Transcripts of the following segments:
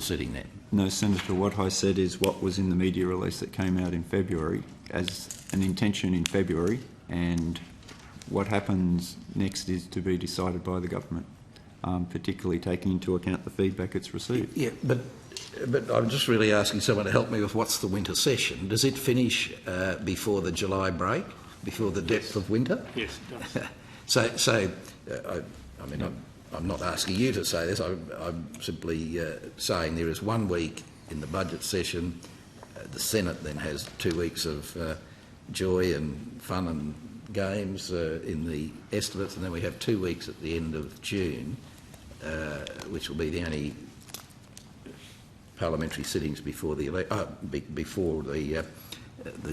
sitting there. No, Senator, what I said is what was in the media release that came out in February as an intention in February, and what happens next is to be decided by the government, particularly taking into account the feedback it's received. Yeah, but I'm just really asking someone to help me with what's the winter session. Does it finish before the July break, before the depth of winter? Yes, it does. I mean, I'm not asking you to say this. I'm simply saying there is 1 week in the budget session. The Senate then has 2 weeks of joy and fun and games in the estimates, and then we have 2 weeks at the end of June, which will be the only parliamentary sittings before the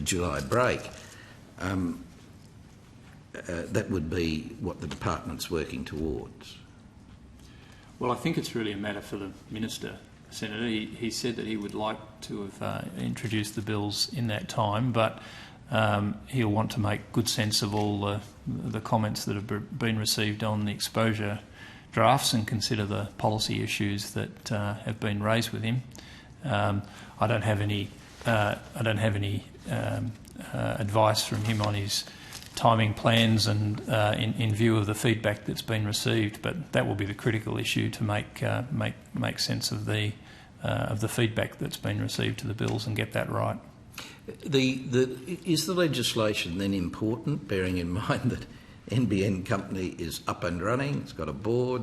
July break. That would be what the department's working towards. Well, I think it's really a matter for the Minister, Senator. He said that he would like to have introduced the bills in that time, but he'll want to make good sense of all the comments that have been received on the exposure drafts and consider the policy issues that have been raised with him. I don't have any advice from him on his timing plans and in view of the feedback that's been received, but that will be the critical issue to make sense of the feedback that's been received to the bills and get that right. Is the legislation then important, bearing in mind that NBN company is up and running, it's got a board,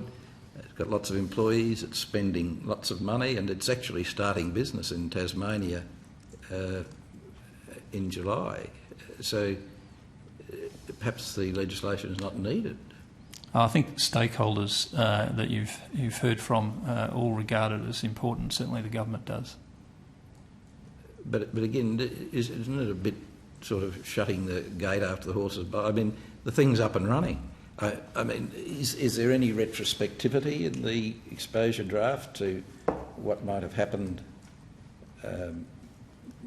it's got lots of employees, it's spending lots of money, and it's actually starting business in Tasmania in July? So perhaps the legislation is not needed. I think stakeholders that you've heard from all regard it as important. Certainly the government does. But again, isn't it a bit sort of shutting the gate after the horses? But I mean, the thing's up and running. I mean, is there any retrospectivity in the exposure draft to what might have happened,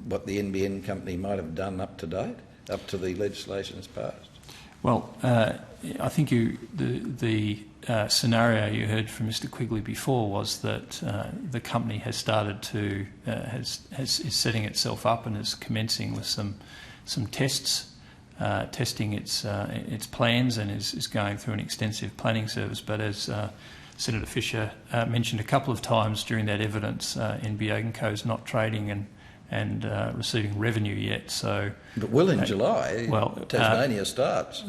what the NBN company might have done up to date, up to the legislation has passed? Well, I think the scenario you heard from Mr. Quigley before was that the company has started to is setting itself up and is commencing with some tests, testing its plans, and is going through an extensive planning service. But as Senator Fisher mentioned a couple of times during that evidence, NBN Co is not trading and receiving revenue yet. So, but will in July. Well, Tasmania starts.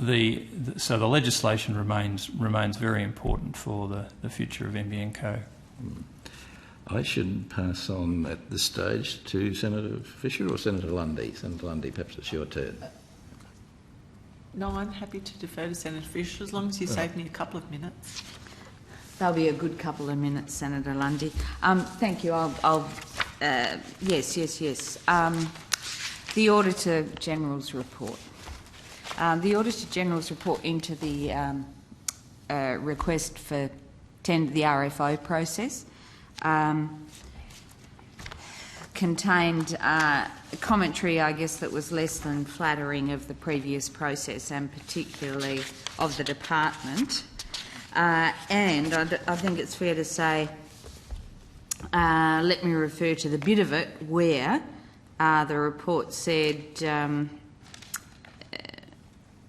So the legislation remains very important for the future of NBN Co. I should pass on at this stage to Senator Fisher or Senator Lundy. Senator Lundy, perhaps it's your turn. No, I'm happy to defer to Senator Fisher as long as you save me a couple of minutes. There'll be a good couple of minutes, Senator Lundy. Thank you. Yes. The Auditor General's report. The Auditor General's report into the request for tender the RFO process contained commentary, I guess, that was less than flattering of the previous process and particularly of the department. And I think it's fair to say, let me refer to the bit of it where the report said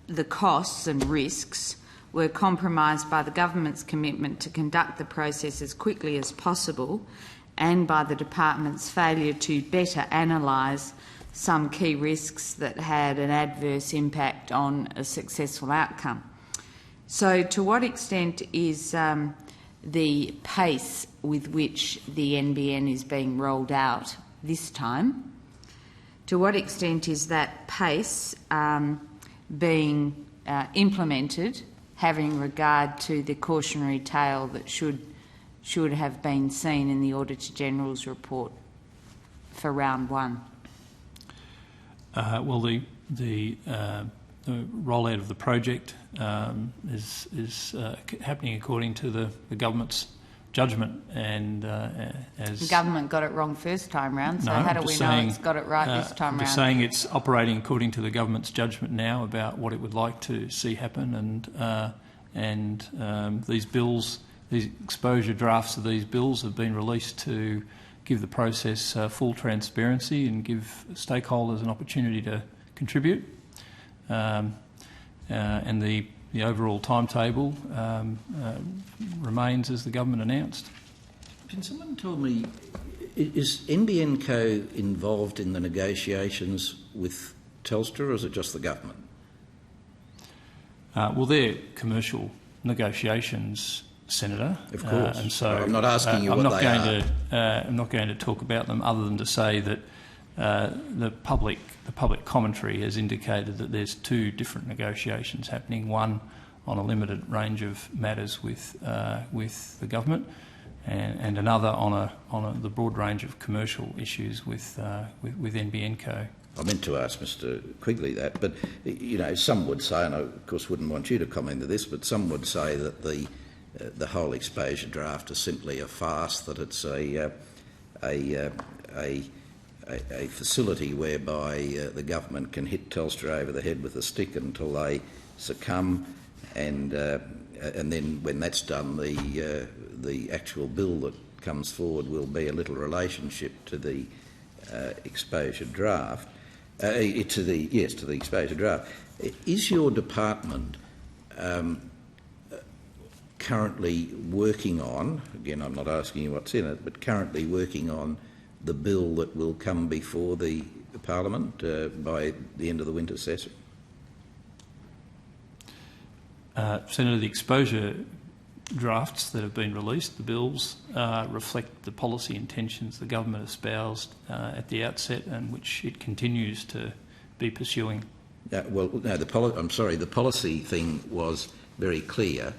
the costs and risks were compromised by the government's commitment to conduct the process as quickly as possible and by the department's failure to better analyse some key risks that had an adverse impact on a successful outcome. So to what extent is the pace with which the NBN is being rolled out this time, to what extent is that pace being implemented, having regard to the cautionary tale that should have been seen in the Auditor General's report for round one? Well, the rollout of the project is happening according to the government's judgment, and as the government got it wrong first time round, so how do we know it's got it right this time round? I'm just saying it's operating according to the government's judgment now about what it would like to see happen, and these bills, these exposure drafts of these bills have been released to give the process full transparency and give stakeholders an opportunity to contribute. And the overall timetable remains as the government announced. Can someone tell me, is NBN Co involved in the negotiations with Telstra, or is it just the government? Well, they're commercial negotiations, Senator. Of course. And so I'm not asking you what they are. I'm not going to talk about them other than to say that the public commentary has indicated that there's two different negotiations happening. One on a limited range of matters with the government, and another on the broad range of commercial issues with NBN Co. I meant to ask Mr Quigley that, but you know, some would say, and I of course wouldn't want you to comment on this, but some would say that the whole exposure draft is simply a farce, that it's a facility whereby the government can hit Telstra over the head with a stick until they succumb, and then when that's done, the actual bill that comes forward will be a little relationship to the exposure draft. To the exposure draft. Is your department currently working on, again I'm not asking you what's in it, but currently working on the bill that will come before the Parliament by the end of the winter session? Senator, the exposure drafts that have been released, the bills, reflect the policy intentions the government espoused at the outset and which it continues to be pursuing. Well, no, the policy thing was very clear.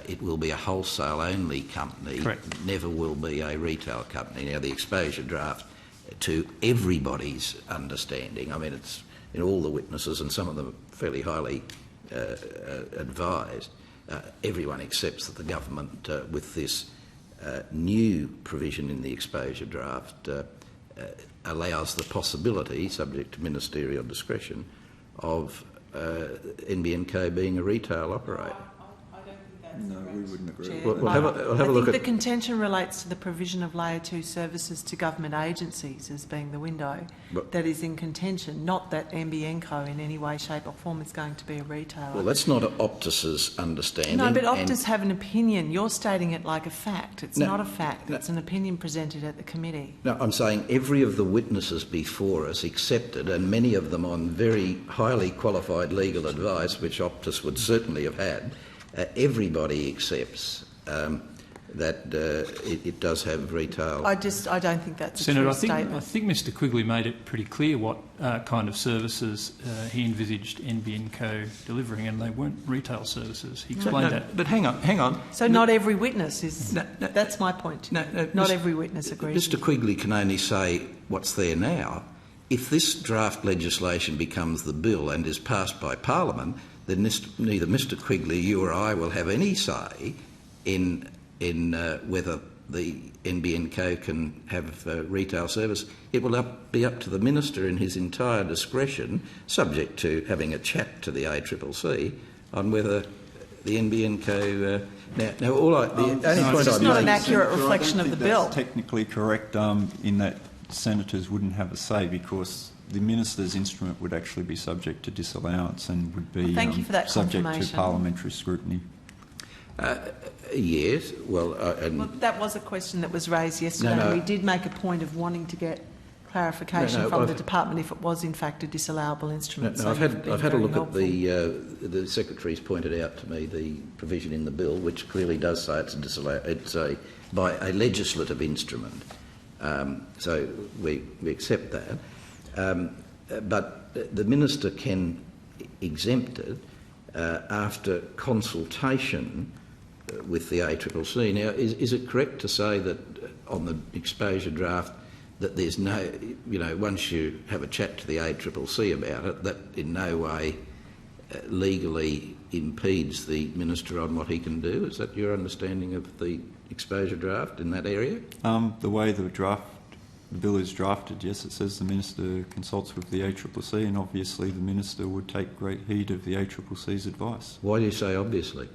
It will be a wholesale-only company. Correct. Never will be a retail company. Now, the exposure draft, to everybody's understanding, I mean, it's in all the witnesses, and some of them are fairly highly advised, everyone accepts that the government, with this new provision in the exposure draft, allows the possibility, subject to ministerial discretion, of NBN Co being a retail operator. No, we wouldn't agree. We'll have a look at the contention relates to the provision of Layer 2 services to government agencies as being the window that is in contention, not that NBN Co in any way, shape or form is going to be a retailer. Well, that's not Optus's understanding. No, but Optus have an opinion. You're stating it like a fact. It's not a fact. It's an opinion presented at the committee. No, I'm saying every of the witnesses before us accepted, and many of them on very highly qualified legal advice, which Optus would certainly have had, everybody accepts that it does have retail. I don't think that's Senator, a true statement. I think Mr Quigley made it pretty clear what kind of services he envisaged NBN Co delivering, and they weren't retail services. He explained that. But hang on. So not every witness is... that's my point. Not every witness agrees. Mr Quigley can only say what's there now. If this draft legislation becomes the bill and is passed by Parliament, then neither Mr Quigley, you or I will have any say in whether the NBN Co can have retail service. It will be up to the Minister in his entire discretion, subject to having a chat to the ACCC, on whether the NBN Co... the only point it's I'm not an making... accurate reflection of the bill. That's technically correct in that senators wouldn't have a say, because the minister's instrument would actually be subject to disallowance and would be thank you for that subject to confirmation. parliamentary scrutiny. Yes, well, that was a question that was raised yesterday. No. We did make a point of wanting to get clarification from the department if it was in fact a disallowable instrument. I've had a look at the Secretary's pointed out to me the provision in the bill, which clearly does say it's by a legislative instrument. So we accept that. But the Minister can exempt it after consultation with the ACCC. Now, is it correct to say that on the exposure draft that there's no, once you have a chat to the ACCC about it, that in no way legally impedes the Minister on what he can do? Is that your understanding of the exposure draft in that area? The way the bill is drafted, yes, it says the Minister consults with the ACCC, and obviously the Minister would take great heed of the ACCC's advice. Why do you say obviously?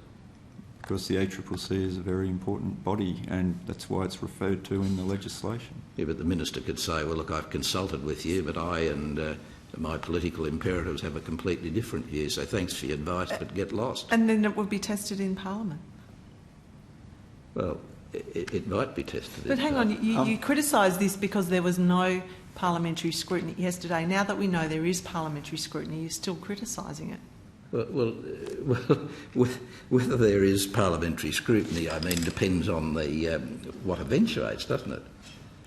because the ACCC is a very important body, and that's why it's referred to in the legislation. Yeah, but the Minister could say, well, look, I've consulted with you, but I and my political imperatives have a completely different view, so thanks for your advice, but get lost. And then it would be tested in Parliament. Well, it might be tested. But hang on, you criticise this because there was no parliamentary scrutiny yesterday. Now that we know there is parliamentary scrutiny, you're still criticising it. Well, whether there is parliamentary scrutiny, I mean, depends on the what eventuates, doesn't it?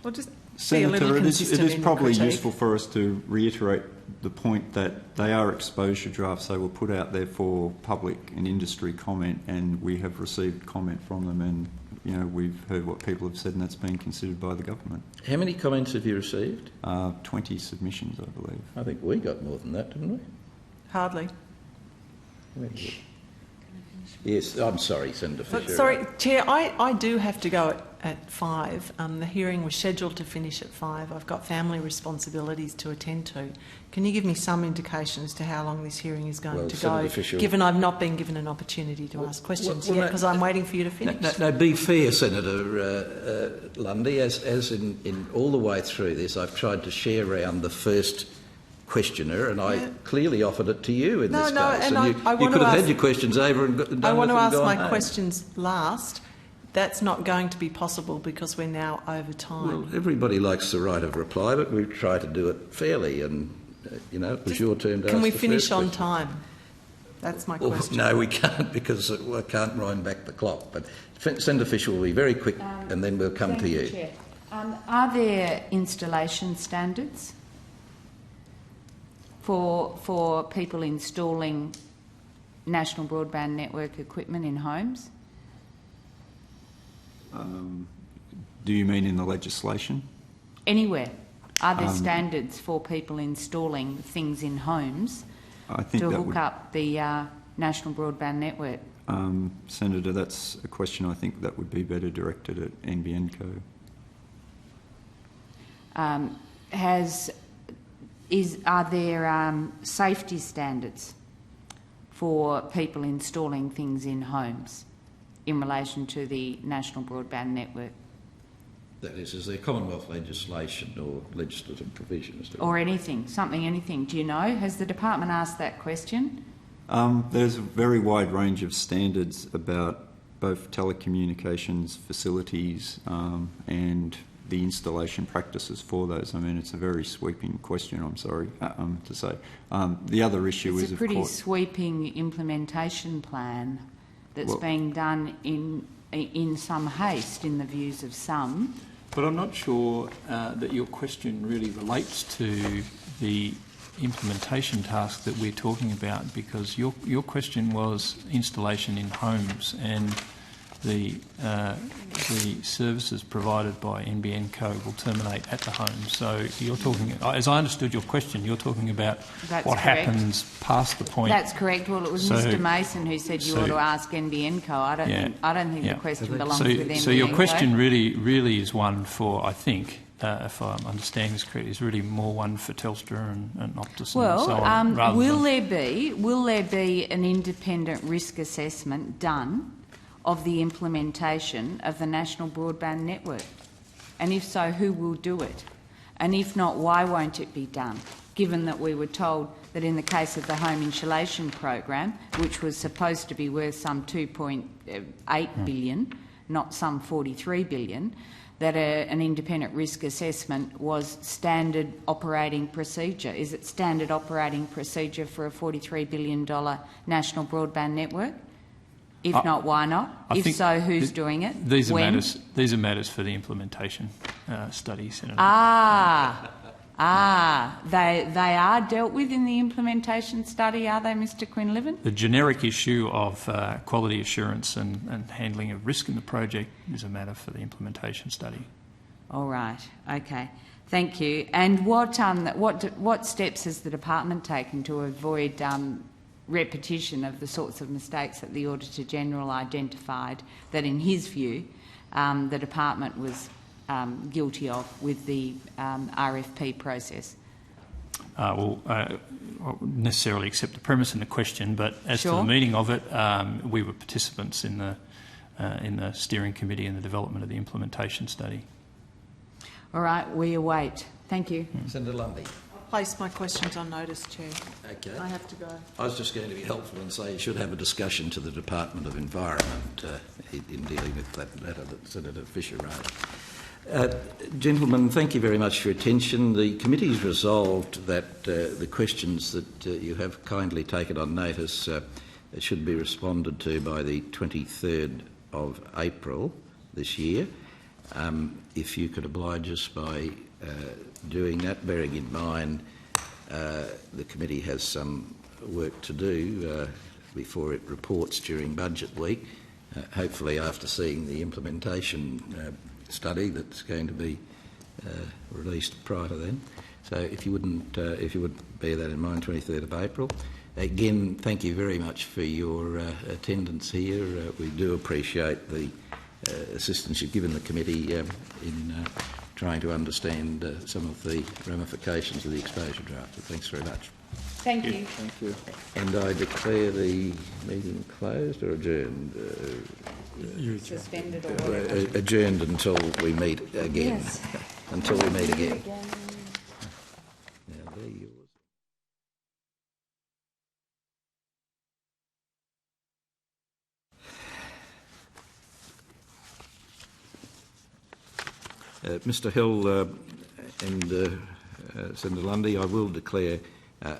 Well, just be a little Senator, consistent it is in probably critique. useful for us to reiterate the point that they are exposure drafts. They were put out there for public and industry comment, and we have received comment from them, and we've heard what people have said, and that's been considered by the government. How many comments have you received? 20 submissions, I believe. I think we got more than that, didn't we? Hardly. Yes, I'm sorry, Senator Fisher. Sorry, Chair, I do have to go at 5. The hearing was scheduled to finish at 5. I've got family responsibilities to attend to. Can you give me some indication as to how long this hearing is going to Senator go, Fisher, given I've not been given an opportunity to ask questions yet, because I'm waiting for you to finish? No, be fair, Senator Lundy. As in all the way through this, I've tried to share around the first questioner, and I clearly offered it to you in this case. And you could have had your questions over and done I want to with it and ask gone my home. questions last. That's not going to be possible because we're now over time. Well, everybody likes the right of reply, but we try to do it fairly, and it was your turn to ask Can we the finish first on question. time? That's my Well, question. no, we can't, because I can't wind back the clock. But Senator Fisher will be very quick, and then we'll come to you. Chair. Are there installation standards for people installing national broadband network equipment in homes? Do you mean in the legislation? Anywhere. Are there standards for people installing things in homes I think to that hook would, up the national broadband network? Senator, that's a question I think that would be better directed at NBN Co. Are there safety standards for people installing things in homes in relation to the national broadband network? That is there Commonwealth legislation or legislative provision as to Or anything? Do you know? Has the department asked that question? There's a very wide range of standards about both telecommunications facilities and the installation practices for those. I mean, it's a very sweeping question, I'm sorry to say. The other issue It's is, a of pretty course... sweeping implementation plan that's being done in some haste, in the views of some. But I'm not sure that your question really relates to the implementation task that we're talking about, because your question was installation in homes, and the services provided by NBN Co will terminate at the home. So you're talking, as I understood your question, you're talking about what happens past the point. That's correct. Well, it was Mr Mason who said you ought to ask NBN Co. I don't think the question belongs with NBN Co. So your question really is one for, I think, if I'm understanding this correctly, is really more one for Telstra and Optus and so on. Will there be an independent risk assessment done of the implementation of the national broadband network? And if so, who will do it? And if not, why won't it be done? Given that we were told that in the case of the home insulation program, which was supposed to be worth some 2.8 billion, not some 43 billion, that an independent risk assessment was standard operating procedure. Is it standard operating procedure for a $43 billion national broadband network? If not, why not? If so, who's doing it? These are when? These are matters for the implementation study, Senator. They are dealt with in the implementation study, are they, Mr Quinlivan? The generic issue of quality assurance and handling of risk in the project is a matter for the implementation study. All right. Okay. Thank you. And what steps has the department taken to avoid repetition of the sorts of mistakes that the Auditor-General identified that, in his view, the department was guilty of with the RFP process? I won't necessarily accept the premise in the question, but as to Sure. the meaning of it, we were participants in in the steering committee and the development of the implementation study. All right, we await. Thank you. Senator Lundy. Place my questions on notice, Chair. Okay. I have to go. I was just going to be helpful and say you should have a discussion to the Department of Environment in dealing with that matter that Senator Fisher raised. Gentlemen, thank you very much for your attention. The committee's resolved that the questions that you have kindly taken on notice should be responded to by the 23rd of April this year. If you could oblige us by doing that, bearing in mind the committee has some work to do before it reports during budget week, hopefully after seeing the implementation study that's going to be released prior to then. So if you would bear that in mind, 23rd of April. Again, thank you very much for your attendance here. We do appreciate the assistance you've given the committee in trying to understand some of the ramifications of the exposure draft. So thanks very much. Thank you. Thank you. And I declare the meeting closed or adjourned? Suspended or whatever. Adjourned until we meet again. Yes. Until we meet again. Now, there you Mr Hill and Senator Lundy, I will declare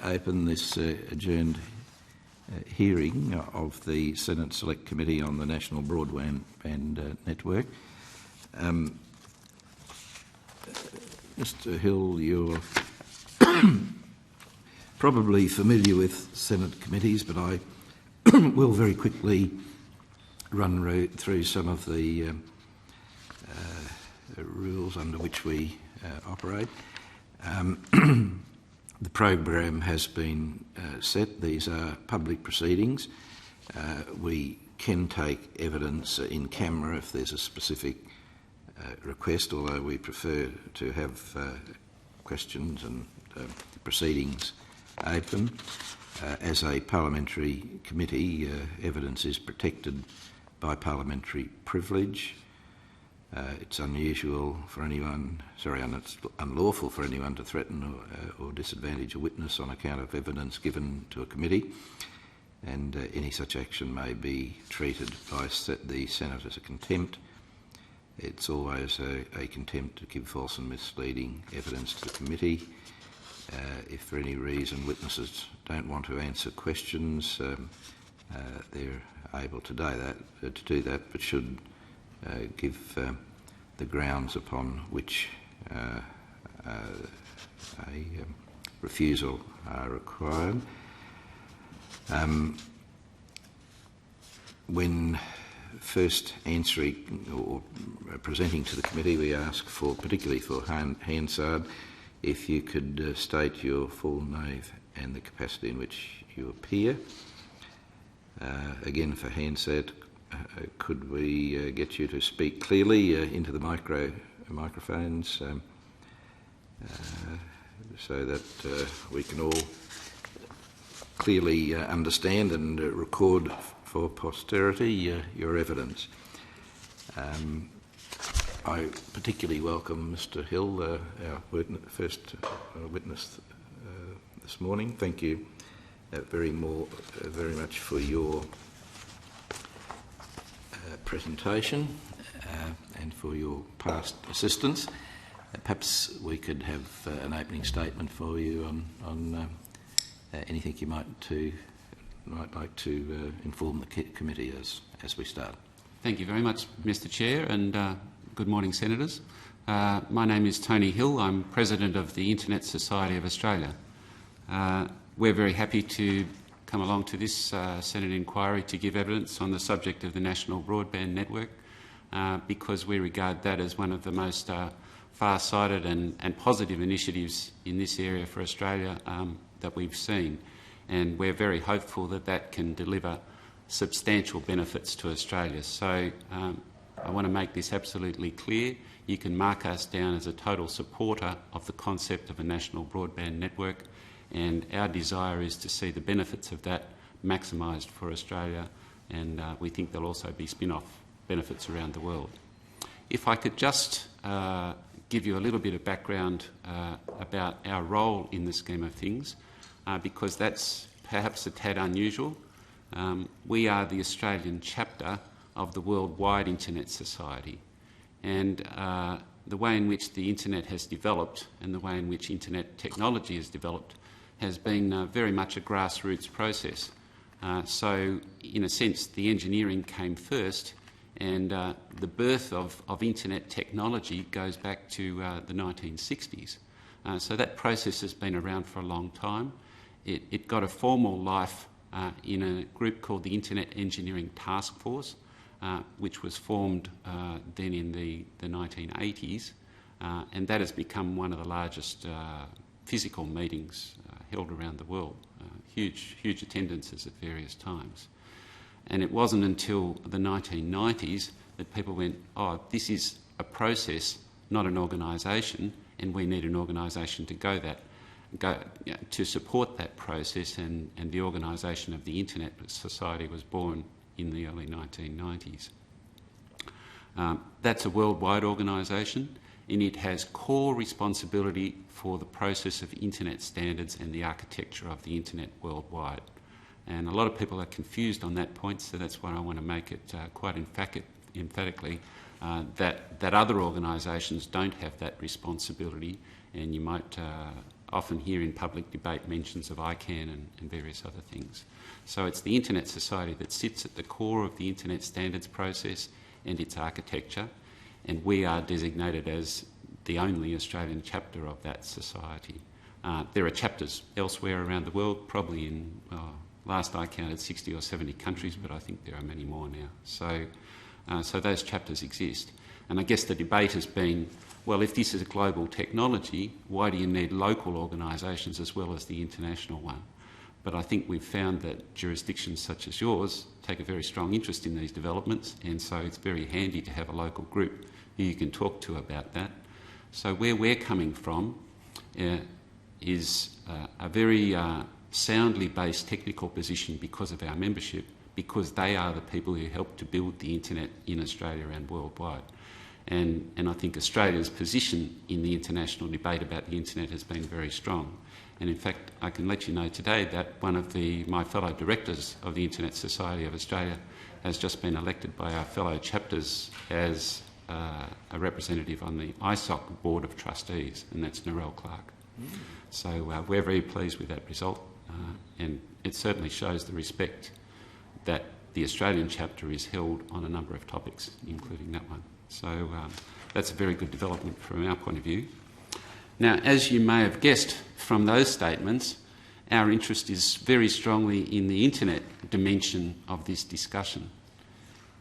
open this adjourned hearing of the Senate Select Committee on the National Broadband Network. Mr Hill, you're probably familiar with Senate committees, but I will very quickly run through some of the rules under which we operate. The program has been set. These are public proceedings. We can take evidence in camera if there's a specific request, although we prefer to have questions and proceedings open. As a parliamentary committee, evidence is protected by parliamentary privilege. It's unusual for anyone, it's unlawful for anyone to threaten or disadvantage a witness on account of evidence given to a committee, and any such action may be treated by the Senate as a contempt. It's always a contempt to give false and misleading evidence to the committee. If for any reason witnesses don't want to answer questions, they're able to do that, but should give the grounds upon which a refusal are required. When first answering or presenting to the committee, we ask for, particularly for Hansard, if you could state your full name and the capacity in which you appear. Again, for Hansard, could we get you to speak clearly into the microphones so that we can all clearly understand and record for posterity your evidence. I particularly welcome Mr Hill, our first witness this morning. Thank you very much for your presentation and for your past assistance. Perhaps we could have an opening statement for you on anything you might like to inform the committee as we start. Thank you very much, Mr Chair, and good morning, Senators. My name is Tony Hill. I'm President of the Internet Society of Australia. We're very happy to come along to this Senate inquiry to give evidence on the subject of the National Broadband Network because we regard that as one of the most far-sighted and positive initiatives in this area for Australia that we've seen. And we're very hopeful that that can deliver substantial benefits to Australia. So I want to make this absolutely clear. You can mark us down as a total supporter of the concept of a national broadband network, and our desire is to see the benefits of that maximised for Australia, and we think there'll also be spin-off benefits around the world. If I could just give you a little bit of background about our role in the scheme of things, because that's perhaps a tad unusual. We are the Australian chapter of the Worldwide Internet Society, and the way in which the internet has developed and the way in which internet technology has developed has been very much a grassroots process. So, in a sense, the engineering came first, and the birth of internet technology goes back to the 1960s. So that process has been around for a long time. It got a formal life in a group called the Internet Engineering Task Force, which was formed then in the 1980s, and that has become one of the largest physical meetings held around the world. Huge attendances at various times. And it wasn't until the 1990s that people went, oh, this is a process, not an organisation, and we need an organisation to support that process, and the organisation of the Internet Society was born in the early 1990s. That's a worldwide organisation, and it has core responsibility for the process of internet standards and the architecture of the internet worldwide. And a lot of people are confused on that point, so that's why I want to make it quite emphatically that other organisations don't have that responsibility, and you might often hear in public debate mentions of ICANN and various other things. So it's the Internet Society that sits at the core of the internet standards process and its architecture, and we are designated as the only Australian chapter of that society. There are chapters elsewhere around the world, probably in, last I counted, 60 or 70 countries, but I think there are many more now. So those chapters exist. And I guess the debate has been, well, if this is a global technology, why do you need local organisations as well as the international one? But I think we've found that jurisdictions such as yours take a very strong interest in these developments, and so it's very handy to have a local group who you can talk to about that. So where we're coming from is a very soundly based technical position because of our membership, because they are the people who helped to build the internet in Australia and worldwide. And I think Australia's position in the international debate about the internet has been very strong. And in fact, I can let you know today that one of my fellow directors of the Internet Society of Australia has just been elected by our fellow chapters as a representative on the ISOC Board of Trustees, and that's Narelle Clark. So we're very pleased with that result, and it certainly shows the respect that the Australian chapter is held on a number of topics, including that one. So that's a very good development from our point of view. Now, as you may have guessed from those statements, our interest is very strongly in the internet dimension of this discussion.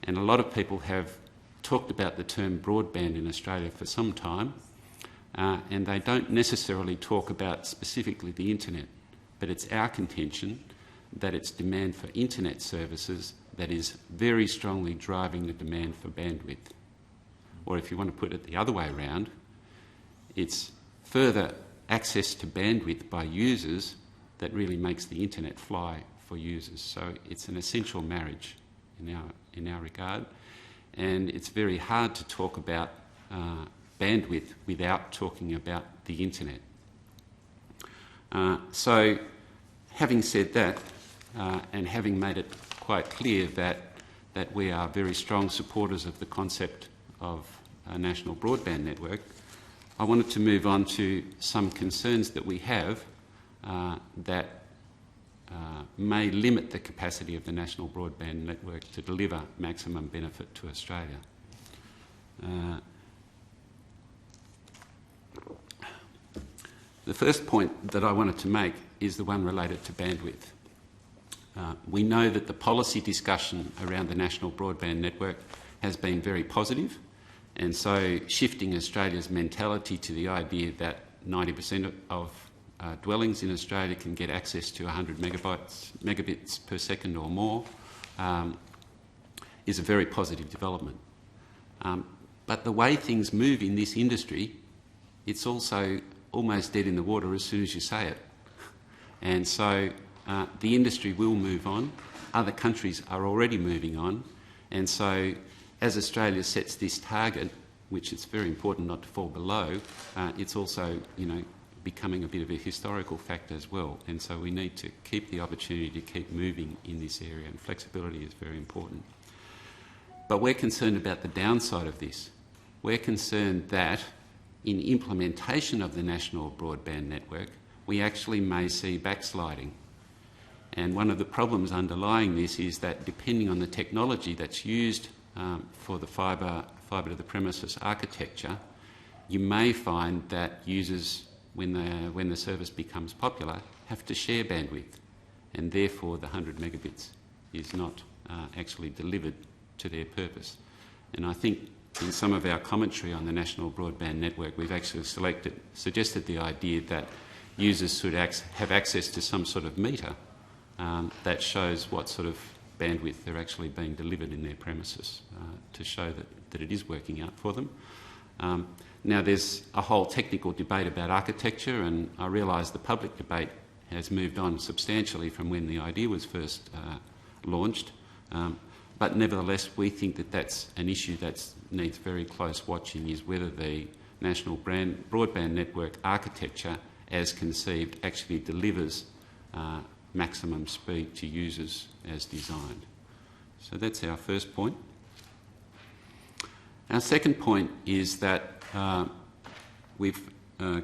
And a lot of people have talked about the term broadband in Australia for some time, and they don't necessarily talk about specifically the internet, but it's our contention that it's demand for internet services that is very strongly driving the demand for bandwidth. Or if you want to put it the other way around, it's further access to bandwidth by users that really makes the internet fly for users. So it's an essential marriage in our regard, and it's very hard to talk about bandwidth without talking about the internet. So having said that, and having made it quite clear that we are very strong supporters of the concept of a national broadband network, I wanted to move on to some concerns that we have that may limit the capacity of the national broadband network to deliver maximum benefit to Australia. The first point that I wanted to make is the one related to bandwidth. We know that the policy discussion around the national broadband network has been very positive, and so shifting Australia's mentality to the idea that 90% of dwellings in Australia can get access to 100 megabits per second or more is a very positive development. But the way things move in this industry, it's also almost dead in the water as soon as you say it. And so the industry will move on. Other countries are already moving on. And so as Australia sets this target, which it's very important not to fall below, it's also, becoming a bit of a historical factor as well. And so we need to keep the opportunity to keep moving in this area, and flexibility is very important. But we're concerned about the downside of this. We're concerned that in implementation of the national broadband network, we actually may see backsliding. And one of the problems underlying this is that depending on the technology that's used for the fibre to the premises architecture, you may find that users, when the service becomes popular, have to share bandwidth, and therefore the 100 megabits is not actually delivered to their purpose. And I think in some of our commentary on the National Broadband Network, we've actually suggested the idea that users should have access to some sort of meter that shows what sort of bandwidth they're actually being delivered in their premises to show that it is working out for them. Now, there's a whole technical debate about architecture, and I realise the public debate has moved on substantially from when the idea was first launched. But nevertheless, we think that that's an issue that needs very close watching, is whether the National Broadband Network architecture, as conceived, actually delivers maximum speed to users as designed. So that's our first point. Our second point is that we've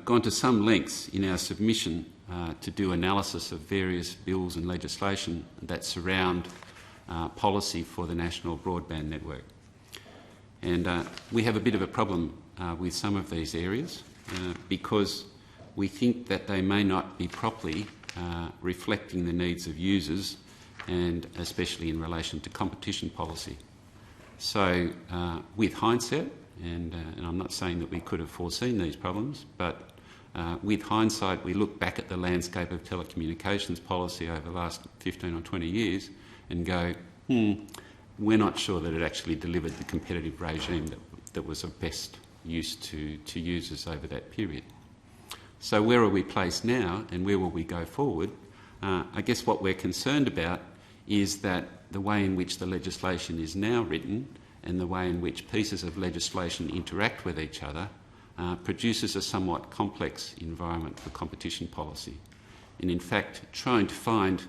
gone to some lengths in our submission to do analysis of various bills and legislation that surround policy for the National Broadband Network. And we have a bit of a problem with some of these areas because we think that they may not be properly reflecting the needs of users, and especially in relation to competition policy. So with hindsight, and I'm not saying that we could have foreseen these problems, but with hindsight we look back at the landscape of telecommunications policy over the last 15 or 20 years and go, we're not sure that it actually delivered the competitive regime that was of best use to users over that period. So where are we placed now, and where will we go forward? I guess what we're concerned about is that the way in which the legislation is now written and the way in which pieces of legislation interact with each other produces a somewhat complex environment for competition policy. And in fact, trying to find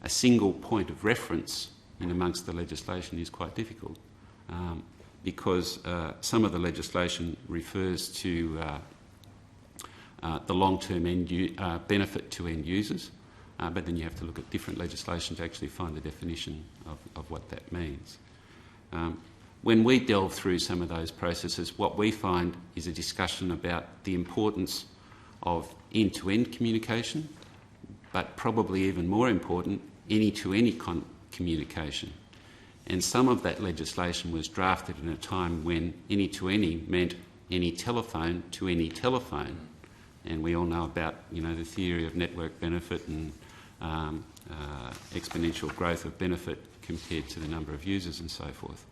a single point of reference in amongst the legislation is quite difficult because some of the legislation refers to the long-term benefit to end users, but then you have to look at different legislation to actually find the definition of what that means. When we delve through some of those processes, what we find is a discussion about the importance of end-to-end communication, but probably even more important, any-to-any communication. And some of that legislation was drafted in a time when any-to-any meant any telephone to any telephone. And we all know about, the theory of network benefit and exponential growth of benefit compared to the number of users and so forth.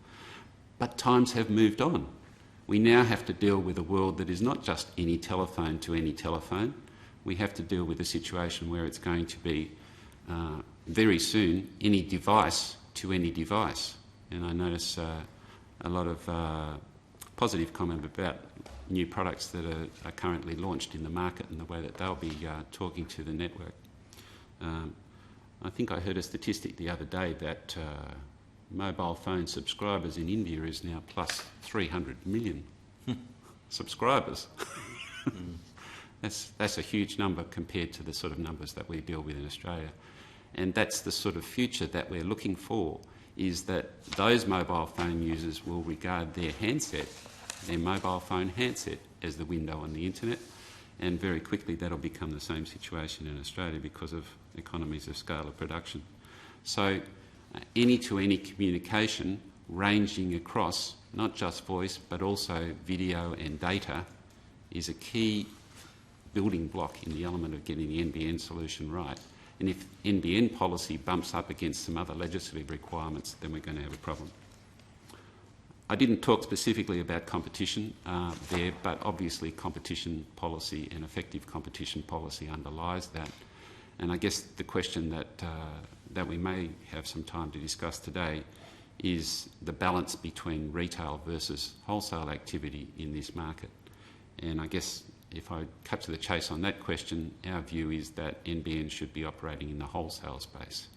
But times have moved on. We now have to deal with a world that is not just any telephone to any telephone. We have to deal with a situation where it's going to be very soon any device to any device. And I notice a lot of positive comment about new products that are currently launched in the market and the way that they'll be talking to the network. I think I heard a statistic the other day that mobile phone subscribers in India is now plus 300 million subscribers. That's a huge number compared to the sort of numbers that we deal with in Australia. And that's the sort of future that we're looking for, is that those mobile phone users will regard their mobile phone handset, as the window on the internet, and very quickly that'll become the same situation in Australia because of economies of scale of production. So any-to-any communication ranging across not just voice but also video and data is a key building block in the element of getting the NBN solution right. And if NBN policy bumps up against some other legislative requirements, then we're going to have a problem. I didn't talk specifically about competition there, but obviously competition policy and effective competition policy underlies that. And I guess the question that we may have some time to discuss today is the balance between retail versus wholesale activity in this market. And I guess if I cut to the chase on that question, our view is that NBN should be operating in the wholesale space.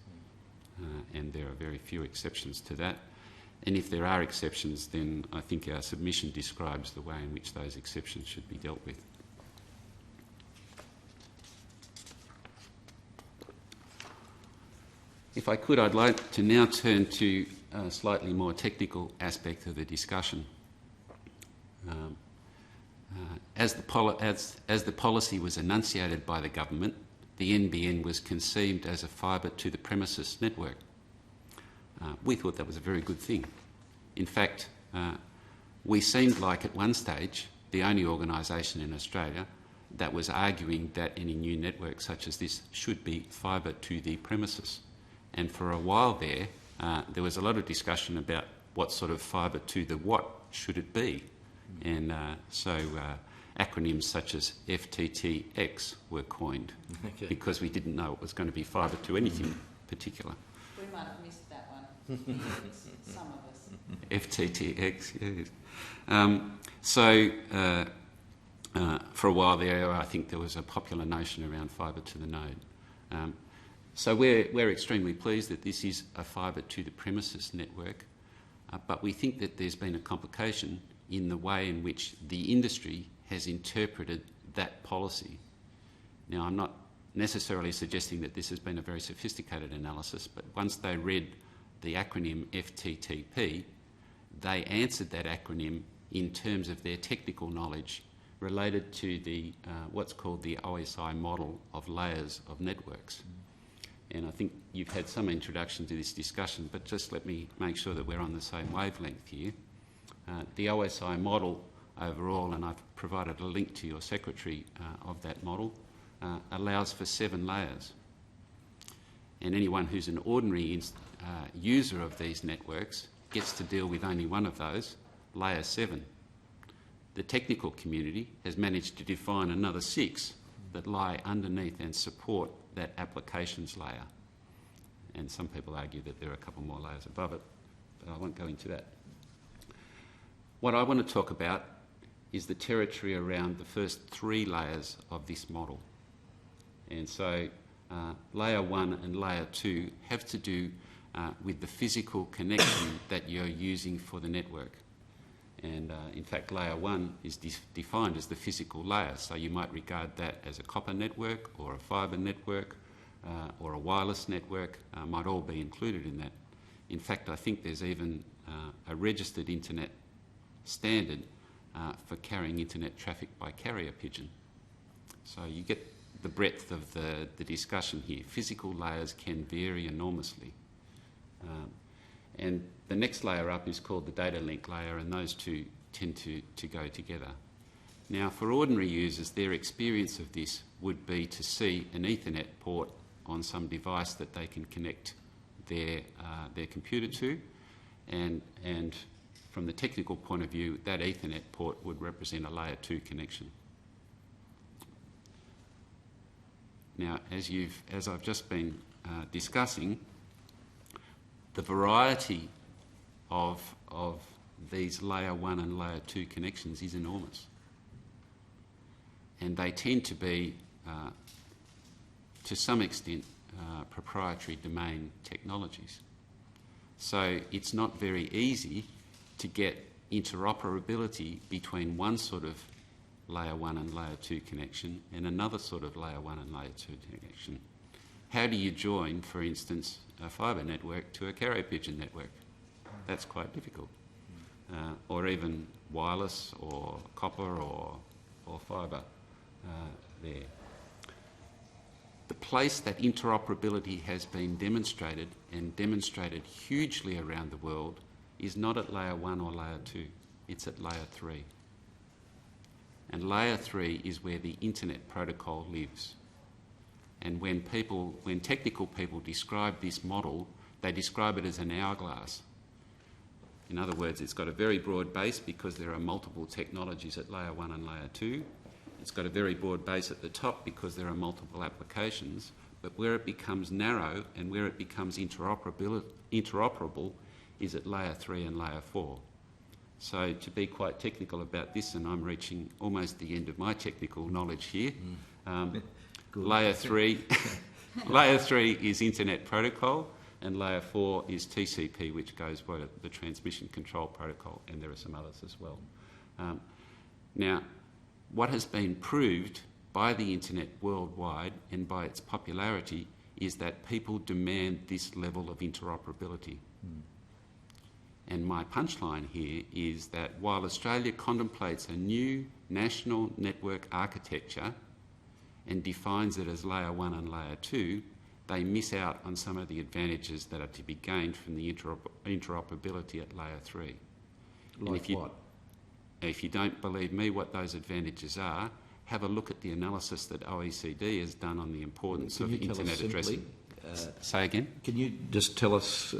And there are very few exceptions to that. And if there are exceptions, then I think our submission describes the way in which those exceptions should be dealt with. If I could, I'd like to now turn to a slightly more technical aspect of the discussion. As the policy was enunciated by the government, the NBN was conceived as a fibre to the premises network. We thought that was a very good thing. In fact, we seemed like at one stage the only organisation in Australia that was arguing that any new network such as this should be fibre to the premises. And for a while there was a lot of discussion about what sort of fibre to the what should it be. And so acronyms such as FTTX were coined because we didn't know it was going to be fibre to anything particular. We might have missed that one. Some of us. FTTX, yes. So for a while there, I think there was a popular notion around fibre to the node. So we're extremely pleased that this is a fibre to the premises network, but we think that there's been a complication in the way in which the industry has interpreted that policy. Now, I'm not necessarily suggesting that this has been a very sophisticated analysis, but once they read the acronym FTTP, they answered that acronym in terms of their technical knowledge related to the what's called the OSI model of layers of networks. And I think you've had some introduction to this discussion, but just let me make sure that we're on the same wavelength here. The OSI model overall, and I've provided a link to your secretary of that model, allows for 7 layers. And anyone who's an ordinary user of these networks gets to deal with only one of those, layer 7. The technical community has managed to define another 6 that lie underneath and support that applications layer. And some people argue that there are a couple more layers above it, but I won't go into that. What I want to talk about is the territory around the first 3 layers of this model. And so layer 1 and layer 2 have to do with the physical connection that you're using for the network. And in fact, layer 1 is defined as the physical layer. So you might regard that as a copper network or a fibre network or a wireless network, might all be included in that. In fact, I think there's even a registered internet standard for carrying internet traffic by carrier pigeon. So you get the breadth of the discussion here. Physical layers can vary enormously. And the next layer up is called the data link layer, and those two tend to go together. Now, for ordinary users, their experience of this would be to see an Ethernet port on some device that they can connect their computer to, and from the technical point of view, that Ethernet port would represent a layer 2 connection. Now, as I've just been discussing, the variety of these layer 1 and layer 2 connections is enormous. And they tend to be, to some extent, proprietary domain technologies. So it's not very easy to get interoperability between one sort of layer 1 and layer 2 connection and another sort of layer 1 and layer 2 connection. How do you join, for instance, a fibre network to a carrier pigeon network? That's quite difficult. Or even wireless or copper or fibre there. The place that interoperability has been demonstrated, and demonstrated hugely around the world, is not at layer 1 or layer 2, it's at layer 3. And layer 3 is where the internet protocol lives. And when technical people describe this model, they describe it as an hourglass. In other words, it's got a very broad base because there are multiple technologies at layer 1 and layer 2. It's got a very broad base at the top because there are multiple applications. But where it becomes narrow and where it becomes interoperable is at layer 3 and layer 4. So to be quite technical about this, and I'm reaching almost the end of my technical knowledge here, layer 3 layer 3 is Internet Protocol, and layer 4 is TCP, which goes by the Transmission Control Protocol, and there are some others as well. Now, what has been proved by the internet worldwide and by its popularity is that people demand this level of interoperability. And my punchline here is that while Australia contemplates a new national network architecture and defines it as layer 1 and layer 2, they miss out on some of the advantages that are to be gained from the interoperability at layer 3. Like what? If you don't believe me what those advantages are, have a look at the analysis that OECD has done on the importance of internet addressing. Say again? Can you just tell us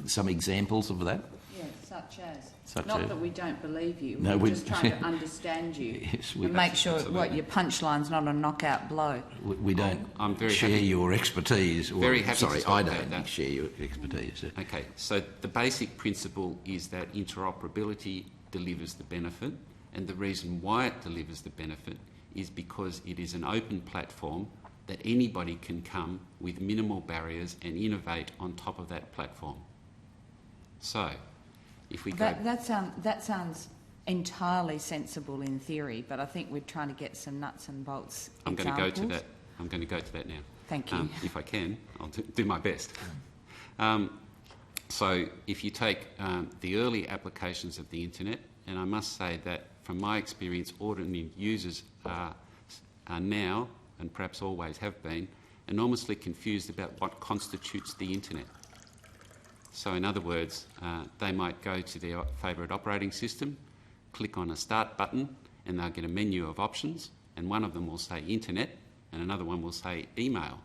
some examples of that? Yeah, such as. Such Not as- that we don't believe you, No, we're just trying to understand you Yes, we- and make sure Absolutely. what your punchline's not a knockout blow. We don't I'm very share happy- your expertise. Well, very happy to sorry, talk I about don't that. share your expertise. Okay, so the basic principle is that interoperability delivers the benefit, and the reason why it delivers the benefit is because it is an open platform that anybody can come with minimal barriers and innovate on top of that platform. So, if we go... That sounds entirely sensible in theory, but I think we're trying to get some nuts and bolts I'm going to go to examples. that. I'm going to go to that now. Thank you. If I can, I'll do my best. So if you take the early applications of the internet, and I must say that from my experience, ordinary users are now, and perhaps always have been, enormously confused about what constitutes the internet. So in other words, they might go to their favourite operating system, click on a start button, and they'll get a menu of options, and one of them will say internet, and another one will say email.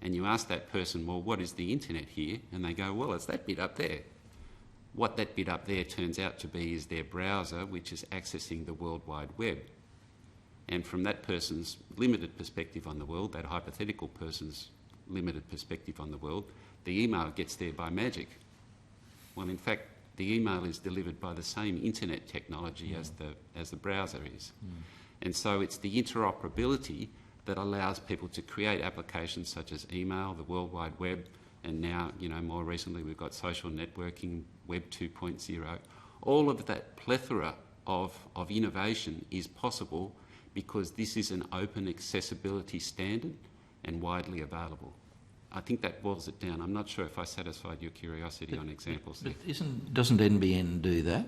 And you ask that person, well, what is the internet here? And they go, well, it's that bit up there. What that bit up there turns out to be is their browser, which is accessing the World Wide Web. And from that person's limited perspective on the world, that hypothetical person's limited perspective on the world, the email gets there by magic. Well, in fact, the email is delivered by the same internet technology as the browser is. And so it's the interoperability that allows people to create applications such as email, the World Wide Web, and now, more recently we've got social networking, Web 2.0. All of that plethora of innovation is possible because this is an open accessibility standard and widely available. I think that boils it down. I'm not sure if I satisfied your curiosity on examples there. But doesn't NBN do that?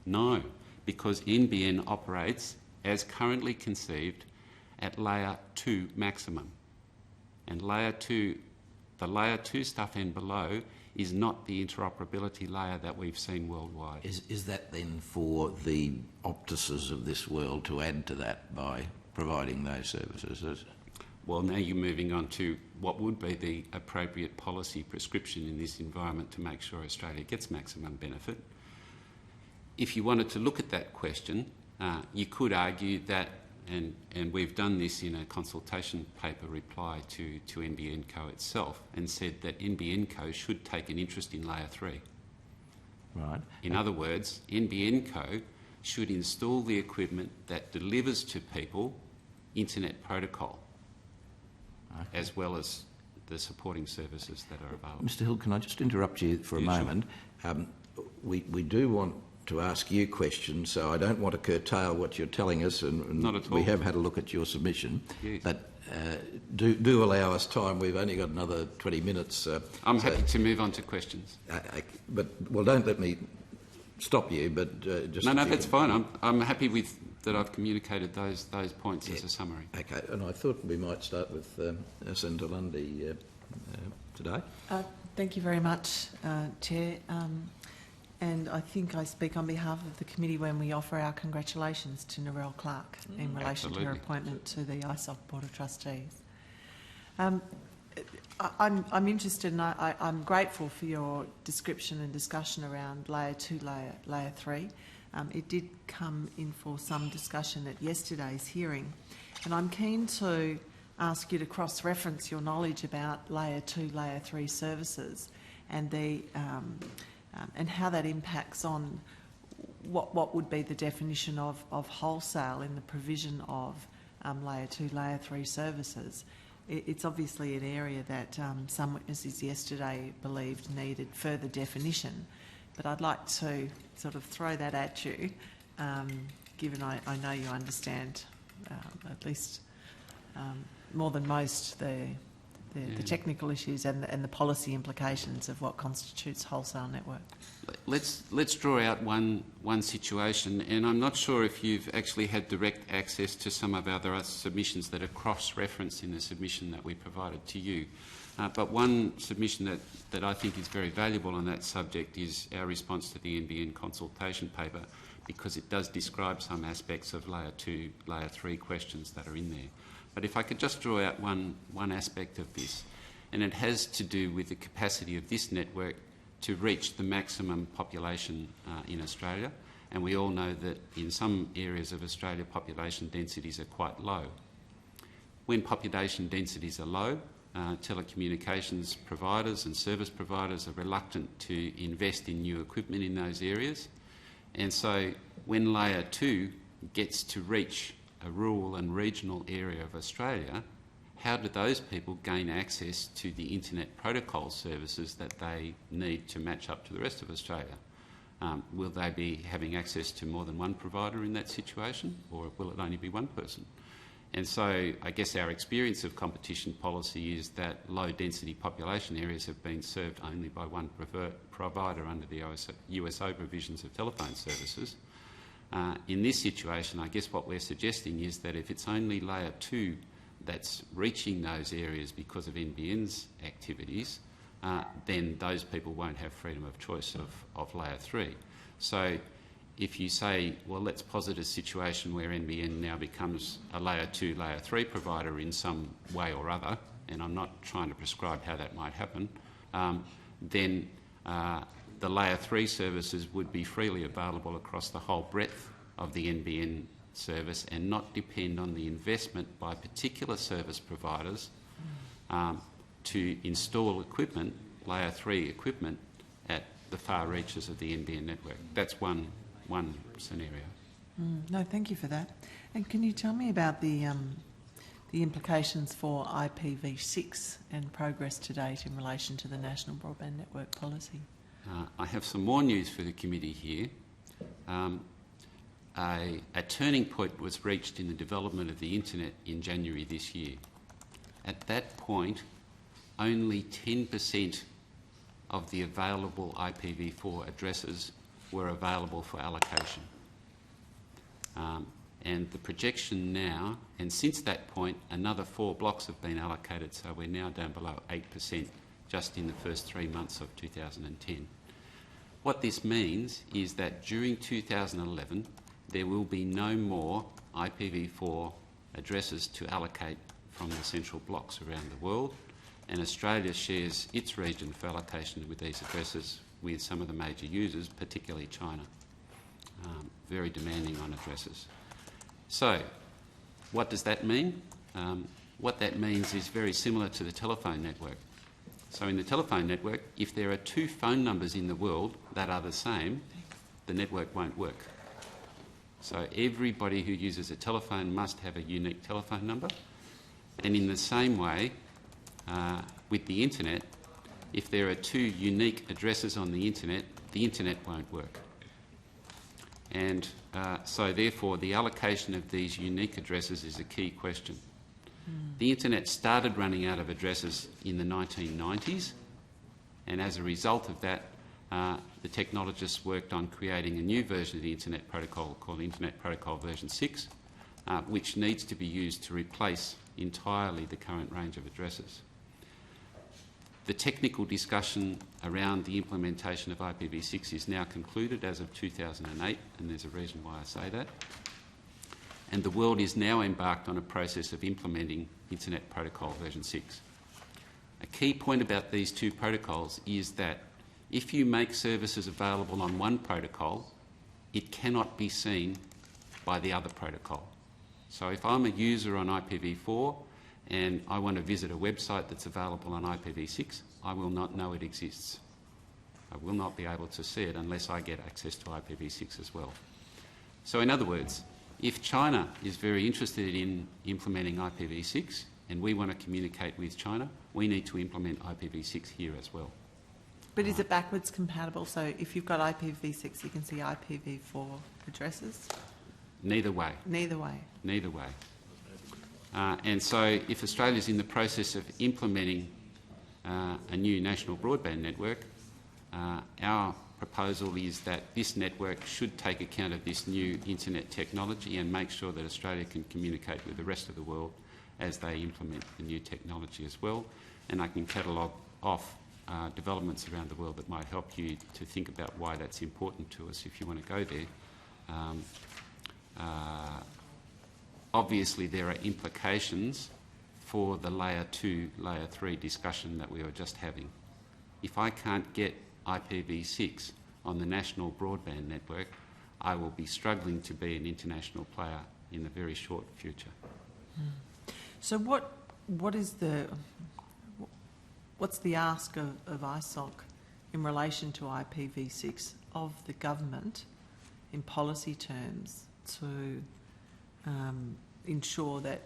No, because NBN operates as currently conceived at layer 2 maximum. And the layer 2 stuff and below is not the interoperability layer that we've seen worldwide. Is that then for the Optuses of this world to add to that by providing those services? Well, now you're moving on to what would be the appropriate policy prescription in this environment to make sure Australia gets maximum benefit. If you wanted to look at that question, you could argue that, and we've done this in a consultation paper reply to NBN Co itself, and said that NBN Co should take an interest in layer 3. Right. In other words, NBN Co should install the equipment that delivers to people internet protocol, as well as the supporting services that are available. Mr Hill, can I just interrupt you for a Yeah, sure. moment? We do want to ask you questions, so I don't want to curtail what you're telling us, and Not at all. we have had a look at your submission. Yes. But do allow us time. We've only got another 20 minutes. I'm happy to move on to questions. Well, don't let me stop you, but just... No, that's fine. I'm happy with that. I've communicated those points as a summary. Okay, and I thought we might start with Senator Lundy today. Thank you very much, Chair. And I think I speak on behalf of the committee when we offer our congratulations to Narelle Clark in relation to her Absolutely. appointment to the ISOC Board of Trustees. I'm interested, and I'm grateful for your description and discussion around layer 2, layer 3. It did come in for some discussion at yesterday's hearing, and I'm keen to ask you to cross-reference your knowledge about layer 2, layer 3 services and and how that impacts on what would be the definition of wholesale in the provision of layer 2, layer 3 services. It's obviously an area that some witnesses yesterday believed needed further definition, but I'd like to sort of throw that at you, given I know you understand at least more than most the technical issues and the policy implications of what constitutes wholesale network. Let's draw out one situation, and I'm not sure if you've actually had direct access to some of our other submissions that are cross-referenced in the submission that we provided to you. But one submission that I think is very valuable on that subject is our response to the NBN consultation paper, because it does describe some aspects of layer 2, layer 3 questions that are in there. But if I could just draw out one aspect of this, and it has to do with the capacity of this network to reach the maximum population in Australia. And we all know that in some areas of Australia, population densities are quite low. When population densities are low, telecommunications providers and service providers are reluctant to invest in new equipment in those areas. And so when layer 2 gets to reach a rural and regional area of Australia, how do those people gain access to the internet protocol services that they need to match up to the rest of Australia? Will they be having access to more than one provider in that situation, or will it only be one person? And so I guess our experience of competition policy is that low-density population areas have been served only by one provider under the USO provisions of telephone services. In this situation, I guess what we're suggesting is that if it's only layer 2 that's reaching those areas because of NBN's activities, then those people won't have freedom of choice of layer 3. So if you say, well, let's posit a situation where NBN now becomes a layer 2, layer 3 provider in some way or other, and I'm not trying to prescribe how that might happen, then the layer 3 services would be freely available across the whole breadth of the NBN service and not depend on the investment by particular service providers to install equipment, layer 3 equipment, at the far reaches of the NBN network. That's one scenario. No, thank you for that. And can you tell me about the implications for IPv6 and progress to date in relation to the National Broadband Network policy? I have some more news for the committee here. A turning point was reached in the development of the internet in January this year. At that point, only 10% of the available IPv4 addresses were available for allocation. And the projection now, and since that point, another 4 blocks have been allocated, so we're now down below 8% just in the first 3 months of 2010. What this means is that during 2011, there will be no more IPv4 addresses to allocate from the central blocks around the world, and Australia shares its region for allocation with these addresses with some of the major users, particularly China, very demanding on addresses. So, what does that mean? What that means is very similar to the telephone network. So in the telephone network, if there are 2 phone numbers in the world that are the same, the network won't work. So everybody who uses a telephone must have a unique telephone number. And in the same way, with the internet, if there are 2 unique addresses on the internet won't work. And so therefore, the allocation of these unique addresses is a key question. The internet started running out of addresses in the 1990s, and as a result of that, the technologists worked on creating a new version of the Internet Protocol called Internet Protocol version 6, which needs to be used to replace entirely the current range of addresses. The technical discussion around the implementation of IPv6 is now concluded as of 2008, and there's a reason why I say that. And the world is now embarked on a process of implementing Internet Protocol version 6. A key point about these 2 protocols is that if you make services available on one protocol, it cannot be seen by the other protocol. So if I'm a user on IPv4 and I want to visit a website that's available on IPv6, I will not know it exists. I will not be able to see it unless I get access to IPv6 as well. So in other words, if China is very interested in implementing IPv6 and we want to communicate with China, we need to implement IPv6 here as well. But is it backwards compatible? So if you've got IPv6, you can see IPv4 addresses? Neither way. Neither way. Neither way. And so if Australia's in the process of implementing a new national broadband network, our proposal is that this network should take account of this new internet technology and make sure that Australia can communicate with the rest of the world as they implement the new technology as well. And I can catalogue off developments around the world that might help you to think about why that's important to us if you want to go there. Obviously, there are implications for the Layer 2, Layer 3 discussion that we were just having. If I can't get IPv6 on the national broadband network, I will be struggling to be an international player in the very short future. So what's the ask of ISOC in relation to IPv6 of the government in policy terms to ensure that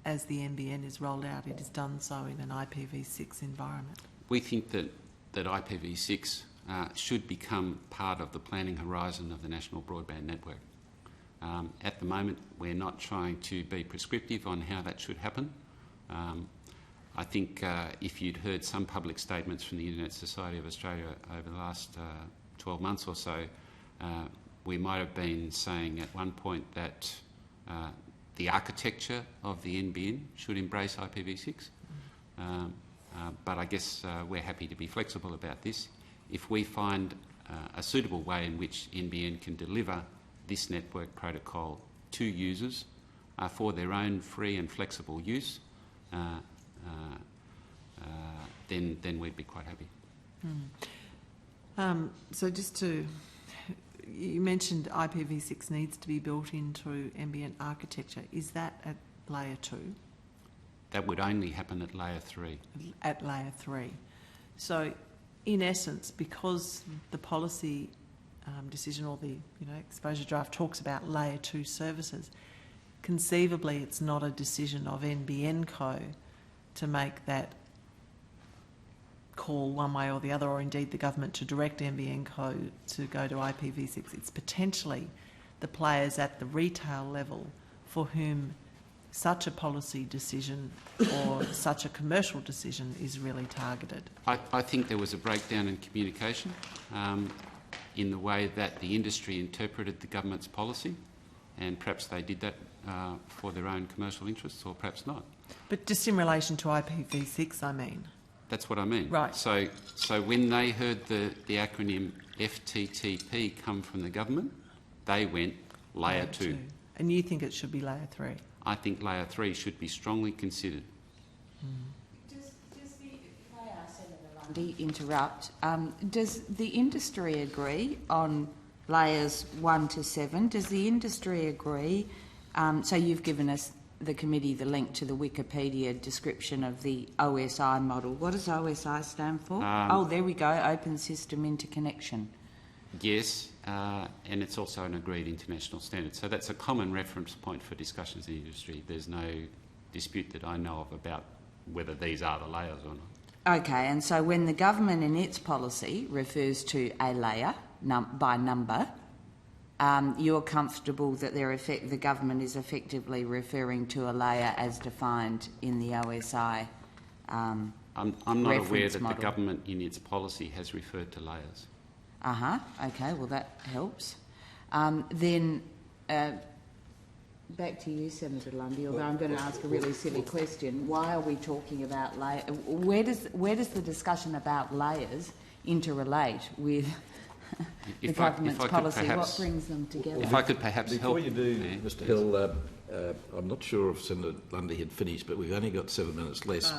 as the NBN is rolled out, it is done so in an IPv6 environment? We think that IPv6 should become part of the planning horizon of the national broadband network. At the moment, we're not trying to be prescriptive on how that should happen. I think if you'd heard some public statements from the Internet Society of Australia over the last 12 months or so, we might have been saying at one point that the architecture of the NBN should embrace IPv6. But I guess we're happy to be flexible about this. If we find a suitable way in which NBN can deliver this network protocol to users for their own free and flexible use, then we'd be quite happy. So just to... You mentioned IPv6 needs to be built into NBN architecture. Is that at Layer 2? That would only happen at Layer 3. At Layer 3. So, in essence, because the policy decision or the exposure draft talks about Layer 2 services, conceivably it's not a decision of NBN Co to make that call one way or the other, or indeed the government to direct NBN Co to go to IPv6. It's potentially the players at the retail level for whom such a policy decision or such a commercial decision is really targeted. I think there was a breakdown in communication in the way that the industry interpreted the government's policy, and perhaps they did that for their own commercial interests, or perhaps not. But just in relation to IPv6, I mean. That's what I mean. Right. So when they heard the acronym FTTP come from the government, they went Layer 2. And you think it should be Layer 3? I think Layer 3 should be strongly considered. Does the industry agree on layers 1 to 7? Does the industry agree? So you've given us, the committee, the link to the Wikipedia description of the OSI model. What does OSI stand for? There we go, Open System Interconnection. Yes, and it's also an agreed international standard. So that's a common reference point for discussions in the industry. There's no dispute that I know of about whether these are the layers or not. Okay, and so when the government in its policy refers to a layer by number, you're comfortable that the government is effectively referring to a layer as defined in the OSI I'm not aware that the government in its policy has referred to layers. Okay, well that helps. Then back to you, Senator Lundy, although I'm going to ask a really silly question. Why are we talking about layers? Where does the discussion about layers interrelate with the government's policy? What brings them together? If I could perhaps Before help... you do, Mr Hill, I'm not sure if Senator Lundy had finished, but we've only got 7 minutes less.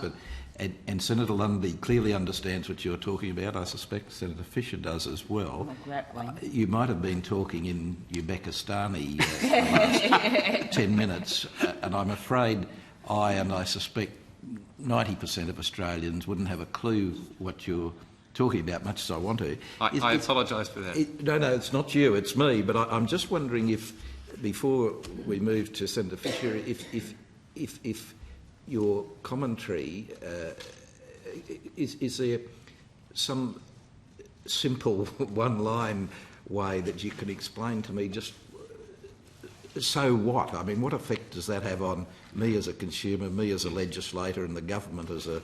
And Senator Lundy clearly understands what you're talking about. I suspect Senator Fisher does as well. You might have been talking in Uzbekistani the last 10 minutes, and I'm afraid I suspect 90% of Australians wouldn't have a clue what you're talking about much as I want to. I apologise for that. No, it's not you, it's me. But I'm just wondering if, before we move to Senator Fisher, if your commentary is there some simple one-line way that you can explain to me just so what? I mean, what effect does that have on me as a consumer, me as a legislator, and the government as a...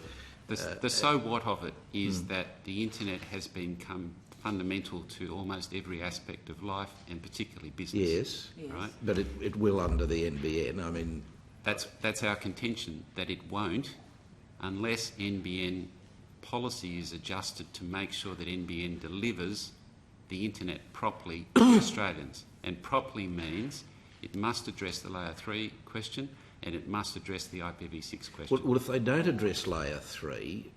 The so what of it is that the internet has become fundamental to almost every aspect of life, and particularly business. Yes, right. But it will under the NBN. I mean, that's our contention, that it won't, unless NBN policy is adjusted to make sure that NBN delivers the internet properly to Australians. And properly means it must address the layer 3 question, and it must address the IPv6 question. well, if they don't address layer 3,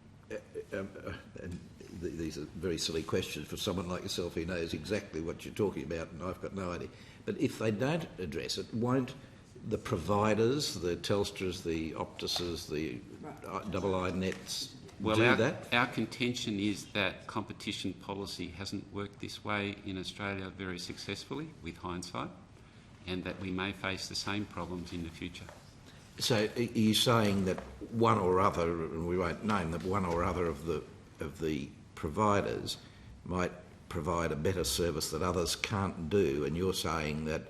and these are very silly questions for someone like yourself who knows exactly what you're talking about, and I've got no idea. But if they don't address it, won't the providers, the Telstras, the Optuses, the double I nets do that? Our contention is that competition policy hasn't worked this way in Australia very successfully, with hindsight, and that we may face the same problems in the future. So are you saying that one or other, and we won't name that one or other of the providers might provide a better service that others can't do, and you're saying that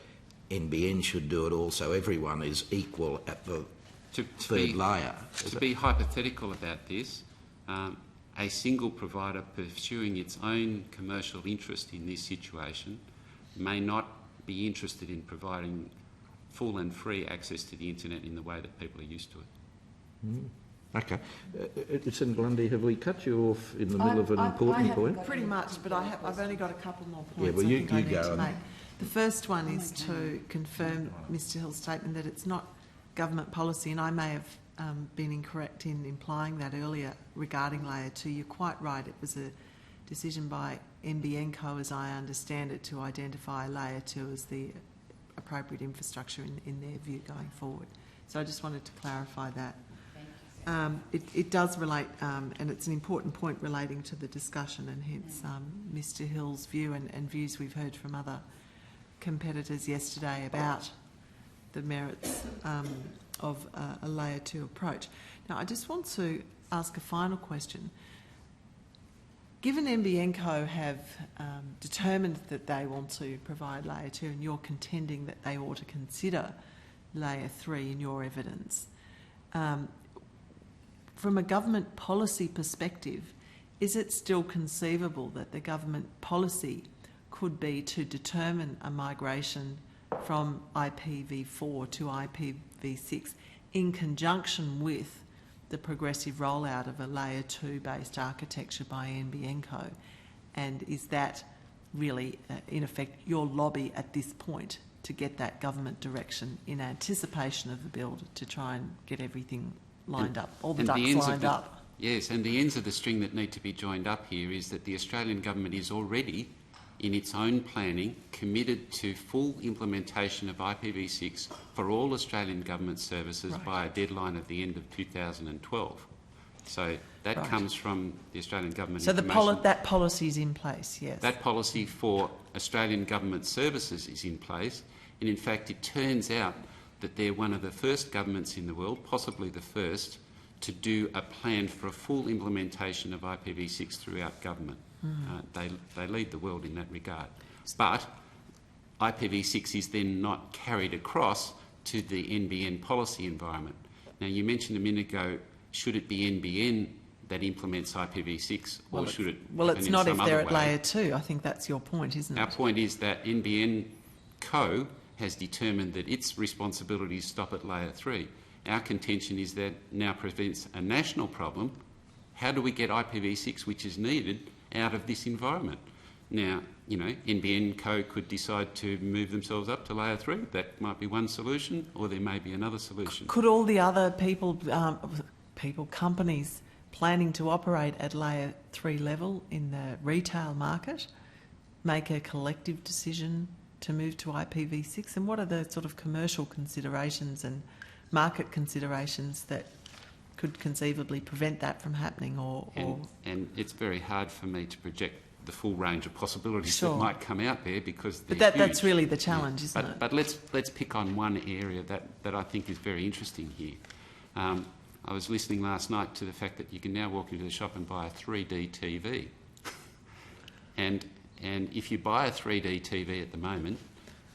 NBN should do it all so everyone is equal at the third layer? To be hypothetical about this, a single provider pursuing its own commercial interest in this situation may not be interested in providing full and free access to the internet in the way that people are used to it. Okay. Senator Lundy, have we cut you off in the middle of an important point? Pretty much, but I've only got a couple more points. Yeah, well, you I need go to on. make. The first one is to confirm Mr Hill's statement that it's not government policy, and I may have been incorrect in implying that earlier regarding Layer 2. You're quite right. It was a decision by NBN Co, as I understand it, to identify Layer 2 as the appropriate infrastructure in their view going forward. So I just wanted to clarify that. It does relate, and it's an important point relating to the discussion, and hence Mr Hill's view and views we've heard from other competitors yesterday about the merits of a Layer 2 approach. Now, I just want to ask a final question. Given NBN Co have determined that they want to provide Layer 2, and you're contending that they ought to consider Layer 3 in your evidence, from a government policy perspective, is it still conceivable that the government policy could be to determine a migration from IPv4 to IPv6 in conjunction with the progressive rollout of a Layer 2 based architecture by NBN Co? And is that really, in effect, your lobby at this point to get that government direction in anticipation of the build to try and get everything lined up, all the ducks lined up? Yes, and the ends of the string that need to be joined up here is that the Australian government is already, in its own planning, committed to full implementation of IPv6 for all Australian government services by a deadline of the end of 2012. So that comes from the Australian government. So that policy is in place, yes. That policy for Australian government services is in place, and in fact it turns out that they're one of the first governments in the world, possibly the first, to do a plan for a full implementation of IPv6 throughout government. They lead the world in that regard. But IPv6 is then not carried across to the NBN policy environment. Now, you mentioned a minute ago, should it be NBN that implements IPv6, or should it? Well, it's not if they're at Layer 2. I think that's your point, isn't it? Our point is that NBN Co has determined that its responsibilities stop at Layer 3. Our contention is that now presents a national problem. How do we get IPv6, which is needed, out of this environment? Now, you know, NBN Co could decide to move themselves up to Layer 3. That might be one solution, or there may be another solution. Could all the other companies planning to operate at Layer 3 level in the retail market make a collective decision to move to IPv6? And what are the sort of commercial considerations and market considerations that could conceivably prevent that from happening, or And it's very hard for me to project the full range of possibilities Sure. that might come out there, because but they're that's huge. really the challenge, Yeah. isn't it? But let's pick on one area that I think is very interesting here. I was listening last night to the fact that you can now walk into the shop and buy a 3D TV. and if you buy a 3D TV at the moment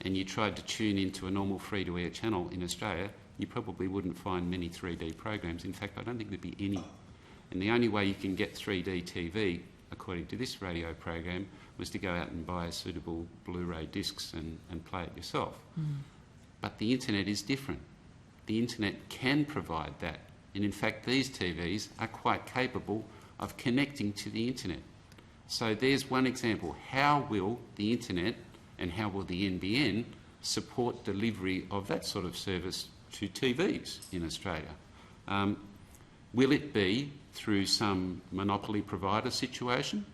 and you tried to tune into a normal free-to-air channel in Australia, you probably wouldn't find many 3D programs. In fact, I don't think there'd be any. And the only way you can get 3D TV, according to this radio program, was to go out and buy suitable Blu-ray discs and play it yourself. But the internet is different. The internet can provide that. And in fact, these TVs are quite capable of connecting to the internet. So there's one example. How will the internet and how will the NBN support delivery of that sort of service to TVs in Australia? Will it be through some monopoly provider situation,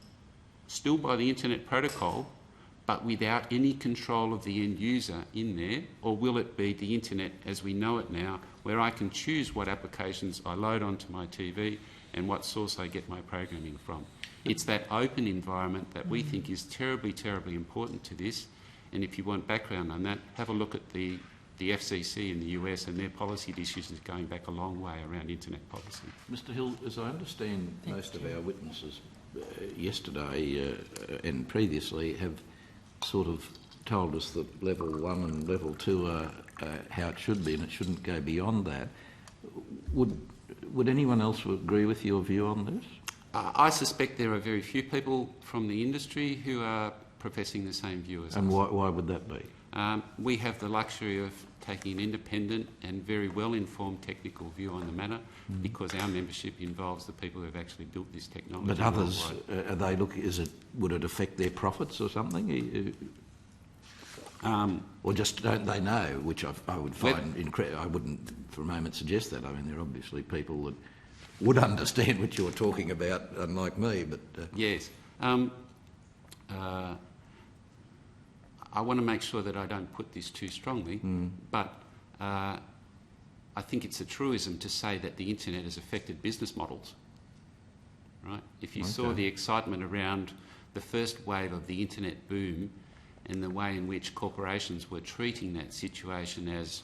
still by the internet protocol, but without any control of the end user in there? Or will it be the internet as we know it now, where I can choose what applications I load onto my TV and what source I get my programming from? It's that open environment that we think is terribly, terribly important to this. And if you want background on that, have a look at the FCC in the US and their policy decisions going back a long way around internet policy. Mr Hill, as I understand, most of our witnesses yesterday and previously have sort of told us that level 1 and level 2 are how it should be, and it shouldn't go beyond that. Would anyone else agree with your view on this? I suspect there are very few people from the industry who are professing the same view as us. And why would that be? We have the luxury of taking an independent and very well-informed technical view on the matter, because our membership involves the people who have actually built this technology. But others, are they would it affect their profits or something? Or just don't they know, which I would find incredible. I wouldn't for a moment suggest that. I mean, there are obviously people that would understand what you're talking about, unlike me, but... Yes. I want to make sure that I don't put this too strongly, but I think it's a truism to say that the internet has affected business models. Right? If you saw the excitement around the first wave of the internet boom and the way in which corporations were treating that situation as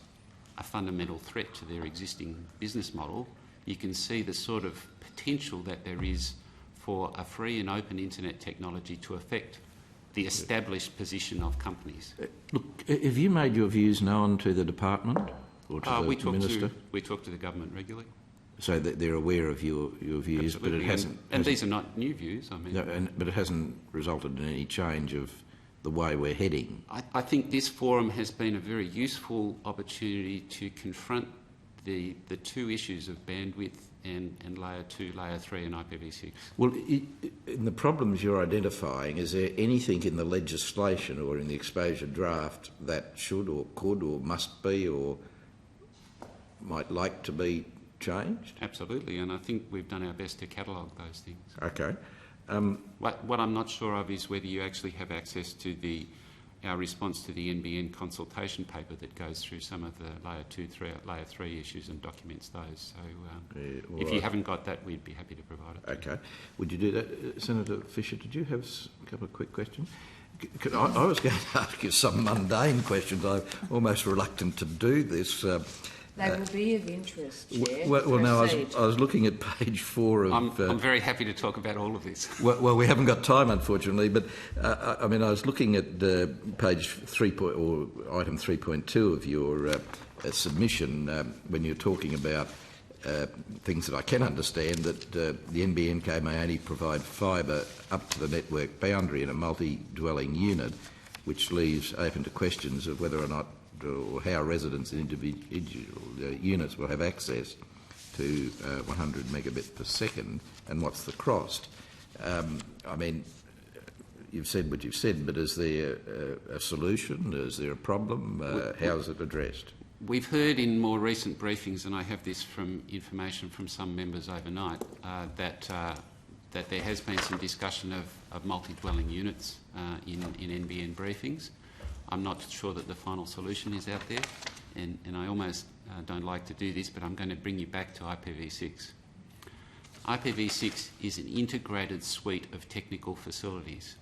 a fundamental threat to their existing business model, you can see the sort of potential that there is for a free and open internet technology to affect the established position of companies. Look, have you made your views known to the department or to the minister? We talk to the government regularly. So that they're aware of your views, Absolutely. But it hasn't... And these are not new views, I mean... No, but it hasn't resulted in any change of the way we're heading. I think this forum has been a very useful opportunity to confront the two issues of bandwidth and layer 2, layer 3 and IPv6. Well, in the problems you're identifying, is there anything in the legislation or in the exposure draft that should or could or must be or might like to be changed? Absolutely, and I think we've done our best to catalogue those things. Okay. What I'm not sure of is whether you actually have access to our response to the NBN consultation paper that goes through some of the layer 3 issues and documents those. So if you haven't got that, we'd be happy to provide it. Okay. Would you do that? Senator Fisher, did you have a couple of quick questions? I was going to ask you some mundane questions. I'm almost reluctant to do this. They will be of interest, Chair. Well, no, I was looking at page 4 of... I'm very happy to talk about all of this. Well, we haven't got time, unfortunately, but I mean, I was looking at page 3 or item 3.2 of your submission when you're talking about things that I can understand, that the NBN may only provide fibre up to the network boundary in a multi-dwelling unit, which leaves open to questions of whether or not or how residents in individual units will have access to 100 megabit per second, and what's the cost. I mean, you've said what you've said, but is there a solution? Is there a problem? How is it addressed? We've heard in more recent briefings, and I have this from information from some members overnight, that there has been some discussion of multi-dwelling units in NBN briefings. I'm not sure that the final solution is out there, and I almost don't like to do this, but I'm going to bring you back to IPv6. IPv6 is an integrated suite of technical facilities,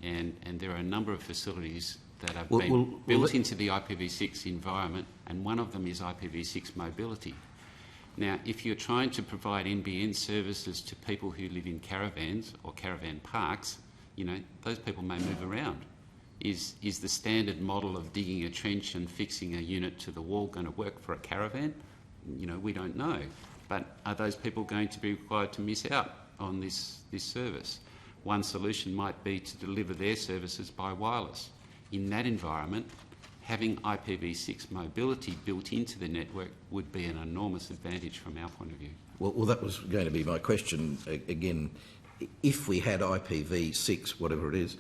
and there are a number of facilities that have been built into the IPv6 environment, and one of them is IPv6 mobility. Now, if you're trying to provide NBN services to people who live in caravans or caravan parks, you know, those people may move around. Is the standard model of digging a trench and fixing a unit to the wall going to work for a caravan? You know, we don't know. But are those people going to be required to miss out on this service? One solution might be to deliver their services by wireless. In that environment, having IPv6 mobility built into the network would be an enormous advantage from our point of view. Well, that was going to be my question again. If we had IPv6, whatever it is,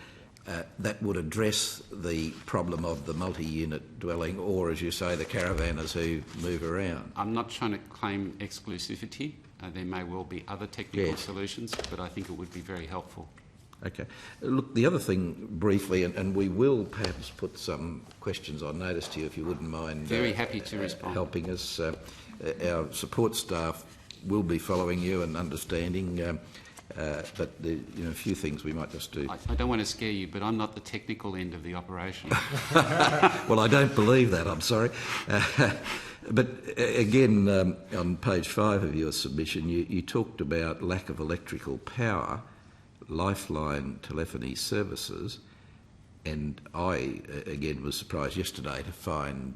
that would address the problem of the multi-unit dwelling, or, as you say, the caravanners who move around. I'm not trying to claim exclusivity. There may well be other technical solutions, but I think it would be very helpful. Okay. Look, the other thing, briefly, and we will perhaps put some questions on notice to you if you wouldn't mind. Very happy to respond. Helping us. Our support staff will be following you and understanding, but a few things we might just do. I don't want to scare you, but I'm not the technical end of the operation. Well, I don't believe that, I'm sorry. But again, on page 5 of your submission, you talked about lack of electrical power, lifeline telephony services, and I, again, was surprised yesterday to find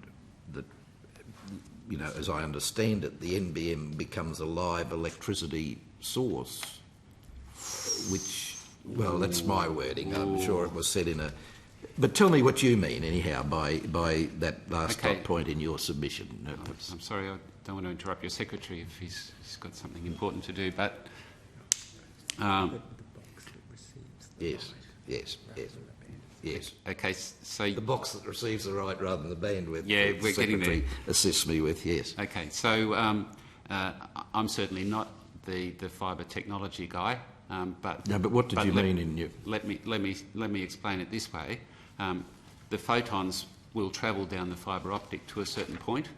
that, you know, as I understand it, the NBN becomes a live electricity source, which, well, that's my wording. I'm sure it was said in a... But tell me what you mean, anyhow, by that last point in your submission. I'm sorry, I don't want to interrupt your secretary if he's got something important to do, but... Yes. Okay, so... The box that receives the right rather than the bandwidth. Yeah, we're getting there. Assists me with, yes. Okay, so I'm certainly not the fibre technology guy, but... No, but what did you mean in your... Let me explain it this way. The photons will travel down the fibre optic to a certain point,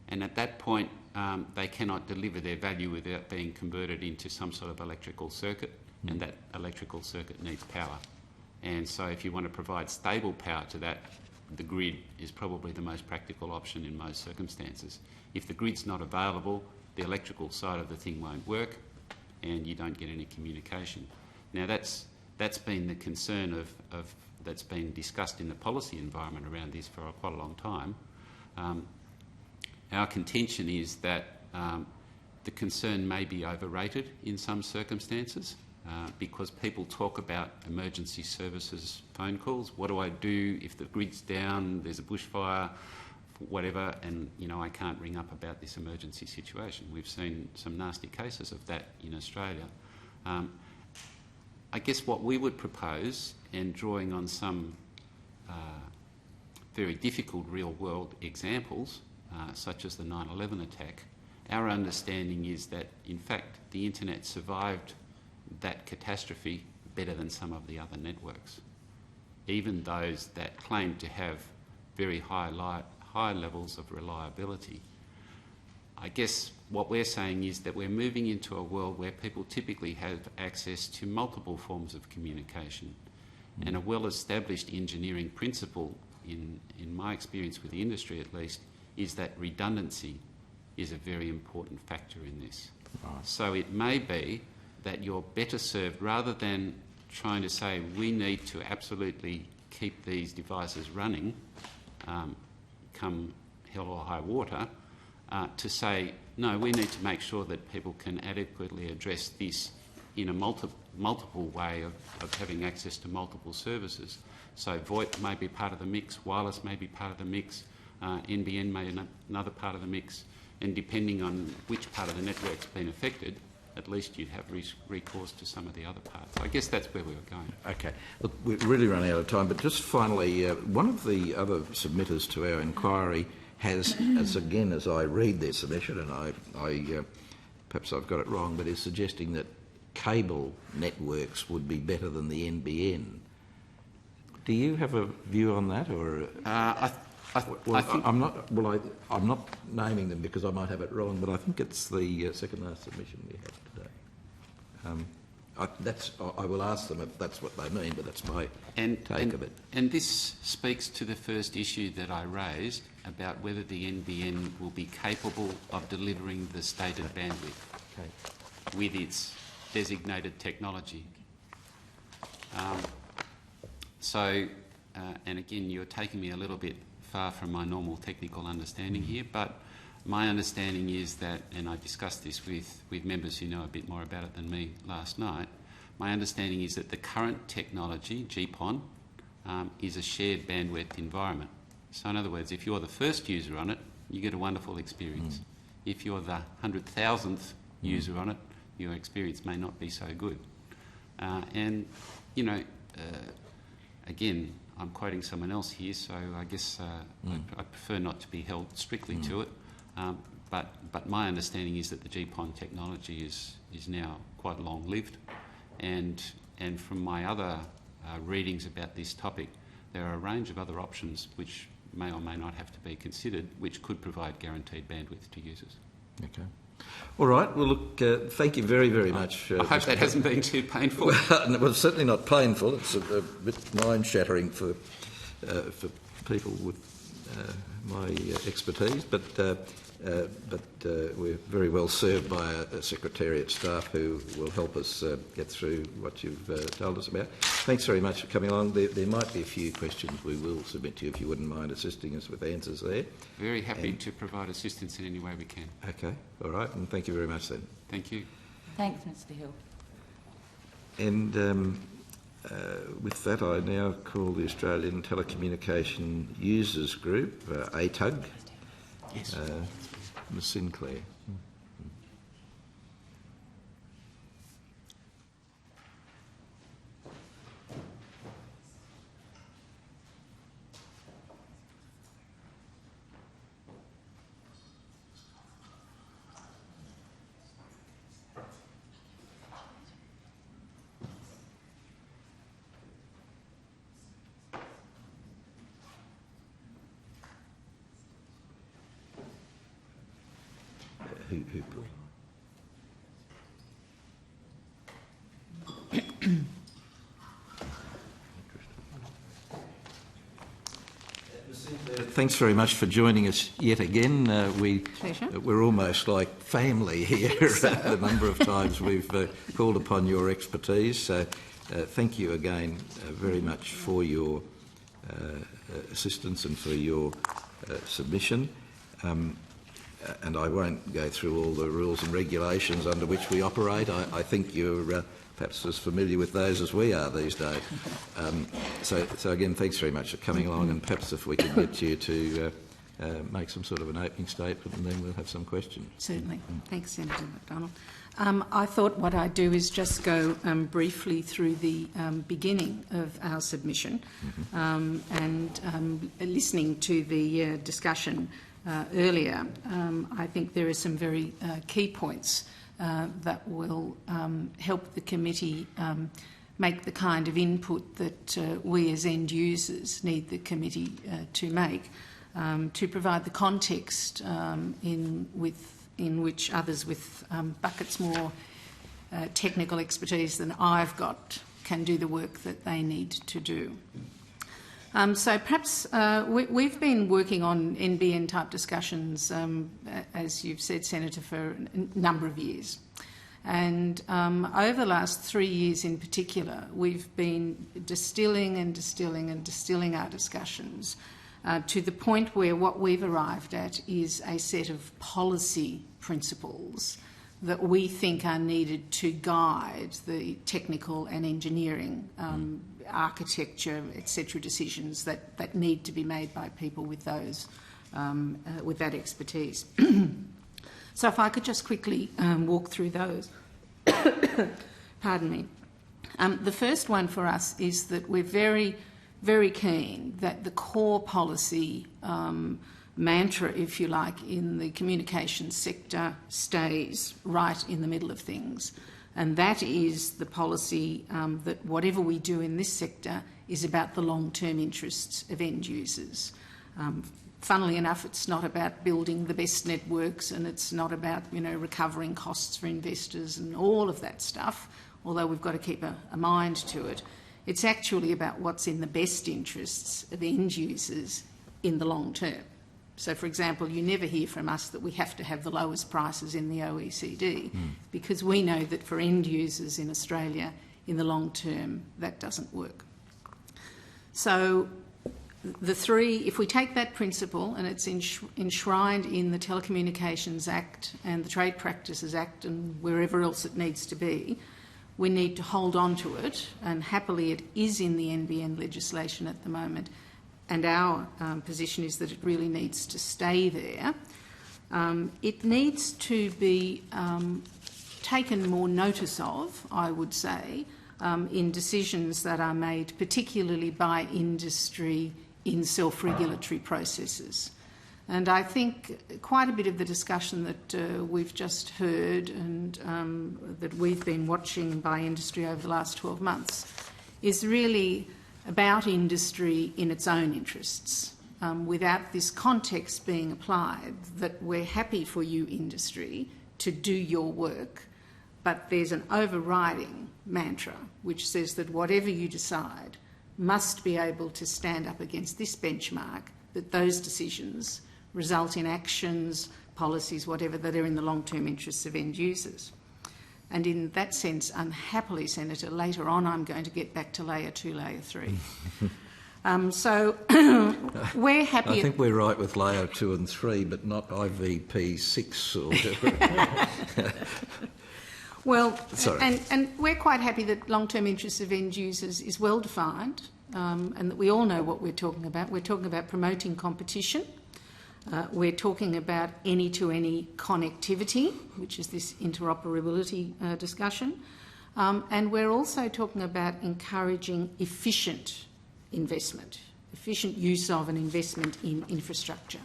and at that point they cannot deliver their value without being converted into some sort of electrical circuit, and that electrical circuit needs power. And so if you want to provide stable power to that, the grid is probably the most practical option in most circumstances. If the grid's not available, the electrical side of the thing won't work and you don't get any communication. Now that's been the concern of that's been discussed in the policy environment around this for quite a long time. Our contention is that the concern may be overrated in some circumstances. Because people talk about emergency services phone calls. What do I do if the grid's down, there's a bushfire, whatever, and, you know, I can't ring up about this emergency situation. We've seen some nasty cases of that in Australia. I guess what we would propose, and drawing on some very difficult real-world examples, such as the 9/11 attack, our understanding is that, in fact, the internet survived that catastrophe better than some of the other networks, even those that claim to have very high levels of reliability. I guess what we're saying is that we're moving into a world where people typically have access to multiple forms of communication, and a well-established engineering principle, in my experience with the industry at least, is that redundancy is a very important factor in this. So it may be that you're better served, rather than trying to say we need to absolutely keep these devices running, come hell or high water, to say, no, we need to make sure that people can adequately address this in a multiple way of having access to multiple services. So VoIP may be part of the mix, wireless may be part of the mix, NBN may be another part of the mix, and depending on which part of the network's been affected, at least you'd have recourse to some of the other parts. I guess that's where we were going. Okay. Look, we've really run out of time, but just finally, one of the other submitters to our inquiry has, as I read their submission, and I perhaps I've got it wrong, but is suggesting that cable networks would be better than the NBN. Do you have a view on that, or...? I'm not naming them because I might have it wrong, but I think it's the second last submission we have today. I will ask them if that's what they mean, but that's my take of it. And this speaks to the first issue that I raised about whether the NBN will be capable of delivering the stated bandwidth with its designated technology. And again, you're taking me a little bit far from my normal technical understanding here, but my understanding is that, and I discussed this with members who know a bit more about it than me last night, my understanding is that the current technology, GPON, is a shared bandwidth environment. So in other words, if you're the first user on it, you get a wonderful experience. If you're the 100,000th user on it, your experience may not be so good. Again, I'm quoting someone else here, so I guess I prefer not to be held strictly to it. But my understanding is that the GPON technology is now quite long-lived, and from my other readings about this topic, there are a range of other options which may or may not have to be considered, which could provide guaranteed bandwidth to users. Okay. All right. Well, look, thank you very, very much. I hope that hasn't been too painful. Well, it was certainly not painful. It's a bit mind-shattering for people with my expertise, but we're very well served by a Secretariat staff who will help us get through what you've told us about. Thanks very much for coming along. There might be a few questions we will submit to you if you wouldn't mind assisting us with answers there. Very happy to provide assistance in any way we can. Okay, all right, and thank you very much then. Thank you. Thanks, Mr Hill. And with that, I now call the Australian Telecommunication Users Group, ATUG. Yes. Ms Sinclair. Who Thanks very much for joining us yet again. We're almost like family here. The number of times we've called upon your expertise. So thank you again very much for your assistance and for your submission. And I won't go through all the rules and regulations under which we operate. I think you're perhaps as familiar with those as we are these days. So again, thanks very much for coming along, and perhaps if we can get you to make some sort of an opening statement, and then we'll have some questions. Certainly. Thanks, Senator McDonald. I thought what I'd do is just go briefly through the beginning of our submission and listening to the discussion earlier. I think there are some very key points that will help the committee make the kind of input that we as end users need the committee to make, to provide the context in which others with buckets more technical expertise than I've got can do the work that they need to do. So perhaps we've been working on NBN type discussions, as you've said, Senator, for a number of years. And over the last 3 years in particular, we've been distilling and distilling and distilling our discussions to the point where what we've arrived at is a set of policy principles that we think are needed to guide the technical and engineering architecture, etc., decisions that need to be made by people with those with that expertise. So if I could just quickly walk through those. Pardon me. The first one for us is that we're very, very keen that the core policy mantra, if you like, in the communications sector stays right in the middle of things. And that is the policy that whatever we do in this sector is about the long-term interests of end users. Funnily enough, it's not about building the best networks, and it's not about, recovering costs for investors and all of that stuff, although we've got to keep a mind to it. It's actually about what's in the best interests of the end users in the long term. So, for example, you never hear from us that we have to have the lowest prices in the OECD, because we know that for end users in Australia, in the long term, that doesn't work. So the three, if we take that principle, and it's enshrined in the Telecommunications Act and the Trade Practices Act and wherever else it needs to be, we need to hold on to it, and happily it is in the NBN legislation at the moment, and our position is that it really needs to stay there. It needs to be taken more notice of, I would say, in decisions that are made particularly by industry in self-regulatory processes. And I think quite a bit of the discussion that we've just heard and that we've been watching by industry over the last 12 months is really about industry in its own interests, without this context being applied that we're happy for you, industry, to do your work, but there's an overriding mantra which says that whatever you decide must be able to stand up against this benchmark, that those decisions result in actions, policies, whatever, that are in the long-term interests of end users. And in that sense, unhappily, Senator, later on I'm going to get back to layer 2, layer 3. So we're happy... I think we're right with layer 2 and 3, but not IVP 6 or whatever. Well, Sorry. and we're quite happy that long-term interests of end users is well defined, and that we all know what we're talking about. We're talking about promoting competition. We're talking about any-to-any connectivity, which is this interoperability discussion. And we're also talking about encouraging efficient investment, efficient use of and investment in infrastructure.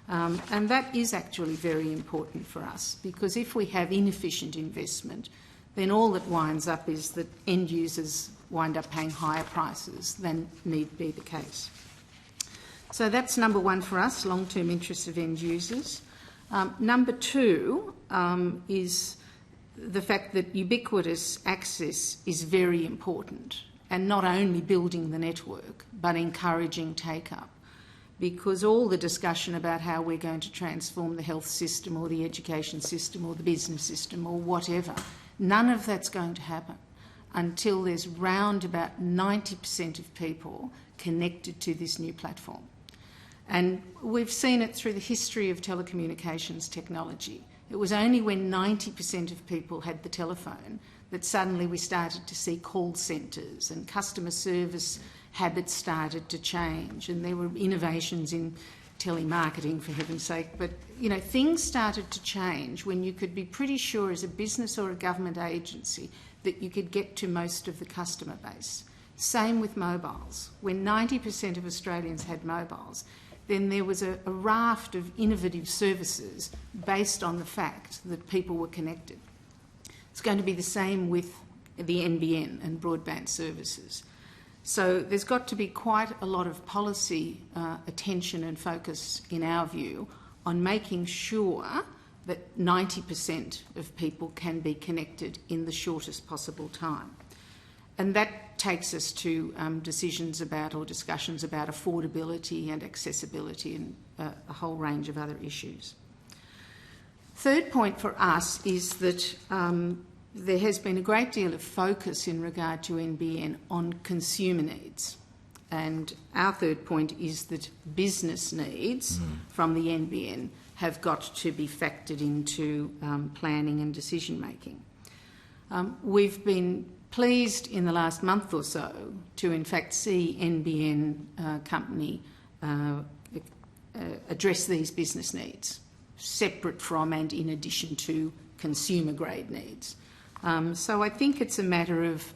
And that is actually very important for us, because if we have inefficient investment, then all that winds up is that end users wind up paying higher prices than need be the case. So that's number one for us, long-term interests of end users. Number two is the fact that ubiquitous access is very important, and not only building the network, but encouraging take-up. Because all the discussion about how we're going to transform the health system or the education system or the business system or whatever, none of that's going to happen until there's round about 90% of people connected to this new platform. And we've seen it through the history of telecommunications technology. It was only when 90% of people had the telephone that suddenly we started to see call centres and customer service habits started to change, and there were innovations in telemarketing, for heaven's sake. But, things started to change when you could be pretty sure as a business or a government agency that you could get to most of the customer base. Same with mobiles. When 90% of Australians had mobiles, then there was a raft of innovative services based on the fact that people were connected. It's going to be the same with the NBN and broadband services. So there's got to be quite a lot of policy attention and focus, in our view, on making sure that 90% of people can be connected in the shortest possible time. And that takes us to decisions about or discussions about affordability and accessibility and a whole range of other issues. Third point for us is that there has been a great deal of focus in regard to NBN on consumer needs. And our third point is that business needs from the NBN have got to be factored into planning and decision making. We've been pleased in the last month or so to in fact see NBN company address these business needs, separate from and in addition to consumer grade needs. So I think it's a matter of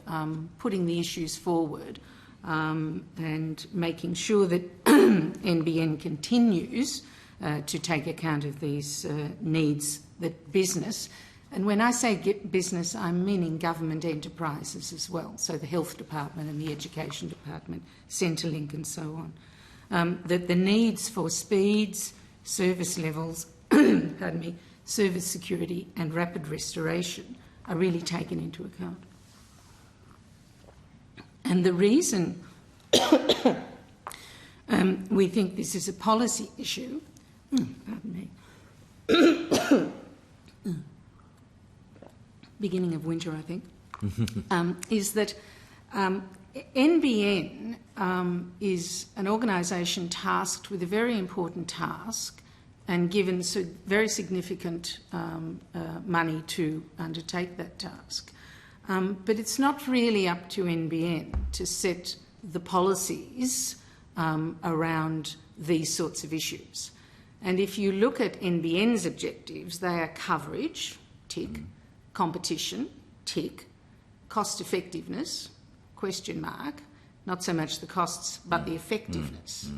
putting the issues forward and making sure that NBN continues to take account of these needs that business, and when I say business, I'm meaning government enterprises as well, so the health department and the education department, Centrelink and so that the needs for speeds, service levels, pardon me, service security and rapid restoration are really taken into account. And the reason we think this is a policy issue, pardon me, beginning of winter, I think, is that NBN is an organisation tasked with a very important task and given very significant money to undertake that task. But it's not really up to NBN to set the policies around these sorts of issues. And if you look at NBN's objectives, they are coverage, tick, competition, tick, cost effectiveness, question mark, not so much the costs but the effectiveness.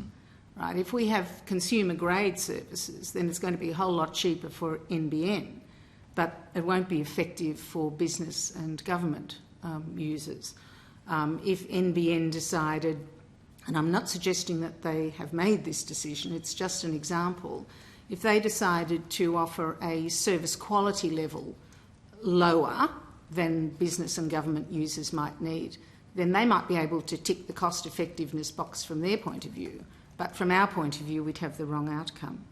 Right? If we have consumer grade services, then it's going to be a whole lot cheaper for NBN, but it won't be effective for business and government users. If NBN decided, and I'm not suggesting that they have made this decision, it's just an example, if they decided to offer a service quality level lower than business and government users might need, then they might be able to tick the cost effectiveness box from their point of view. But from our point of view, we'd have the wrong outcome.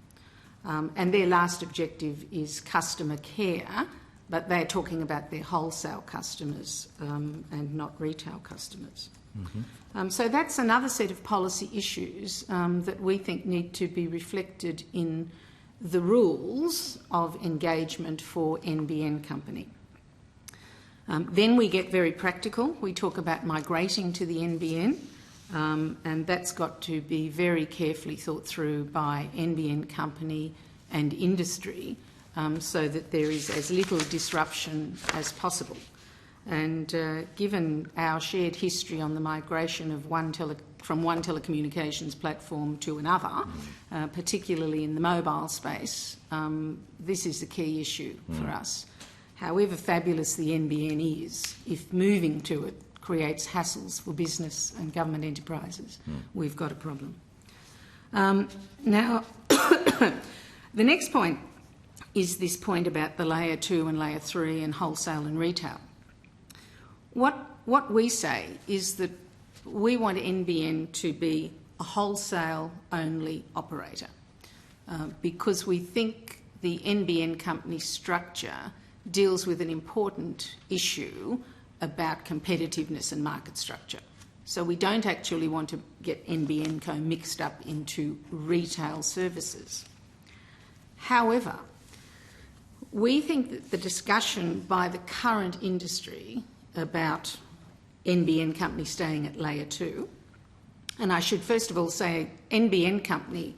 And their last objective is customer care, but they're talking about their wholesale customers and not retail customers. So that's another set of policy issues that we think need to be reflected in the rules of engagement for NBN company. Then we get very practical. We talk about migrating to the NBN, and that's got to be very carefully thought through by NBN company and industry so that there is as little disruption as possible. And given our shared history on the migration of from one telecommunications platform to another, particularly in the mobile space, this is a key issue for us. However fabulous the NBN is, if moving to it creates hassles for business and government enterprises, we've got a problem. Now, the next point is this point about the layer 2 and layer 3 and wholesale and retail. What we say is that we want NBN to be a wholesale-only operator because we think the NBN company structure deals with an important issue about competitiveness and market structure. So we don't actually want to get NBN Co mixed up into retail services. However, we think that the discussion by the current industry about NBN company staying at layer 2, and I should first of all say NBN company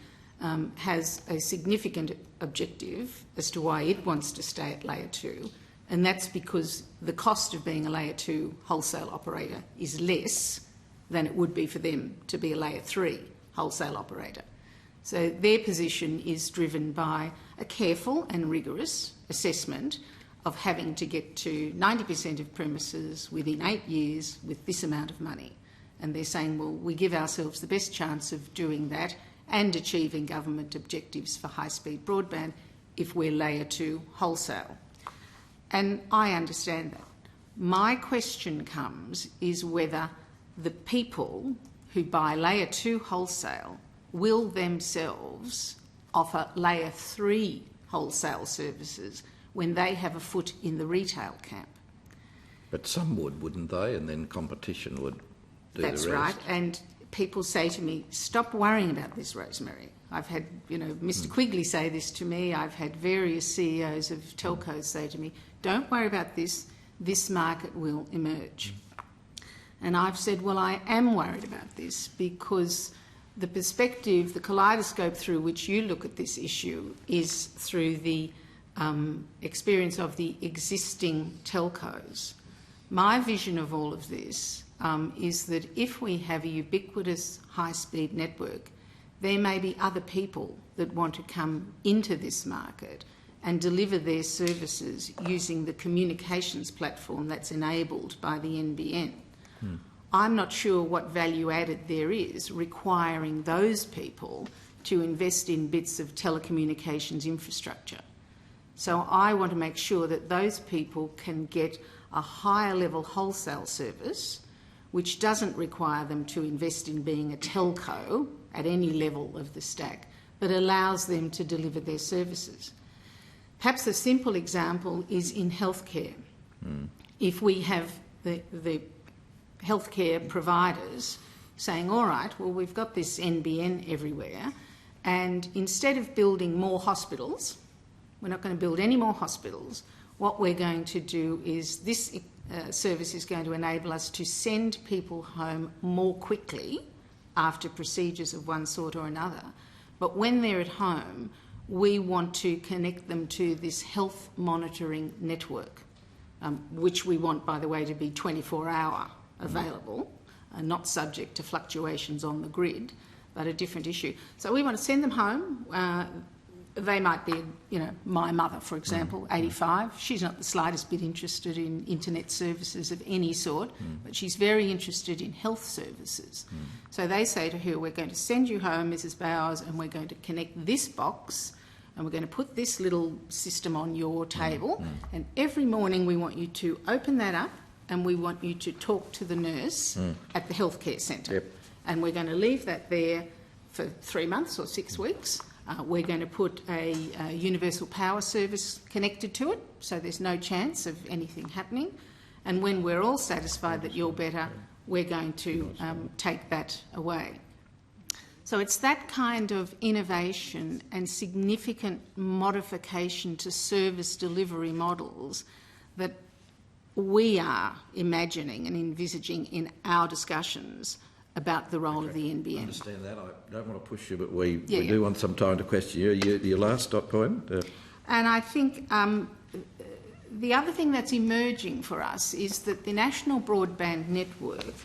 has a significant objective as to why it wants to stay at layer 2, and that's because the cost of being a layer 2 wholesale operator is less than it would be for them to be a layer 3 wholesale operator. So their position is driven by a careful and rigorous assessment of having to get to 90% of premises within 8 years with this amount of money. And they're saying, well, we give ourselves the best chance of doing that and achieving government objectives for high-speed broadband if we're layer 2 wholesale. And I understand that. My question is whether the people who buy layer 2 wholesale will themselves offer layer 3 wholesale services when they have a foot in the retail camp. But some would, wouldn't they? And then competition would do the rest. That's right. And people say to me, stop worrying about this, Rosemary. I've had, Mr Quigley say this to me. I've had various CEOs of telcos say to me, don't worry about this. This market will emerge. And I've said, well, I am worried about this because the perspective, the kaleidoscope through which you look at this issue is through the experience of the existing telcos. My vision of all of this is that if we have a ubiquitous high-speed network, there may be other people that want to come into this market and deliver their services using the communications platform that's enabled by the NBN. I'm not sure what value added there is requiring those people to invest in bits of telecommunications infrastructure. So I want to make sure that those people can get a higher level wholesale service which doesn't require them to invest in being a telco at any level of the stack, but allows them to deliver their services. Perhaps the simple example is in healthcare. If we have the healthcare providers saying, all right, well, we've got this NBN everywhere, and instead of building more hospitals, we're not going to build any more hospitals, what we're going to do is this service is going to enable us to send people home more quickly after procedures of one sort or another. But when they're at home, we want to connect them to this health monitoring network, which we want, by the way, to be 24-hour available, not subject to fluctuations on the grid, but a different issue. So we want to send them home. They might be, my mother, for example, 85. She's not the slightest bit interested in internet services of any sort, but she's very interested in health services. So they say to her, we're going to send you home, Mrs. Bowers, and we're going to connect this box, and we're going to put this little system on your table, and every morning we want you to open that up, and we want you to talk to the nurse at the healthcare centre. Yep. And we're going to leave that there for 3 months or 6 weeks. We're going to put a universal power service connected to it, so there's no chance of anything happening. And when we're all satisfied that you're better, we're going to take that away. So it's that kind of innovation and significant modification to service delivery models that we are imagining and envisaging in our discussions about the role of the NBN. I understand that. I don't want to push you, but we do want some time to question you. Your last dot point? And I think the other thing that's emerging for us is that the National Broadband Network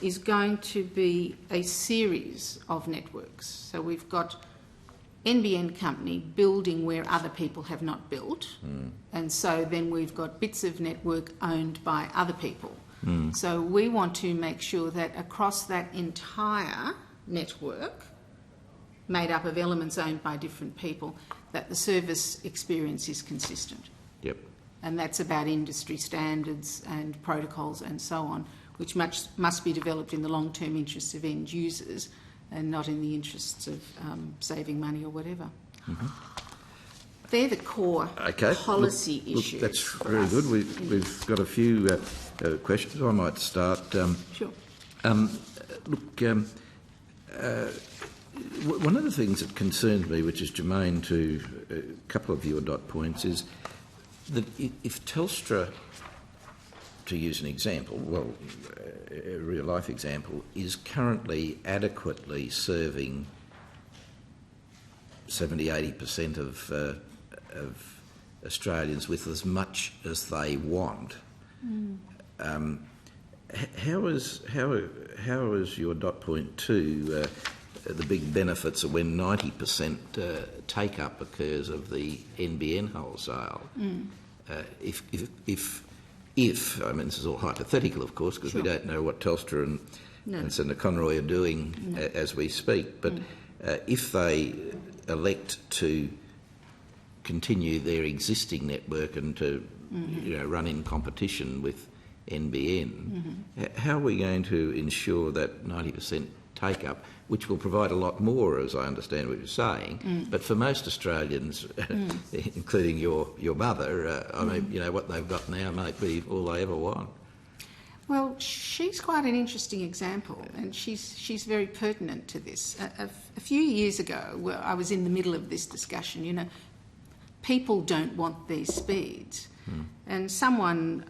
is going to be a series of networks. So we've got NBN company building where other people have not built, and so then we've got bits of network owned by other people. So we want to make sure that across that entire network, made up of elements owned by different people, that the service experience is consistent. Yep. And that's about industry standards and protocols and so on, which must be developed in the long-term interests of end users and not in the interests of saving money or whatever. They're the core policy issues. That's very good. We've got a few questions. I might start. Sure. One of the things that concerns me, which is germane to a couple of your dot points, is that if Telstra, to use an example, a real-life example, is currently adequately serving 70-80% of Australians with as much as they want, how is your dot point two the big benefits of when 90% take-up occurs of the NBN wholesale? If I mean, this is all hypothetical, of course, because we don't know what Telstra and Senator Conroy are doing as we speak, but if they elect to continue their existing network and to run in competition with NBN, how are we going to ensure that 90% take-up, which will provide a lot more, as I understand what you're saying, but for most Australians, including your mother, I mean, what they've got now might be all they ever want. Well, she's quite an interesting example, and she's very pertinent to this. A few years ago, I was in the middle of this discussion, people don't want these speeds. And someone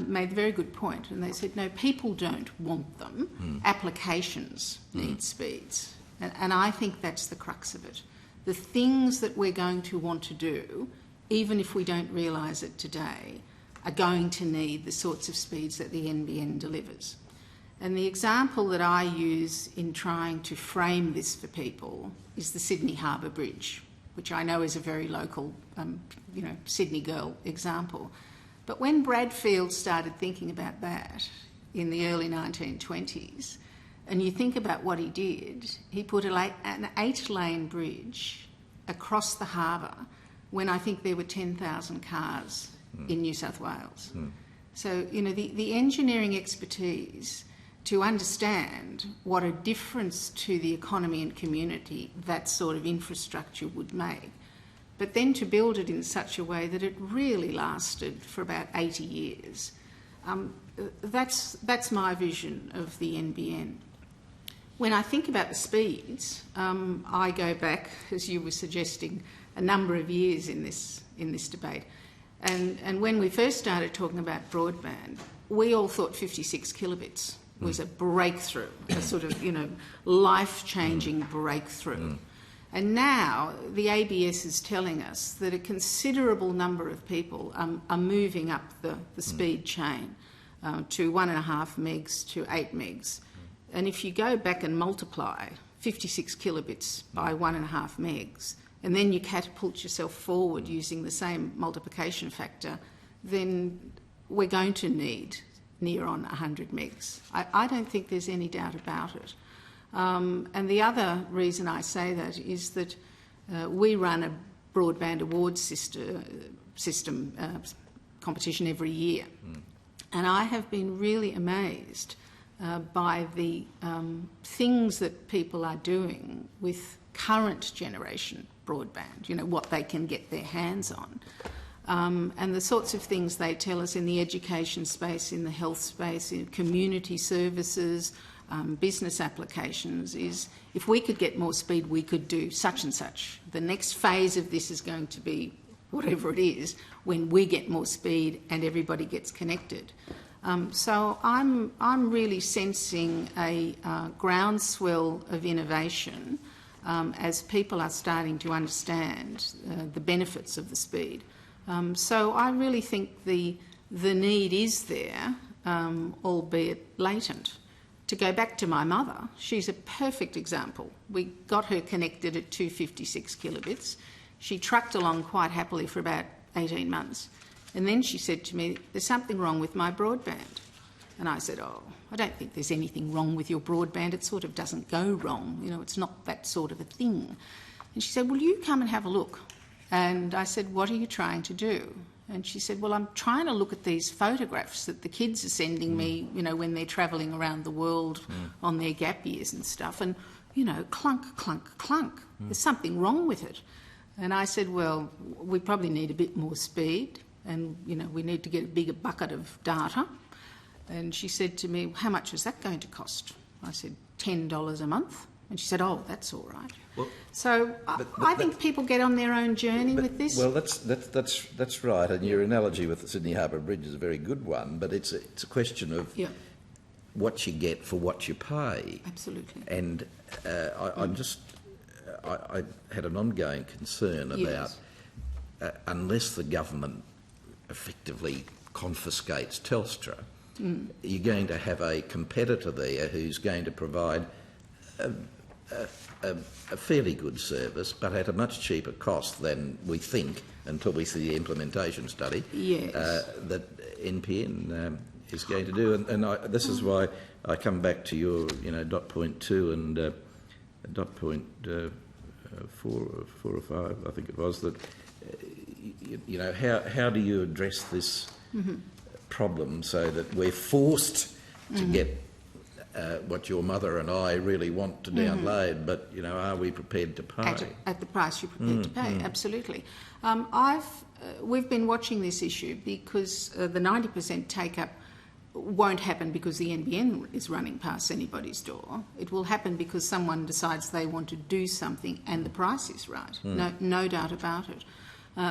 made a very good point, and they said, no, people don't want them. Applications need speeds. And I think that's the crux of it. The things that we're going to want to do, even if we don't realise it today, are going to need the sorts of speeds that the NBN delivers. And the example that I use in trying to frame this for people is the Sydney Harbour Bridge, which I know is a very local, Sydney girl example. But when Bradfield started thinking about that, in the early 1920s, and you think about what he did, he put an 8-lane bridge across the harbour when I think there were 10,000 cars in New South Wales. So, you know, the engineering expertise to understand what a difference to the economy and community that sort of infrastructure would make, but then to build it in such a way that it really lasted for about 80 years. That's my vision of the NBN. When I think about the speeds, I go back, as you were suggesting, a number of years in this debate. And when we first started talking about broadband, we all thought 56 kilobits was a breakthrough, a sort of, you know, life-changing breakthrough. And now the ABS is telling us that a considerable number of people are moving up the speed chain to 1.5 megs to 8 megs. And if you go back and multiply 56 kilobits by 1.5 megs, and then you catapult yourself forward using the same multiplication factor, then we're going to need near on 100 megs. I don't think there's any doubt about it. And the other reason I say that is that we run a broadband awards system competition every year. And I have been really amazed by the things that people are doing with current generation broadband, you know, what they can get their hands on. And the sorts of things they tell us in the education space, in the health space, in community services, business applications is, if we could get more speed, we could do such and such. The next phase of this is going to be whatever it is when we get more speed and everybody gets connected. So I'm really sensing a groundswell of innovation as people are starting to understand the benefits of the speed. So I really think the need is there, albeit latent. To go back to my mother, she's a perfect example. We got her connected at 256 kilobits. She trucked along quite happily for about 18 months. And then she said to me, "There's something wrong with my broadband." And I said, "Oh, I don't think there's anything wrong with your broadband. It sort of doesn't go wrong. You know, it's not that sort of a thing." And she said, "Will you come and have a look?" And I said, "What are you trying to do?" And she said, "Well, I'm trying to look at these photographs that the kids are sending me, you know, when they're travelling around the world on their gap years and stuff. And, you know, clunk, clunk, clunk. There's something wrong with it." And I said, "Well, we probably need a bit more speed and, you know, we need to get a bigger bucket of data." And she said to me, "How much is that going to cost?" I said, $10 a month. And she said, "Oh, that's all right." Well, so I think people get on their own journey with this. Well, that's right. And your analogy with the Sydney Harbour Bridge is a very good one. But it's a question of what you get for what you pay. Absolutely. And I had an ongoing concern about unless the government effectively confiscates Telstra, you're going to have a competitor there who's going to provide a fairly good service, but at a much cheaper cost than we think until we see the implementation study that NBN is going to do. And this is why I come back to your, you know, dot point 2 and dot point 4 or 5, I think it was, that, you know, how do you address this problem so that we're forced to get what your mother and I really want to download, but, you know, are we prepared to pay? At the price you're prepared to pay, absolutely. We've been watching this issue because the 90% take-up won't happen because the NBN is running past anybody's door. It will happen because someone decides they want to do something and the price is right. No doubt about it.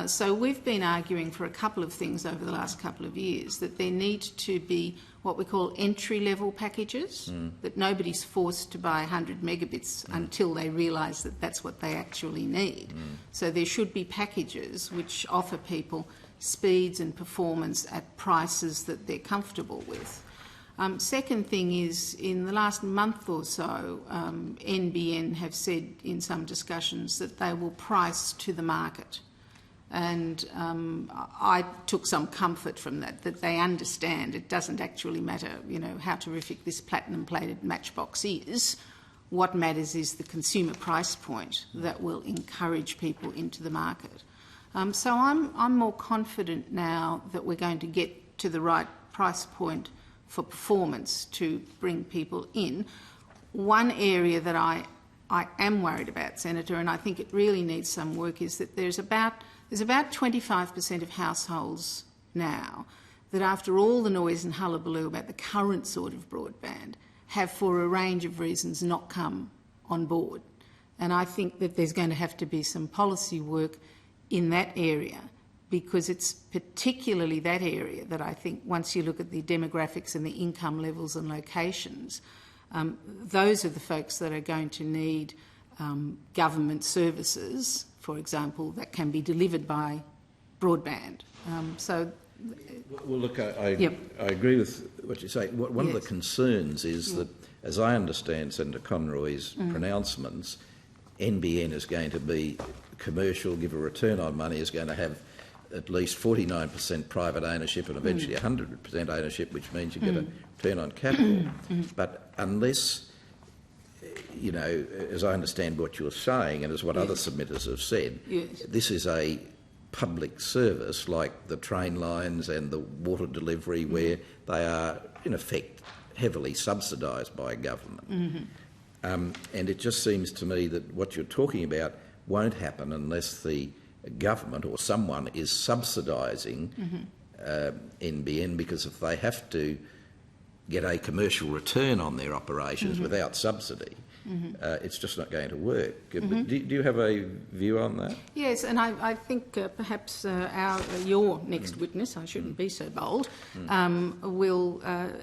So we've been arguing for a couple of things over the last couple of years, that there need to be what we call entry-level packages, that nobody's forced to buy 100 megabits until they realise that that's what they actually need. So there should be packages which offer people speeds and performance at prices that they're comfortable with. Second thing is, in the last month or so, NBN have said in some discussions that they will price to the market. And I took some comfort from that they understand it doesn't actually matter, how terrific this platinum-plated matchbox is. What matters is the consumer price point that will encourage people into the market. So I'm more confident now that we're going to get to the right price point for performance to bring people in. One area that I am worried about, Senator, and I think it really needs some work, is that there's about 25% of households now that, after all the noise and hullabaloo about the current sort of broadband, have, for a range of reasons, not come on board. And I think that there's going to have to be some policy work in that area, because it's particularly that area that I think, once you look at the demographics and the income levels and locations, those are the folks that are going to need government services, for example, that can be delivered by broadband. Well, look, I agree with what you say. One of the concerns is that, as I understand Senator Conroy's pronouncements, NBN is going to be commercial, give a return on money, is going to have at least 49% private ownership and eventually 100% ownership, which means you get a return on capital. But unless, as I understand what you're saying, and as what other submitters have said, this is a public service like the train lines and the water delivery, where they are, in effect, heavily subsidised by government. And it just seems to me that what you're talking about won't happen unless the government or someone is subsidising NBN, because if they have to get a commercial return on their operations without subsidy, it's just not going to work. But do you have a view on that? Yes, and I think perhaps your next witness, I shouldn't be so bold, will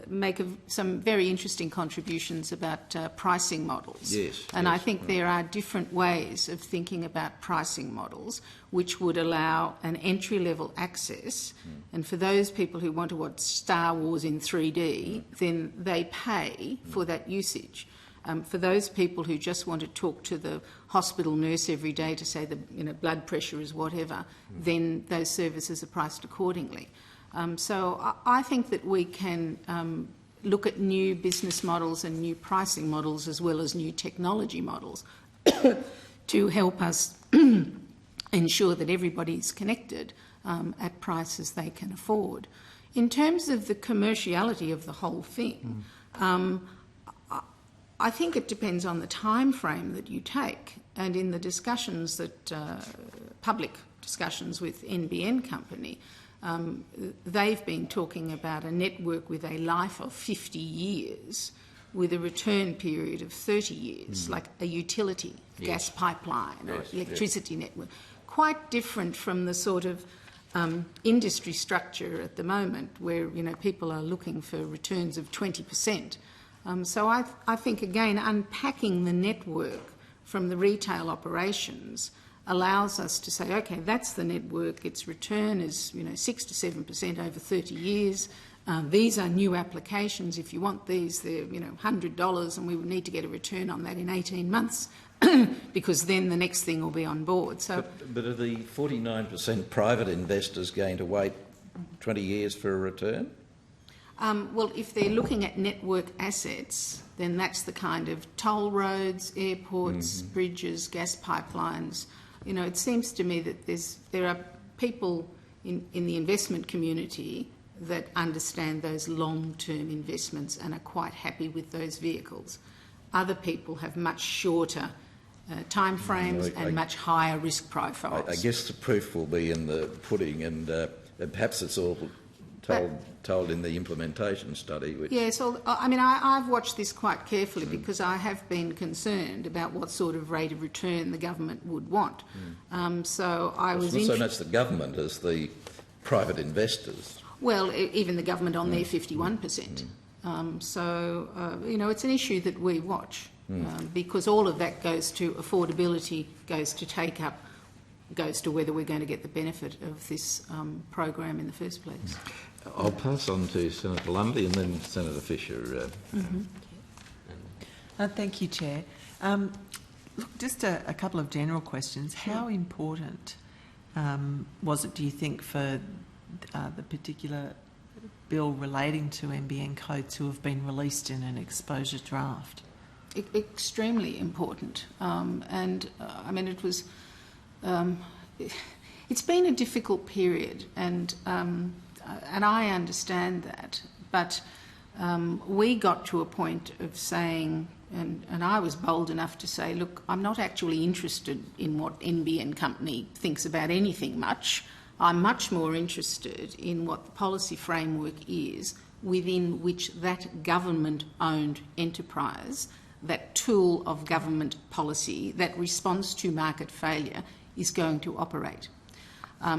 make some very interesting contributions about pricing models. Yes. And I think there are different ways of thinking about pricing models which would allow an entry-level access, and for those people who want to watch Star Wars in 3D, then they pay for that usage. For those people who just want to talk to the hospital nurse every day to say the blood pressure is whatever, then those services are priced accordingly. So I think that we can look at new business models and new pricing models, as well as new technology models, to help us ensure that everybody's connected at prices they can afford. In terms of the commerciality of the whole thing, I think it depends on the time frame that you take, and in the discussions that public discussions with NBN Company, they've been talking about a network with a life of 50 years with a return period of 30 years, like a utility, gas pipeline or electricity network. Quite different from the sort of industry structure at the moment, where people are looking for returns of 20%. So I think, again, unpacking the network from the retail operations allows us to say, OK, that's the network, its return is 6 to 7% over 30 years. These are new applications. If you want these, they're $100, and we would need to get a return on that in 18 months because then the next thing will be on board. So, but are the 49% private investors going to wait 20 years for a return? Well, if they're looking at network assets, then that's the kind of toll roads, airports, bridges, gas pipelines. It seems to me that there are people in the investment community that understand those long-term investments and are quite happy with those vehicles. Other people have much shorter time frames and much higher risk profiles. I guess the proof will be in the pudding, and perhaps it's all told in the implementation study. Yes, I've watched this quite carefully because I have been concerned about what sort of rate of return the government would want. So I was not so much the government as the private investors. Well, even the government on their 51%. It's an issue that we watch because all of that goes to affordability, goes to take-up, goes to whether we're going to get the benefit of this program in the first place. I'll pass on to Senator Lundy and then Senator Fisher. Thank you, Chair. Look, just a couple of general questions. How important was it, do you think, for the particular bill relating to NBN code to have been released in an exposure draft? Extremely important. I mean, it was... it's been a difficult period, and I understand that, but we got to a point of saying, and I was bold enough to say, look, I'm not actually interested in what NBN company thinks about anything much. I'm much more interested in what the policy framework is within which that government-owned enterprise, that tool of government policy that responds to market failure, is going to operate.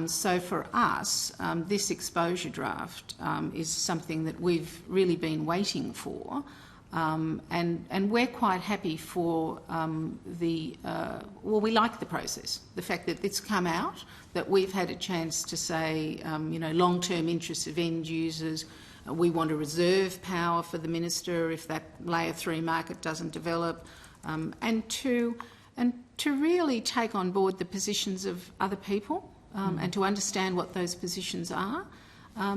So for us, this exposure draft is something that we've really been waiting for, and we're quite happy for well, we like the process, the fact that it's come out, that we've had a chance to say, long-term interests of end users. We want a reserve power for the minister if that layer 3 market doesn't develop, and to really take on board the positions of other people and to understand what those positions are.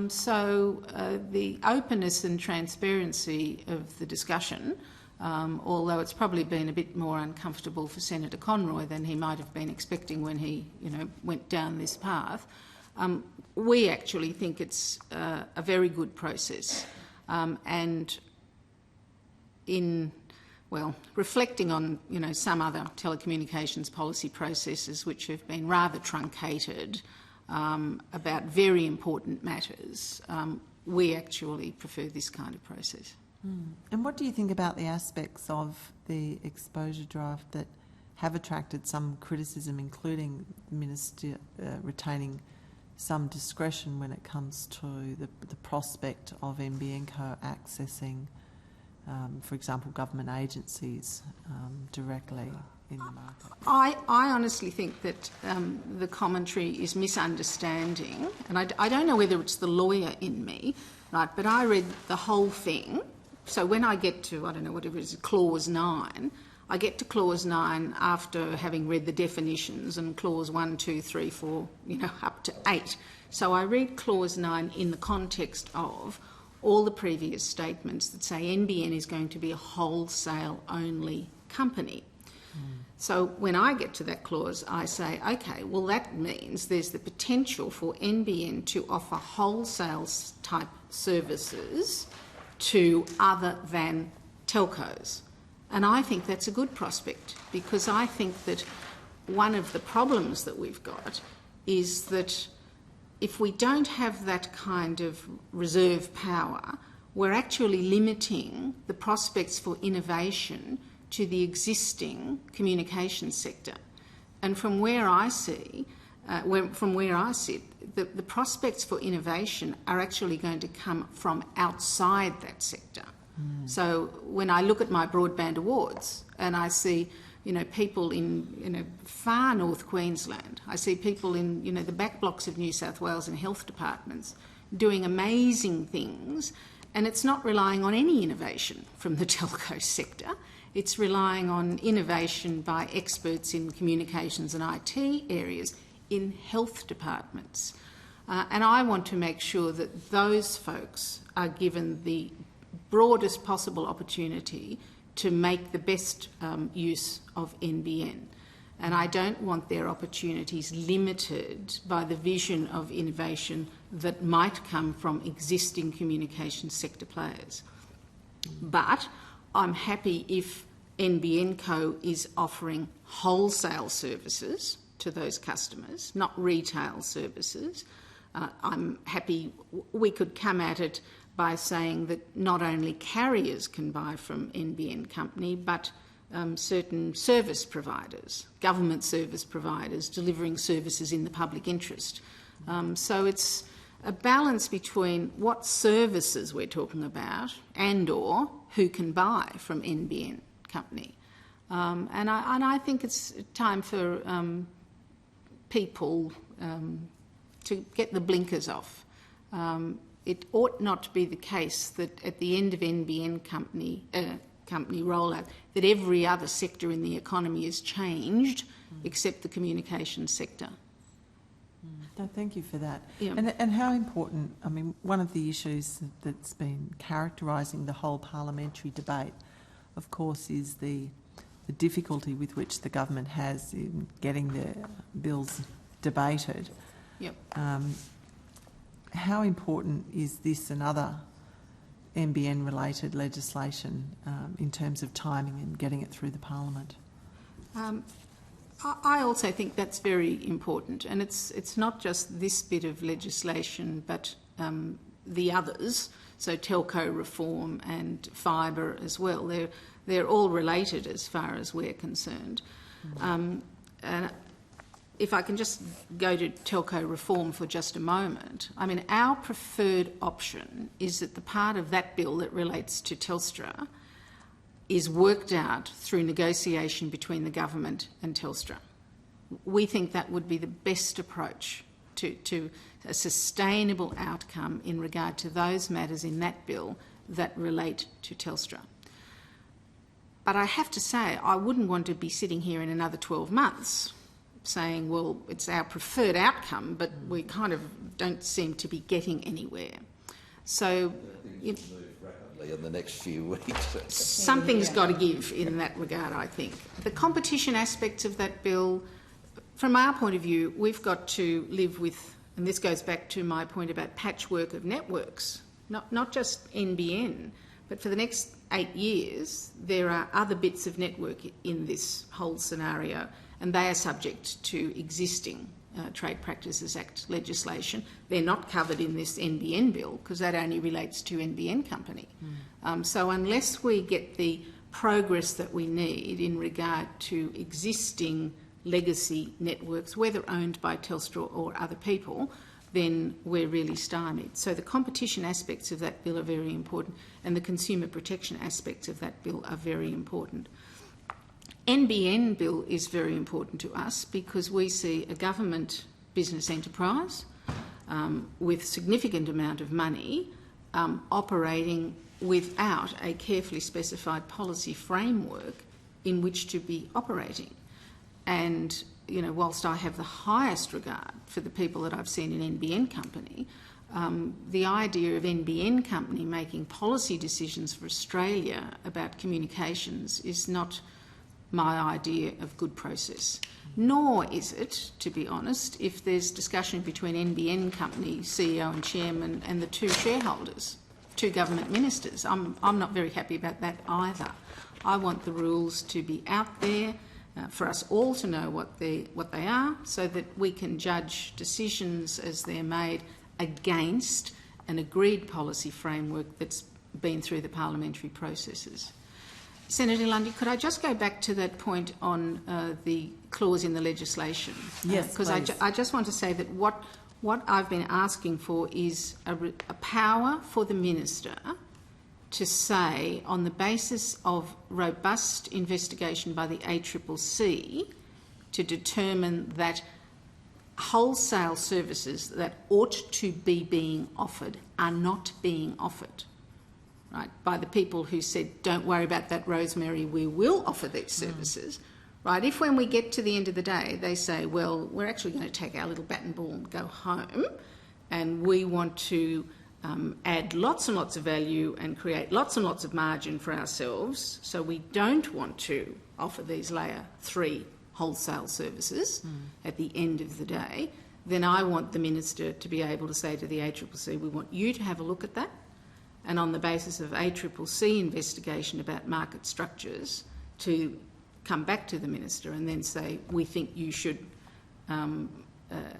So the openness and transparency of the discussion, although it's probably been a bit more uncomfortable for Senator Conroy than he might have been expecting when he went down this path, we actually think it's a very good process. And reflecting on some other telecommunications policy processes which have been rather truncated about very important matters, we actually prefer this kind of process. And what do you think about the aspects of the exposure draft that have attracted some criticism, including the Minister retaining some discretion when it comes to the prospect of NBN Co accessing, for example, government agencies directly in the market? I honestly think that the commentary is misunderstanding, and I don't know whether it's the lawyer in me, right, but I read the whole thing. So when I get to, I don't know, whatever it is, Clause 9, I get to Clause 9 after having read the definitions and Clause 1, 2, 3, 4, up to 8. So I read Clause 9 in the context of all the previous statements that say NBN is going to be a wholesale-only company. So when I get to that clause, I say, OK, well, that means there's the potential for NBN to offer wholesale-type services to other than telcos. And I think that's a good prospect, because I think that one of the problems that we've got is that if we don't have that kind of reserve power, we're actually limiting the prospects for innovation to the existing communications sector. And from where I sit, the prospects for innovation are actually going to come from outside that sector. So when I look at my broadband awards and I see, people in, far north Queensland, I see people in, the back blocks of New South Wales and health departments doing amazing things, and it's not relying on any innovation from the telco sector. It's relying on innovation by experts in communications and IT areas in health departments. And I want to make sure that those folks are given the broadest possible opportunity to make the best use of NBN. And I don't want their opportunities limited by the vision of innovation that might come from existing communication sector players. But I'm happy if NBN Co is offering wholesale services to those customers, not retail services. I'm happy we could come at it by saying that not only carriers can buy from NBN Company, but certain service providers, government service providers, delivering services in the public interest. So it's a balance between what services we're talking about and or who can buy from NBN Company. And I think it's time for people to get the blinkers off. It ought not to be the case that at the end of NBN company rollout that every other sector in the economy is changed except the communications sector. No, thank you for that. Yeah. And how important, I mean, one of the issues that's been characterising the whole parliamentary debate, of course, is the difficulty with which the government has in getting the bills debated. Yep. How important is this and other NBN-related legislation in terms of timing and getting it through the parliament? I also think that's very important, and it's not just this bit of legislation, but the others. So telco reform and fibre as well. They're all related as far as we're concerned. And if I can just go to telco reform for just a moment, I mean, our preferred option is that the part of that bill that relates to Telstra is worked out through negotiation between the government and Telstra. We think that would be the best approach to a sustainable outcome in regard to those matters in that bill that relate to Telstra. But I have to say, I wouldn't want to be sitting here in another 12 months saying, well, it's our preferred outcome, but we kind of don't seem to be getting anywhere. So in the next few weeks. Something's got to give in that regard, I think. The competition aspects of that bill, from our point of view, we've got to live with, and this goes back to my point about patchwork of networks, not just NBN, but for the next 8 years, there are other bits of network in this whole scenario, and they are subject to existing Trade Practices Act legislation. They're not covered in this NBN bill because that only relates to NBN company. So unless we get the progress that we need in regard to existing legacy networks, whether owned by Telstra or other people, then we're really stymied. So the competition aspects of that bill are very important, and the consumer protection aspects of that bill are very important. NBN bill is very important to us because we see a government business enterprise with significant amount of money operating without a carefully specified policy framework in which to be operating. And, you know, whilst I have the highest regard for the people that I've seen in NBN company, the idea of NBN company making policy decisions for Australia about communications is not my idea of good process. Nor is it, to be honest, if there's discussion between NBN company CEO and chairman and the two shareholders, two government ministers. I'm not very happy about that either. I want the rules to be out there for us all to know what they are, so that we can judge decisions as they're made against an agreed policy framework that's been through the parliamentary processes. Senator Lundy, could I just go back to that point on the clause in the legislation? Yes, because please. I just want to say that what I've been asking for is a power for the minister to say, on the basis of robust investigation by the ACCC, to determine that wholesale services that ought to be being offered are not being offered. Right, by the people who said, don't worry about that, Rosemary, we will offer these services. Right, if when we get to the end of the day they say, well, we're actually going to take our little bat and ball and go home, and we want to add lots and lots of value and create lots and lots of margin for ourselves, so we don't want to offer these layer 3 wholesale services at the end of the day, then I want the minister to be able to say to the ACCC, we want you to have a look at that, and on the basis of ACCC investigation about market structures, to come back to the minister and then say, we think you should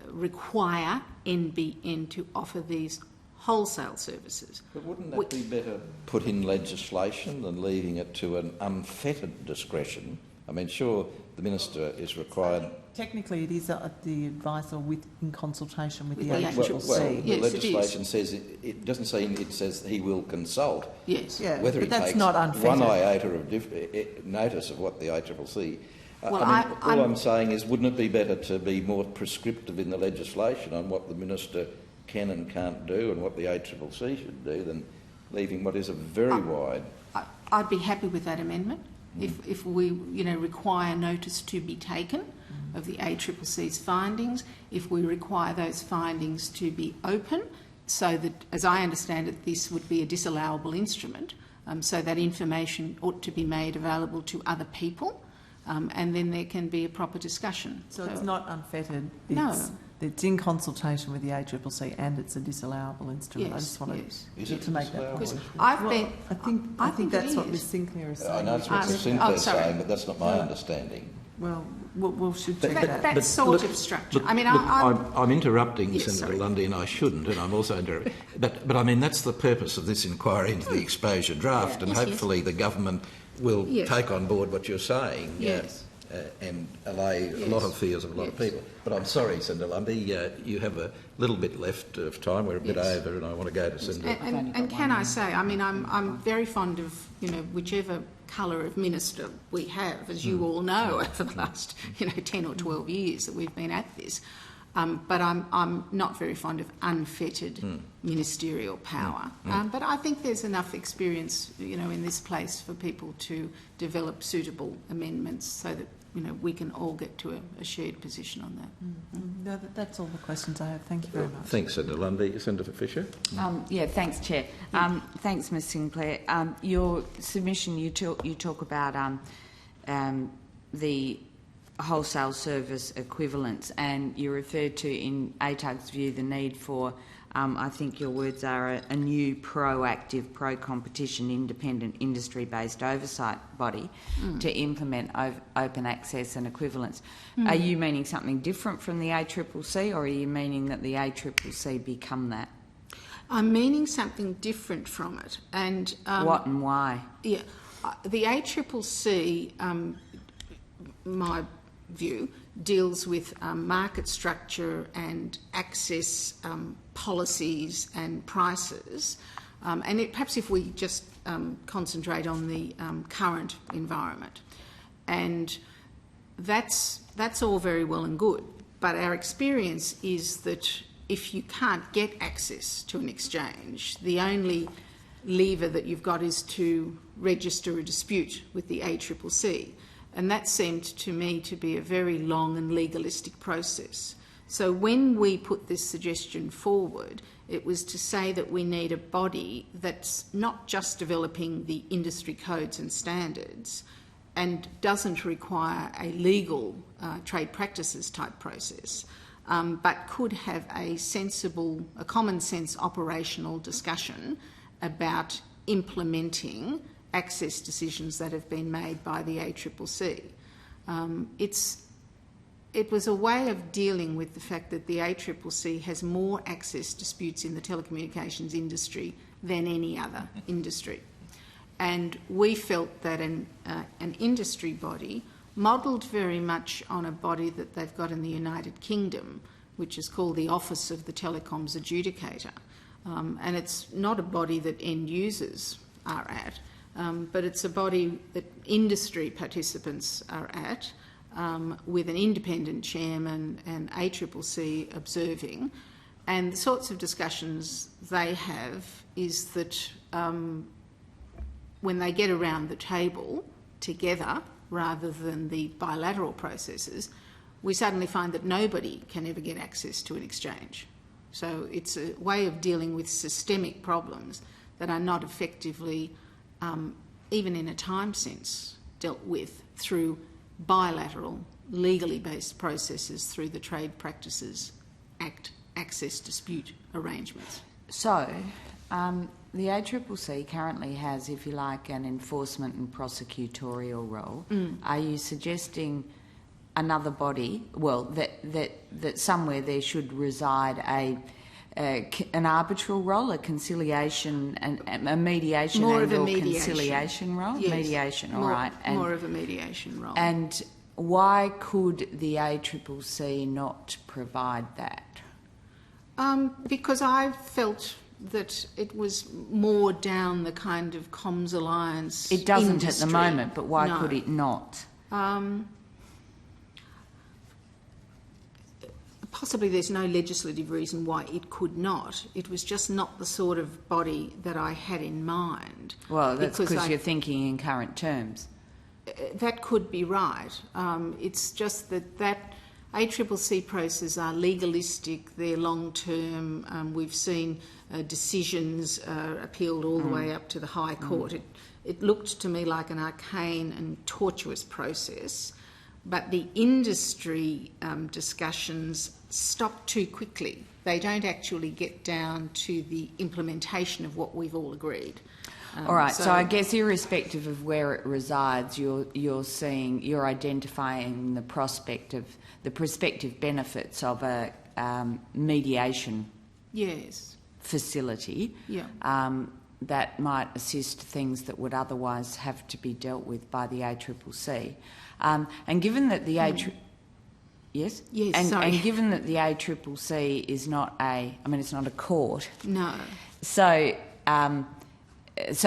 require NBN to offer these wholesale services. But wouldn't that be better put in legislation than leaving it to an unfettered discretion? I mean, sure, the minister is required. Technically, it is at the advice or in consultation with the ACCC. Well, Yes, the legislation says it doesn't say, it says he will consult. Yes. Yeah, Whether but he that's takes not unfettered. one iota of notice of what the ACCC. Well, all I'm saying is, wouldn't it be better to be more prescriptive in the legislation on what the minister can and can't do and what the ACCC should do than leaving what is a very wide... I'd be happy with that amendment. If we, require notice to be taken of the ACCC's findings, if we require those findings to be open, so that, as I understand it, this would be a disallowable instrument, so that information ought to be made available to other people, and then there can be a proper discussion. So it's not unfettered. No. It's in consultation with the ACCC and it's a disallowable instrument. Yes, I just wanted yes. to make that Because point. I think that's what Ms Sinclair is saying. I know that's what Ms Sinclair's saying, but that's not my understanding. Well, we should check that. That sort of structure. Look, I mean, I'm interrupting Yes, Senator sorry. Lundy, and I shouldn't, and I'm also interrupting. But I mean, that's the purpose of this inquiry into the exposure draft, and Yes, hopefully the government will Yes. take on board what you're saying. Yes. And allay a lot of fears of a lot of Yes. people. But I'm sorry, Senator Lundy, you have a little bit left of time. We're a bit Yes. over, and I want to go to Senator. And can I say, I mean, I'm very fond of, whichever colour of minister we have, as you all know, over the last, 10 or 12 years that we've been at this. But I'm not very fond of unfettered ministerial power. But I think there's enough experience, in this place for people to develop suitable amendments so that, we can all get to a shared position on that. No, that's all the questions I have. Thank you very much. Thanks, Senator Lundy. Senator Fisher? Thanks, Chair. Thanks, Ms Sinclair. Your submission, you talk about the wholesale service equivalents, and you referred to, in ATUG's view, the need for, I think your words are, a new proactive, pro-competition, independent industry-based oversight body to implement open access and equivalence. Are you meaning something different from the ACCC, or are you meaning that the ACCC become that? I'm meaning something different from it. And what and why? Yeah, the ACCC, my view, deals with market structure and access policies and prices. And perhaps if we just concentrate on the current environment. And that's all very well and good. But our experience is that if you can't get access to an exchange, the only lever that you've got is to register a dispute with the ACCC. And that seemed to me to be a very long and legalistic process. So when we put this suggestion forward, it was to say that we need a body that's not just developing the industry codes and standards and doesn't require a legal trade practices type process, but could have a sensible, a common sense operational discussion about implementing access decisions that have been made by the ACCC. It was a way of dealing with the fact that the ACCC has more access disputes in the telecommunications industry than any other industry. And we felt that an industry body, modelled very much on a body that they've got in the United Kingdom, which is called the Office of the Telecoms Adjudicator. And it's not a body that end users are at, but it's a body that industry participants are at, with an independent chairman and ACCC observing. And the sorts of discussions they have is that when they get around the table together, rather than the bilateral processes, we suddenly find that nobody can ever get access to an exchange. So it's a way of dealing with systemic problems that are not effectively, even in a time sense, dealt with through bilateral, legally based processes through the Trade Practices Act access dispute arrangements. So, the ACCC currently has, if you like, an enforcement and prosecutorial role. Are you suggesting another body, well, that somewhere there should reside an arbitral role, a conciliation, and a mediation More and of a or mediation. conciliation role? Yes. Mediation, all more, right. And, more of a mediation role. and why could the ACCC not provide that? Because I felt that it was more down the kind of comms alliance It doesn't industry. at the moment, but why No. could it not? Possibly there's no legislative reason why it could not. It was just not the sort of body that I had in mind. Well, that's because I- you're thinking in current terms. that could be right. It's just that ACCC processes are legalistic, they're long-term. We've seen decisions appealed all the way up to the High Court. It looked to me like an arcane and tortuous process, but the industry discussions stop too quickly. They don't actually get down to the implementation of what we've all agreed. All right, so I guess irrespective of where it resides, you're identifying the prospective benefits of a mediation facility that might assist things that would otherwise have to be dealt with by the ACCC. And given that the and given that the ACCC is not it's not a court. No. So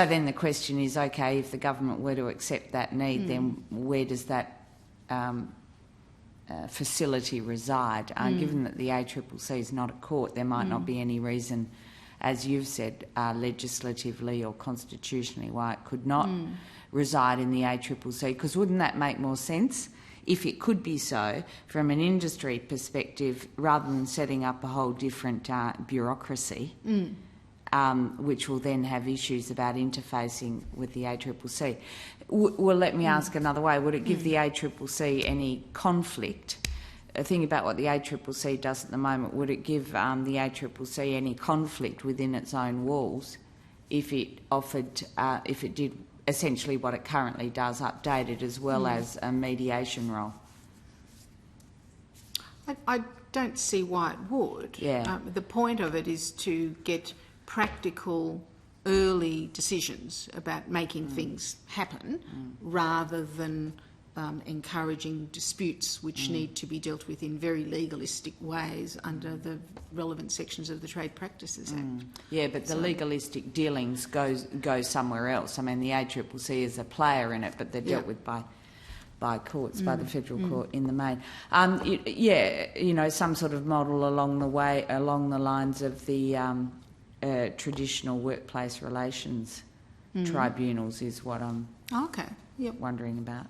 then the question is, okay, if the government were to accept that need, then where does that facility reside? Given that the ACCC is not a court, there might not be any reason, as you've said, legislatively or constitutionally, why it could not reside in the ACCC, because wouldn't that make more sense if it could be so from an industry perspective, rather than setting up a whole different bureaucracy, which will then have issues about interfacing with the ACCC. Well, let me ask another way. Would it give the ACCC any conflict? Think about what the ACCC does at the moment. Would it give the ACCC any conflict within its own walls if it offered, if it did essentially what it currently does, updated as well as a mediation role? I don't see why it would. Yeah. The point of it is to get practical early decisions about making things happen rather than encouraging disputes which need to be dealt with in very legalistic ways under the relevant sections of the Trade Practices Act. Yeah, but the legalistic dealings go somewhere else. I mean, the ACCC is a player in it, but they're dealt with by courts, by the federal court in the main. Some sort of model along the lines of the traditional workplace relations tribunals is what I'm wondering about.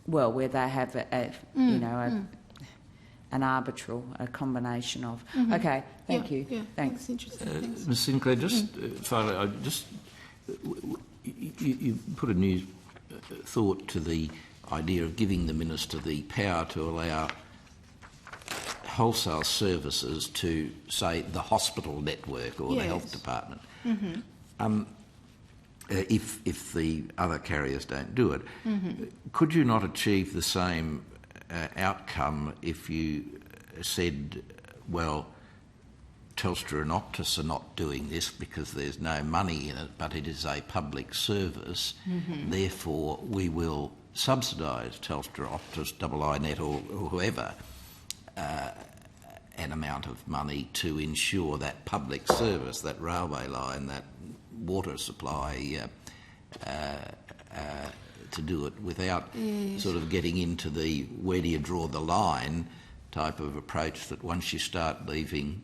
Well, where they have an arbitral, a combination of. Okay, thank you. Yeah, thanks. That's interesting. Ms. Sinclair, just finally, you put a new thought to the idea of giving the Minister the power to allow wholesale services to, say, the hospital network or the health department. If the other carriers don't do it, could you not achieve the same outcome if you said, well, Telstra and Optus are not doing this because there's no money in it, but it is a public service, therefore we will subsidise Telstra, Optus, iiNet or whoever an amount of money to ensure that public service, that railway line, that water supply, to do it without sort of getting into the where do you draw the line type of approach that once you start leaving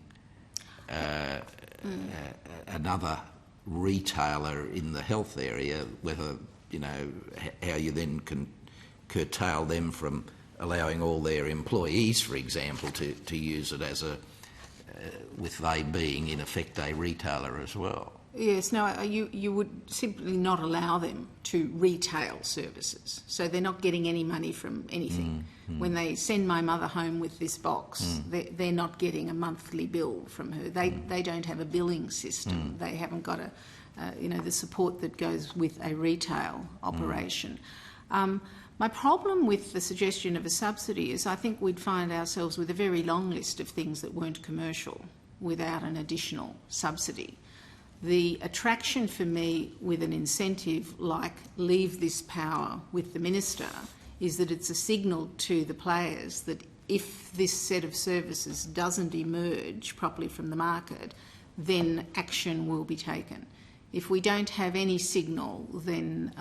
another retailer in the health area, whether, how you then can curtail them from allowing all their employees, for example, to use it as with they being in effect a retailer as well. Yes, no, you would simply not allow them to retail services. So they're not getting any money from anything. When they send my mother home with this box, they're not getting a monthly bill from her. They don't have a billing system. They haven't got the support that goes with a retail operation. My problem with the suggestion of a subsidy is I think we'd find ourselves with a very long list of things that weren't commercial without an additional subsidy. The attraction for me with an incentive like leave this power with the Minister is that it's a signal to the players that if this set of services doesn't emerge properly from the market, then action will be taken. If we don't have any signal, then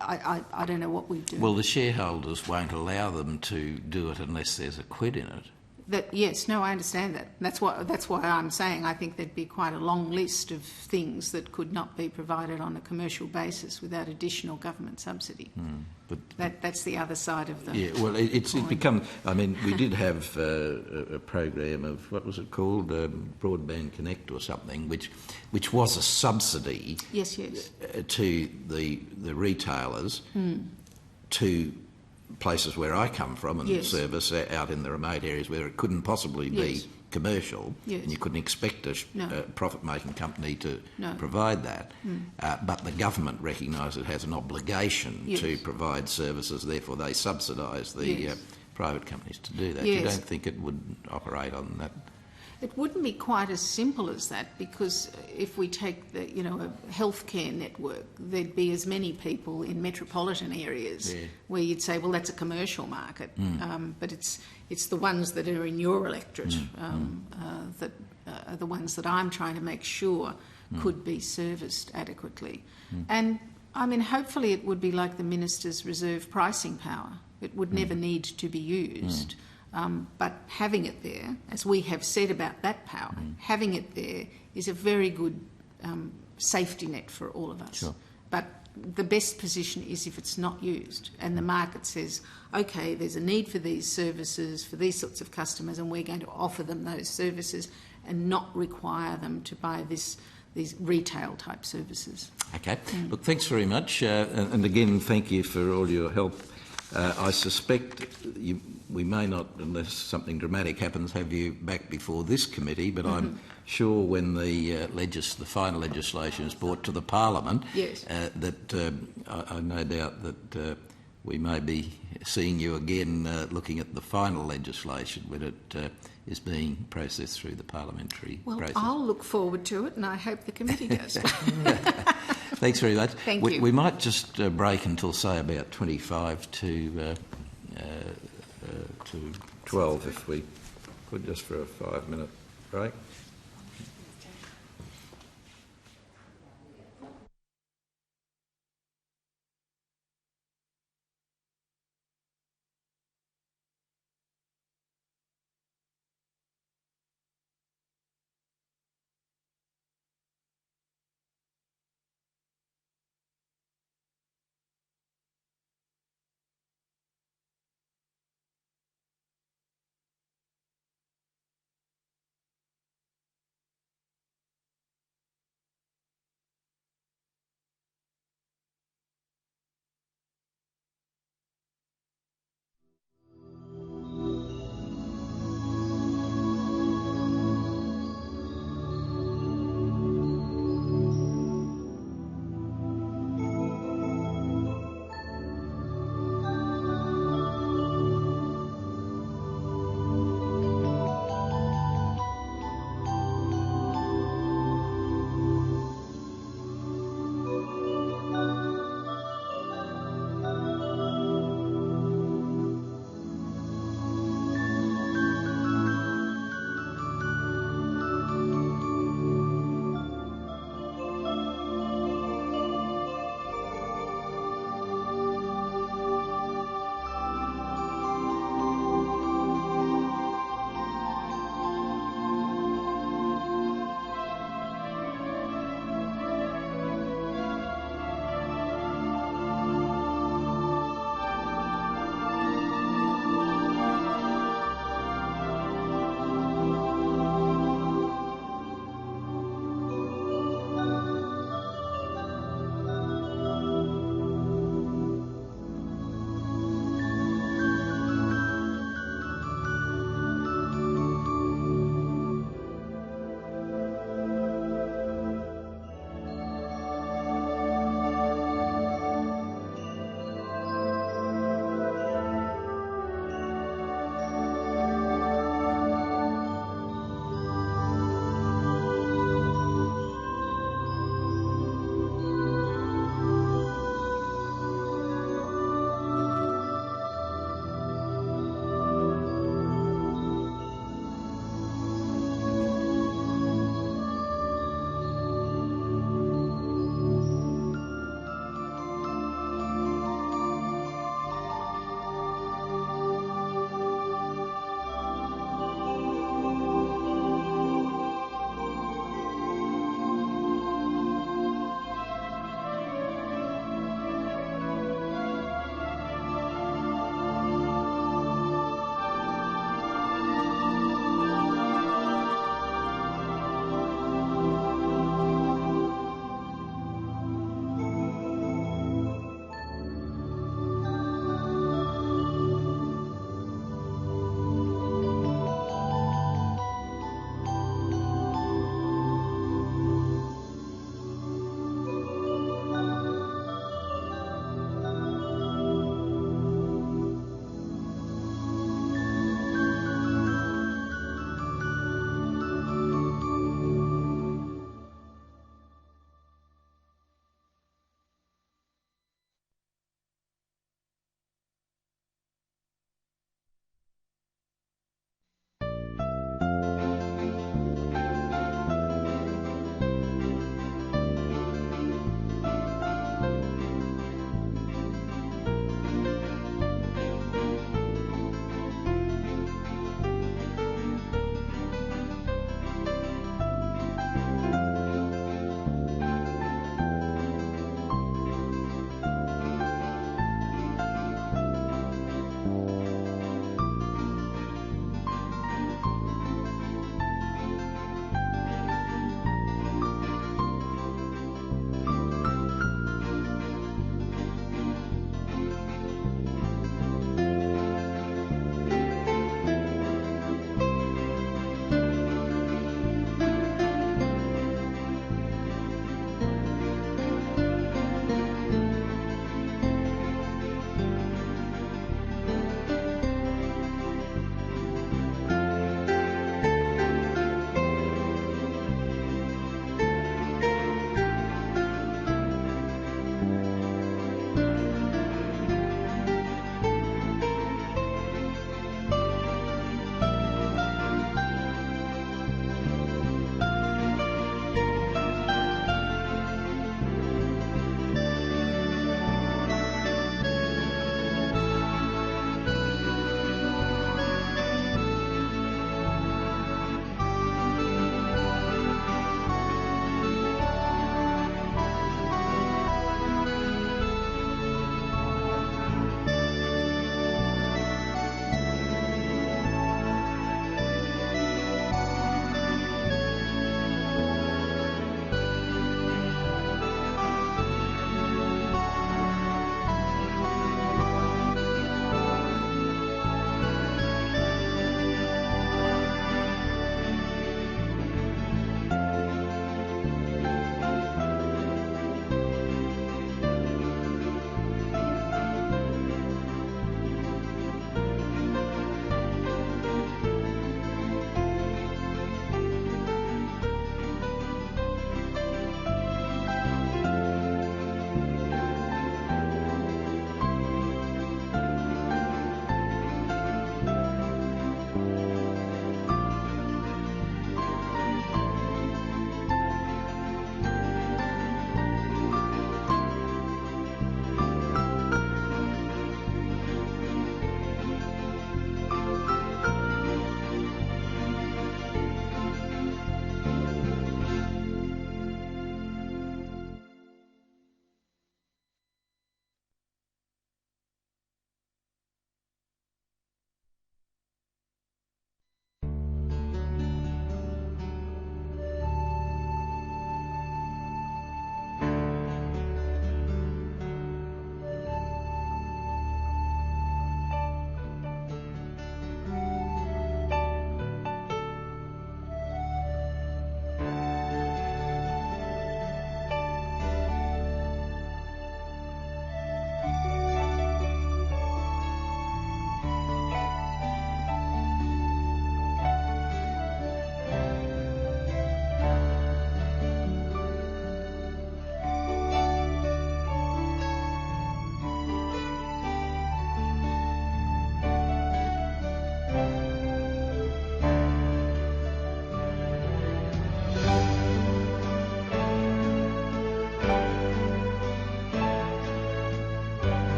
I don't know what we do. Well, the shareholders won't allow them to do it unless there's a quid in it. Yes, no, I understand that. That's why I'm saying I think there'd be quite a long list of things that could not be provided on a commercial basis without additional government subsidy. But That's the other side of the. yeah, well, it become. I mean, we did have a program of what was it called, Broadband Connect or something, which was a subsidy. Yes. To the retailers to places where I come from and Yes. service out in the remote areas where it couldn't possibly be Yes. commercial, Yes. and you couldn't expect a No. profit-making company to No. provide that. But the government recognises it has an obligation Yes. to provide services, therefore they subsidise the Yes. private companies to do that. Yes. You don't think it would operate on that? It wouldn't be quite as simple as that, because if we take a healthcare network, there'd be as many people in metropolitan areas where you'd say, well, that's a commercial market, but it's the ones that are in your electorate that are the ones that I'm trying to make sure could be serviced adequately. And I mean, hopefully it would be like the minister's reserve pricing power. It would never need to be used. But having it there, as we have said about that power, having it there is a very good safety net for all of us. Sure. But the best position is if it's not used and the market says, okay, there's a need for these services for these sorts of customers and we're going to offer them those services and not require them to buy these retail type services. Okay. Look, thanks very much. And again, thank you for all your help. I suspect we may not, unless something dramatic happens, have you back before this committee, but I'm sure when the final legislation is brought to the Parliament, Yes. that I no doubt that we may be seeing you again looking at the final legislation when it is being processed through the parliamentary process. I'll look forward to it and I hope the committee does. Thanks very much. Thank you. We might just break until, say, about 25 to 12 if we could, just for a 5-minute break.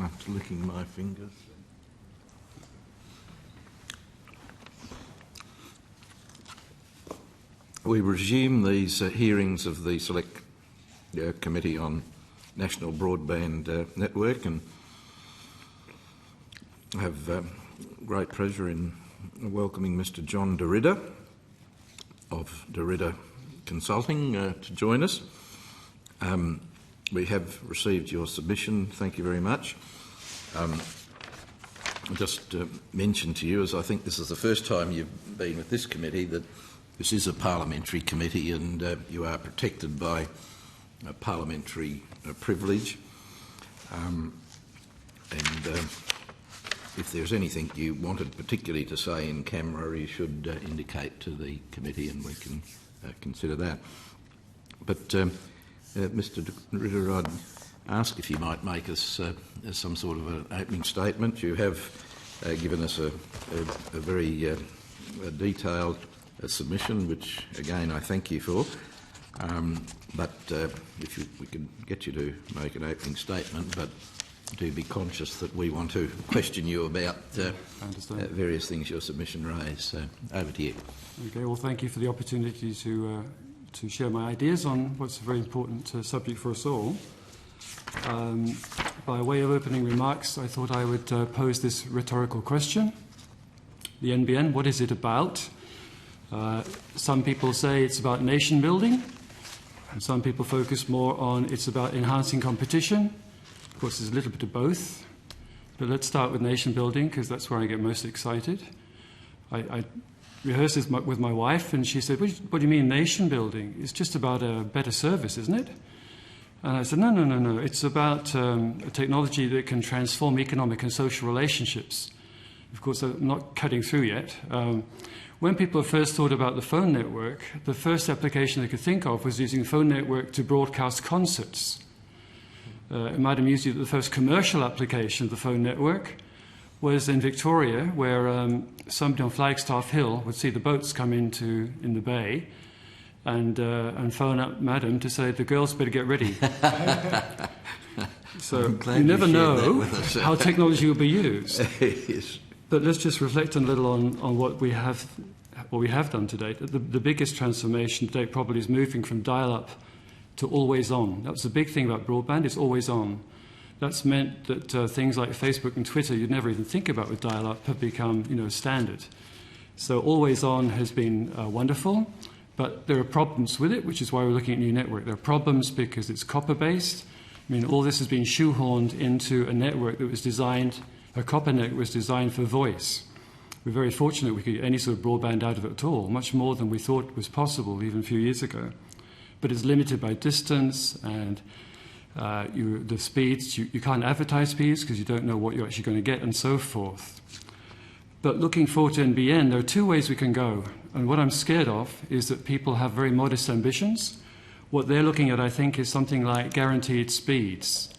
After licking my fingers. We resume these hearings of the Select Committee on National Broadband Network, and have great pleasure in welcoming Mr. John DeRidder of DeRidder Consulting to join us. We have received your submission. Thank you very much. I'll just mention to you, as I think this is the first time you've been with this committee, that this is a parliamentary committee and you are protected by a parliamentary privilege. If there's anything you wanted particularly to say in camera, you should indicate to the committee and we can consider that. But Mr. Ritter, I'd ask if you might make us some sort of an opening statement. You have given us a very detailed submission, which again I thank you for. But if we could get you to make an opening statement, but do be conscious that we want to question you about various things your submission raised. So over to you. Okay, well, thank you for the opportunity to share my ideas on what's a very important subject for us all. By way of opening remarks, I thought I would pose this rhetorical question. The NBN, what is it about? Some people say it's about nation building, and some people focus more on it's about enhancing competition. Of course, there's a little bit of both, but let's start with nation building because that's where I get most excited. I rehearsed this with my wife, and she said, what do you mean nation building? It's just about a better service, isn't it? And I said, no. It's about a technology that can transform economic and social relationships. Of course, I'm not cutting through yet. When people first thought about the phone network, the first application they could think of was using the phone network to broadcast concerts. It might amuse you that the first commercial application of the phone network was in Victoria, where somebody on Flagstaff Hill would see the boats come in the bay and phone up Madam to say, the girls better get ready. So you never know how technology will be used. Yes. But let's just reflect a little on what we have done to date. The biggest transformation to date probably is moving from dial-up to always on. That was the big thing about broadband, it's always on. That's meant that things like Facebook and Twitter you'd never even think about with dial-up have become standard. So always on has been wonderful, but there are problems with it, which is why we're looking at new network. There are problems because it's copper-based. I mean, all this has been shoehorned into a network that was designed, a copper network was designed for voice. We're very fortunate we could get any sort of broadband out of it at all, much more than we thought was possible even a few years ago. But it's limited by distance and the speeds. You can't advertise speeds because you don't know what you're actually going to get and so forth. But looking forward to NBN, there are two ways we can go. And what I'm scared of is that people have very modest ambitions. What they're looking at, I think, is something like guaranteed speeds.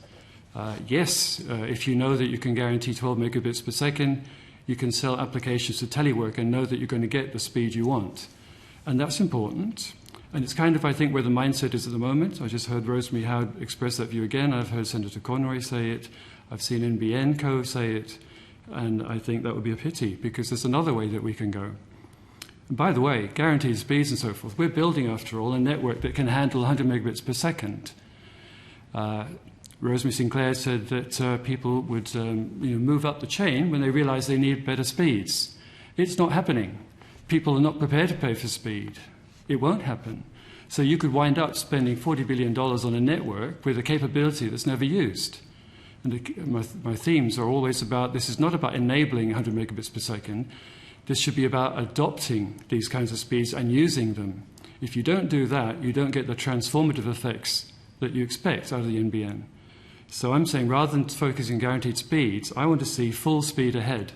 Yes, if you know that you can guarantee 12 megabits per second, you can sell applications to telework and know that you're going to get the speed you want. And that's important. And it's kind of, I think, where the mindset is at the moment. I just heard Rosemary Howard express that view again. I've heard Senator Conroy say it. I've seen NBN Co. say it. And I think that would be a pity because there's another way that we can go. And by the way, guaranteed speeds and so forth, we're building, after all, a network that can handle 100 megabits per second. Rosemary Sinclair said that people would move up the chain when they realise they need better speeds. It's not happening. People are not prepared to pay for speed. It won't happen. So you could wind up spending $40 billion on a network with a capability that's never used. And my themes are always about, this is not about enabling 100 megabits per second. This should be about adopting these kinds of speeds and using them. If you don't do that, you don't get the transformative effects that you expect out of the NBN. So I'm saying rather than focusing on guaranteed speeds, I want to see full speed ahead.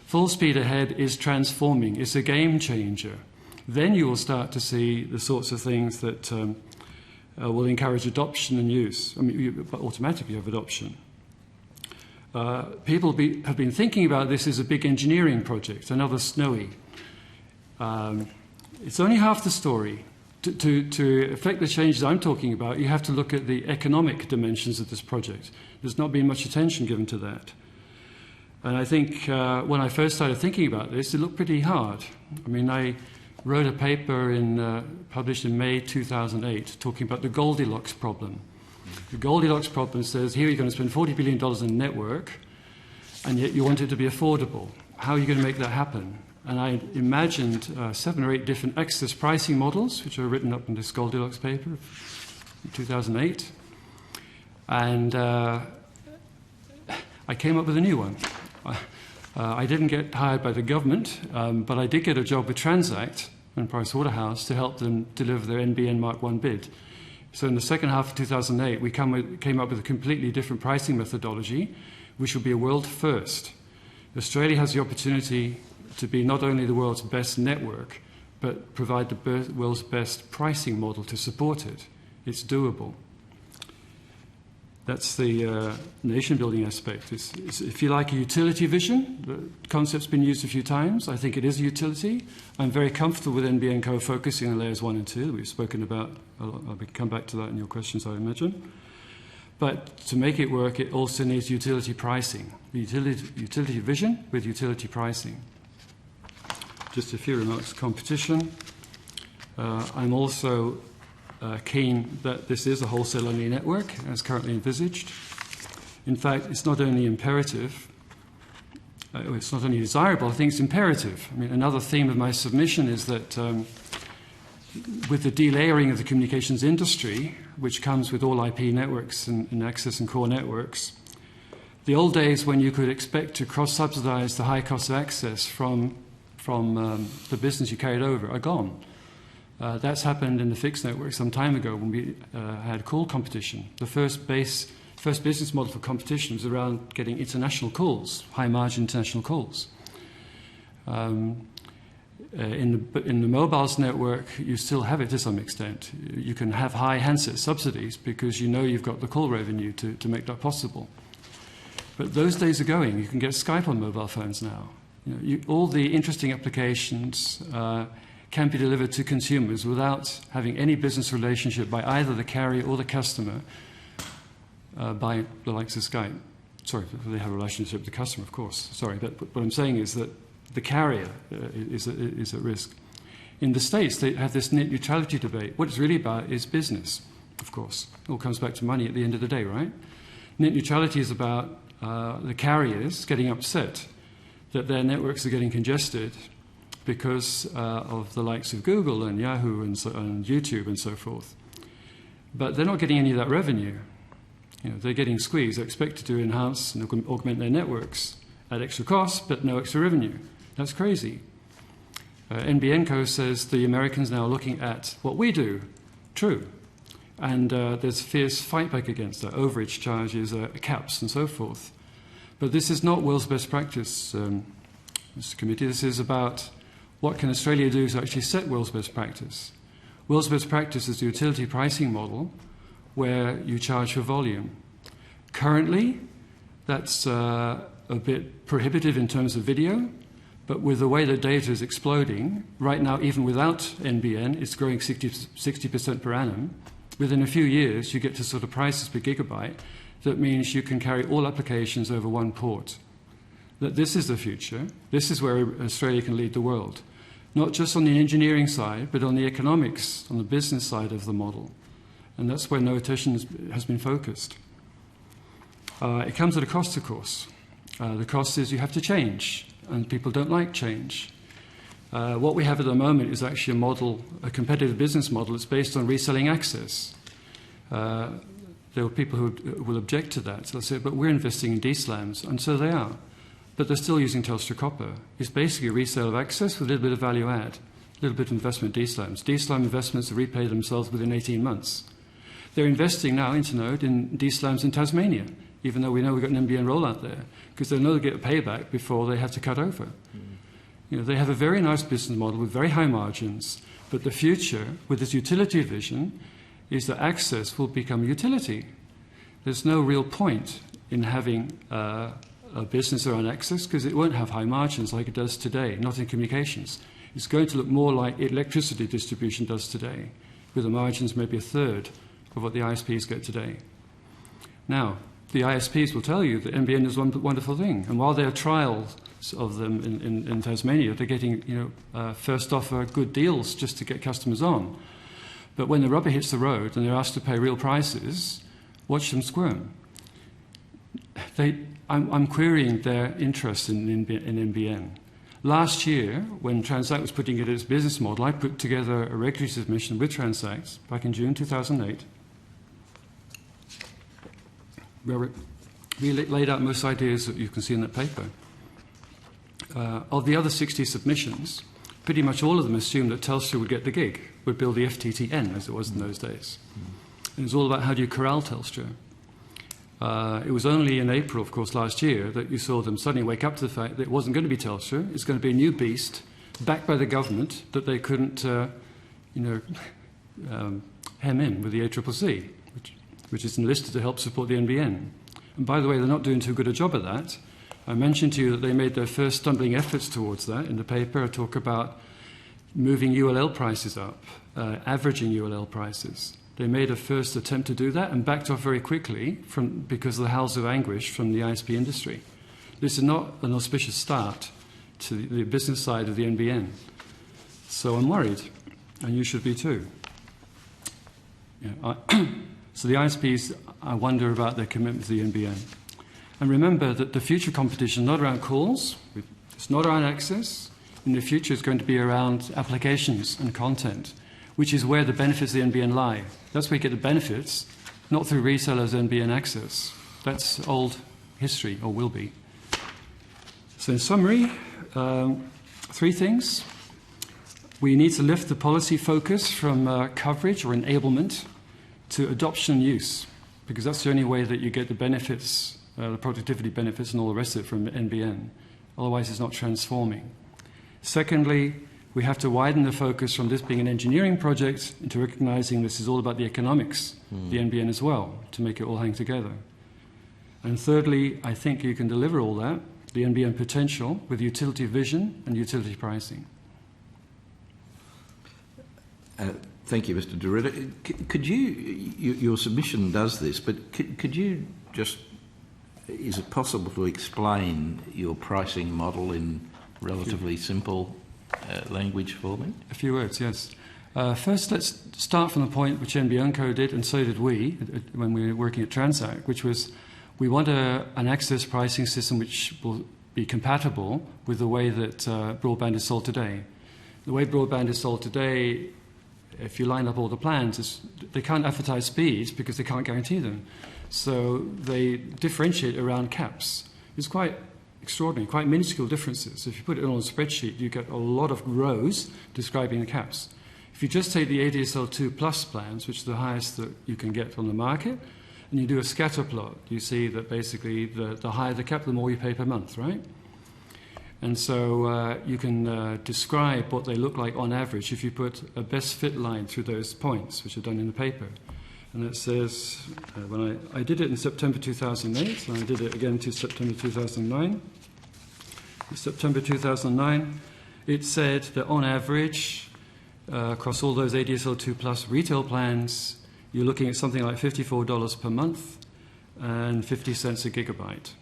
Full speed ahead is transforming. It's a game changer. Then you will start to see the sorts of things that will encourage adoption and use. I mean, automatically have adoption. People have been thinking about this as a big engineering project, another Snowy. It's only half the story. To affect the changes I'm talking about, you have to look at the economic dimensions of this project. There's not been much attention given to that. And I think when I first started thinking about this, it looked pretty hard. I mean, I wrote a paper published in May 2008 talking about the Goldilocks problem. The Goldilocks problem says, here you're going to spend $40 billion in a network, and yet you want it to be affordable. How are you going to make that happen? And I imagined 7 or 8 different access pricing models, which are written up in this Goldilocks paper in 2008. And I came up with a new one. I didn't get hired by the government, but I did get a job with Transact and Pricewaterhouse to help them deliver their NBN Mark I bid. So in the second half of 2008, we came up with a completely different pricing methodology, which will be a world first. Australia has the opportunity to be not only the world's best network, but provide the world's best pricing model to support it. It's doable. That's the nation-building aspect. It's, if you like, a utility vision. The concept's been used a few times. I think it is a utility. I'm very comfortable with NBN Co focusing on layers 1 and 2. We've spoken about a lot. I'll come back to that in your questions, I imagine. But to make it work, it also needs utility pricing. Utility vision with utility pricing. Just a few remarks. Competition. I'm also keen that this is a wholesale-only network, as currently envisaged. In fact, it's not only imperative, it's not only desirable, I think it's imperative. I mean, another theme of my submission is that with the delayering of the communications industry, which comes with all IP networks and access and core networks, the old days when you could expect to cross-subsidize the high cost of access from the business you carried over are gone. That's happened in the fixed network some time ago when we had call competition. The first business model for competition was around getting international calls, high-margin international calls. In the mobiles network, you still have it to some extent. You can have high handset subsidies because you know you've got the call revenue to make that possible. But those days are going. You can get Skype on mobile phones now. All the interesting applications can be delivered to consumers without having any business relationship by either the carrier or the customer by the likes of Skype. Sorry, they have a relationship with the customer, of course. Sorry, but what I'm saying is that the carrier is at risk. In the States, they have this net neutrality debate. What it's really about is business, of course. It all comes back to money at the end of the day, right? Net neutrality is about the carriers getting upset that their networks are getting congested because of the likes of Google and Yahoo and YouTube and so forth. But they're not getting any of that revenue. They're getting squeezed. They're expected to enhance and augment their networks at extra cost, but no extra revenue. That's crazy. NBN Co says the Americans now are looking at what we do. True. And there's fierce fight back against that. Overage charges, caps and so forth. But this is not world's best practice, Mr. Committee. This is about what can Australia do to actually set world's best practice. World's best practice is the utility pricing model where you charge for volume. Currently, that's a bit prohibitive in terms of video, but with the way the data is exploding, right now, even without NBN, it's growing 60% per annum. Within a few years, you get to sort of prices per gigabyte. That means you can carry all applications over one port. That this is the future. This is where Australia can lead the world. Not just on the engineering side, but on the economics, on the business side of the model. And that's where no attention has been focused. It comes at a cost, of course. The cost is you have to change, and people don't like change. What we have at the moment is actually a model, a competitive business model. It's based on reselling access. There are people who will object to that. So they'll say, but we're investing in DSLAMs, and so they are. But they're still using Telstra copper. It's basically a resale of access with a little bit of value add, a little bit of investment in DSLAMs. DSLAM investments repay themselves within 18 months. They're investing now, Internode, in DSLAMs in Tasmania, even though we know we've got an NBN rollout there, because they know they get a payback before they have to cut over. They have a very nice business model with very high margins, but the future, with this utility vision, is that access will become utility. There's no real point in having a business around access because it won't have high margins like it does today, not in communications. It's going to look more like electricity distribution does today. with the margins maybe a third of what the ISPs get today. Now, the ISPs will tell you that NBN is one wonderful thing, and while there are trials of them in Tasmania, they're getting first offer good deals just to get customers on. But when the rubber hits the road and they're asked to pay real prices, watch them squirm. I'm querying their interest in NBN. Last year, when Transact was putting together its business model, I put together a regulatory submission with Transact back in June 2008, where we laid out most ideas that you can see in that paper. Of the other 60 submissions, pretty much all of them assumed that Telstra would get the gig, would build the FTTN, as it was in those days. And it was all about how do you corral Telstra. It was only in April, of course, last year that you saw them suddenly wake up to the fact that it wasn't going to be Telstra. It's going to be a new beast, backed by the government, that they couldn't, hem in with the ACCC, which is enlisted to help support the NBN. And by the way, they're not doing too good a job at that. I mentioned to you that they made their first stumbling efforts towards that. In the paper, I talk about moving ULL prices up, averaging ULL prices. They made a first attempt to do that and backed off very quickly because of the howls of anguish from the ISP industry. This is not an auspicious start to the business side of the NBN. So I'm worried, and you should be too. So the ISPs, I wonder about their commitment to the NBN. And remember that the future competition is not around calls, it's not around access. In the future, it's going to be around applications and content, which is where the benefits of the NBN lie. That's where you get the benefits, not through resellers NBN access. That's old history, or will be. So in summary, 3 things. We need to lift the policy focus from coverage or enablement to adoption and use, because that's the only way that you get the benefits, the productivity benefits and all the rest of it from NBN. Otherwise, it's not transforming. Secondly, we have to widen the focus from this being an engineering project into recognising this is all about the economics, the NBN as well, to make it all hang together. And thirdly, I think you can deliver all that, the NBN potential, with utility vision and utility pricing. Thank you, Mr. De Ritter. Could your submission does this, but could you just, is it possible to explain your pricing model in relatively simple language for me? A few words, yes. First, let's start from the point which NBN Co did, and so did we when we were working at Transact, which was we want an access pricing system which will be compatible with the way that broadband is sold today. The way broadband is sold today, if you line up all the plans, they can't advertise speeds because they can't guarantee them. So they differentiate around caps. It's quite extraordinary, quite minuscule differences. If you put it on a spreadsheet, you get a lot of rows describing the caps. If you just take the ADSL2 Plus plans, which are the highest that you can get on the market, and you do a scatter plot, you see that basically the higher the cap, the more you pay per month, right? And so you can describe what they look like on average if you put a best fit line through those points, which are done in the paper. And it says, when I did it in September 2008, and I did it again to September 2009. In September 2009, it said that on average, across all those ADSL2 Plus retail plans, you're looking at something like $54 per month and 50 cents a gigabyte.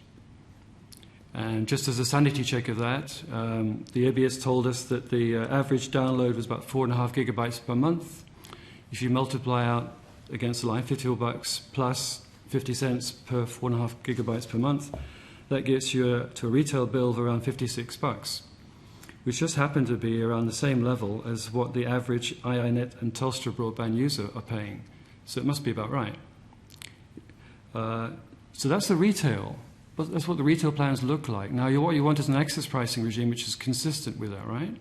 And just as a sanity check of that, the ABS told us that the average download was about 4.5 gigabytes per month. If you multiply out against the line, $54 plus 50 cents per 4.5 gigabytes per month, that gets you to a retail bill of around $56, which just happened to be around the same level as what the average iiNet and Telstra broadband user are paying. So it must be about right. So that's the retail. That's what the retail plans look like. Now, what you want is an access pricing regime which is consistent with that, right?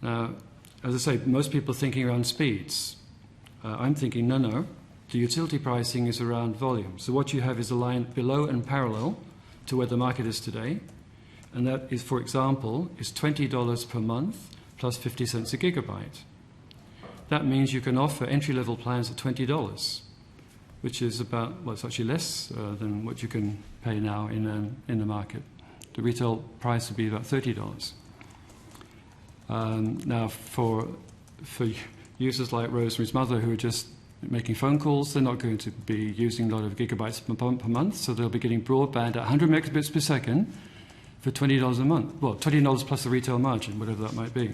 Now, as I say, most people are thinking around speeds. I'm thinking, no. The utility pricing is around volume. So what you have is a line below and parallel to where the market is today. And that is, for example, is $20 per month plus 50 cents a gigabyte. That means you can offer entry-level plans at $20, which is about, well, it's actually less than what you can pay now in the market. The retail price would be about $30. Now, for users like Rosemary's mother who are just making phone calls, they're not going to be using a lot of gigabytes per month, so they'll be getting broadband at 100 megabits per second for $20 a month. Well, $20 plus the retail margin, whatever that might be.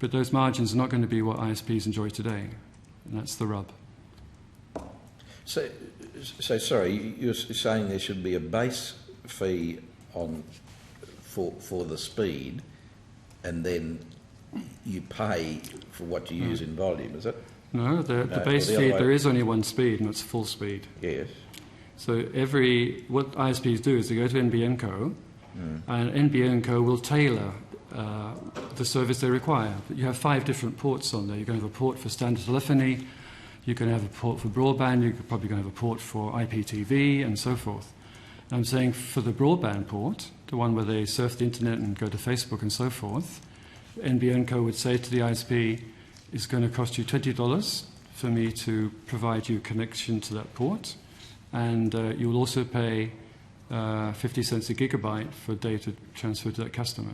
But those margins are not going to be what ISPs enjoy today, and that's the rub. So sorry, you're saying there should be a base fee for the speed, and then you pay for what you use in volume, is it? No, the base feed, there is only one speed, and it's full speed. Yes. So what ISPs do is they go to NBN Co, and NBN Co will tailor the service they require. You have 5 different ports on there. You're going to have a port for standard telephony, you're going to have a port for broadband, you're probably going to have a port for IPTV, and so forth. And I'm saying for the broadband port, the one where they surf the internet and go to Facebook and so forth, NBN Co would say to the ISP, it's going to cost you $20 for me to provide you connection to that port, and you will also pay 50 cents a gigabyte for data transferred to that customer.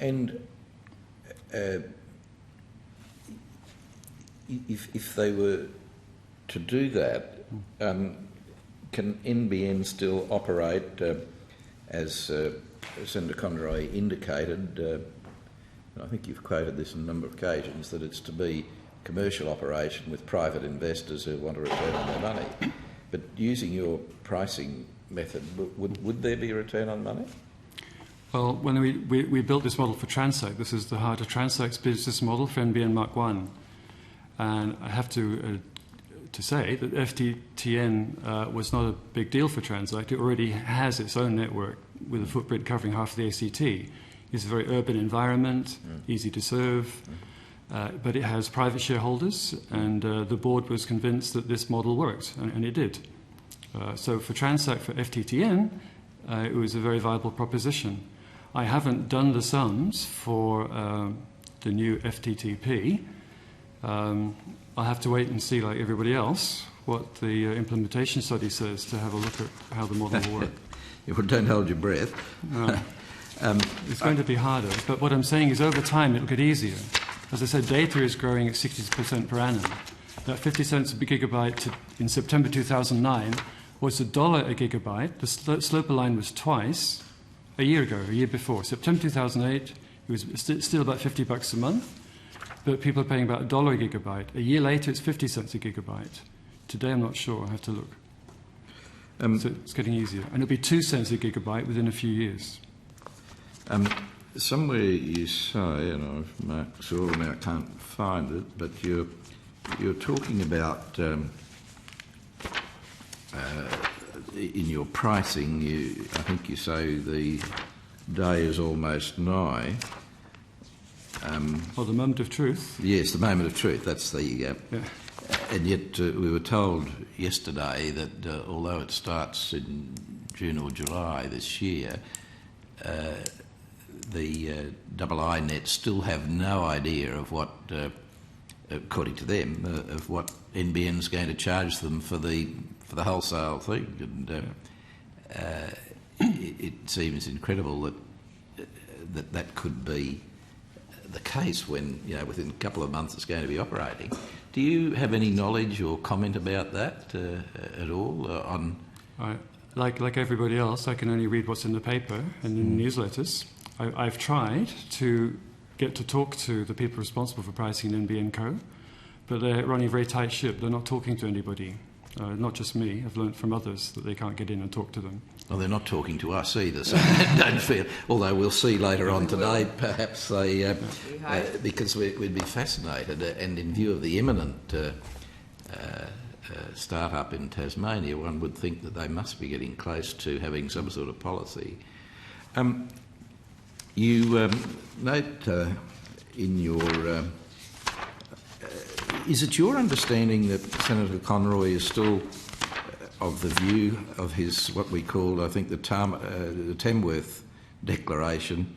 And if they were to do that, can NBN still operate, as Senator Conroy indicated, and I think you've quoted this on a number of occasions, that it's to be commercial operation with private investors who want a return on their money. But using your pricing method, would there be a return on money? Well, when we built this model for Transact, this is the heart of Transact's business model for NBN Mark 1. And I have to say that FTTN was not a big deal for Transact. It already has its own network with a footprint covering half of the ACT. It's a very urban environment, easy to serve, but it has private shareholders, and the board was convinced that this model worked, and it did. So for Transact, for FTTN, it was a very viable proposition. I haven't done the sums for the new FTTP. I'll have to wait and see, like everybody else, what the implementation study says to have a look at how the model will work. Well, don't hold your breath. No. It's going to be harder, but what I'm saying is over time it'll get easier. As I said, data is growing at 60% per annum. That 50 cents a gigabyte in September 2009 was $1 a gigabyte. The slope line was twice a year ago, a year before. September 2008, it was still about $50 a month, but people are paying about $1 a gigabyte. A year later, it's 50 cents a gigabyte. Today, I'm not sure. I have to look. So it's getting easier. And it'll be 2 cents a gigabyte within a few years. Somewhere you say, and I've marked this all and I can't find it, but you're talking about in your pricing. I think you say the day is almost nigh. Well, the moment of truth. Yes, the moment of truth. That's the. Yeah. And yet we were told yesterday that although it starts in June or July this year, the IINet still have no idea of what, according to them, of what NBN is going to charge them for the wholesale thing. And it seems incredible that could be the case when, within a couple of months it's going to be operating. Do you have any knowledge or comment about that at all? Like everybody else, I can only read what's in the paper and in the newsletters. I've tried to get to talk to the people responsible for pricing in NBN Co, but they're running a very tight ship. They're not talking to anybody, not just me. I've learned from others that they can't get in and talk to them. Well, they're not talking to us either, so don't feel. Although we'll see later on today, perhaps they, because we'd be fascinated, and in view of the imminent start-up in Tasmania, one would think that they must be getting close to having some sort of policy. You note in your... is it your understanding that Senator Conroy is still of the view of his, what we call, I think, the Tamworth Declaration?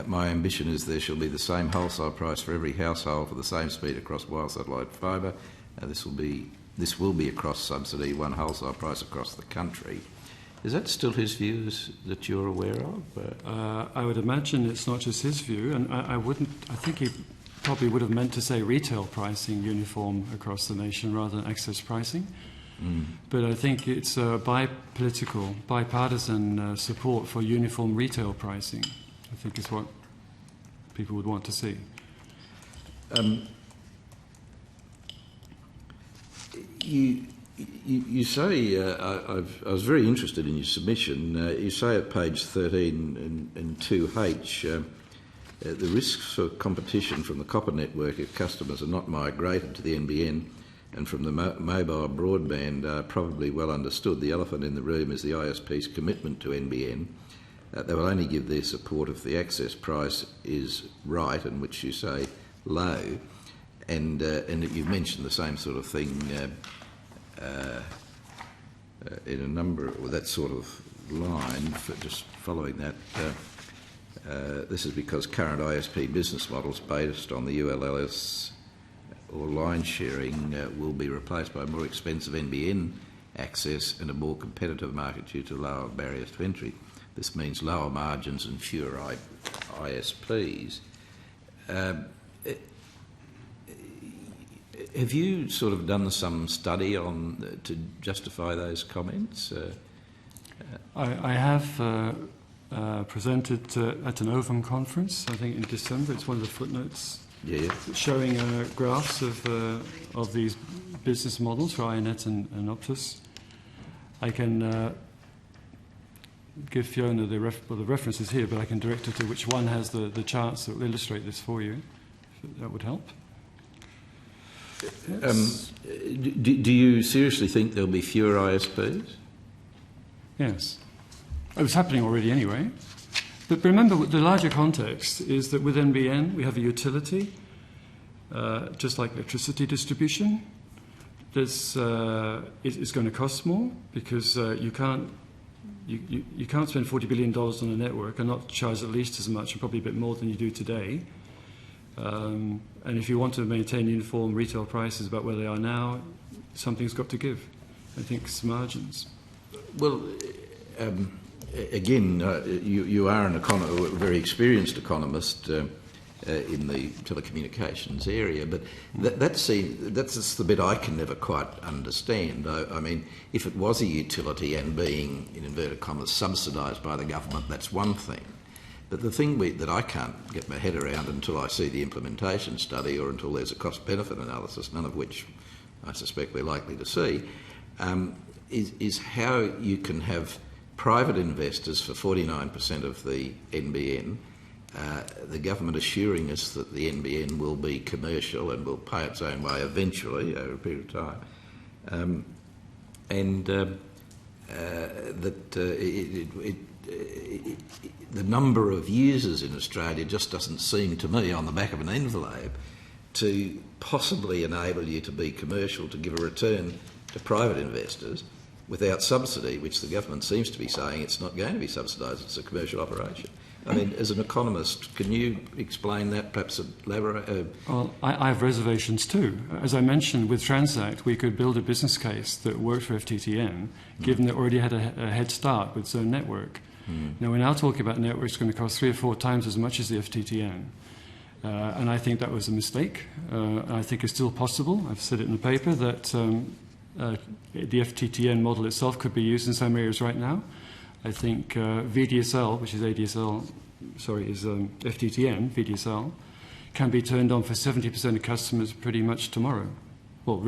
My ambition is there shall be the same wholesale price for every household for the same speed across wire satellite fibre. This will be across subsidy, one wholesale price across the country. Is that still his views that you're aware of? I would imagine it's not just his view, and I think he probably would have meant to say retail pricing uniform across the nation rather than access pricing. But I think it's bipartisan support for uniform retail pricing, I think is what people would want to see. You say, I was very interested in your submission, you say at page 13 and 2H, the risks for competition from the copper network if customers are not migrated to the NBN and from the mobile broadband are probably well understood. The elephant in the room is the ISP's commitment to NBN. They will only give their support if the access price is right, and which you say low. And you've mentioned the same sort of thing in a number of that sort of line. Just following that, this is because current ISP business models based on the ULLS or line sharing will be replaced by more expensive NBN access and a more competitive market due to lower barriers to entry. This means lower margins and fewer ISPs. Have you sort of done some study on to justify those comments? I have presented at an OVM conference, I think in December. It's one of the footnotes, showing graphs of these business models for INET and Optus. I can give Fiona the references here, but I can direct her to which one has the charts that will illustrate this for you. If that would help. Do you seriously think there'll be fewer ISPs? Yes. It was happening already anyway. But remember, the larger context is that with NBN we have a utility, just like electricity distribution. It's going to cost more because you can't spend $40 billion on a network and not charge at least as much, and probably a bit more than you do today. And if you want to maintain uniform retail prices about where they are now, something's got to give. I think it's margins. Well, again, you are a very experienced economist in the telecommunications area, but that's the bit I can never quite understand. I mean, if it was a utility and being, in inverted commas, subsidised by the government, that's one thing. But the thing that I can't get my head around until I see the implementation study or until there's a cost-benefit analysis, none of which I suspect we're likely to see, is how you can have private investors for 49% of the NBN, the government assuring us that the NBN will be commercial and will pay its own way eventually over a period of time, the number of users in Australia just doesn't seem to me, on the back of an envelope, to possibly enable you to be commercial, to give a return to private investors without subsidy, which the government seems to be saying it's not going to be subsidised, it's a commercial operation. I mean, as an economist, can you explain that, perhaps elaborate? Well, I have reservations too. As I mentioned, with Transact, we could build a business case that worked for FTTN, given that it already had a head start with its own network. Now, we're now talking about networks going to cost 3 or 4 times as much as the FTTN. And I think that was a mistake. I think it's still possible. I've said it in the paper that the FTTN model itself could be used in some areas right now. I think VDSL, which is FTTN, VDSL, can be turned on for 70% of customers pretty much tomorrow. Well,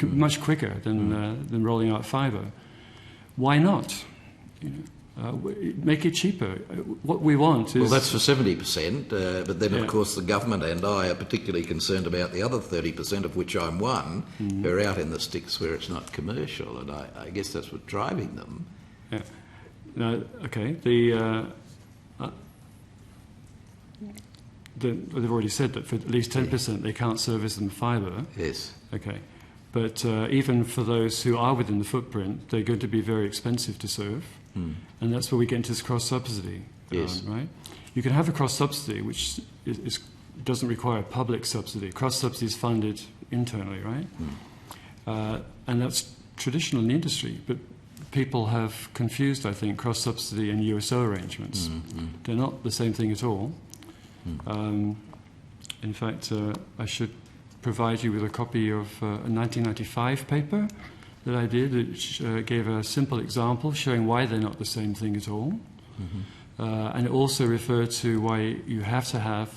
much quicker than rolling out fibre. Why not? Make it cheaper. What we want is... Well, that's for 70%, but then, of course, the government and I are particularly concerned about the other 30%, of which I'm one, who are out in the sticks where it's not commercial, and I guess that's what's driving them. Yeah. No, okay. They've already said that for at least 10% they can't service them fibre. Yes. Okay. But even for those who are within the footprint, they're going to be very expensive to serve. And that's where we get into this cross-subsidy. Yes. Right? You can have a cross-subsidy which doesn't require a public subsidy. Cross-subsidy is funded internally, right? And that's traditional in the industry. But people have confused, I think, cross-subsidy and USO arrangements. They're not the same thing at all. In fact, I should provide you with a copy of a 1995 paper that I did, which gave a simple example showing why they're not the same thing at all. And it also referred to why you have to have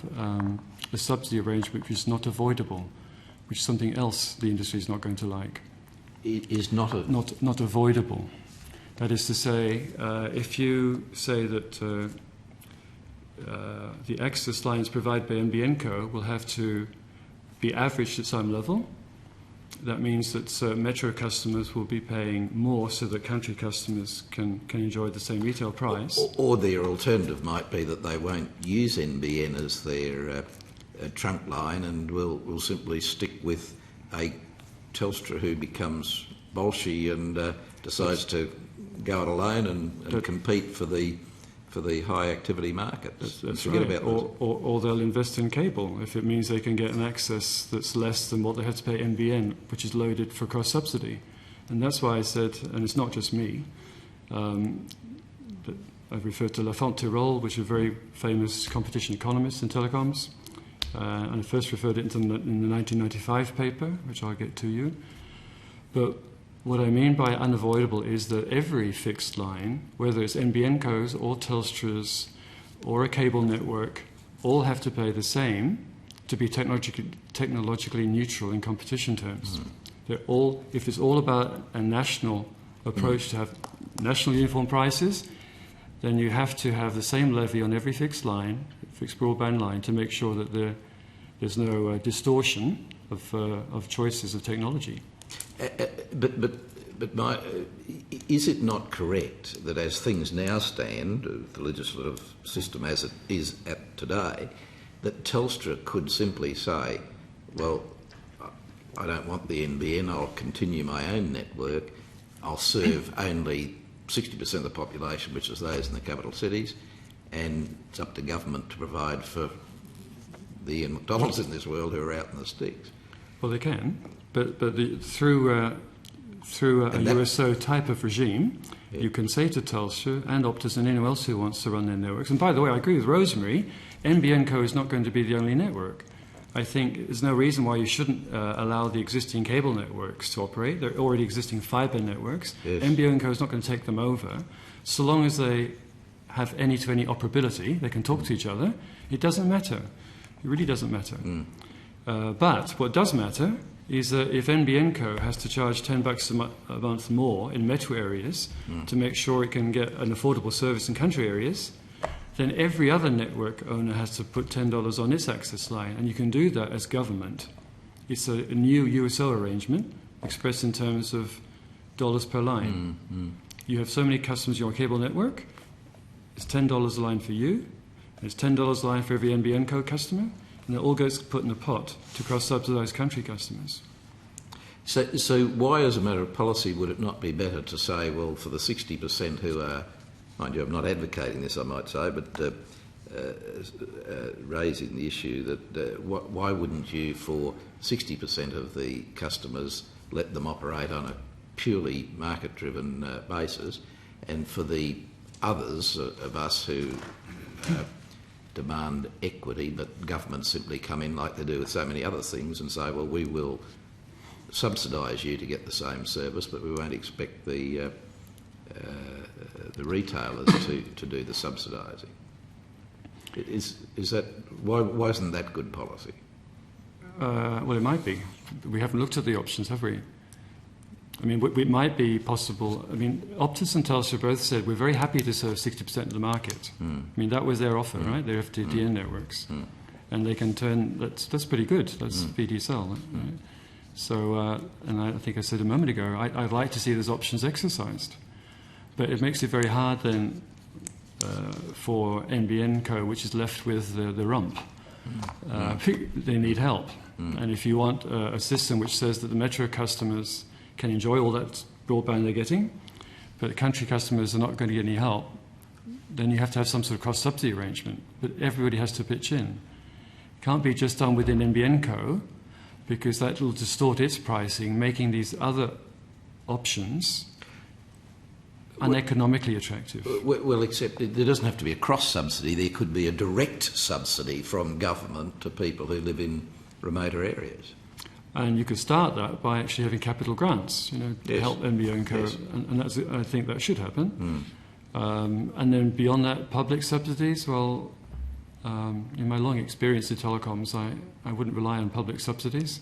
a subsidy arrangement which is not avoidable, which is something else the industry is not going to like. It is not a... Not avoidable. That is to say, if you say that the access lines provided by NBN Co will have to be averaged at some level, that means that metro customers will be paying more so that country customers can enjoy the same retail price. Or their alternative might be that they won't use NBN as their trunk line and will simply stick with a Telstra who becomes bolshy and decides to go it alone and compete for the high activity market. That's forget right. about or they'll invest in cable if it means they can get an access that's less than what they have to pay NBN, which is loaded for cross subsidy. And that's why I said, and it's not just me, but I've referred to Lafont-Tirol, which is a very famous competition economist in telecoms, and I first referred it in the 1995 paper, which I'll get to you. But what I mean by unavoidable is that every fixed line, whether it's NBN Co's or Telstra's or a cable network, all have to pay the same to be technologically neutral in competition terms. They're all, if it's all about a national approach to have national uniform prices, then you have to have the same levy on every fixed line, fixed broadband line, to make sure that there's no distortion of choices of technology. But is it not correct that as things now stand, the legislative system as it is at today, that Telstra could simply say, well, I don't want the NBN, I'll continue my own network, I'll serve only 60% of the population, which is those in the capital cities, and it's up to government to provide for the Ian McDonalds in this world who are out in the sticks? Well, they can, but through a USO type of regime, you can say to Telstra and Optus and anyone else who wants to run their networks, and by the way, I agree with Rosemary, NBN Co is not going to be the only network. I think there's no reason why you shouldn't allow the existing cable networks to operate. They're already existing fibre networks. Yes. NBN Co is not going to take them over. So long as they have any-to-any operability, they can talk to each other, it doesn't matter. It really doesn't matter. But what does matter is that if NBN Co has to charge $10 a month more in metro areas to make sure it can get an affordable service in country areas, then every other network owner has to put $10 on its access line, and you can do that as government. It's a new USO arrangement expressed in terms of dollars per line. You have so many customers in your cable network, it's $10 a line for you, and it's $10 a line for every NBN Co customer, and it all gets put in a pot to cross-subsidise country customers. So why, as a matter of policy, would it not be better to say, well, for the 60% who are, mind you, I'm not advocating this, I might say, but raising the issue that why wouldn't you, for 60% of the customers, let them operate on a purely market-driven basis, and for the others of us who demand equity, but governments simply come in like they do with so many other things and say, well, we will subsidise you to get the same service, but we won't expect the retailers to do the subsidising. Is that why isn't that good policy? Well, it might be. We haven't looked at the options, have we? I mean, it might be possible. I mean, Optus and Telstra both said we're very happy to serve 60% of the market. I mean, that was their offer, right? Their FTTN networks, and they can turn. That's pretty good. That's VDSL, right? So, and I think I said a moment ago, I'd like to see those options exercised, but it makes it very hard then for NBN Co, which is left with the rump. They need help, and if you want a system which says that the metro customers can enjoy all that broadband they're getting, but the country customers are not going to get any help, then you have to have some sort of cross-subsidy arrangement. But everybody has to pitch in. It can't be just done within NBN Co, because that will distort its pricing, making these other options uneconomically attractive. Well, except there doesn't have to be a cross-subsidy. There could be a direct subsidy from government to people who live in remoter areas. And you could start that by actually having capital grants, to Yes. help NBN Co. Yes. And that's, I think that should happen. And then beyond that, public subsidies, well, in my long experience in telecoms, I wouldn't rely on public subsidies.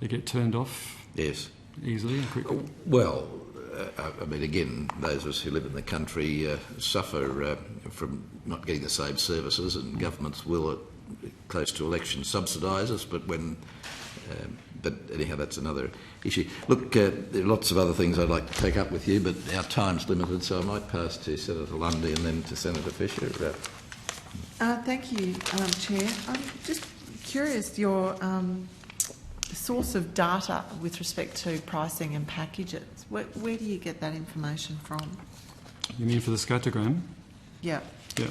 They get turned off Yes. easily and quickly. Well, I mean, again, those of us who live in the country suffer from not getting the same services, and governments will, close to election, subsidise us, but when... but anyhow, that's another issue. Look, there are lots of other things I'd like to take up with you, but our time's limited, so I might pass to Senator Lundy and then to Senator Fisher. Thank you, Chair. I'm just curious, your source of data with respect to pricing and packages, where do you get that information from? You mean for the scattergram? Yeah. Yeah.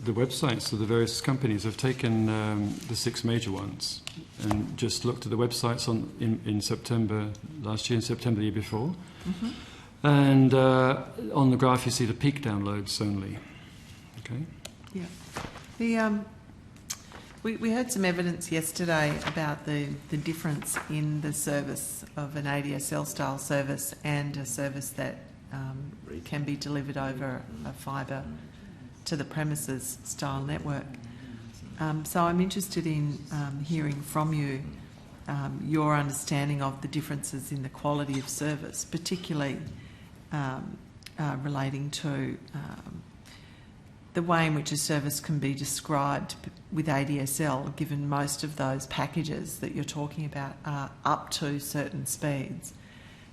The websites of the various companies have taken the 6 major ones and just looked at the websites in September last year and September the year before. And on the graph you see the peak downloads only. Okay. Yeah. We heard some evidence yesterday about the difference in the service of an ADSL style service and a service that can be delivered over a fibre to the premises style network. So I'm interested in hearing from you your understanding of the differences in the quality of service, particularly relating to the way in which a service can be described with ADSL, given most of those packages that you're talking about are up to certain speeds,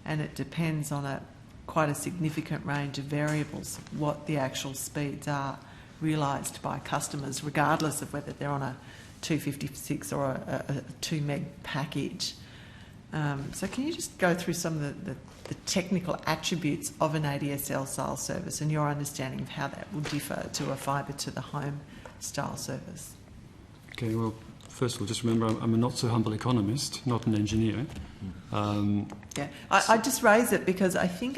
and it depends on quite a significant range of variables what the actual speeds are realised by customers, regardless of whether they're on a 256 or a 2 meg package. So can you just go through some of the technical attributes of an ADSL style service and your understanding of how that will differ to a fibre to the home style service? Okay, well, first of all, just remember I'm a not-so-humble economist, not an engineer. I just raise it because I think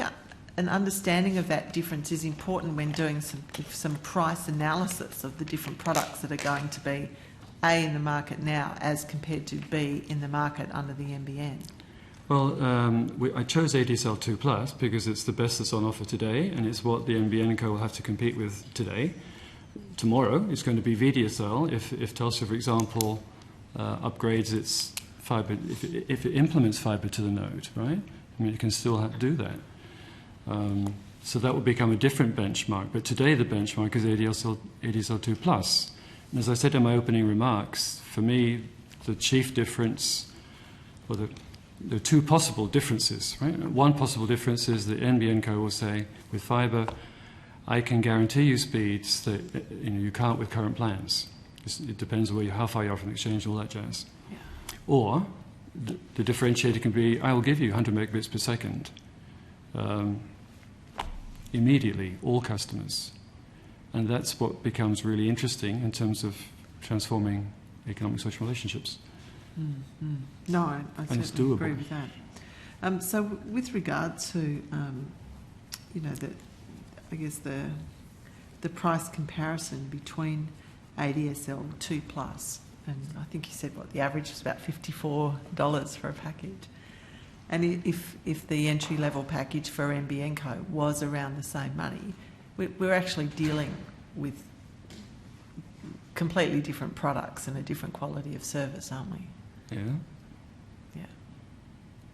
an understanding of that difference is important when doing some price analysis of the different products that are going to be A in the market now as compared to B in the market under the NBN. Well, I chose ADSL 2 Plus because it's the best that's on offer today, and it's what the NBN Co will have to compete with today. Tomorrow it's going to be VDSL if Telstra, for example, upgrades its fibre, if it implements fibre to the node, right? I mean, it can still do that. So that will become a different benchmark. But today the benchmark is ADSL 2 Plus. And as I said in my opening remarks, for me, the chief difference, or there are 2 possible differences, right? One possible difference is that NBN Co will say, with fibre, I can guarantee you speeds that you can't with current plans. It depends on how far you are from the exchange and all that jazz. Yeah. Or the differentiator can be, I will give you 100 megabits per second. Immediately, all customers. And that's what becomes really interesting in terms of transforming economic social relationships. No, I it's certainly doable. agree with that. So with regard to, the price comparison between ADSL 2 Plus, and I think you said the average was about $54 for a package. And if the entry-level package for NBN Co was around the same money, we're actually dealing with completely different products and a different quality of service, aren't we? Yeah. Yeah.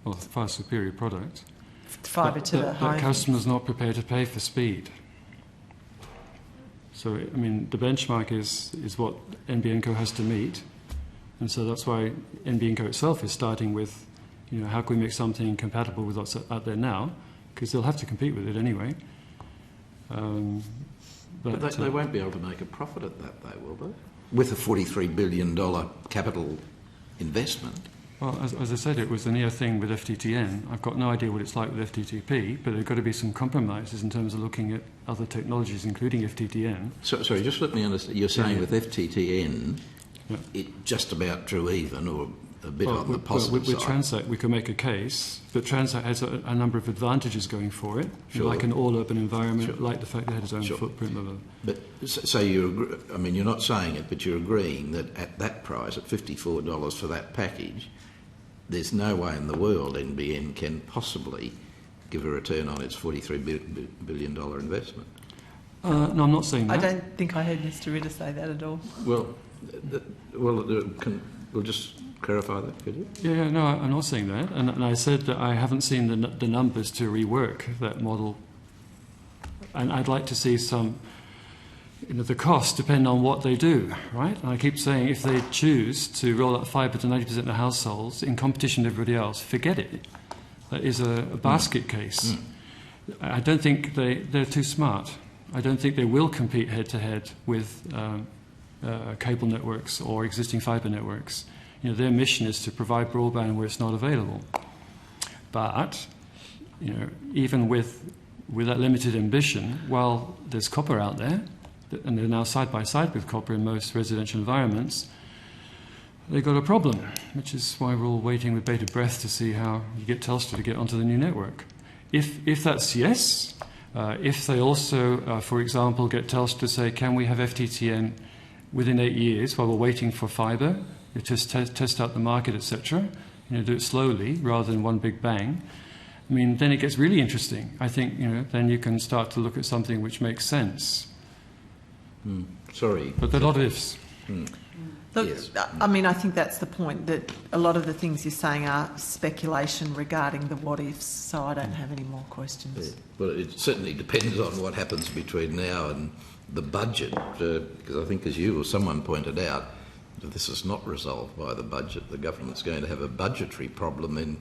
Well, a far superior product. Fibre to the home. But customers not prepared to pay for speed. So, I mean, the benchmark is what NBN Co has to meet. And so that's why NBN Co itself is starting with, how can we make something compatible with what's out there now? Because they'll have to compete with it anyway. But they won't be able to make a profit at that, though, will they? With a $43 billion capital investment. Well, as I said, it was a near thing with FTTN. I've got no idea what it's like with FTTP, but there have got to be some compromises in terms of looking at other technologies, including FTTN. Sorry, just let me understand. You're saying with FTTN, Yeah. it just about drew even, or a bit on the positive with side. Transat, we could make a case, but Transat has a number of advantages going for it, Sure. like an all-urban environment, Sure. like the fact that it had its own Sure. footprint. Blah, blah. But so you agree, I mean, you're not saying it, but you're agreeing that at that price, at $54 for that package, there's no way in the world NBN can possibly give a return on its $43 billion investment. No, I'm not saying that. I don't think I heard Mr Ritter say that at all. Well, we'll just clarify that, could you? Yeah, no, I'm not saying that. And I said that I haven't seen the numbers to rework that model. And I'd like to see some, the costs depend on what they do, right? And I keep saying if they choose to roll out fibre to 90% of the households in competition with everybody else, forget it. That is a basket case. I don't think they're too smart. I don't think they will compete head-to-head with cable networks or existing fibre networks. Their mission is to provide broadband where it's not available. But, even with that limited ambition, while there's copper out there, and they're now side by side with copper in most residential environments, they've got a problem, which is why we're all waiting with bated breath to see how you get Telstra to get onto the new network. If that's yes, if they also, for example, get Telstra to say, can we have FTTN within 8 years while we're waiting for fibre, just test out the market, etc., do it slowly rather than one big bang, I mean, then it gets really interesting. I think, then you can start to look at something which makes sense. Sorry. But there are a lot of ifs. Look, Yes. I mean, I think that's the point, that a lot of the things you're saying are speculation regarding the what-ifs, so I don't have any more questions. Well, it certainly depends on what happens between now and the budget, because I think, as you or someone pointed out, if this is not resolved by the budget, the government's going to have a budgetary problem in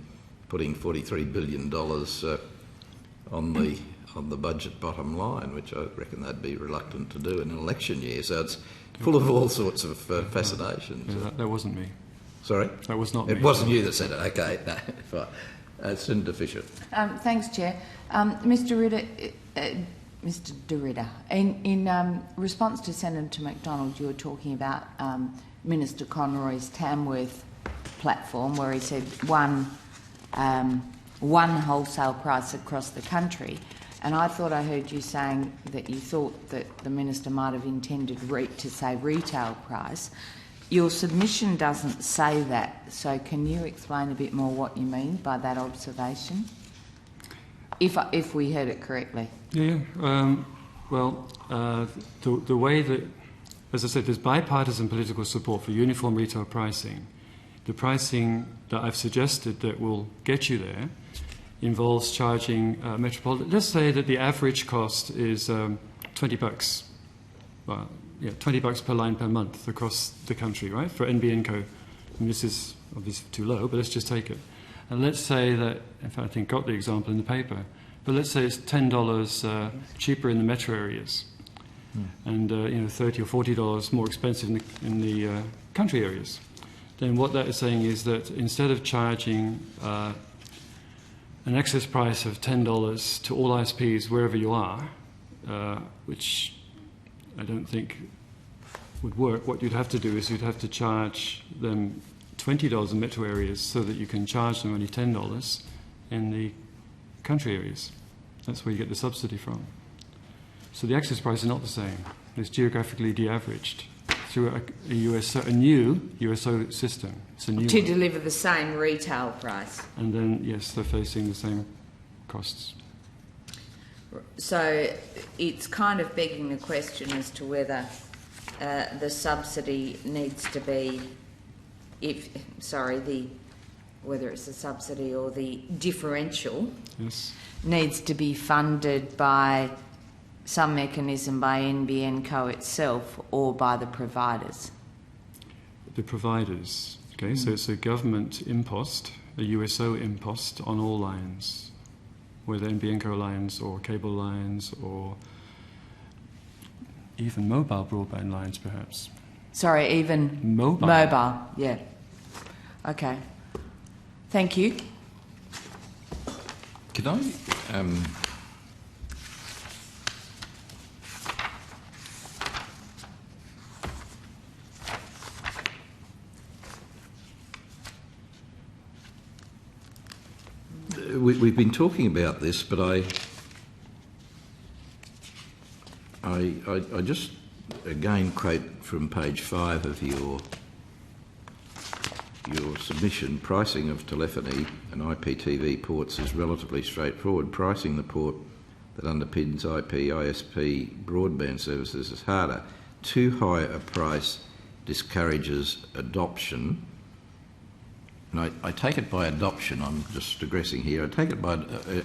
putting $43 billion on the budget bottom line, which I reckon they'd be reluctant to do in an election year. So it's full of all sorts of fascinations. Yeah, that wasn't me. Sorry? That was not me. It wasn't you that said it. Okay, no, fine. It's indeficient. Thanks, Chair. Mr. De Ritter, in response to Senator McDonald, you were talking about Minister Conroy's Tamworth platform, where he said one wholesale price across the country. And I thought I heard you saying that you thought that the Minister might have intended to say retail price. Your submission doesn't say that, so can you explain a bit more what you mean by that observation? If we heard it correctly. Yeah. The way that, as I said, there's bipartisan political support for uniform retail pricing. The pricing that I've suggested that will get you there involves charging metropolitan. Let's say that the average cost is $20. Well, yeah, $20 per line per month across the country, right? For NBN Co. And this is obviously too low, but let's just take it. And let's say that, in fact, I think got the example in the paper, but let's say it's $10 cheaper in the metro areas, and $30 or $40 more expensive in the country areas. Then what that is saying is that instead of charging an excess price of $10 to all ISPs wherever you are, which I don't think would work, what you'd have to do is you'd have to charge them $20 in metro areas so that you can charge them only $10 in the country areas. That's where you get the subsidy from. So the access price is not the same. It's geographically de-averaged through a new USO system. It's a new To one. deliver the same retail price. And then, yes, they're facing the same costs. So it's kind of begging the question as to whether the subsidy needs to be, whether it's a subsidy or the differential Yes. needs to be funded by some mechanism by NBN Co itself or by the providers. The providers. Okay, so it's a government impost, a USO impost on all lines, whether NBN Co lines or cable lines or even mobile broadband lines, perhaps. Sorry, even Mobile. Mobile, yeah. Okay. Thank you. Could I we've been talking about this, but I just again quote from page 5 of your submission. Pricing of telephony and IPTV ports is relatively straightforward. Pricing the port that underpins IP, ISP broadband services is harder. Too high a price discourages adoption. And I take it by adoption, I'm just digressing here, I take it by,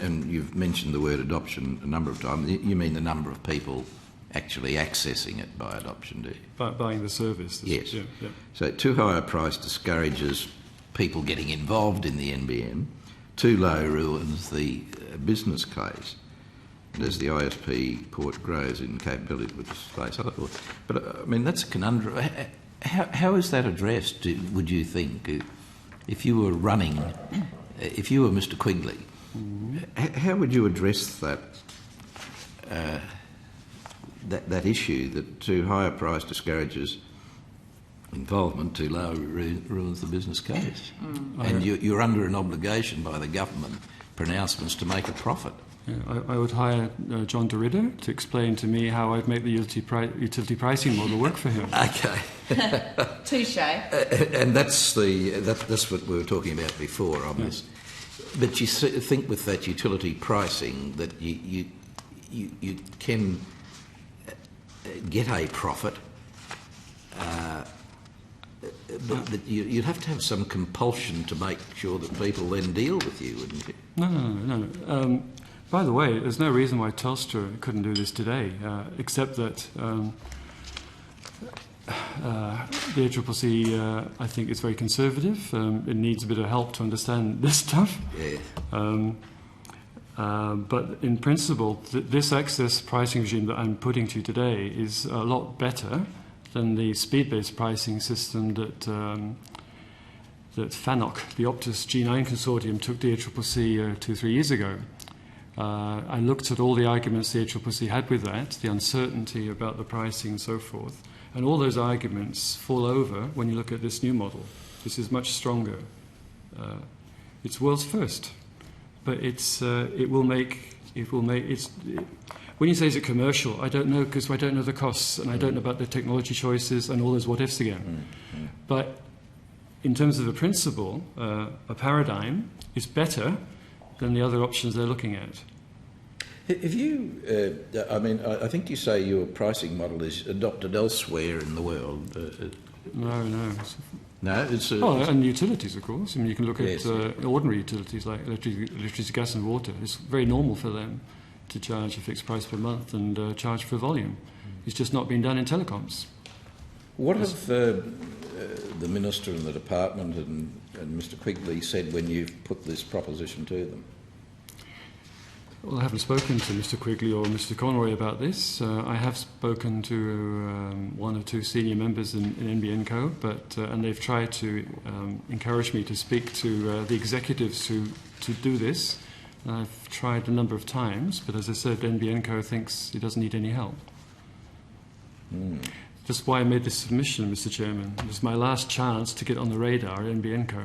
and you've mentioned the word adoption a number of times, you mean the number of people actually accessing it by adoption, do you? Buying the service. Yes. Yeah, yeah. So too high a price discourages people getting involved in the NBN. Too low ruins the business case. And as the ISP port grows in capability with the space, I thought. But I mean, that's a conundrum. How is that addressed, would you think? If you were running, if you were Mr. Quigley, how would you address that that issue that too high a price discourages involvement, too low ruins the business case? And you're under an obligation by the government pronouncements to make a profit. Yeah, I would hire John DeRidder to explain to me how I'd make the utility pricing model work for him. Okay. Touche. And that's what we were talking about before, obviously. But you think with that utility pricing that you can get a profit, but you'd have to have some compulsion to make sure that people then deal with you, wouldn't you? No. By the way, there's no reason why Telstra couldn't do this today, except that the ACCC, I think, is very conservative. It needs a bit of help to understand this stuff. Yeah. But in principle, this access pricing regime that I'm putting to you today is a lot better than the speed-based pricing system that FANOC, the Optus G9 consortium, took the ACCC 2-3 years ago. I looked at all the arguments the ACCC had with that, the uncertainty about the pricing and so forth, and all those arguments fall over when you look at this new model. This is much stronger. It's world's first, but when you say is it commercial, I don't know, because I don't know the costs and I don't know about the technology choices and all those what ifs again. But in terms of the principle, a paradigm is better than the other options they're looking at. Have you, I think you say your pricing model is adopted elsewhere in the world. No. No, it's... and utilities, of course. I mean, you can look yes, at ordinary utilities like electricity, gas and water. It's very normal for them to charge a fixed price per month and charge for volume. It's just not been done in telecoms. What have the Minister and the Department and Mr Quigley said when you've put this proposition to them? Well, I haven't spoken to Mr Quigley or Mr Conroy about this. I have spoken to one or two senior members in NBN Co, and they've tried to encourage me to speak to the executives to do this. I've tried a number of times, but as I said, NBN Co thinks he doesn't need any help. That's why I made this submission, Mr Chairman. It was my last chance to get on the radar at NBN Co.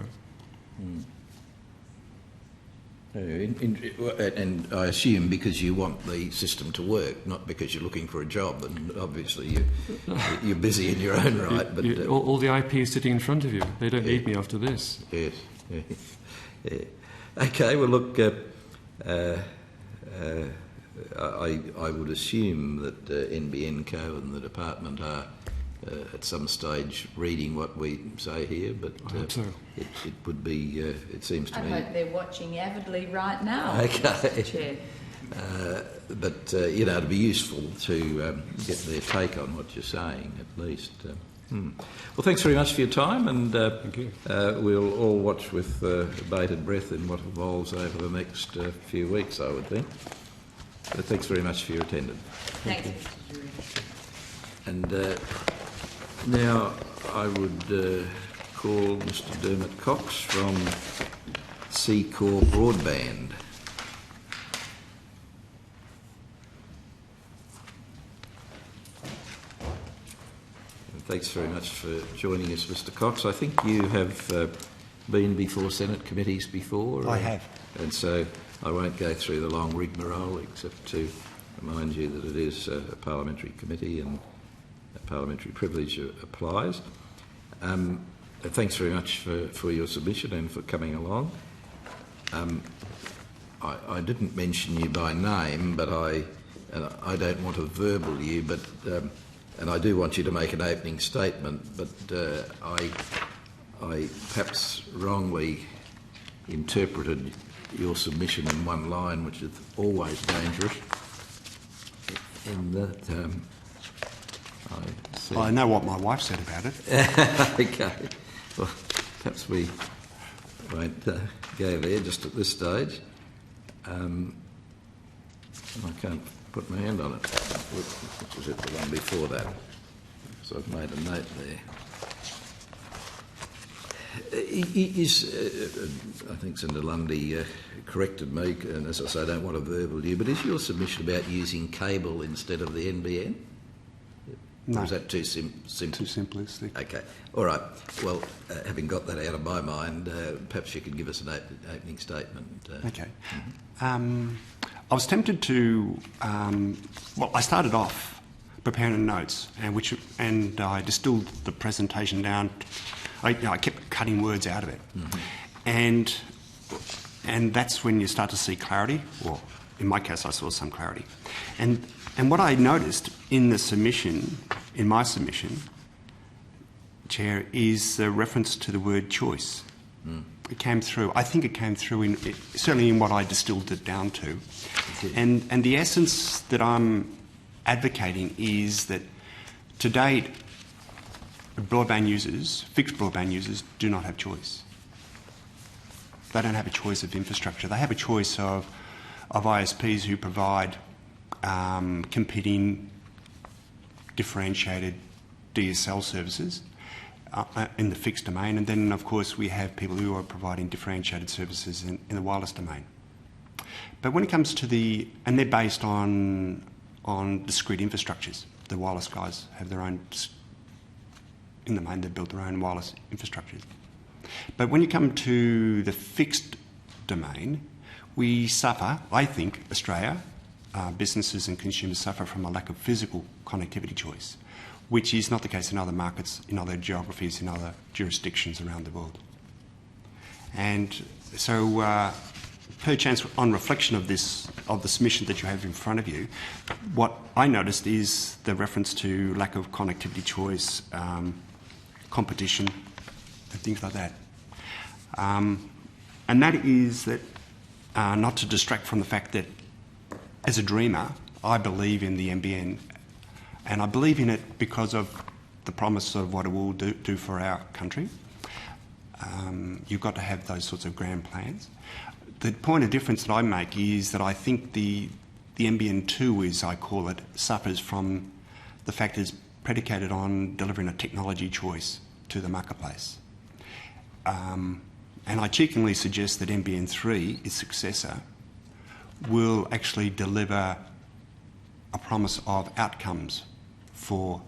And I assume because you want the system to work, not because you're looking for a job, and obviously you're busy in your own right. But all the IP is sitting in front of you. They don't need me after this. Yes. Yeah. Okay, well, look, I would assume that NBN Co and the department are at some stage reading what we say here, but I hope so. It would be, it seems to me... I hope they're watching avidly right now, okay. Mr Chair. But, it'd be useful to get their take on what you're saying, at least. Well, thanks very much for your time, and Thank you. We'll all watch with bated breath in what evolves over the next few weeks, I would think. But thanks very much for your attendance. Thanks, Mr. And now I would call Mr Dermot Cox from C-Core Broadband. Thanks very much for joining us, Mr Cox. I think you have been before Senate committees before. I have. And so I won't go through the long rigmarole except to remind you that it is a parliamentary committee and a parliamentary privilege applies. Thanks very much for your submission and for coming along. I didn't mention you by name, but I don't want to verbal you, but and I do want you to make an opening statement, but I perhaps wrongly interpreted your submission in one line, which is always dangerous, in that I said... Well, I know what my wife said about it. Okay. Well, perhaps we won't go there just at this stage. I can't put my hand on it. Which was it, the one before that? So I've made a note there. I think Senator Lundy corrected me, and as I say, I don't want to verbal you, but is your submission about using cable instead of the NBN? No. Or is that too simple? Too simplistic. Okay. All right. Well, having got that out of my mind, perhaps you could give us an opening statement. Okay. I was tempted to... well, I started off preparing notes, and I distilled the presentation down. I kept cutting words out of it. And that's when you start to see clarity. Well, in my case, I saw some clarity. And what I noticed in the submission, in my submission, Chair, is the reference to the word choice. It came through. I think it came through certainly in what I distilled it down to. And the essence that I'm advocating is that to date, broadband users, fixed broadband users, do not have choice. They don't have a choice of infrastructure. They have a choice of ISPs who provide competing, differentiated DSL services in the fixed domain, and then of course we have people who are providing differentiated services in the wireless domain. But when it comes to and they're based on discrete infrastructures. The wireless guys have their own, in the main, they build their own wireless infrastructures. But when you come to the fixed domain, we suffer, I think, Australia, businesses and consumers suffer from a lack of physical connectivity choice, which is not the case in other markets, in other geographies, in other jurisdictions around the world. And so, perchance on reflection of the submission that you have in front of you, what I noticed is the reference to lack of connectivity choice, competition, and things like that. And that is that, not to distract from the fact that, as a dreamer, I believe in the NBN, and I believe in it because of the promise of what it will do for our country. You've got to have those sorts of grand plans. The point of difference that I make is that I think the NBN 2, as I call it, suffers from the fact it's predicated on delivering a technology choice to the marketplace. And I cheekily suggest that NBN 3, its successor, will actually deliver a promise of outcomes for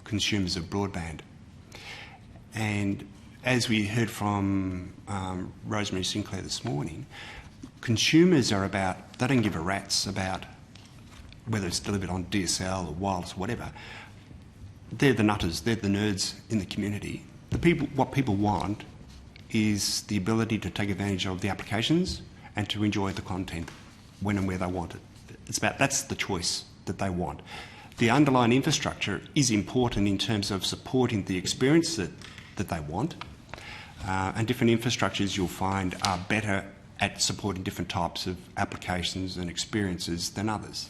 consumers of broadband. And as we heard from Rosemary Sinclair this morning, consumers are they don't give a rat's about whether it's delivered on DSL or wireless or whatever. They're the nutters, they're the nerds in the community. What people want is the ability to take advantage of the applications and to enjoy the content when and where they want it. That's the choice that they want. The underlying infrastructure is important in terms of supporting the experience that they want. And different infrastructures you'll find are better at supporting different types of applications and experiences than others.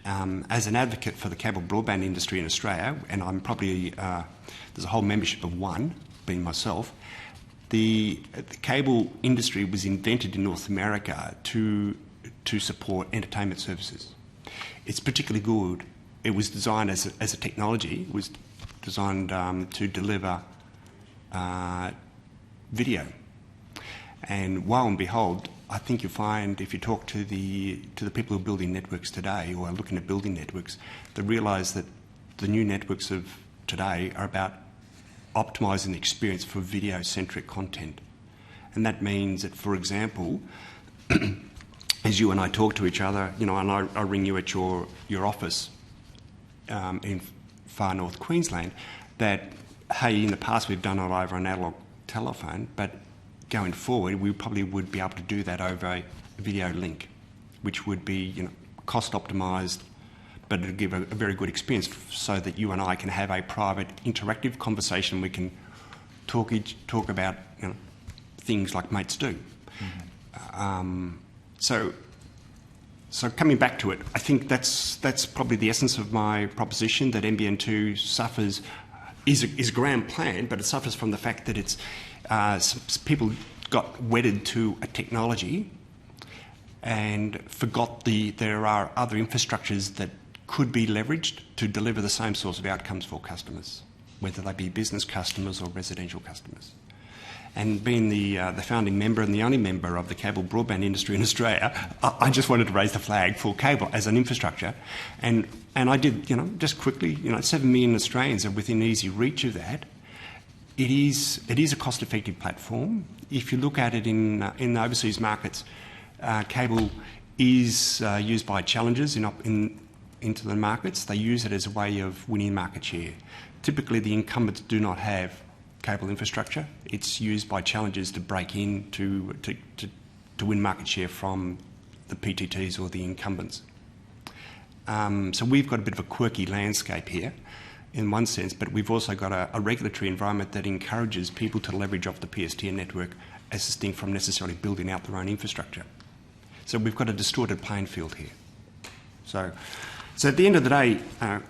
As an advocate for the cable broadband industry in Australia, and I'm probably, there's a whole membership of one, being myself, the cable industry was invented in North America to support entertainment services. It's particularly good. It was designed as a technology. It was designed to deliver video. And lo and behold, I think you'll find if you talk to the people who are building networks today or are looking at building networks, they realise that the new networks of today are about optimising the experience for video-centric content. And that means that, for example, as you and I talk to each other, and I ring you at your office in far north Queensland, that, hey, in the past we've done it over an analogue telephone, but going forward we probably would be able to do that over a video link, which would be cost optimised, but it'll give a very good experience so that you and I can have a private interactive conversation. We can talk about things like mates do. So coming back to it, I think that's probably the essence of my proposition, that NBN 2 suffers, is a grand plan, but it suffers from the fact that it's people got wedded to a technology and forgot there are other infrastructures that could be leveraged to deliver the same sorts of outcomes for customers, whether they be business customers or residential customers. And being the founding member and the only member of the cable broadband industry in Australia, I just wanted to raise the flag for cable as an infrastructure. And I did, just quickly, 7 million Australians are within easy reach of that. It is a cost-effective platform. If you look at it in the overseas markets, cable is used by challengers into the markets. They use it as a way of winning market share. Typically, the incumbents do not have cable infrastructure. It's used by challengers to break in to win market share from the PTTs or the incumbents. So we've got a bit of a quirky landscape here in one sense, but we've also got a regulatory environment that encourages people to leverage off the PSTN network as distinct from necessarily building out their own infrastructure. So we've got a distorted playing field here. So at the end of the day, the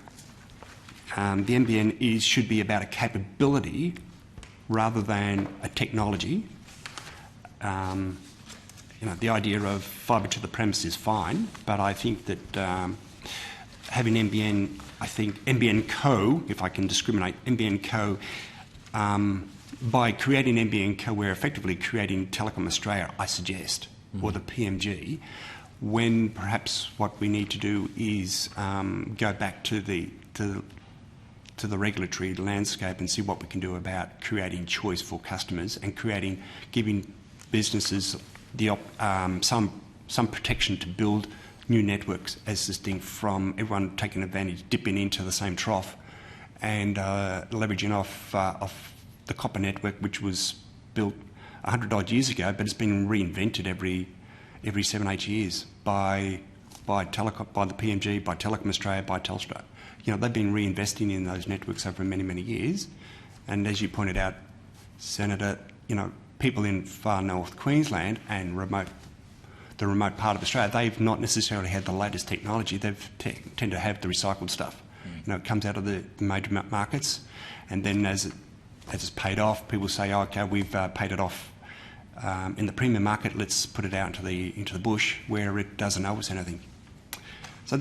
NBN should be about a capability rather than a technology. The idea of fibre to the premise is fine, but I think that having NBN, NBN Co, if I can discriminate, NBN Co, by creating NBN Co, we're effectively creating Telecom Australia, I suggest, or the PMG, when perhaps what we need to do is go back to the regulatory landscape and see what we can do about creating choice for customers and giving businesses some protection to build new networks as distinct from everyone taking advantage, dipping into the same trough and leveraging off the copper network, which was built 100 odd years ago, but it's been reinvented every 7-8 years by the PMG, by Telecom Australia, by Telstra. They've been reinvesting in those networks over many, many years. And as you pointed out, Senator, people in far north Queensland and the remote part of Australia, they've not necessarily had the latest technology. They tend to have the recycled stuff. It comes out of the major markets, and then as it's paid off, people say, oh, okay, we've paid it off in the premium market, let's put it out into the bush where it doesn't owe us anything. So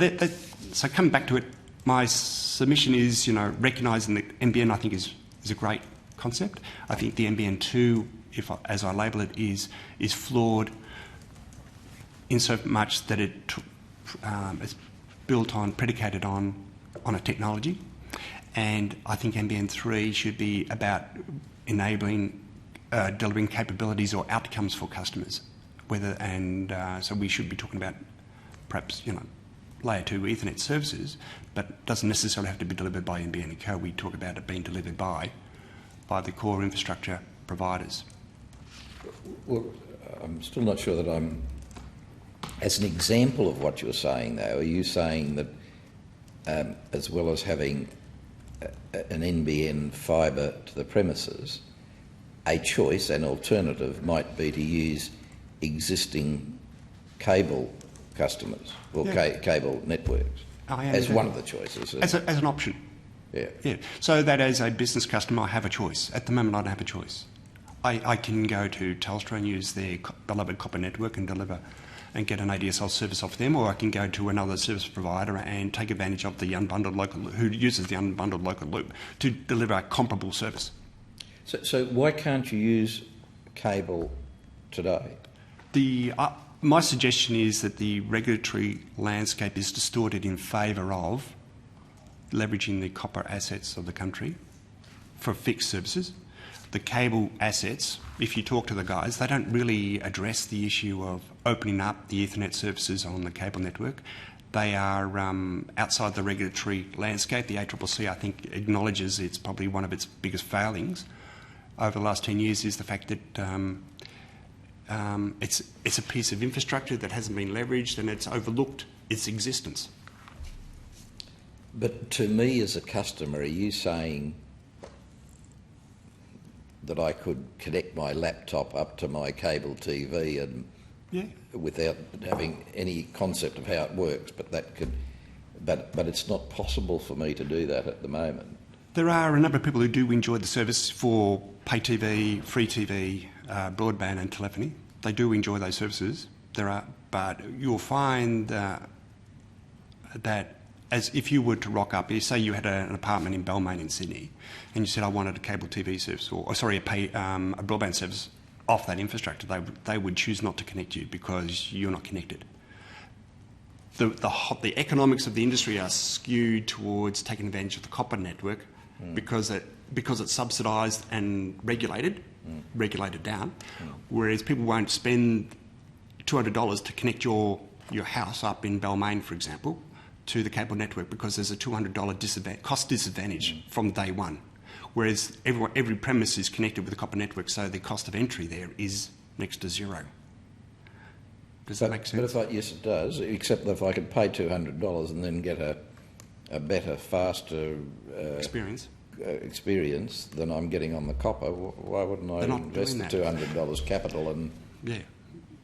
coming back to it, my submission is, recognising that NBN, I think, is a great concept. I think the NBN 2, as I label it, is flawed in so much that it's predicated on a technology, and I think NBN 3 should be about enabling, delivering capabilities or outcomes for customers. So we should be talking about perhaps layer 2 Ethernet services, but doesn't necessarily have to be delivered by NBN Co. We talk about it being delivered by the core infrastructure providers. Well, I'm still not sure that I'm... As an example of what you're saying, though, are you saying that as well as having an NBN fibre to the premises, a choice, an alternative, might be to use existing cable customers or cable networks as one of the choices? As an option. Yeah. So that as a business customer, I have a choice. At the moment, I don't have a choice. I can go to Telstra and use their beloved copper network and deliver and get an ADSL service off them, or I can go to another service provider and take advantage of the unbundled local loop, who uses the unbundled local loop to deliver a comparable service. So why can't you use cable today? My suggestion is that the regulatory landscape is distorted in favour of leveraging the copper assets of the country for fixed services. the cable assets, if you talk to the guys, they don't really address the issue of opening up the Ethernet services on the cable network. They are outside the regulatory landscape. The ACCC, I think, acknowledges it's probably one of its biggest failings over the last 10 years is the fact that it's a piece of infrastructure that hasn't been leveraged and it's overlooked its existence. But to me as a customer, are you saying that I could connect my laptop up to my cable TV and without having any concept of how it works, but it's not possible for me to do that at the moment? There are a number of people who do enjoy the service for pay TV, free TV, broadband and telephony. They do enjoy those services. But you'll find that as if you were to rock up, say you had an apartment in Balmain in Sydney, and you said I wanted a cable TV service, a broadband service off that infrastructure, they would choose not to connect you because you're not connected. The economics of the industry are skewed towards taking advantage of the copper network because it's subsidised and regulated down, whereas people won't spend $200 to connect your house up in Balmain, for example, to the cable network because there's a $200 cost disadvantage from day one, whereas every premise is connected with the copper network, so the cost of entry there is next to zero. Does that make sense? But yes, it does, except that if I could pay $200 and then get a better, faster experience than I'm getting on the copper, why wouldn't I invest the $200 capital and... Yeah,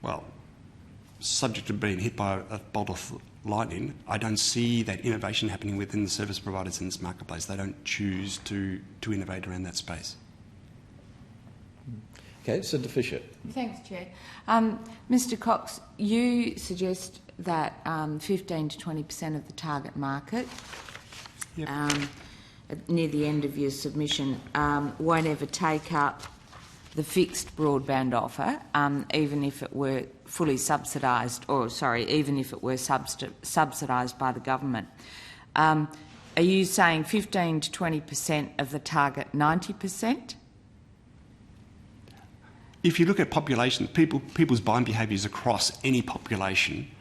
well, subject to being hit by a bolt of lightning, I don't see that innovation happening within the service providers in this marketplace. They don't choose to innovate around that space. Okay, Senator Fisher. Thanks, Chair. Mr Cox, you suggest that 15 to 20% of the target market, near the end of your submission, won't ever take up the fixed broadband offer, even if it were fully subsidised, even if it were subsidised by the government. Are you saying 15 to 20% of the target 90%? If you look at population, people's buying behaviours across any population,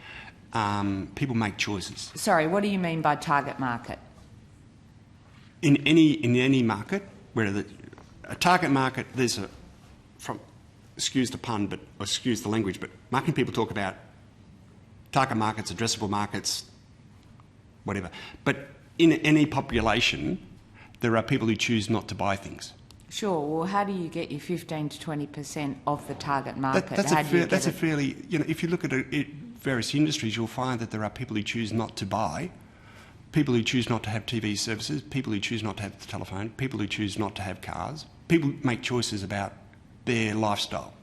people make choices. Sorry, what do you mean by target market? In any market, a target market, excuse the pun, or excuse the language, but marketing people talk about target markets, addressable markets, whatever. But in any population, there are people who choose not to buy things. Sure. Well, how do you get your 15 to 20% of the target market? That's a fairly, if you look at various industries, you'll find that there are people who choose not to buy, people who choose not to have TV services, people who choose not to have the telephone, people who choose not to have cars. People make choices about their lifestyle.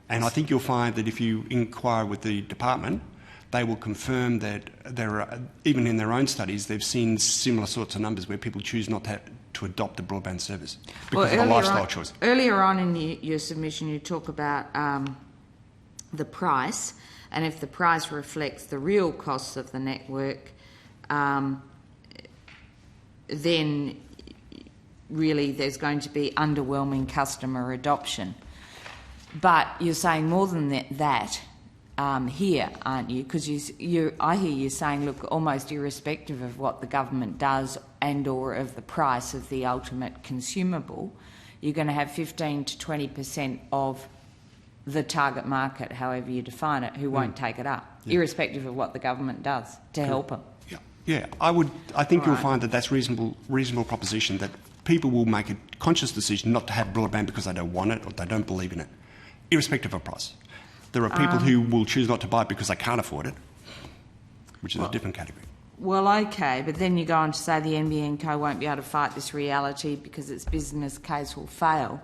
And I think you'll find that if you inquire with the department, they will confirm that there are, even in their own studies, they've seen similar sorts of numbers where people choose not to adopt a broadband service because of a lifestyle choice. Earlier on in your submission, you talk about the price, and if the price reflects the real costs of the network, then really there's going to be underwhelming customer adoption. But you're saying more than that here, aren't you? Because I hear you saying, look, almost irrespective of what the government does and or of the price of the ultimate consumable, you're going to have 15 to 20% of the target market, however you define it, who won't take it up, irrespective of what the government does to help them. Yeah, I think you'll find that that's reasonable proposition, that people will make a conscious decision not to have broadband because they don't want it or they don't believe in it, irrespective of price. There are people who will choose not to buy it because they can't afford it, which is a different category. Well, OK, but then you go on to say the NBN Co won't be able to fight this reality because its business case will fail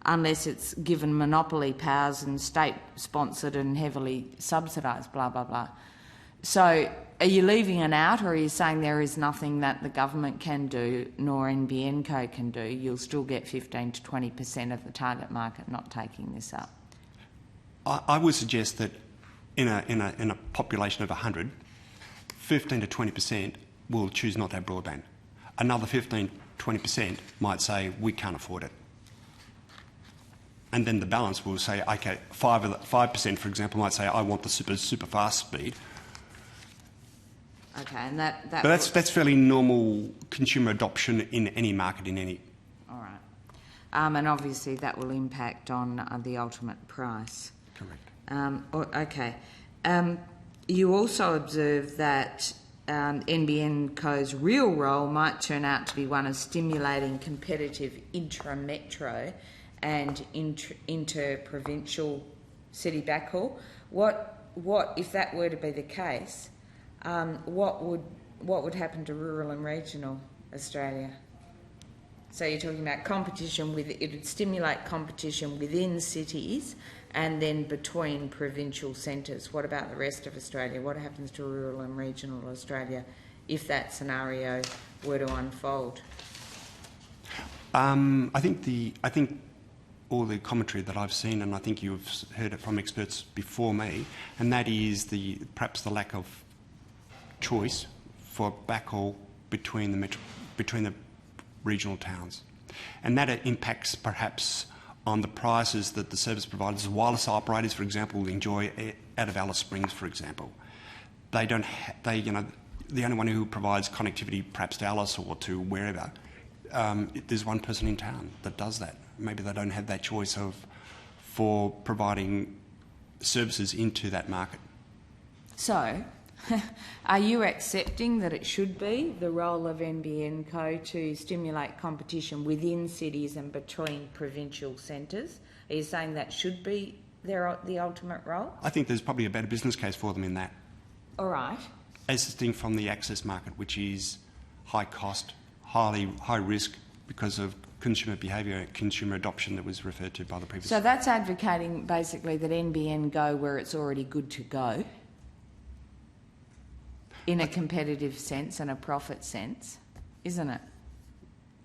unless it's given monopoly powers and state-sponsored and heavily subsidised, blah, blah, blah. So are you leaving it out, or are you saying there is nothing that the government can do nor NBN Co can do? You'll still get 15 to 20% of the target market not taking this up. I would suggest that in a population of 100, 15 to 20% will choose not to have broadband. Another 15 to 20% might say we can't afford it. and then the balance will say, okay, 5%, for example, might say, I want the super fast speed. Okay, and that But that's fairly normal consumer adoption in any market, in any. all right. And obviously that will impact on the ultimate price. Correct. Okay. You also observe that NBN Co's real role might turn out to be one of stimulating competitive intra-metro and inter-provincial city backhaul. What if that were to be the case? What would happen to rural and regional Australia? So you're talking about competition it would stimulate competition within cities and then between provincial centres. What about the rest of Australia? What happens to rural and regional Australia if that scenario were to unfold? I think all the commentary that I've seen, and I think you've heard it from experts before me, and that is perhaps the lack of choice for backhaul between the regional towns, and that impacts perhaps on the prices that the service providers, wireless operators, for example, enjoy out of Alice Springs, for example. They don't. The only one who provides connectivity, perhaps to Alice or to wherever. There's one person in town that does that. Maybe they don't have that choice for providing services into that market. So, are you accepting that it should be the role of NBN Co to stimulate competition within cities and between provincial centres? Are you saying that should be the ultimate role? I think there's probably a better business case for them in that. All right. As distinct from the access market, which is high cost, high risk because of consumer behaviour, consumer adoption that was referred to by the previous. So that's advocating basically that NBN go where it's already good to go, in a competitive sense and a profit sense, isn't it?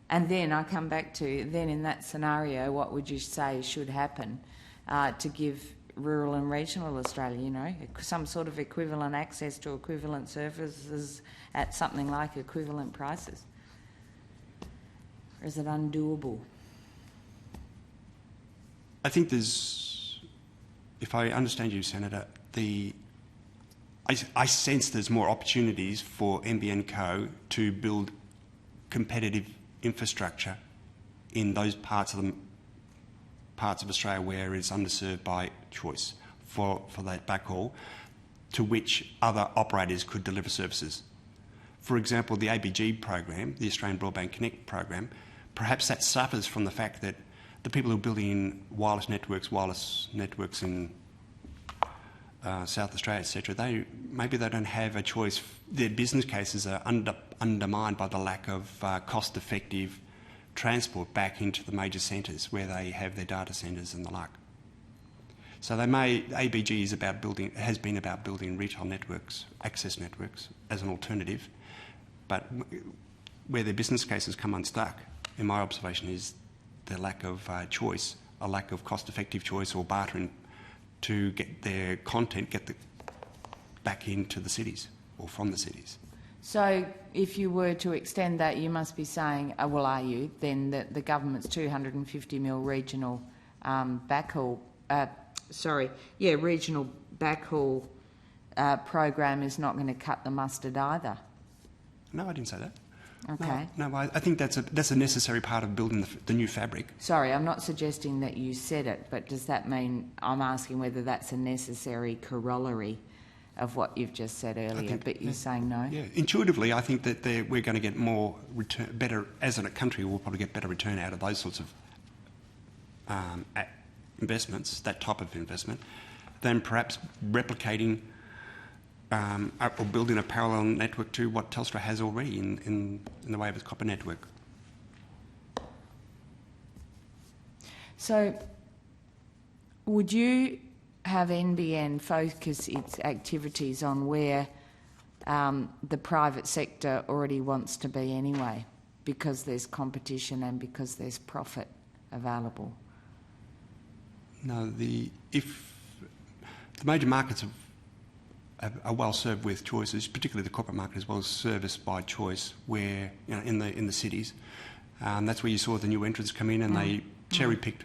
And then I come back to, then in that scenario, what would you say should happen to give rural and regional Australia, some sort of equivalent access to equivalent services at something like equivalent prices? Or is it undoable? I think if I understand you, Senator, I sense there's more opportunities for NBN Co to build competitive infrastructure in those parts of Australia where it's underserved by choice for that backhaul, to which other operators could deliver services. For example, the ABG program, the Australian Broadband Connect program, perhaps that suffers from the fact that the people who are building wireless networks in South Australia, etc., maybe they don't have a choice. Their business cases are undermined by the lack of cost-effective transport back into the major centres where they have their data centres and the like. So ABG has been about building retail networks, access networks, as an alternative, but where their business cases come unstuck, in my observation, is the lack of choice, a lack of cost-effective choice or bartering to get their content back into the cities or from the cities. So if you were to extend that, you must be saying, are you, then that the government's $250 million regional regional backhaul program is not going to cut the mustard either? No, I didn't say that. Okay. No, I think that's a necessary part of building the new fabric. Sorry, I'm not suggesting that you said it, but does that mean, I'm asking whether that's a necessary corollary of what you've just said earlier, but you're saying no? Yeah, intuitively, I think that we're going to get more better, as a country, we'll probably get better return out of those sorts of investments, that type of investment, than perhaps replicating or building a parallel network to what Telstra has already in the way of its copper network. So, would you have NBN focus its activities on where the private sector already wants to be anyway, because there's competition and because there's profit available? No, if the major markets are well served with choices, particularly the corporate market is well serviced by choice, where in the cities, that's where you saw the new entrants come in and they cherry picked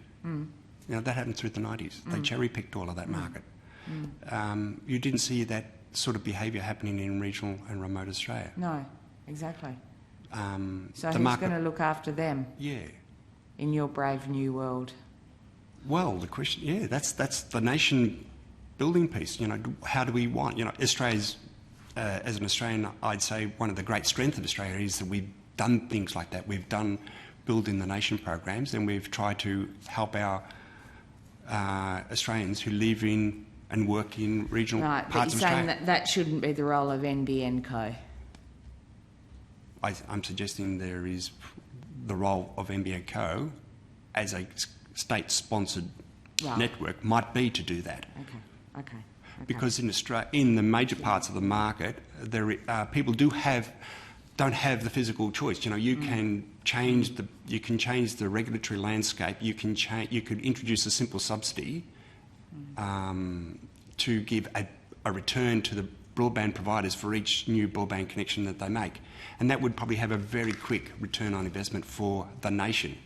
You know, that happened through the 90s. They cherry-picked all of that market. You didn't see that sort of behaviour happening in regional and remote Australia. No, exactly. So the who's market- going to look after them Yeah. in your brave new world? Well, the question, yeah, that's the nation building piece. You know, how do we want? You know, Australia's, as an Australian, I'd say one of the great strengths of Australia is that we've done things like that. We've done building the nation programs, and we've tried to help our Australians who live in and work in regional Right, but parts you're of saying Australia. that shouldn't be the role of NBN Co. I'm suggesting there is the role of NBN Co as a state-sponsored Right. network might be to do that. Okay. Because in Australia, in the major parts of the market, people don't have the physical choice. You know, you can change the regulatory landscape. You could introduce a simple subsidy to give a return to the broadband providers for each new broadband connection that they make, and that would probably have a very quick return on investment for the nation,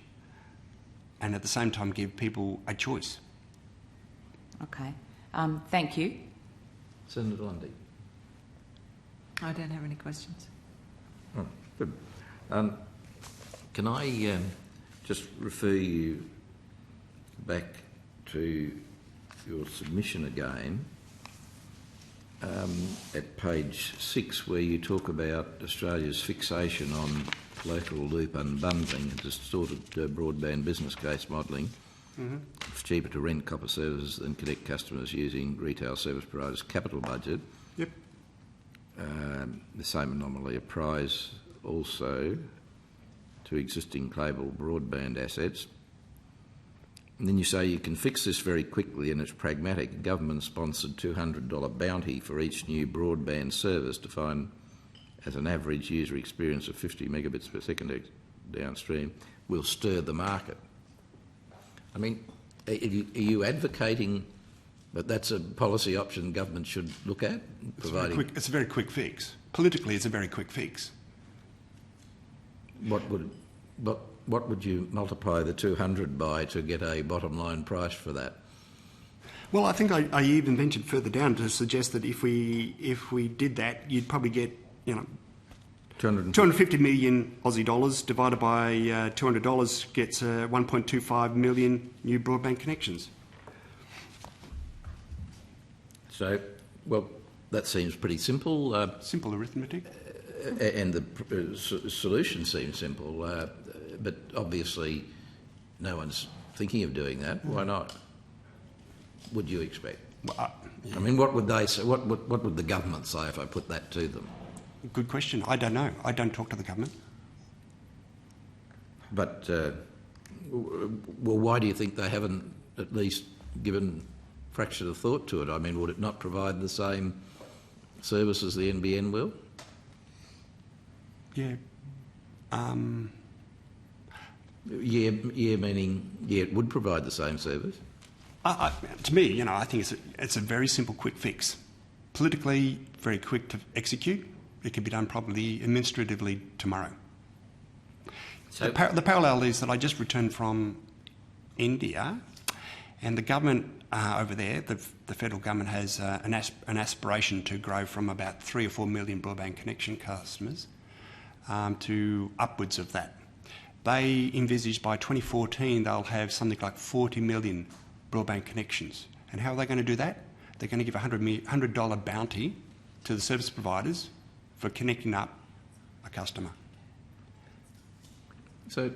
and at the same time give people a choice. Okay. Thank you. Senator Lundy. I don't have any questions. Oh, good. Can I just refer you back to your submission again at page 6, where you talk about Australia's fixation on local loop unbundling and distorted broadband business case modelling. It's cheaper to rent copper services than connect customers using retail service providers' capital budget. Yep. The same anomaly applies also to existing cable broadband assets. And then you say you can fix this very quickly and it's pragmatic. A government-sponsored $200 bounty for each new broadband service defined as an average user experience of 50 megabits per second downstream will stir the market. I mean, are you advocating that that's a policy option government should look at? It's a very quick fix. Politically, it's a very quick fix. What would you multiply the 200 by to get a bottom line price for that? Well, I think I even ventured further down to suggest that if we did that, you'd probably get, you know, 250 million Aussie dollars divided by $200 gets 1.25 million new broadband connections. So, well, that seems pretty simple. Simple arithmetic. And the solution seems simple, but obviously no one's thinking of doing that. Why not? Would you expect? Well, yeah. I mean, what would they say? What would the government say if I put that to them? Good question. I don't know. I don't talk to the government. But, well, why do you think they haven't at least given a fraction of thought to it? I mean, would it not provide the same service as the NBN will? Yeah. Yeah, meaning, yeah, it would provide the same service. To me, you know, I think it's a very simple, quick fix. Politically, very quick to execute. It can be done probably administratively tomorrow. So the parallel is that I just returned from India, and the government over there, the federal government has an aspiration to grow from about 3 or 4 million broadband connection customers to upwards of that. They envisage by 2014 they'll have something like 40 million broadband connections. And how are they going to do that? They're going to give a $100 bounty to the service providers for connecting up a customer. So,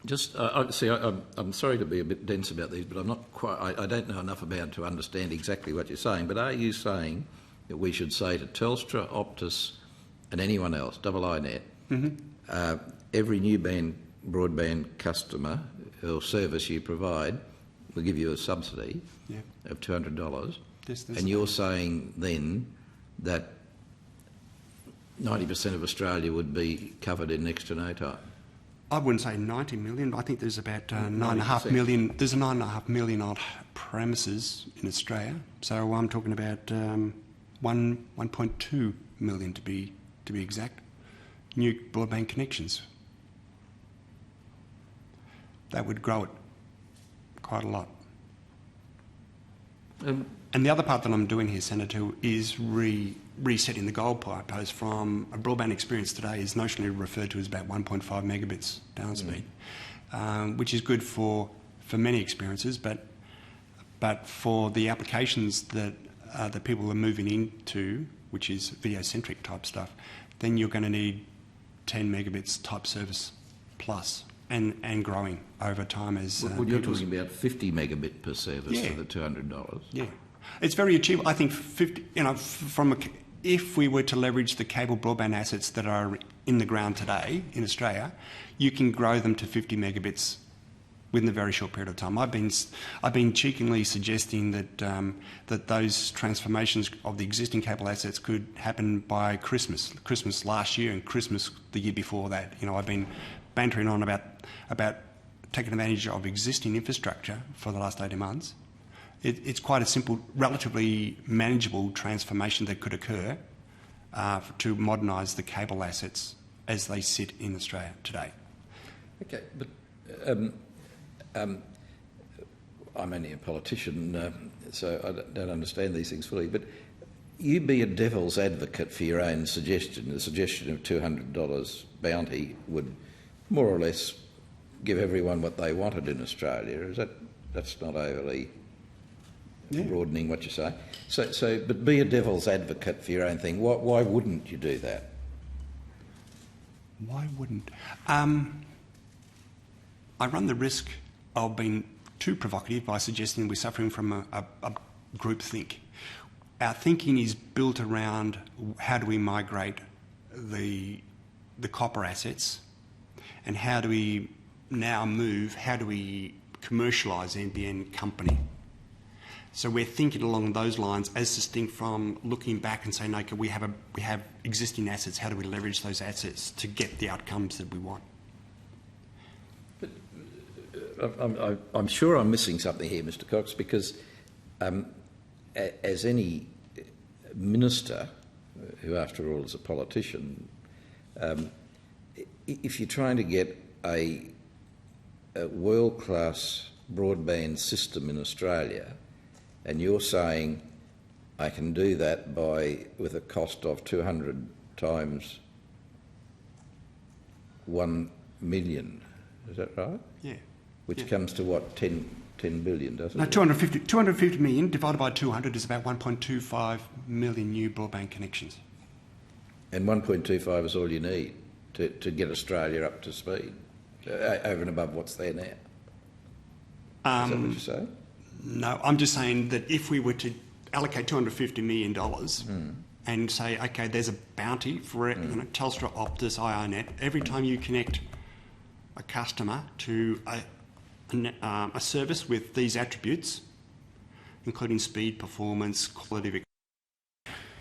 just I'm sorry to be a bit dense about these, but I'm not quite. I don't know enough about it to understand exactly what you're saying. But are you saying that we should say to Telstra, Optus, and anyone else, iiNet, every new broadband customer or service you provide, will give you a subsidy of $200, and you're saying then that 90% of Australia would be covered in next to no time? I wouldn't say 90 million. I think there's about 9.5 million. There's 9.5 million odd premises in Australia. So I'm talking about 1.2 million to be exact. New broadband connections. That would grow it quite a lot. And the other part that I'm doing here, Senator, is resetting the goalpost from a broadband experience today is notionally referred to as about 1.5 megabits down speed, which is good for many experiences, but for the applications that people are moving into, which is video-centric type stuff, then you're going to need 10 megabits type service plus and growing over time as... Well, you're talking about 50 megabit per service for the $200. Yeah. It's very achievable. I think 50, if we were to leverage the cable broadband assets that are in the ground today in Australia, you can grow them to 50 megabits within a very short period of time. I've been cheekily suggesting that those transformations of the existing cable assets could happen by Christmas last year and Christmas the year before that. I've been bantering on about taking advantage of existing infrastructure for the last 18 months. It's quite a simple, relatively manageable transformation that could occur to modernise the cable assets as they sit in Australia today. Okay, but I'm only a politician, so I don't understand these things fully, but you be a devil's advocate for your own suggestion. The suggestion of $200 bounty would more or less give everyone what they wanted in Australia. That's not overly broadening what you say. But be a devil's advocate for your own thing. Why wouldn't you do that? Why wouldn't? I run the risk of being too provocative by suggesting we're suffering from a groupthink. Our thinking is built around how do we migrate the copper assets, and how do we commercialise the NBN company. So we're thinking along those lines as distinct from looking back and saying, okay, we have existing assets, how do we leverage those assets to get the outcomes that we want? But I'm sure I'm missing something here, Mr. Cox, because as any minister, who after all is a politician, if you're trying to get a world-class broadband system in Australia, and you're saying I can do that with a cost of 200 times 1 million, is that right? Yeah. Which comes to what, 10 billion, doesn't No, it? 250 million divided by 200 is about 1.25 million new broadband connections. And 1.25 is all you need to get Australia up to speed, over and above what's there now. Is that what you're saying? No, I'm just saying that if we were to allocate $250 million and say, okay, there's a bounty for Telstra, Optus, IONET, every time you connect a customer to a service with these attributes, including speed, performance, quality.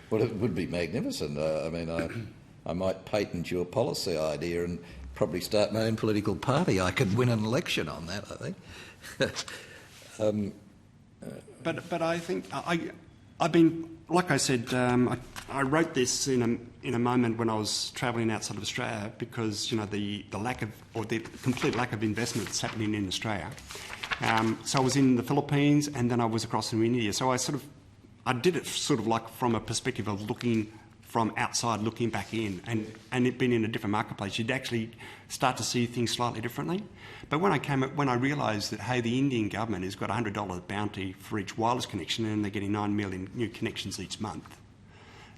Well, it would be magnificent. I might patent your policy idea and probably start my own political party. I could win an election on that, I think. But I think I've been, like I said, I wrote this in a moment when I was travelling outside of Australia because the lack of, or the complete lack of investment that's happening in Australia. So I was in the Philippines and then I was across in India. So I did it sort of like from a perspective of looking from outside, looking back in, and it being in a different marketplace, you'd actually start to see things slightly differently. But when I realised that, hey, the Indian government has got a $100 bounty for each wireless connection and they're getting 9 million new connections each month,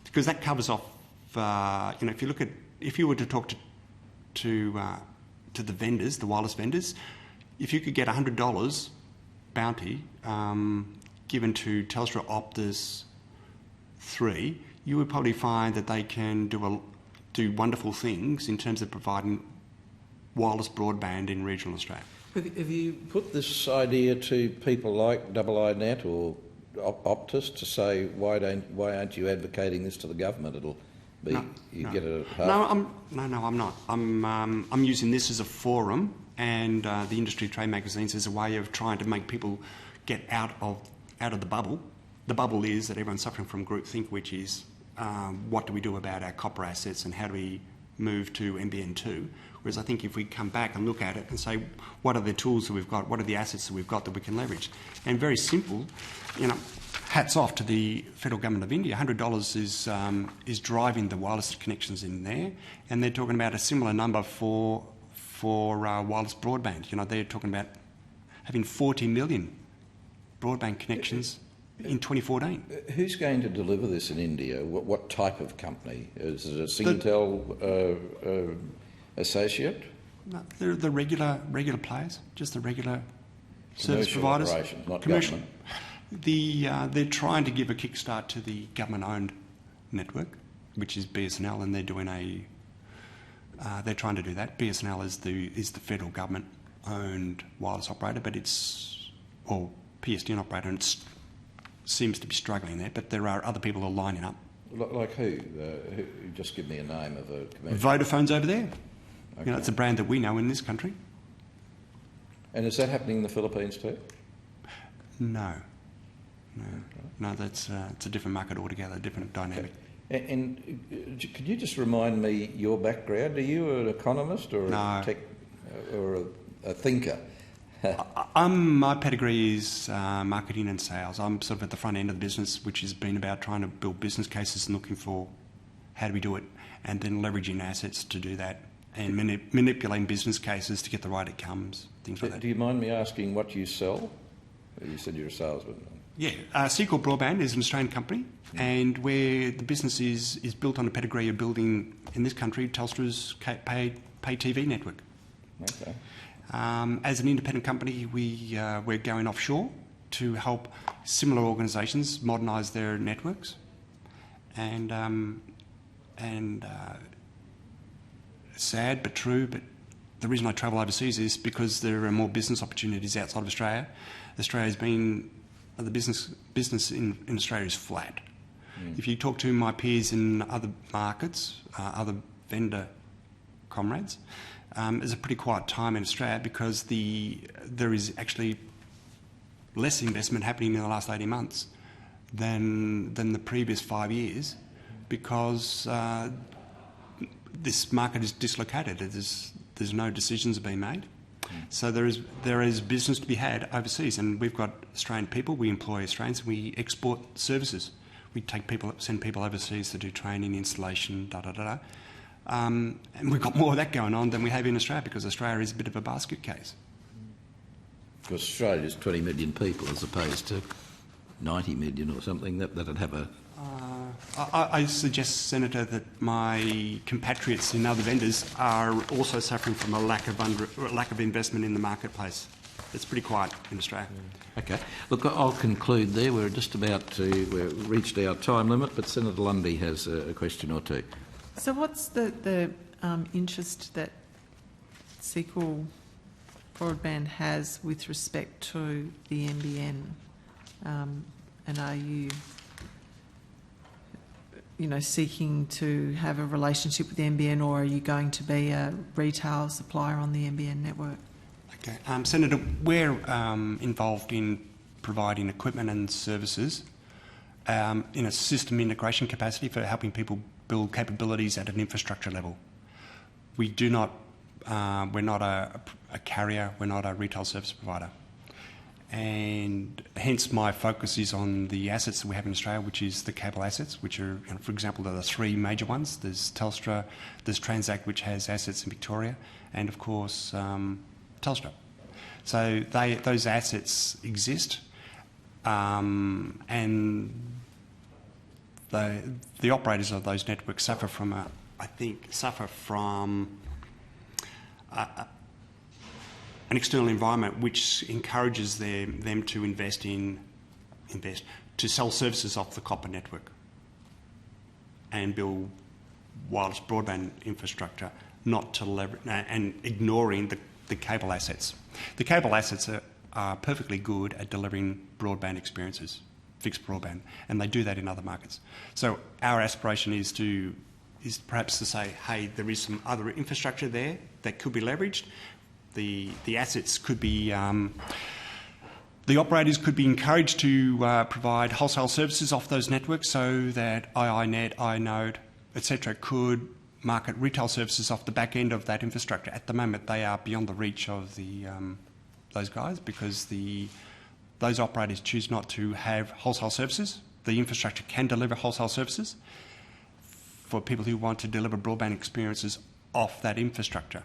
because that covers off, if you were to talk to the vendors, the wireless vendors, if you could get $100 bounty given to Telstra, Optus, 3, you would probably find that they can do wonderful things in terms of providing wireless broadband in regional Australia. Have you put this idea to people like IONET or Optus to say, why aren't you advocating this to the government? It'll be get a half. No, I'm not. I'm using this as a forum and the industry trade magazines as a way of trying to make people get out of the bubble. The bubble is that everyone's suffering from groupthink, which is what do we do about our copper assets and how do we move to NBN 2? Whereas I think if we come back and look at it and say, what are the tools that we've got, what are the assets that we've got that we can leverage? And very simple, hats off to the federal government of India. $100 is driving the wireless connections in there, and they're talking about a similar number for wireless broadband. You know, they're talking about having 40 million broadband connections in 2014. Who's going to deliver this in India? What type of company? Is it a Singtel associate? No, they're the regular players, just the regular service Commercial providers. operations, not Commercial. government. They're trying to give a kickstart to the government-owned network, which is BSNL, and they're doing they're trying to do that. BSNL is the federal government-owned wireless operator, but PSTN operator, and it seems to be struggling there. But there are other people who are lining up. Like who? Just give me a name of a commercial. Vodafone's over there. Okay. You know, it's a brand that we know in this country. And is that happening in the Philippines too? No, that's it's a different market altogether, a different dynamic. And could you just remind me your background? Are you an economist or No. a tech or a thinker? My pedigree is marketing and sales. I'm sort of at the front end of the business, which has been about trying to build business cases and looking for how do we do it, and then leveraging assets to do that, and manipulating business cases to get the right outcomes, things like that. Do you mind me asking what you sell? You said you're a salesman. Yeah, Sequel Broadband is an Australian company, and where the business is built on a pedigree of building, in this country, Telstra's pay TV network. Okay. As an independent company, we're going offshore to help similar organisations modernise their networks, and sad but true. But the reason I travel overseas is because there are more business opportunities outside of Australia. Australia's been the business in Australia is flat. If you talk to my peers in other markets, other vendor comrades, it's a pretty quiet time in Australia because there is actually less investment happening in the last 18 months than the previous 5 years, because this market is dislocated. There's no decisions being made. So there is business to be had overseas, and we've got Australian people. We employ Australians. We export services. We send people overseas to do training, installation, and we've got more of that going on than we have in Australia, because Australia is a bit of a basket case. Because Australia is 20 million people as opposed to 90 million or something. That'd have a... I suggest, Senator, that my compatriots in other vendors are also suffering from a lack of investment in the marketplace. It's pretty quiet in Australia. Okay. Look, I'll conclude there. We've reached our time limit, but Senator Lundy has a question or two. So what's the interest that Sequel Broadband has with respect to the NBN? And are you seeking to have a relationship with the NBN, or are you going to be a retail supplier on the NBN network? Okay. Senator, we're involved in providing equipment and services in a system integration capacity for helping people build capabilities at an infrastructure level. We're not a carrier, we're not a retail service provider. And hence my focus is on the assets that we have in Australia, which is the cable assets, which are, for example, there are three major ones. There's Telstra, there's Transact, which has assets in Victoria, and of course Telstra. So those assets exist, and the operators of those networks suffer from an external environment which encourages them to to sell services off the copper network and build wireless broadband infrastructure, not to leverage, and ignoring the cable assets. The cable assets are perfectly good at delivering broadband experiences, fixed broadband, and they do that in other markets. So our aspiration is perhaps to say, hey, there is some other infrastructure there that could be leveraged. The assets could be, the operators could be encouraged to provide wholesale services off those networks, so that iiNet, iNode, etc. could market retail services off the back end of that infrastructure. At the moment, they are beyond the reach of those guys, because the those operators choose not to have wholesale services, the infrastructure can deliver wholesale services for people who want to deliver broadband experiences off that infrastructure.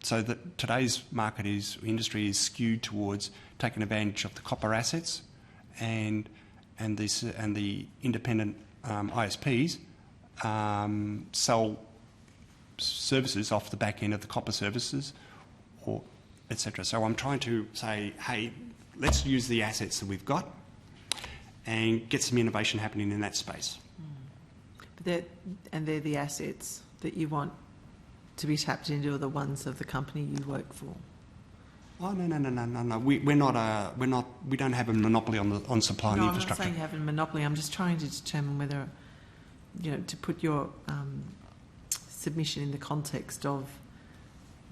So that today's industry is skewed towards taking advantage of the copper assets, and the independent ISPs sell services off the back end of the copper services, or etc. So I'm trying to say, hey, let's use the assets that we've got and get some innovation happening in that space. But they're the assets that you want to be tapped into, are the ones of the company you work for. Oh no! We don't have a monopoly on supplying the infrastructure. I'm not saying you have a monopoly. I'm just trying to determine whether, to put your submission in the context of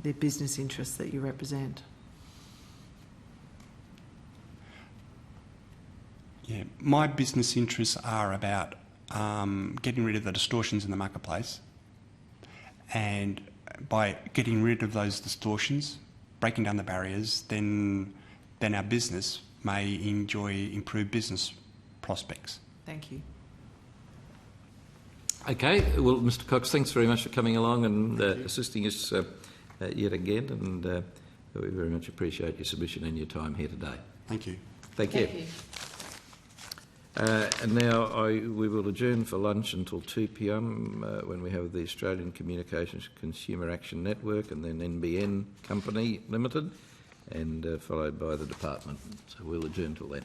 the business interests that you represent. Yeah, my business interests are about getting rid of the distortions in the marketplace, and by getting rid of those distortions, breaking down the barriers, then our business may enjoy improved business prospects. Thank you. Okay, well, Mr Cox, thanks very much for coming along and assisting us yet again, and we very much appreciate your submission and your time here today. Thank you. Thank you. And now we will adjourn for lunch until 2 p.m. When we have the Australian Communications Consumer Action Network and then NBN Company Limited, and followed by the department. So we'll adjourn till then.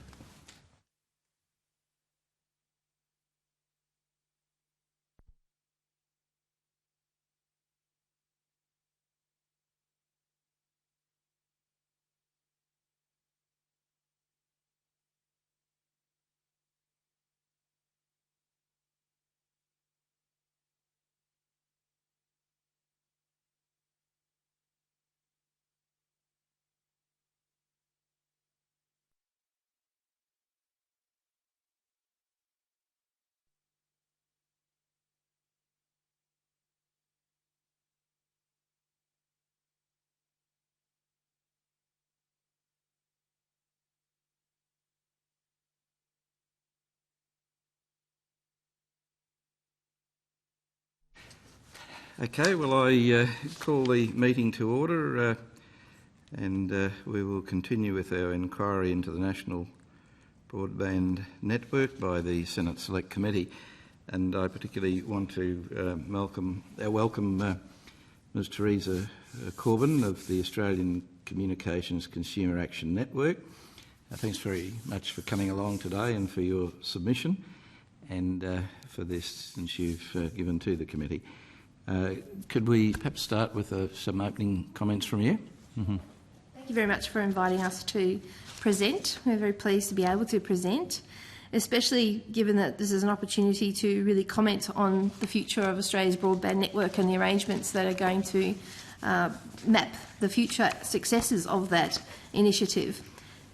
Okay, well, I call the meeting to order and we will continue with our inquiry into the National Broadband Network by the Senate Select Committee. And I particularly want to welcome Ms Teresa Corbin of the Australian Communications Consumer Action Network. Thanks very much for coming along today and for your submission and for this since you've given to the committee. Could we perhaps start with some opening comments from you? Thank you very much for inviting us to present. We're very pleased to be able to present, especially given that this is an opportunity to really comment on the future of Australia's broadband network and the arrangements that are going to map the future successes of that initiative.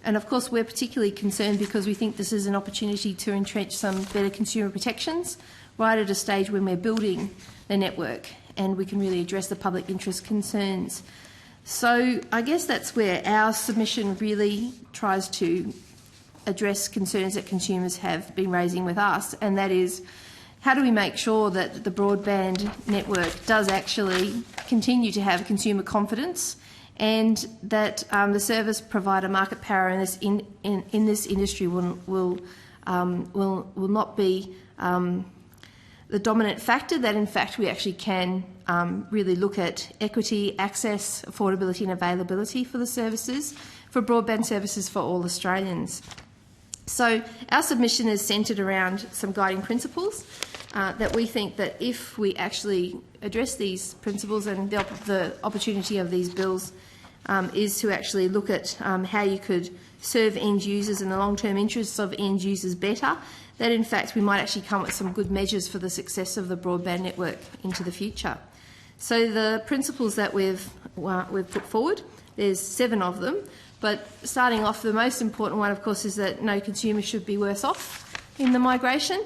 And of course, we're particularly concerned because we think this is an opportunity to entrench some better consumer protections right at a stage when we're building the network and we can really address the public interest concerns. So I guess that's where our submission really tries to address concerns that consumers have been raising with us, and that is, how do we make sure that the broadband network does actually continue to have consumer confidence, and that the service provider market power in this industry will not be the dominant factor, that in fact we actually can really look at equity, access, affordability and availability for the services, for broadband services for all Australians. So our submission is centred around some guiding principles that we think that if we actually address these principles, and the opportunity of these bills is to actually look at how you could serve end users and the long-term interests of end users better, that in fact we might actually come up with some good measures for the success of the broadband network into the future. So the principles that we've put forward, there's 7 of them, but starting off, the most important one, of course, is that no consumer should be worse off in the migration,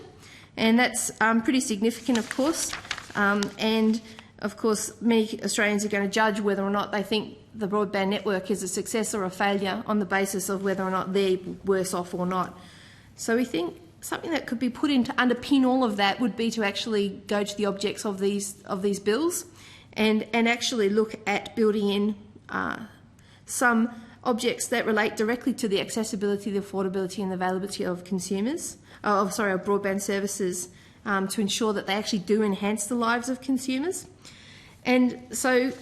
and that's pretty significant, of course. And of course, many Australians are going to judge whether or not they think the broadband network is a success or a failure on the basis of whether or not they're worse off or not. So we think something that could be put in to underpin all of that would be to actually go to the objects of these bills and actually look at building in some objects that relate directly to the accessibility, the affordability and the availability of of broadband services to ensure that they actually do enhance the lives of consumers. And so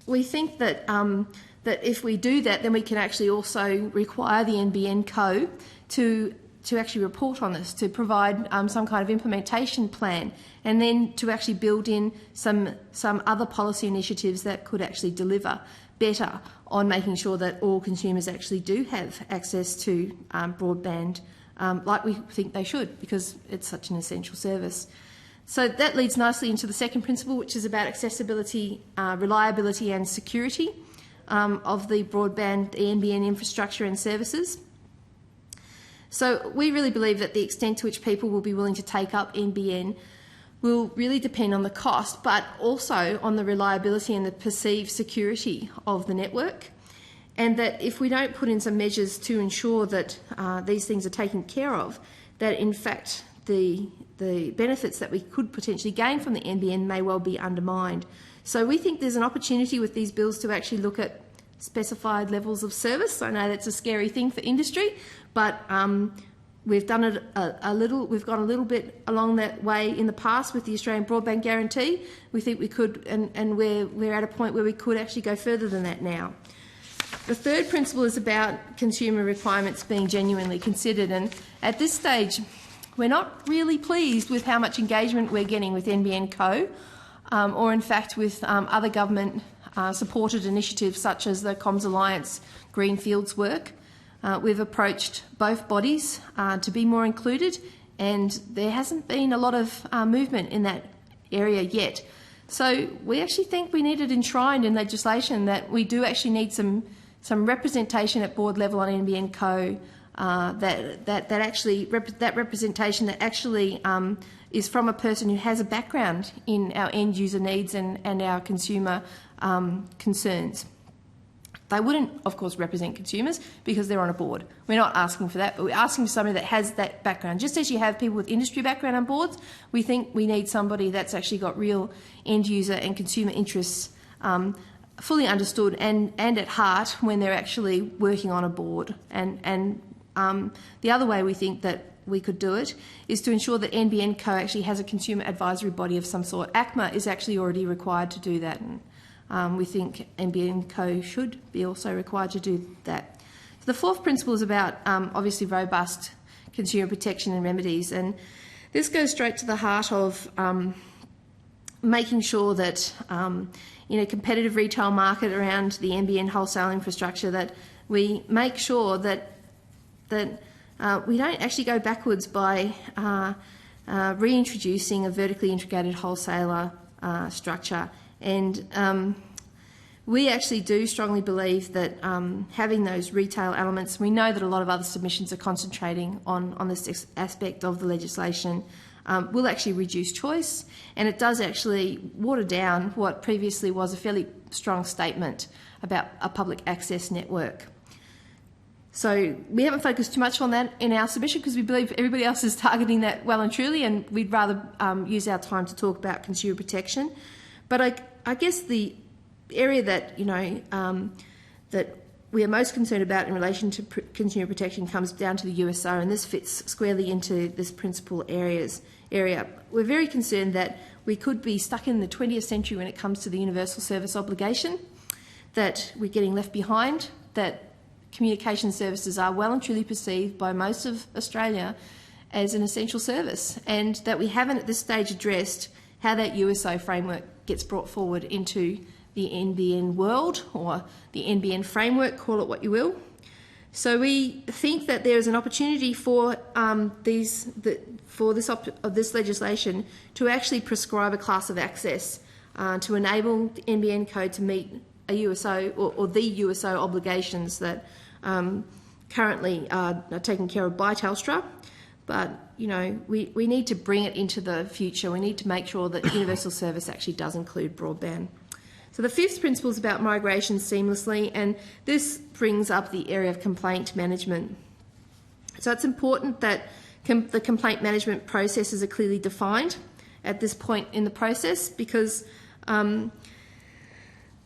we think that that if we do that, then we can actually also require the NBN Co to actually report on this, to provide some kind of implementation plan, and then to actually build in some other policy initiatives that could actually deliver better on making sure that all consumers actually do have access to broadband like we think they should, because it's such an essential service. So that leads nicely into the second principle, which is about accessibility, reliability and security of the broadband, the NBN infrastructure and services. So we really believe that the extent to which people will be willing to take up NBN will really depend on the cost, but also on the reliability and the perceived security of the network. And that if we don't put in some measures to ensure that these things are taken care of, that in fact the benefits that we could potentially gain from the NBN may well be undermined. So we think there's an opportunity with these bills to actually look at specified levels of service. I know that's a scary thing for industry, but we've done it we've gone a little bit along that way in the past with the Australian Broadband Guarantee. We think we could, and we're at a point where we could actually go further than that now. The third principle is about consumer requirements being genuinely considered, and at this stage we're not really pleased with how much engagement we're getting with NBN Co, or in fact with other government supported initiatives such as the Comms Alliance Greenfields work. We've approached both bodies to be more included, and there hasn't been a lot of movement in that area yet. So we actually think we need it enshrined in legislation that we do actually need some representation at board level on NBN Co. That representation that actually is from a person who has a background in our end user needs and our consumer concerns. They wouldn't, of course, represent consumers because they're on a board. We're not asking for that, but we're asking for somebody that has that background. Just as you have people with industry background on boards, we think we need somebody that's actually got real end user and consumer interests fully understood and at heart when they're actually working on a board. And the other way we think that we could do it is to ensure that NBN Co actually has a consumer advisory body of some sort. ACMA is actually already required to do that, and we think NBN Co should be also required to do that. So the fourth principle is about obviously robust consumer protection and remedies, and this goes straight to the heart of making sure that in a competitive retail market around the NBN wholesale infrastructure that we make sure that we don't actually go backwards by reintroducing a vertically integrated wholesaler structure. And we actually do strongly believe that having those retail elements, we know that a lot of other submissions are concentrating on this aspect of the legislation, will actually reduce choice, and it does actually water down what previously was a fairly strong statement about a public access network. So we haven't focused too much on that in our submission because we believe everybody else is targeting that well and truly, and we'd rather use our time to talk about consumer protection. But I guess the area that that we are most concerned about in relation to consumer protection comes down to the USO, and this fits squarely into this principal area. We're very concerned that we could be stuck in the 20th century when it comes to the universal service obligation, that we're getting left behind, that communication services are well and truly perceived by most of Australia as an essential service, and that we haven't at this stage addressed how that USO framework gets brought forward into the NBN world, or the NBN framework, call it what you will. So we think that there is an opportunity for this legislation to actually prescribe a class of access to enable the NBN code to meet a USO or the USO obligations that currently are taken care of by Telstra. But, we need to bring it into the future. We need to make sure that universal service actually does include broadband. So the fifth principle is about migration seamlessly, and this brings up the area of complaint management. So it's important that the complaint management processes are clearly defined at this point in the process, because we're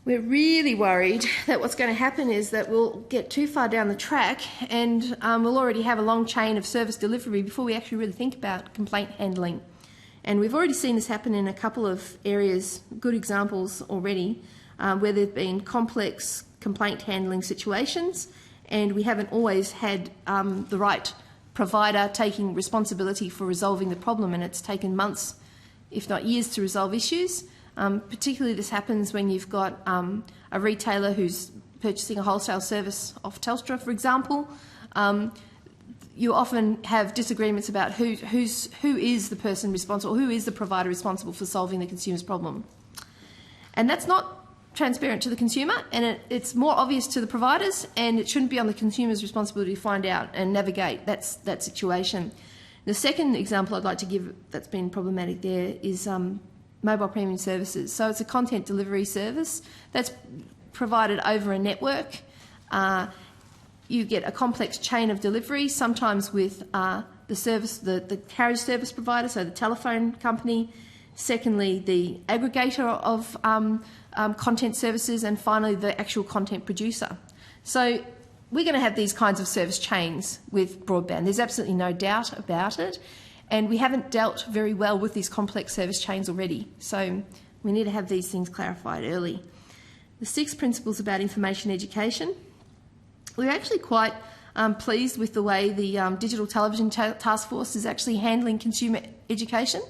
really worried that what's going to happen is that we'll get too far down the track and we'll already have a long chain of service delivery before we actually really think about complaint handling. And we've already seen this happen in a couple of areas, good examples already, where there have been complex complaint handling situations, and we haven't always had the right provider taking responsibility for resolving the problem, and it's taken months, if not years, to resolve issues. Particularly this happens when you've got a retailer who's purchasing a wholesale service off Telstra, for example. You often have disagreements about who is the person responsible, who is the provider responsible for solving the consumer's problem. And that's not transparent to the consumer, and it's more obvious to the providers, and it shouldn't be on the consumer's responsibility to find out and navigate that situation. The second example I'd like to give that's been problematic there is mobile premium services. So it's a content delivery service that's provided over a network. You get a complex chain of delivery, sometimes with the carriage service provider, so the telephone company. Secondly, the aggregator of content services, and finally the actual content producer. So we're going to have these kinds of service chains with broadband. There's absolutely no doubt about it. And we haven't dealt very well with these complex service chains already. So we need to have these things clarified early. The sixth principle is about information education. We're actually quite pleased with the way the Digital Television Task Force is actually handling consumer education.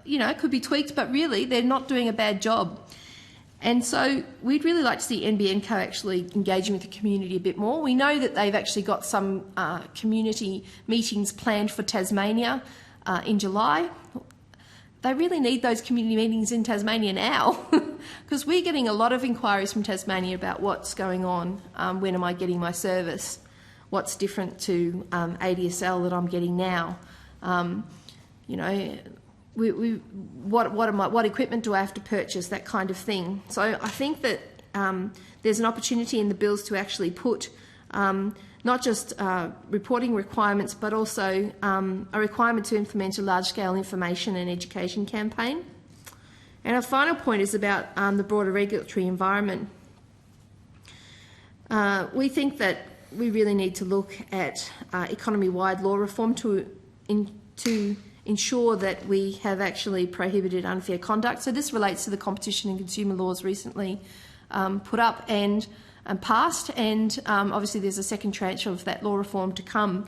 It could be tweaked, but really they're not doing a bad job. And so we'd really like to see NBN Co actually engaging with the community a bit more. We know that they've actually got some community meetings planned for Tasmania in July. They really need those community meetings in Tasmania now, because we're getting a lot of inquiries from Tasmania about what's going on, when am I getting my service, what's different to ADSL that I'm getting now. What equipment do I have to purchase, that kind of thing. So I think that there's an opportunity in the bills to actually put not just reporting requirements, but also a requirement to implement a large-scale information and education campaign. And our final point is about the broader regulatory environment. We think that we really need to look at economy-wide law reform to ensure that we have actually prohibited unfair conduct. So this relates to the competition and consumer laws recently put up and passed, and obviously there's a second tranche of that law reform to come.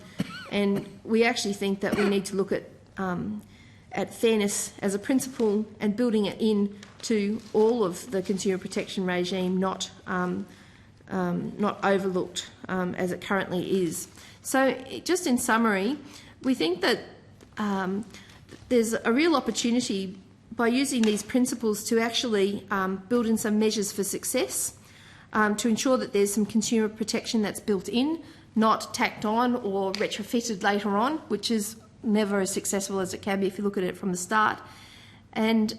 And we actually think that we need to look at fairness as a principle and building it into all of the consumer protection regime, not overlooked as it currently is. So just in summary, we think that there's a real opportunity by using these principles to actually build in some measures for success, to ensure that there's some consumer protection that's built in, not tacked on or retrofitted later on, which is never as successful as it can be if you look at it from the start. And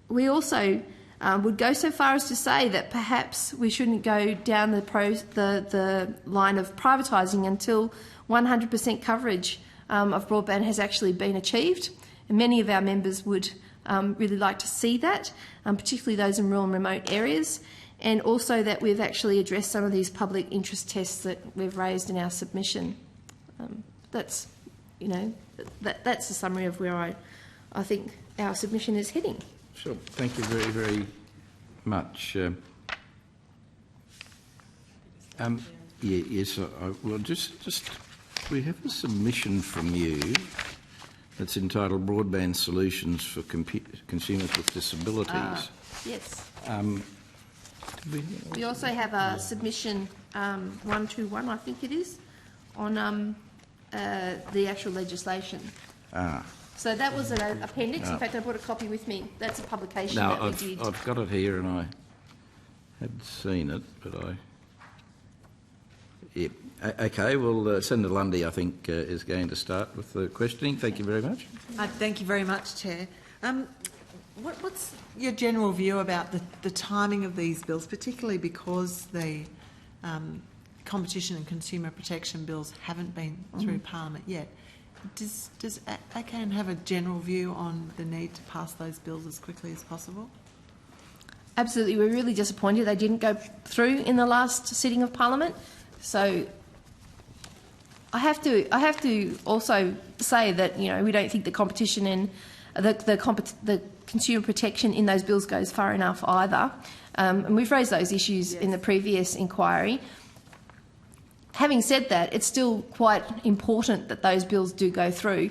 we also would go so far as to say that perhaps we shouldn't go down the line of privatising until 100% coverage of broadband has actually been achieved. And many of our members would really like to see that, particularly those in rural and remote areas, and also that we've actually addressed some of these public interest tests that we've raised in our submission. That's a summary of where I think our submission is heading. Sure. Thank you very, very much. Yes. Well, just we have a submission from you that's entitled "Broadband Solutions for Consumers with Disabilities." Yes. We also have a submission 121, I think it is, on the actual legislation. So that was an appendix. In fact, I brought a copy with me. That's a publication that we did. I've got it here, and I had seen it, but yeah. Okay, well, Senator Lundy, I think, is going to start with the questioning. Thank you very much. Thank you very much, Chair. What's your general view about the timing of these bills, particularly because the competition and consumer protection bills haven't been through Parliament yet? Does ACAN have a general view on the need to pass those bills as quickly as possible? Absolutely. We're really disappointed they didn't go through in the last sitting of Parliament. So I have to also say that, you know, we don't think the competition and the consumer protection in those bills goes far enough either. And we've raised those issues in the previous inquiry. Having said that, it's still quite important that those bills do go through.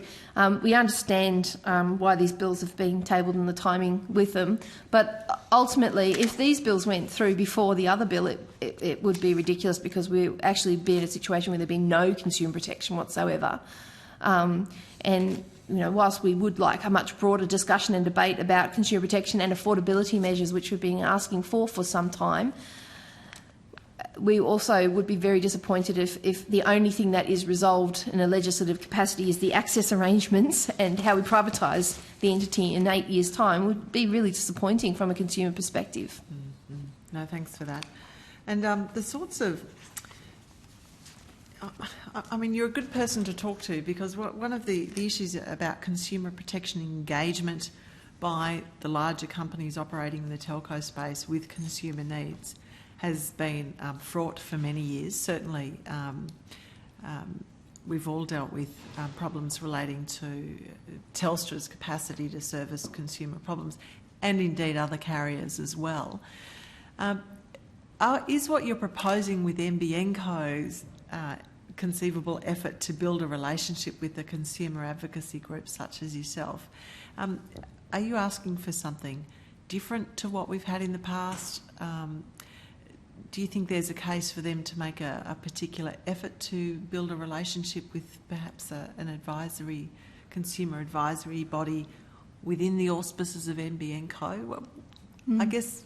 We understand why these bills have been tabled and the timing with them, but ultimately, if these bills went through before the other bill, it would be ridiculous, because we'd actually be in a situation where there'd be no consumer protection whatsoever. And you know, whilst we would like a much broader discussion and debate about consumer protection and affordability measures, which we've been asking for some time, we also would be very disappointed if the only thing that is resolved in a legislative capacity is the access arrangements, and how we privatise the entity in 8 years' time would be really disappointing from a consumer perspective. Mm-hmm. No, thanks for that. And the sorts of... I mean, you're a good person to talk to, because one of the issues about consumer protection engagement by the larger companies operating in the telco space with consumer needs has been fraught for many years. Certainly, we've all dealt with problems relating to Telstra's capacity to service consumer problems, and indeed other carriers as well. Is what you're proposing with NBN Co's conceivable effort to build a relationship with the consumer advocacy groups such as yourself, are you asking for something different to what we've had in the past? Do you think there's a case for them to make a particular effort to build a relationship with perhaps an consumer advisory body within the auspices of NBN Co? Well, I guess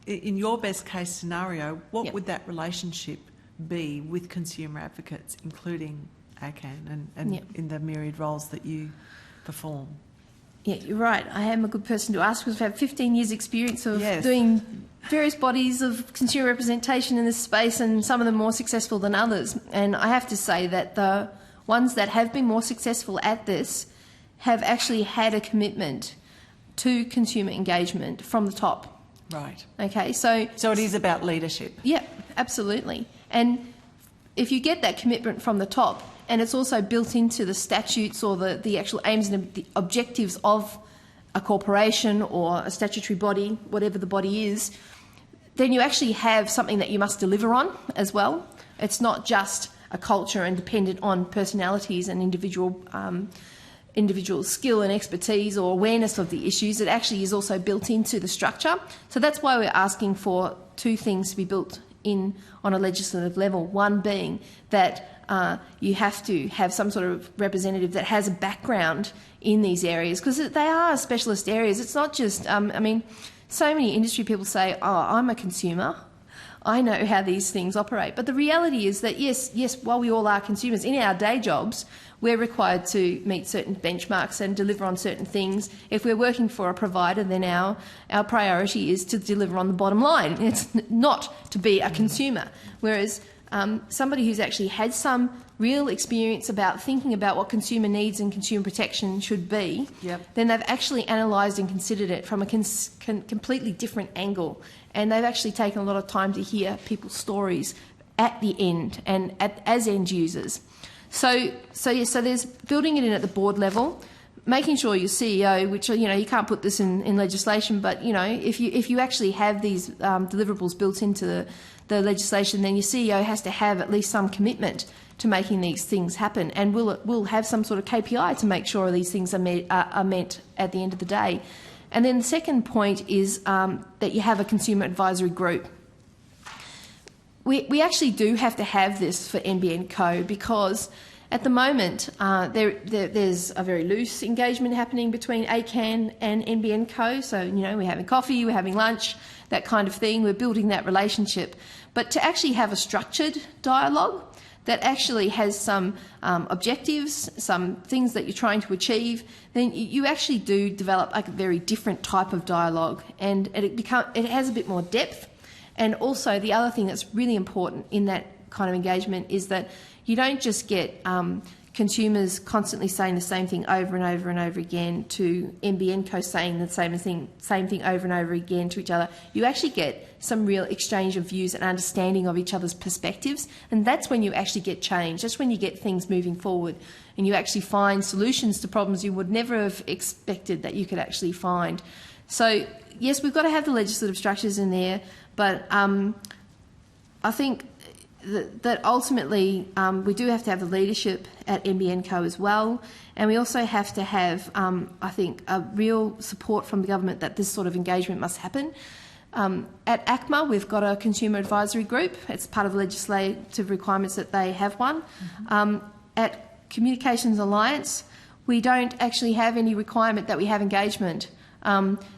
in your best case scenario, what would that relationship be with consumer advocates, including ACAN and in the myriad roles that you perform? Yeah, you're right. I am a good person to ask, because we've had 15 years' experience of doing various bodies of consumer representation in this space, and some of them more successful than others. And I have to say that the ones that have been more successful at this have actually had a commitment to consumer engagement from the top. Right. Okay, so it is about leadership. Yeah, absolutely. And if you get that commitment from the top, and it's also built into the statutes or the actual aims and the objectives of a corporation or a statutory body, whatever the body is, then you actually have something that you must deliver on as well. It's not just a culture and dependent on personalities and individual skill and expertise or awareness of the issues. It actually is also built into the structure. So that's why we're asking for two things to be built in on a legislative level. One being that you have to have some sort of representative that has a background in these areas, because they are specialist areas. It's not just, I mean, so many industry people say, oh, I'm a consumer, I know how these things operate. But the reality is that, yes, while we all are consumers, in our day jobs, we're required to meet certain benchmarks and deliver on certain things. If we're working for a provider, then our priority is to deliver on the bottom line. It's not to be a consumer. Whereas somebody who's actually had some real experience about thinking about what consumer needs and consumer protection should be, then they've actually analysed and considered it from a completely different angle. And they've actually taken a lot of time to hear people's stories at the end and as end users. So there's building it in at the board level, making sure your CEO, which, you know, you can't put this in legislation, but, you know, if you actually have these deliverables built into the legislation, then your CEO has to have at least some commitment to making these things happen, and we'll have some sort of KPI to make sure these things are met at the end of the day. And then the second point is that you have a consumer advisory group. We actually do have to have this for NBN Co, because at the moment there's a very loose engagement happening between ACAN and NBN Co. So, you know, we're having coffee, we're having lunch, that kind of thing. We're building that relationship. But to actually have a structured dialogue, that actually has some objectives, some things that you're trying to achieve, then you actually do develop a very different type of dialogue, and it has a bit more depth. And also the other thing that's really important in that kind of engagement is that you don't just get consumers constantly saying the same thing over and over and over again to NBN Co saying the same thing over and over again to each other. You actually get some real exchange of views and understanding of each other's perspectives, and that's when you actually get change. That's when you get things moving forward, and you actually find solutions to problems you would never have expected that you could actually find. So yes, we've got to have the legislative structures in there, but I think that ultimately we do have to have the leadership at NBN Co as well, and we also have to have, I think, a real support from the government that this sort of engagement must happen. At ACMA, we've got a consumer advisory group. It's part of the legislative requirements that they have one. At Communications Alliance, we don't actually have any requirement that we have engagement.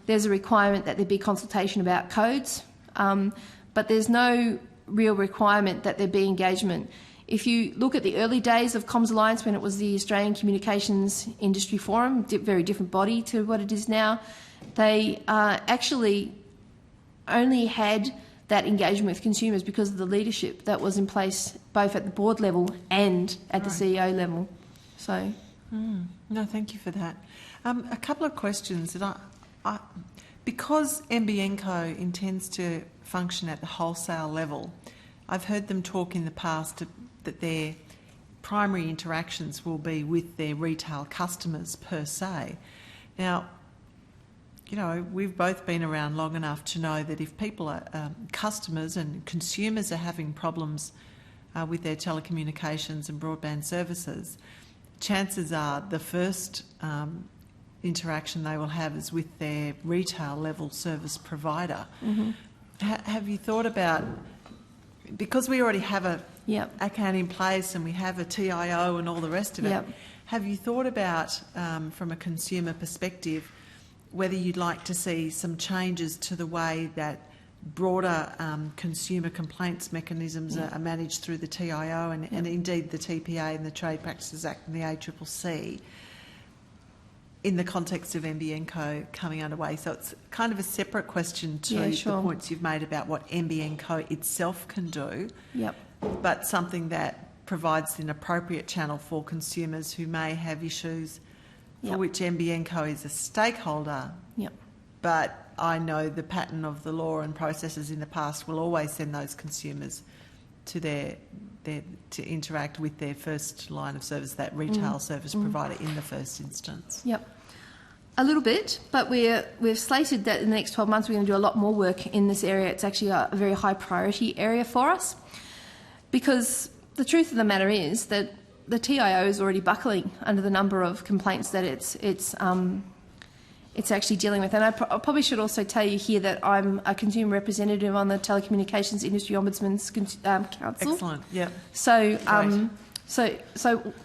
There's a requirement that there be consultation about codes, but there's no real requirement that there be engagement. If you look at the early days of Comms Alliance, when it was the Australian Communications Industry Forum, very different body to what it is now, they actually only had that engagement with consumers because of the leadership that was in place both at the board level and at the CEO level. So, no, thank you for that. A couple of questions that because NBN Co intends to function at the wholesale level, I've heard them talk in the past that their primary interactions will be with their retail customers per se. Now, you know, we've both been around long enough to know that if people are customers and consumers are having problems with their telecommunications and broadband services, chances are the first interaction they will have is with their retail level service provider. Mm-hmm. Have you thought about, because we already have a account in place and we have a TIO and all the rest of it, have you thought about, from a consumer perspective, whether you'd like to see some changes to the way that broader consumer complaints mechanisms are managed through the TIO and indeed the TPA and the Trade Practices Act and the ACCC in the context of NBN Co coming underway? So it's kind of a separate question to the points you've made about what NBN Co itself can do, but something that provides an appropriate channel for consumers who may have issues for which NBN Co is a stakeholder. But I know the pattern of the law and processes in the past will always send those consumers to to interact with their first line of service, that retail service provider in the first instance. A little bit, but we've slated that in the next 12 months we're going to do a lot more work in this area. It's actually a very high priority area for us, because the truth of the matter is that the TIO is already buckling under the number of complaints that it's actually dealing with. And I probably should also tell you here that I'm a consumer representative on the Telecommunications Industry Ombudsman's Council. Excellent. Yeah. So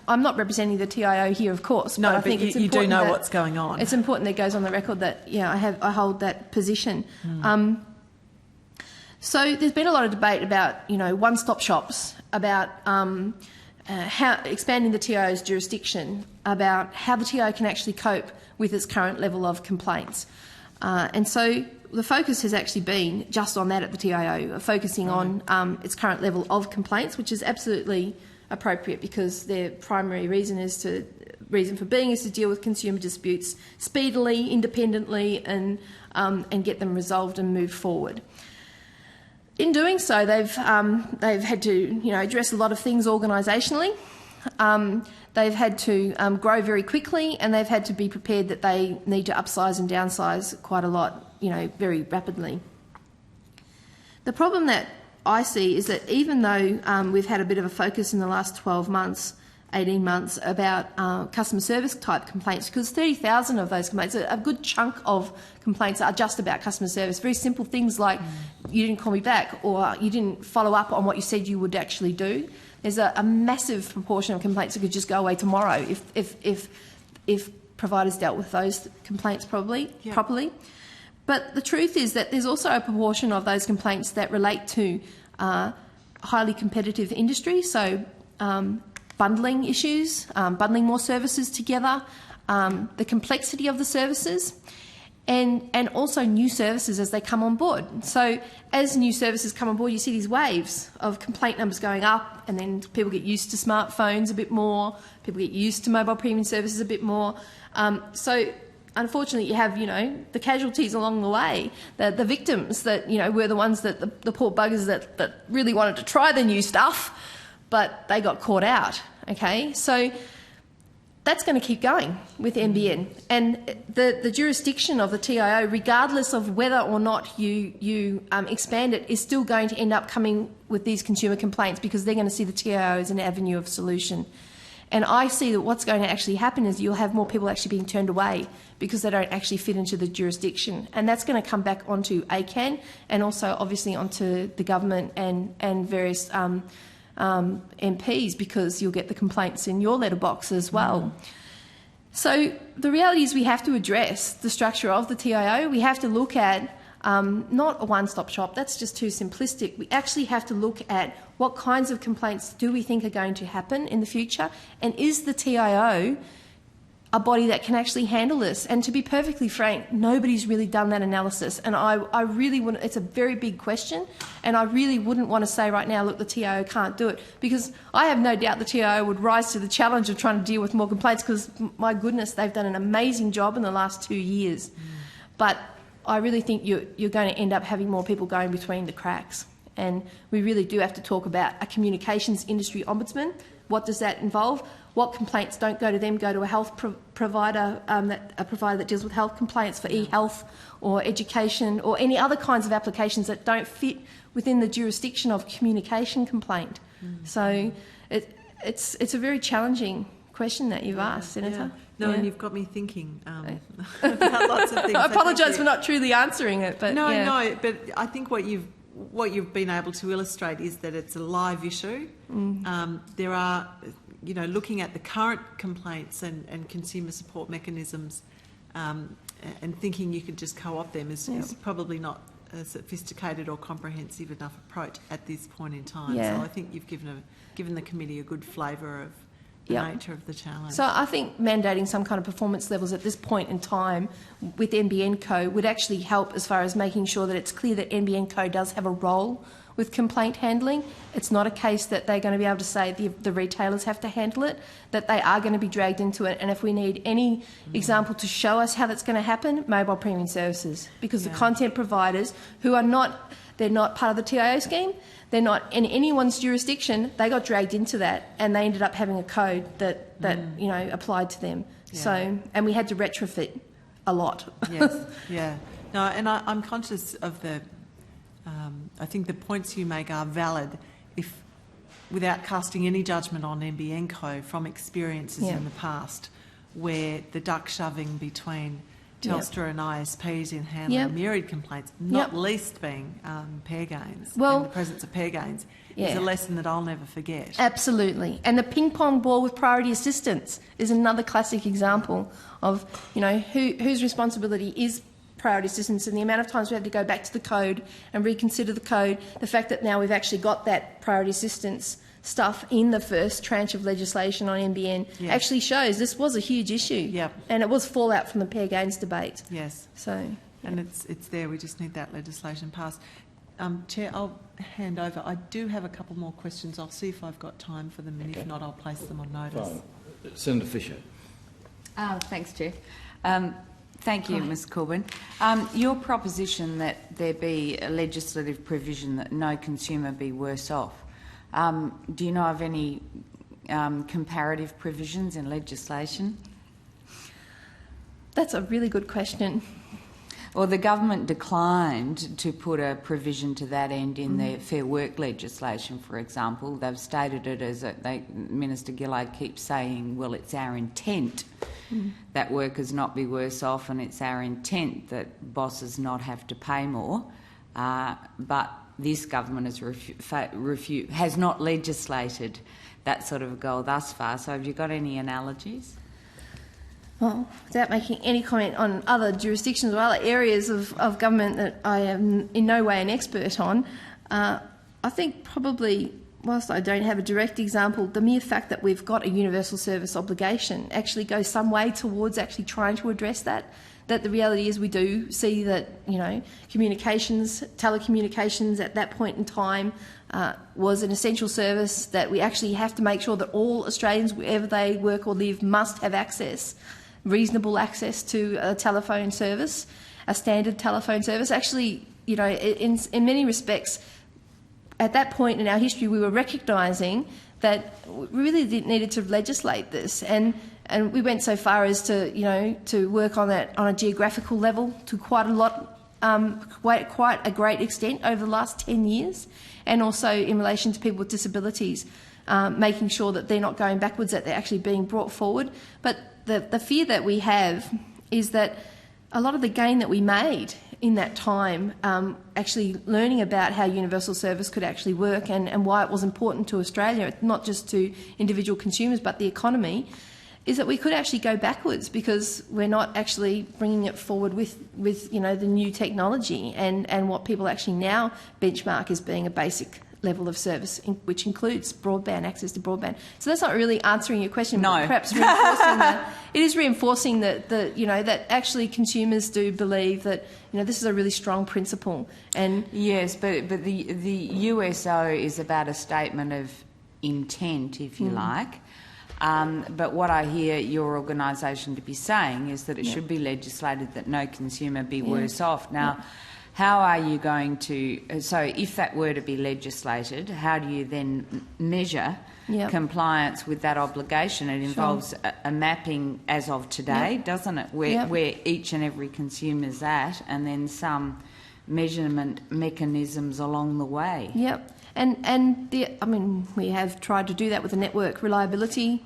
I'm not representing the TIO here, of course. No, but I think it's you do know that what's going on. It's important that it goes on the record that I hold that position. So there's been a lot of debate about one-stop shops, about how expanding the TIO's jurisdiction, about how the TIO can actually cope with its current level of complaints, and so the focus has actually been just on that at the TIO, focusing on its current level of complaints, which is absolutely appropriate because their primary reason for being is to deal with consumer disputes speedily, independently, and get them resolved and move forward. In doing so, they've had to address a lot of things organisationally. They've had to grow very quickly, and they've had to be prepared that they need to upsize and downsize quite a lot, very rapidly. The problem that I see is that even though we've had a bit of a focus in the last 12 months, 18 months about customer service type complaints, because 30,000 of those complaints, a good chunk of complaints are just about customer service. Very simple things like you didn't call me back, or you didn't follow up on what you said you would actually do. There's a massive proportion of complaints that could just go away tomorrow if providers dealt with those complaints properly. But the truth is that there's also a proportion of those complaints that relate to highly competitive industry. So bundling issues, bundling more services together, the complexity of the services, and also new services as they come on board. So as new services come on board, you see these waves of complaint numbers going up, and then people get used to smartphones a bit more, people get used to mobile premium services a bit more. So unfortunately, you have, the casualties along the way, the victims that, were the ones that the poor buggers that really wanted to try the new stuff, but they got caught out, okay? So that's going to keep going with NBN. And the jurisdiction of the TIO, regardless of whether or not you expand it, is still going to end up coming with these consumer complaints, because they're going to see the TIO as an avenue of solution. And I see that what's going to actually happen is you'll have more people actually being turned away because they don't actually fit into the jurisdiction. And that's going to come back onto ACAN and also obviously onto the government and various MPs, because you'll get the complaints in your letterbox as well. So the reality is we have to address the structure of the TIO. We have to look at not a one-stop shop, that's just too simplistic. We actually have to look at what kinds of complaints do we think are going to happen in the future, and is the TIO a body that can actually handle this? And to be perfectly frank, nobody's really done that analysis, and I really wouldn't, it's a very big question, and I really wouldn't want to say right now, look, the TIO can't do it, because I have no doubt the TIO would rise to the challenge of trying to deal with more complaints, because my goodness, they've done an amazing job in the last 2 years. But I really think you're going to end up having more people going between the cracks. And we really do have to talk about a communications industry ombudsman. What does that involve? What complaints don't go to them, go to a health provider, a provider that deals with health complaints for e-health or education or any other kinds of applications that don't fit within the jurisdiction of communication complaint. So it's a very challenging question that you've asked, Senator. No, and you've got me thinking about lots of things. I apologise for not truly answering it, but no, but I think what you've been able to illustrate is that it's a live issue. There are, looking at the current complaints and consumer support mechanisms, and thinking you could just co-opt them is probably not a sophisticated or comprehensive enough approach at this point in time. So I think you've given the committee a good flavour of the nature of the challenge. So I think mandating some kind of performance levels at this point in time with NBN Co would actually help as far as making sure that it's clear that NBN Co does have a role with complaint handling. It's not a case that they're going to be able to say the retailers have to handle it, that they are going to be dragged into it. And if we need any example to show us how that's going to happen, mobile premium services, because the content providers who are not, they're not part of the TIO scheme, they're not in anyone's jurisdiction, they got dragged into that and they ended up having a code that applied to them. So, and we had to retrofit a lot. Yes, No, and I'm conscious of I think the points you make are valid without casting any judgment on NBN Co from experiences in the past where the duck shoving between Telstra and ISPs in handling myriad complaints, not least being pair gains, and the presence of pair gains, is a lesson that I'll never forget. Absolutely. And the ping-pong ball with priority assistance is another classic example of, whose responsibility is priority assistance, and the amount of times we had to go back to the code and reconsider the code. The fact that now we've actually got that priority assistance stuff in the first tranche of legislation on NBN actually shows this was a huge issue, and it was fallout from the pair gains debate. Yes. So, and it's there. We just need that legislation passed. Chair, I'll hand over. I do have a couple more questions. I'll see if I've got time for them, and if not, I'll place them on notice. Fine. Senator Fisher. Thanks, Chair. Thank you, Ms Corbyn. Your proposition that there be a legislative provision that no consumer be worse off, do you know of any comparative provisions in legislation? That's a really good question. Well, the government declined to put a provision to that end in their Fair Work legislation, for example. They've stated it as Minister Gillard keeps saying, well, it's our intent that workers not be worse off, and it's our intent that bosses not have to pay more. But this government has not legislated that sort of goal thus far. So have you got any analogies? Well, without making any comment on other jurisdictions or other areas of government that I am in no way an expert on, I think probably whilst I don't have a direct example, the mere fact that we've got a universal service obligation actually goes some way towards actually trying to address that. That the reality is we do see that, you know, communications, telecommunications at that point in time was an essential service, that we actually have to make sure that all Australians, wherever they work or live, must have access, reasonable access to a telephone service, a standard telephone service. Actually, you know, in many respects, at that point in our history, we were recognising that we really needed to legislate this, and we went so far as to, you know, to work on that on a geographical level to quite a lot, quite a great extent over the last 10 years, and also in relation to people with disabilities, making sure that they're not going backwards, that they're actually being brought forward. But the fear that we have is that a lot of the gain that we made in that time, actually learning about how universal service could actually work and why it was important to Australia, not just to individual consumers but the economy, is that we could actually go backwards because we're not actually bringing it forward with you know, the new technology and what people actually now benchmark as being a basic level of service, which includes broadband, access to broadband. So that's not really answering your question, no. But perhaps reinforcing that. It is reinforcing that you know, that actually consumers do believe that, you know, this is a really strong principle. And yes, but the USO is about a statement of intent, if you like. But what I hear your organisation to be saying is that it should be legislated that no consumer be worse off. Now, how are you going to... So if that were to be legislated, how do you then measure compliance with that obligation? It involves a mapping as of today, doesn't it, where each and every consumer's at, and then some measurement mechanisms along the way. Yep. I mean, we have tried to do that with the network reliability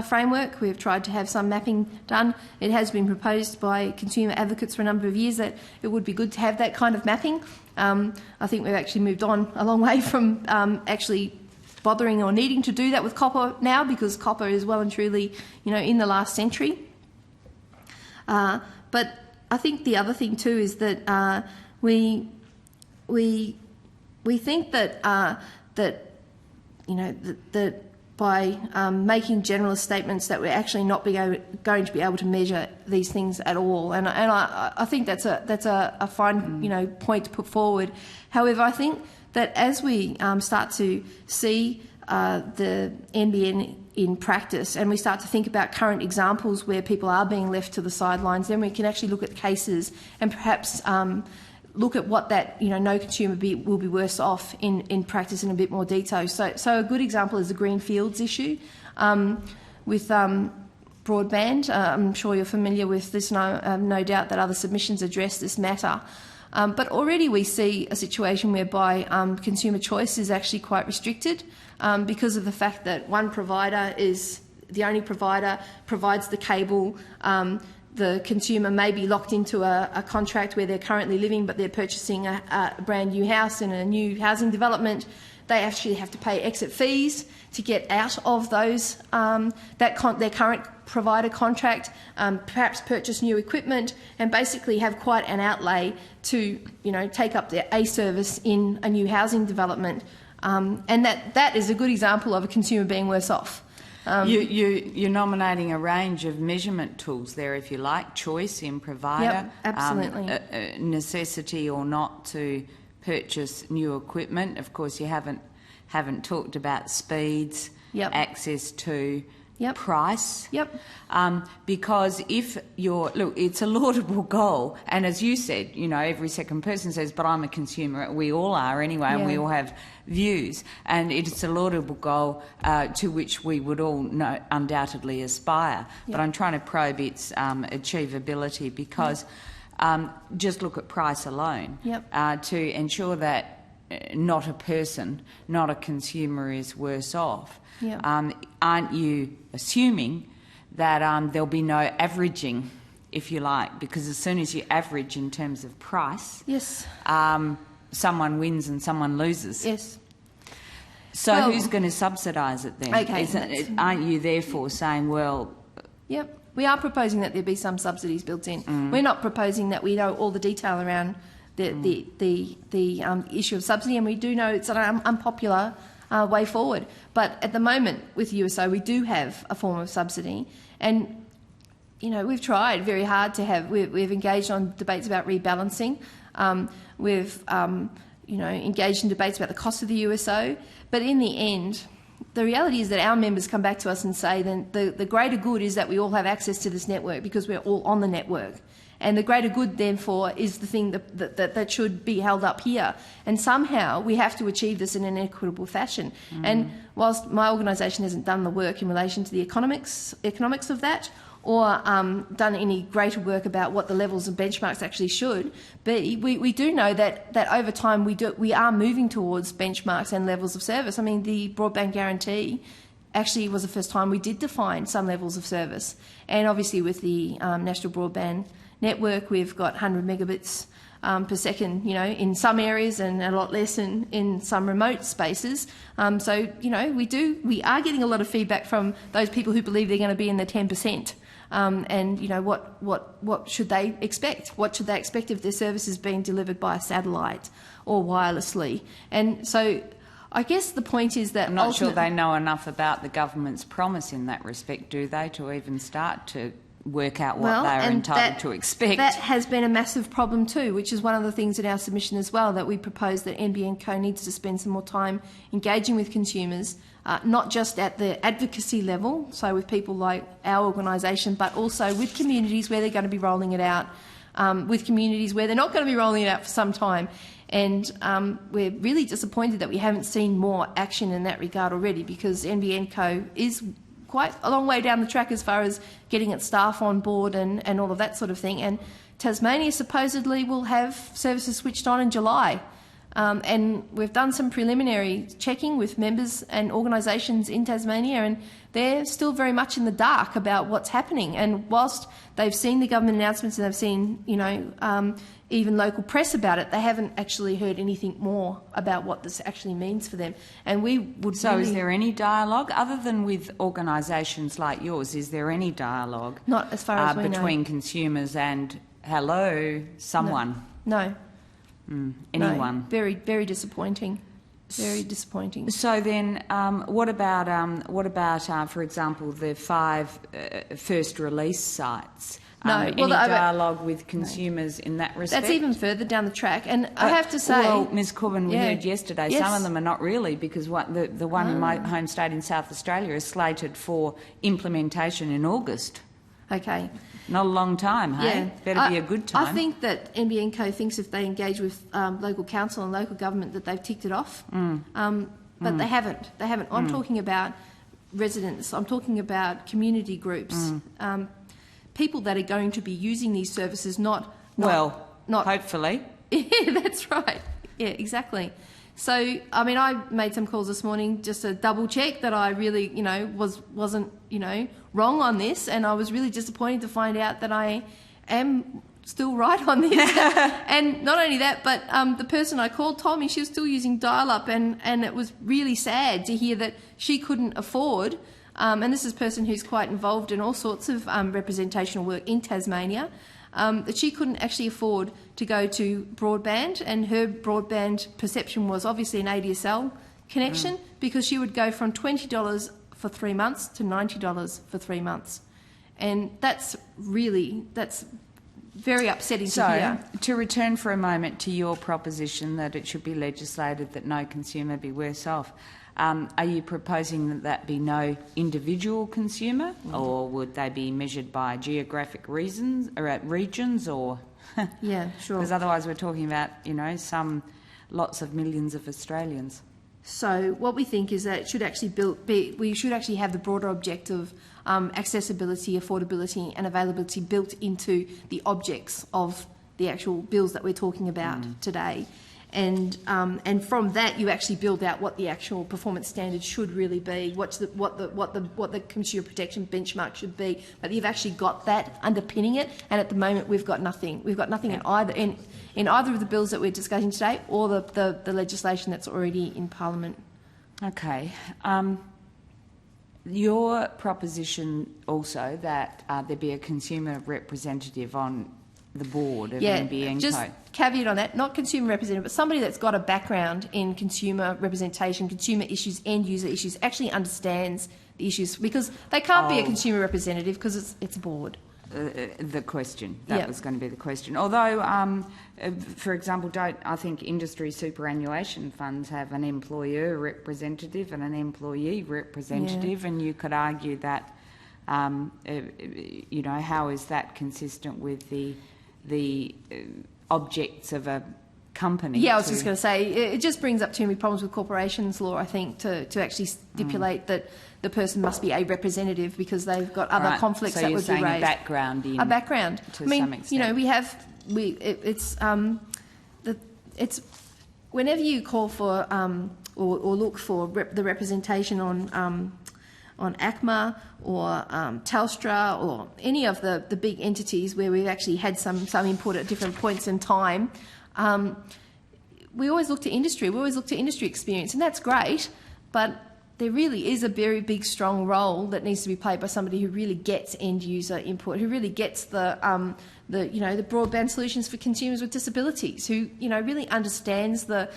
framework. We've tried to have some mapping done. It has been proposed by consumer advocates for a number of years that it would be good to have that kind of mapping. I think we've actually moved on a long way from actually bothering or needing to do that with copper now, because copper is well and truly, you know, in the last century. But I think the other thing too is that we think that you know, that by making generalist statements that we're actually not going to be able to measure these things at all, and I think that's a fine, you know, point to put forward. However, I think that as we start to see the NBN in practice, and we start to think about current examples where people are being left to the sidelines, then we can actually look at cases and perhaps look at what that, you know, no consumer will be worse off in practice in a bit more detail. So a good example is the Greenfields issue with broadband. I'm sure you're familiar with this, and I have no doubt that other submissions address this matter. But already we see a situation whereby consumer choice is actually quite restricted because of the fact that one provider is the only provider, provides the cable. The consumer may be locked into a contract where they're currently living, but they're purchasing a brand new house in a new housing development. They actually have to pay exit fees to get out of those their current provider contract, perhaps purchase new equipment, and basically have quite an outlay to, you know, take up a service in a new housing development. And that is a good example of a consumer being worse off. You're nominating a range of measurement tools there, if you like, choice in provider, yep, absolutely. Necessity or not to purchase new equipment. Of course, you haven't talked about speeds, access to, price. Because if it's a laudable goal, and as you said, you know, every second person says, but I'm a consumer. We all are anyway, and we all have views, and it's a laudable goal to which we would all undoubtedly aspire. But I'm trying to probe its achievability, because just look at price alone to ensure that not a person, not a consumer is worse off. Aren't you assuming that there'll be no averaging, if you like, because as soon as you average in terms of price, someone wins and someone loses. So who's going to subsidise it then? Aren't you therefore saying, well... we are proposing that there be some subsidies built in. We're not proposing that we know all the detail around the issue of subsidy, and we do know it's an unpopular way forward. But at the moment with USO, we do have a form of subsidy, and we've tried very hard to have. We've engaged on debates about rebalancing. We've engaged in debates about the cost of the USO. But in the end, the reality is that our members come back to us and say then the greater good is that we all have access to this network because we're all on the network. And the greater good, therefore, is the thing that should be held up here. And somehow we have to achieve this in an equitable fashion. And whilst my organisation hasn't done the work in relation to the economics of that, or done any greater work about what the levels of benchmarks actually should be, we do know that over time we are moving towards benchmarks and levels of service. I mean, the broadband guarantee actually was the first time we did define some levels of service. And obviously with the National Broadband Network, we've got 100 megabits per second, in some areas and a lot less in some remote spaces. So, we are getting a lot of feedback from those people who believe they're going to be in the 10%. And what should they expect? What should they expect if their service is being delivered by a satellite or wirelessly? And so I guess the point is that I'm not sure they know enough about the government's promise in that respect, do they, to even start to work out what they're entitled to expect. That has been a massive problem too, which is one of the things in our submission as well, that we propose that NBN Co needs to spend some more time engaging with consumers, not just at the advocacy level, so with people like our organisation, but also with communities where they're going to be rolling it out, with communities where they're not going to be rolling it out for some time. And we're really disappointed that we haven't seen more action in that regard already, because NBN Co is quite a long way down the track as far as getting its staff on board and all of that sort of thing. And Tasmania supposedly will have services switched on in July. And we've done some preliminary checking with members and organisations in Tasmania, and they're still very much in the dark about what's happening. And whilst they've seen the government announcements and they've seen, even local press about it, they haven't actually heard anything more about what this actually means for them. And we would is there any dialogue, other than with organisations like yours, is there any dialogue not as far as we between know. Consumers and, someone? No. Anyone? No. Very, very disappointing. Very disappointing. So then, what about, for example, the 5 first release sites? Any dialogue with consumers in that respect? That's even further down the track. And I have to say... Well, Ms Corbin, we heard yesterday, some of them are not really, because the one in my home state in South Australia is slated for implementation in August. Okay. Not a long time, hey? Yeah. Better be a good time. I think that NBN Co thinks if they engage with local council and local government that they've ticked it off. But they haven't. They haven't. I'm talking about residents. I'm talking about community groups. People that are going to be using these services, not hopefully. Yeah, that's right. Yeah, exactly. So, I mean, I made some calls this morning just to double check that I really, wasn't, wrong on this, and I was really disappointed to find out that I am still right on this. And not only that, but the person I called told me she was still using dial-up, and it was really sad to hear that she couldn't afford. And this is a person who's quite involved in all sorts of representational work in Tasmania, that she couldn't actually afford to go to broadband, and her broadband perception was obviously an ADSL connection, because she would go from $20 for 3 months to $90 for 3 months. And that's very upsetting to hear. So, to return for a moment to your proposition that it should be legislated that no consumer be worse off, are you proposing that be no individual consumer, or would they be measured by geographic reasons or regions, or? Yeah, sure. Because otherwise we're talking about, lots of millions of Australians. So what we think is that it should actually we should actually have the broader objective accessibility, affordability and availability built into the objects of the actual bills that we're talking about today. And from that, you actually build out what the actual performance standards should really be, what the consumer protection benchmark should be. But you've actually got that underpinning it, and at the moment we've got nothing. We've got nothing in either of the bills that we're discussing today, or the legislation that's already in Parliament. Okay. Your proposition also that there be a consumer representative on the board of Yeah, NBN just Co. caveat on that, not consumer representative, but somebody that's got a background in consumer representation, consumer issues, end user issues, actually understands the issues, because they can't be a consumer representative because it's a board. The question. That Yeah. was going to be the question. Although, for example, I think industry superannuation funds have an employer representative and an employee representative, and you could argue that, you know, how is that consistent with the objects of a company? Yeah, I was just going to say, it just brings up too many problems with corporations law, I think, to actually stipulate that the person must be a representative because they've got other conflicts so that you're would be saying raised. A background to I mean, some extent. you know, it's whenever you call for or look for the representation on ACMA or Telstra or any of the big entities where we've actually had some input at different points in time, we always look to industry. We always look to industry experience, and that's great, but there really is a very big, strong role that needs to be played by somebody who really gets end user input, who really gets the broadband solutions for consumers with disabilities, who really understands the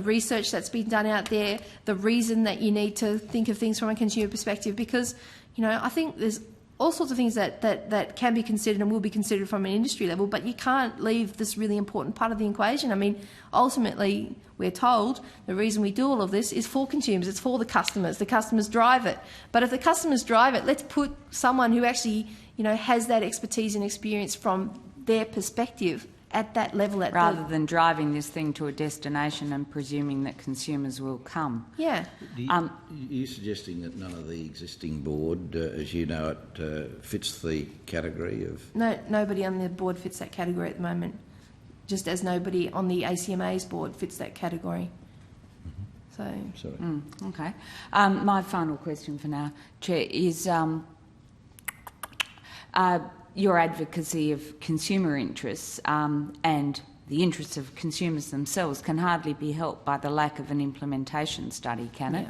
research that's been done out there, the reason that you need to think of things from a consumer perspective, because I think there's all sorts of things that can be considered and will be considered from an industry level, but you can't leave this really important part of the equation. I mean, ultimately, we're told the reason we do all of this is for consumers, it's for the customers. The customers drive it. But if the customers drive it, let's put someone who actually, has that expertise and experience from their perspective at that level. Rather than driving this thing to a destination and presuming that consumers will come. Yeah. Are you suggesting that none of the existing board, as you know it, fits the category of... No, nobody on the board fits that category at the moment, just as nobody on the ACMA's board fits that category. So. Okay. My final question for now, Chair, is your advocacy of consumer interests and the interests of consumers themselves can hardly be helped by the lack of an implementation study, can it? Yeah.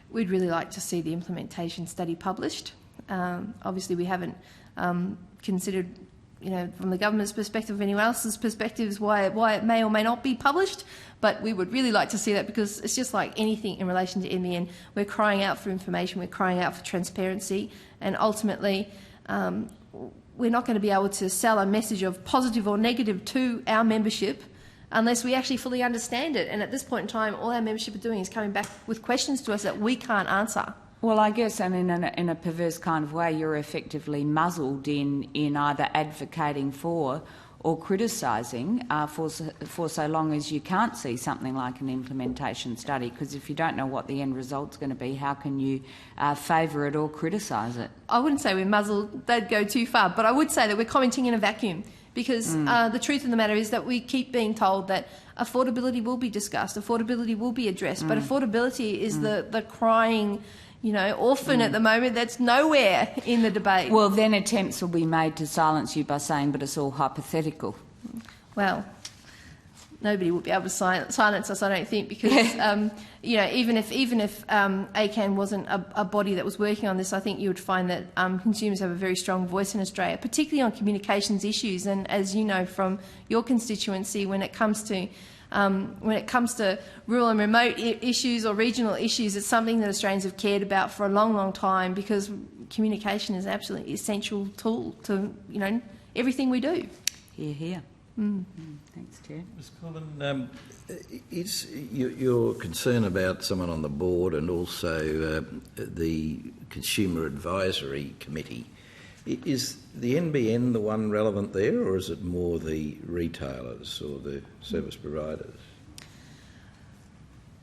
We'd really like to see the implementation study published. Obviously, we haven't considered, from the government's perspective, anyone else's perspectives, why it may or may not be published, but we would really like to see that, because it's just like anything in relation to NBN. We're crying out for information, we're crying out for transparency, and ultimately we're not going to be able to sell a message of positive or negative to our membership unless we actually fully understand it. And at this point in time, all our membership are doing is coming back with questions to us that we can't answer. Well, I guess, and in a perverse kind of way, you're effectively muzzled in either advocating for or criticising for so long as you can't see something like an implementation study, because if you don't know what the end result's going to be, how can you favour it or criticise it? I wouldn't say we're muzzled, that'd go too far, but I would say that we're commenting in a vacuum, because the truth of the matter is that we keep being told that affordability will be discussed, affordability will be addressed, but affordability is the crying orphan at the moment that's nowhere in the debate. Well, then attempts will be made to silence you by saying, but it's all hypothetical. Well, nobody would be able to silence us, I don't think, because even if ACAN wasn't a body that was working on this, I think you would find that consumers have a very strong voice in Australia, particularly on communications issues. And as you know from your constituency, when it comes to rural and remote issues or regional issues, it's something that Australians have cared about for a long, long time, because communication is an absolutely essential tool to everything we do. Hear, hear. Thanks, Chair. Ms. Collin, is your concern about someone on the board and also the Consumer Advisory Committee, is the NBN the one relevant there, or is it more the retailers or the service providers?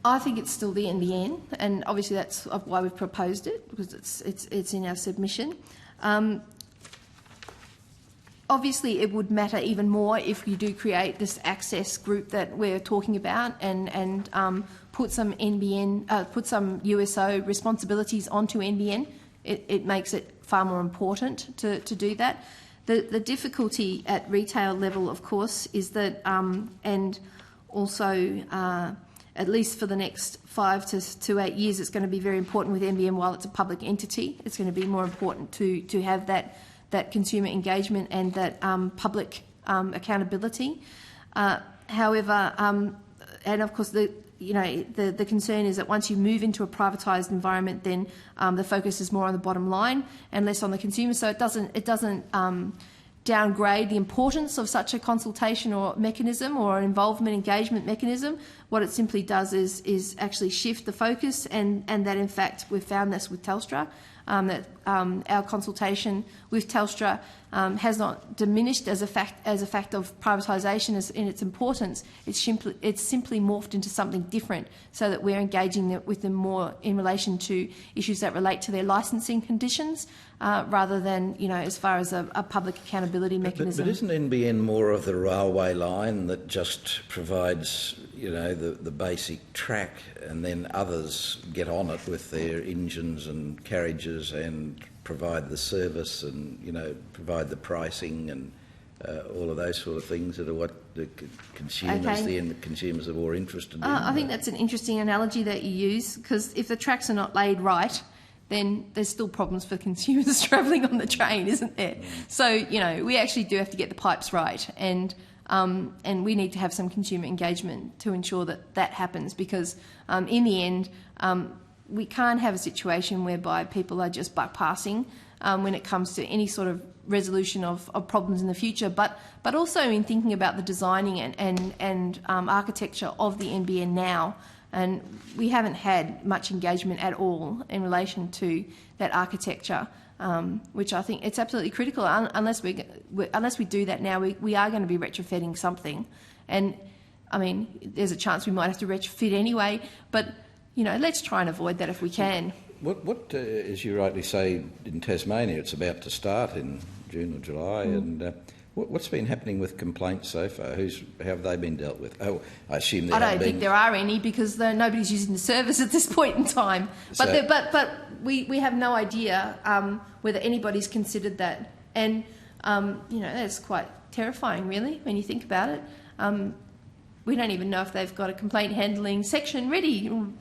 I think it's still the NBN, and obviously that's why we've proposed it, because it's in our submission. Obviously, it would matter even more if you do create this access group that we're talking about, and put some USO responsibilities onto NBN. It makes it far more important to do that. The difficulty at retail level, of course, is that, and also at least for the next 5 to 8 years, it's going to be very important with NBN while it's a public entity. It's going to be more important to have that that consumer engagement and that public accountability. However, and of course the concern is that once you move into a privatised environment, then the focus is more on the bottom line and less on the consumer. So it doesn't downgrade the importance of such a consultation or mechanism or an involvement engagement mechanism. What it simply does is actually shift the focus, and that in fact we've found this with Telstra, that our consultation with Telstra has not diminished as a fact of privatisation in its importance. It's simply morphed into something different, so that we're engaging with them more in relation to issues that relate to their licensing conditions, rather than as far as a public accountability mechanism. But isn't NBN more of the railway line that just provides the basic track, and then others get on it with their engines and carriages and provide the service and provide the pricing and all of those sort of things that are what the consumers, the end consumers, are more interested in? I think that's an interesting analogy that you use, because if the tracks are not laid right, then there's still problems for consumers travelling on the train, isn't there? So we actually do have to get the pipes right, and we need to have some consumer engagement to ensure that happens, because in the end we can't have a situation whereby people are just buck passing when it comes to any sort of resolution of problems in the future, but also in thinking about the designing and architecture of the NBN now. And we haven't had much engagement at all in relation to that architecture, which I think it's absolutely critical. Unless we do that now, we are going to be retrofitting something. And, I mean, there's a chance we might have to retrofit anyway, but, let's try and avoid that if we can. What as you rightly say, in Tasmania, it's about to start in June or July, and what's been happening with complaints so far? How have they been dealt with? Oh, I assume there I don't think there are any, because nobody's using the service at this point in time. But we have no idea whether anybody's considered that, and that's quite terrifying, really, when you think about it. We don't even know if they've got a complaint handling section ready and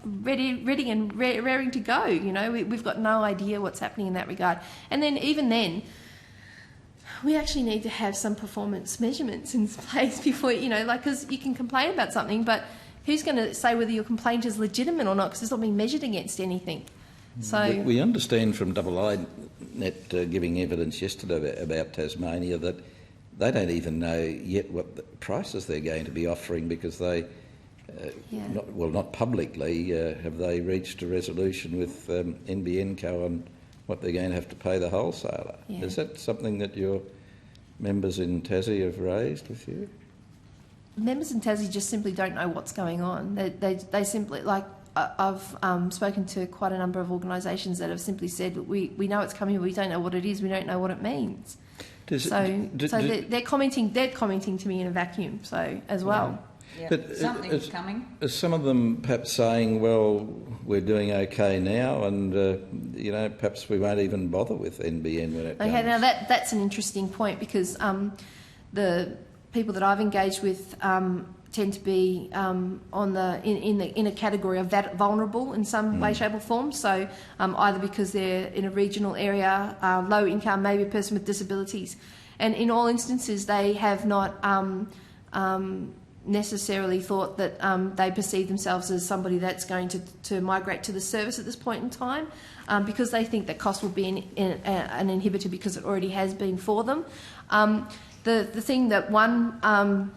raring to go. We've got no idea what's happening in that regard. And then even then, we actually need to have some performance measurements in place before, because you can complain about something, but who's going to say whether your complaint is legitimate or not, because it's not being measured against anything? So we understand from IINet giving evidence yesterday about Tasmania that they don't even know yet what the prices they're going to be offering, because they, not publicly, have they reached a resolution with NBN Co on what they're going to have to pay the wholesaler. Yeah. Is that something that your members in Tassie have raised with you? Members in Tassie just simply don't know what's going on. They simply, I've spoken to quite a number of organisations that have simply said, we know it's coming, but we don't know what it is, we don't know what it means. They're commenting to me in a vacuum, as well. Yeah. But something's coming. Is some of them perhaps saying, well, we're doing okay now, and perhaps we won't even bother with NBN when it comes? Okay, now that's an interesting point, because the people that I've engaged with tend to be in a category of vulnerable in some way, shape or form. So either because they're in a regional area, low income, maybe a person with disabilities, and in all instances they have not necessarily thought that they perceive themselves as somebody that's going to migrate to the service at this point in time, because they think that cost will be an inhibitor, because it already has been for them. The thing that one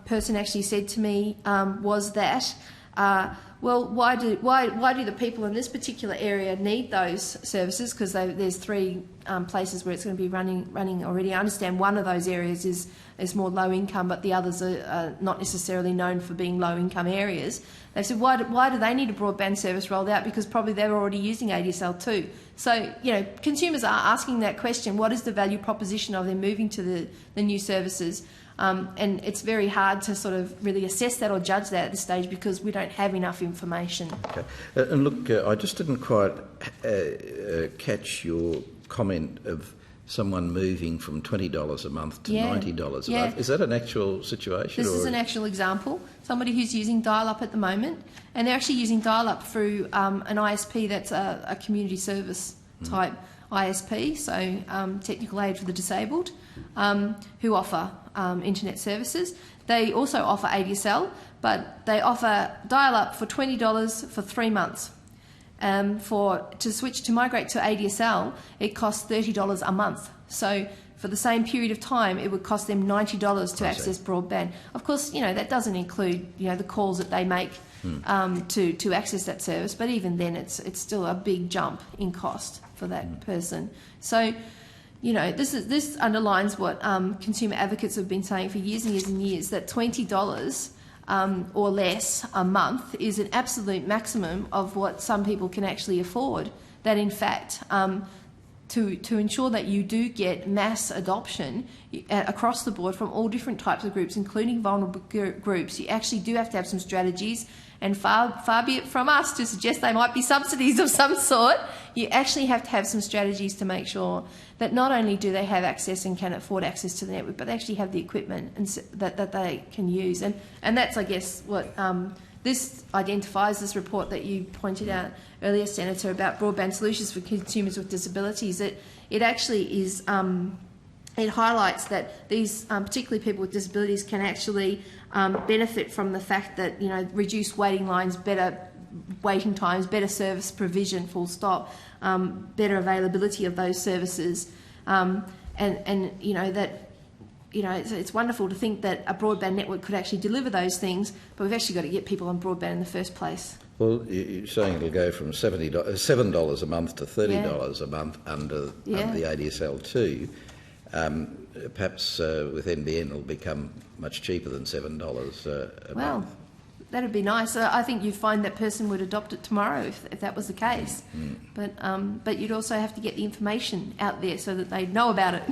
person actually said to me was that, why do the people in this particular area need those services? Because there's three places where it's going to be running already. I understand one of those areas is more low income, but the others are not necessarily known for being low income areas. They said, why do they need a broadband service rolled out? Because probably they're already using ADSL too. So, consumers are asking that question, what is the value proposition of them moving to the new services? And it's very hard to sort of really assess that or judge that at this stage, because we don't have enough information. Okay. And look, I just didn't quite catch your comment of someone moving from $20 a month to $90 a month. Is that an actual situation? This is an actual example. Somebody who's using dial-up at the moment, and they're actually using dial-up through an ISP that's a community service type ISP, so Technical Aid for the Disabled, who offer internet services. They also offer ADSL, but they offer dial-up for $20 for 3 months. To migrate to ADSL, it costs $30 a month. So for the same period of time, it would cost them $90 to access broadband. Of course, that doesn't include the calls that they make to access that service. But even then, it's still a big jump in cost for that person. So, this underlines what consumer advocates have been saying for years and years and years, that $20 or less a month is an absolute maximum of what some people can actually afford. That in fact, to ensure that you do get mass adoption across the board from all different types of groups, including vulnerable groups, you actually do have to have some strategies. And far be it from us to suggest they might be subsidies of some sort. You actually have to have some strategies to make sure that not only do they have access and can afford access to the network, but they actually have the equipment that they can use. And that's, I guess, what this identifies, this report that you pointed out earlier, Senator, about broadband solutions for consumers with disabilities. It actually is... it highlights that these, particularly people with disabilities, can actually benefit from the fact that, reduced waiting lines, better waiting times, better service provision, full stop, better availability of those services, it's wonderful to think that a broadband network could actually deliver those things, but we've actually got to get people on broadband in the first place. Well, you're saying it'll go from $7 a month to $30 a month under the ADSL 2. Perhaps with NBN it'll become much cheaper than $7 a month. That'd be nice. I think you'd find that person would adopt it tomorrow if that was the case. But you'd also have to get the information out there so that they know about it.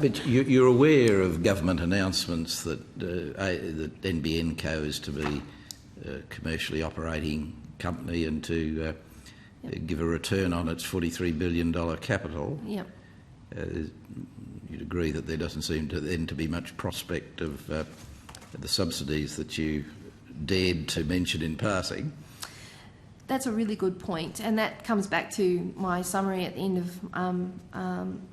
But you're aware of government announcements that NBN Co is to be a commercially operating company and to give a return on its $43 billion capital. Yep. You'd agree that there doesn't seem to then to be much prospect of the subsidies that you dared to mention in passing. That's a really good point, and that comes back to my summary at the end of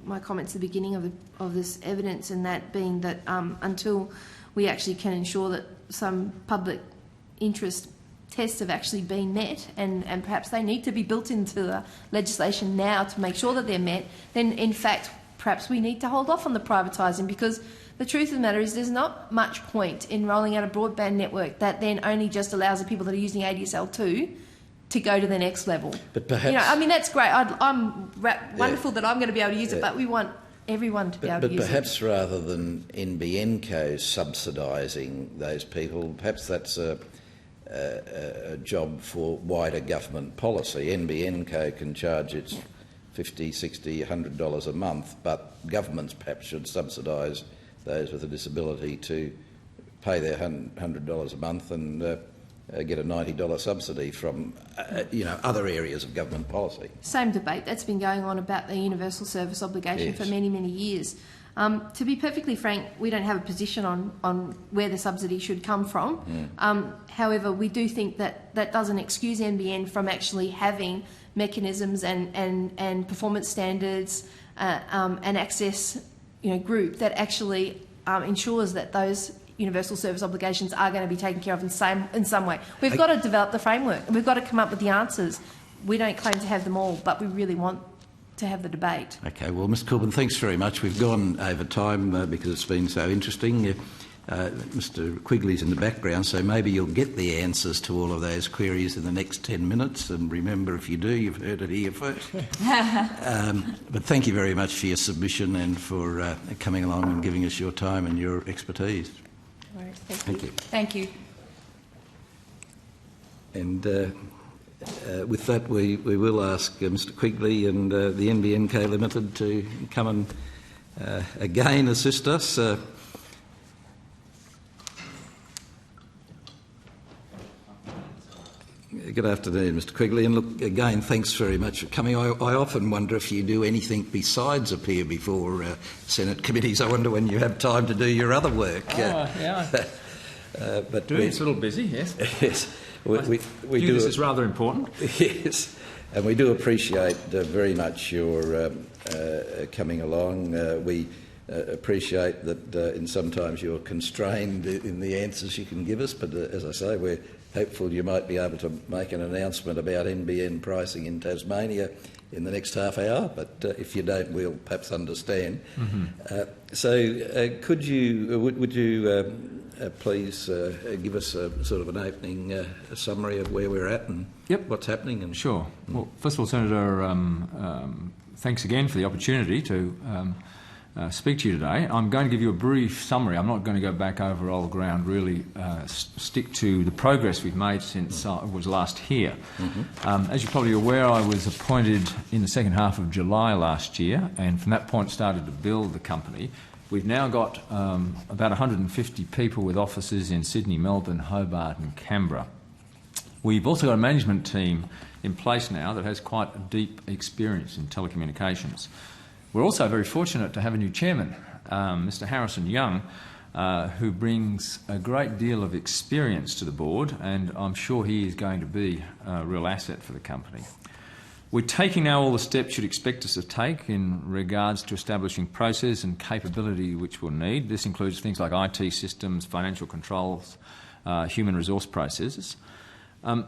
my comments at the beginning of this evidence, and that being that until we actually can ensure that some public interest tests have actually been met, and perhaps they need to be built into the legislation now to make sure that they're met, then in fact perhaps we need to hold off on the privatising, because the truth of the matter is there's not much point in rolling out a broadband network that then only just allows the people that are using ADSL2 to go to the next level. But perhaps... that's great. I'm wonderful that I'm going to be able to use it, but we want everyone to be able to use it. But perhaps rather than NBN Co subsidising those people, perhaps that's a job for wider government policy. NBN Co can charge its $50, $60, $100 a month, but governments perhaps should subsidise those with a disability to pay their $100 a month and get a $90 subsidy from other areas of government policy. Same debate that's been going on about the universal service obligation for many, many years. To be perfectly frank, we don't have a position on where the subsidy should come from. However, we do think that doesn't excuse NBN from actually having mechanisms and performance standards and access group that actually ensures that those universal service obligations are going to be taken care of in some way. We've got to develop the framework, and we've got to come up with the answers. We don't claim to have them all, but we really want to have the debate. Okay, well, Mr Corbyn, thanks very much. We've gone over time because it's been so interesting. Mr Quigley's in the background, so maybe you'll get the answers to all of those queries in the next 10 minutes. And remember, if you do, you've heard it here first. But thank you very much for your submission and for coming along and giving us your time and your expertise. All right, thank you. Thank you. And with that, we will ask Mr Quigley and the NBN Co Limited to come and again assist us. Good afternoon, Mr Quigley, and look, again, thanks very much for coming. I often wonder if you do anything besides appear before Senate committees. I wonder when you have time to do your other work. But it's a little busy, yes. Yes. We do this is rather important. Yes. And we do appreciate very much your coming along. We appreciate that in sometimes you're constrained in the answers you can give us, but as I say, we're hopeful you might be able to make an announcement about NBN pricing in Tasmania in the next half hour, but if you don't, we'll perhaps understand. Would you please give us a sort of an opening summary of where we're at and what's happening? And Sure. Well, first of all, Senator, thanks again for the opportunity to speak to you today. I'm going to give you a brief summary. I'm not going to go back over old ground, really stick to the progress we've made since I was last here. As you're probably aware, I was appointed in the second half of July last year, and from that point started to build the company. We've now got about 150 people with offices in Sydney, Melbourne, Hobart and Canberra. We've also got a management team in place now that has quite a deep experience in telecommunications. We're also very fortunate to have a new chairman, Mr Harrison Young, who brings a great deal of experience to the board, and I'm sure he is going to be a real asset for the company. We're taking now all the steps you'd expect us to take in regards to establishing process and capability which we'll need. This includes things like IT systems, financial controls, human resource processes.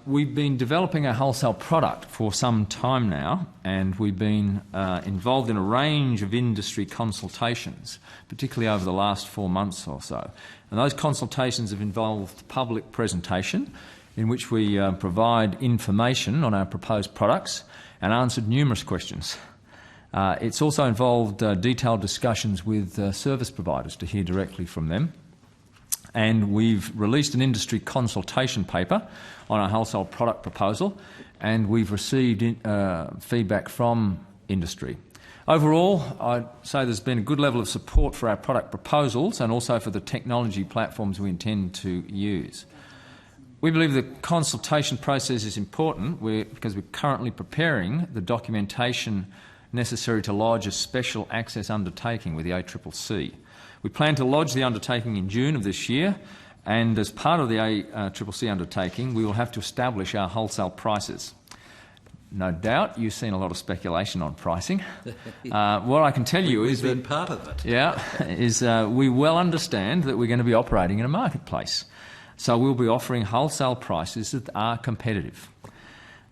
We've been developing a wholesale product for some time now, and we've been involved in a range of industry consultations, particularly over the last 4 months or so. And those consultations have involved public presentation in which we provide information on our proposed products and answered numerous questions. It's also involved detailed discussions with service providers to hear directly from them. And we've released an industry consultation paper on our wholesale product proposal, and we've received feedback from industry. Overall, I'd say there's been a good level of support for our product proposals and also for the technology platforms we intend to use. We believe the consultation process is important because we're currently preparing the documentation necessary to lodge a special access undertaking with the ACCC. We plan to lodge the undertaking in June of this year, and as part of the ACCC undertaking, we will have to establish our wholesale prices. No doubt you've seen a lot of speculation on pricing. What I can tell you is that part of it. We well understand that we're going to be operating in a marketplace. So we'll be offering wholesale prices that are competitive.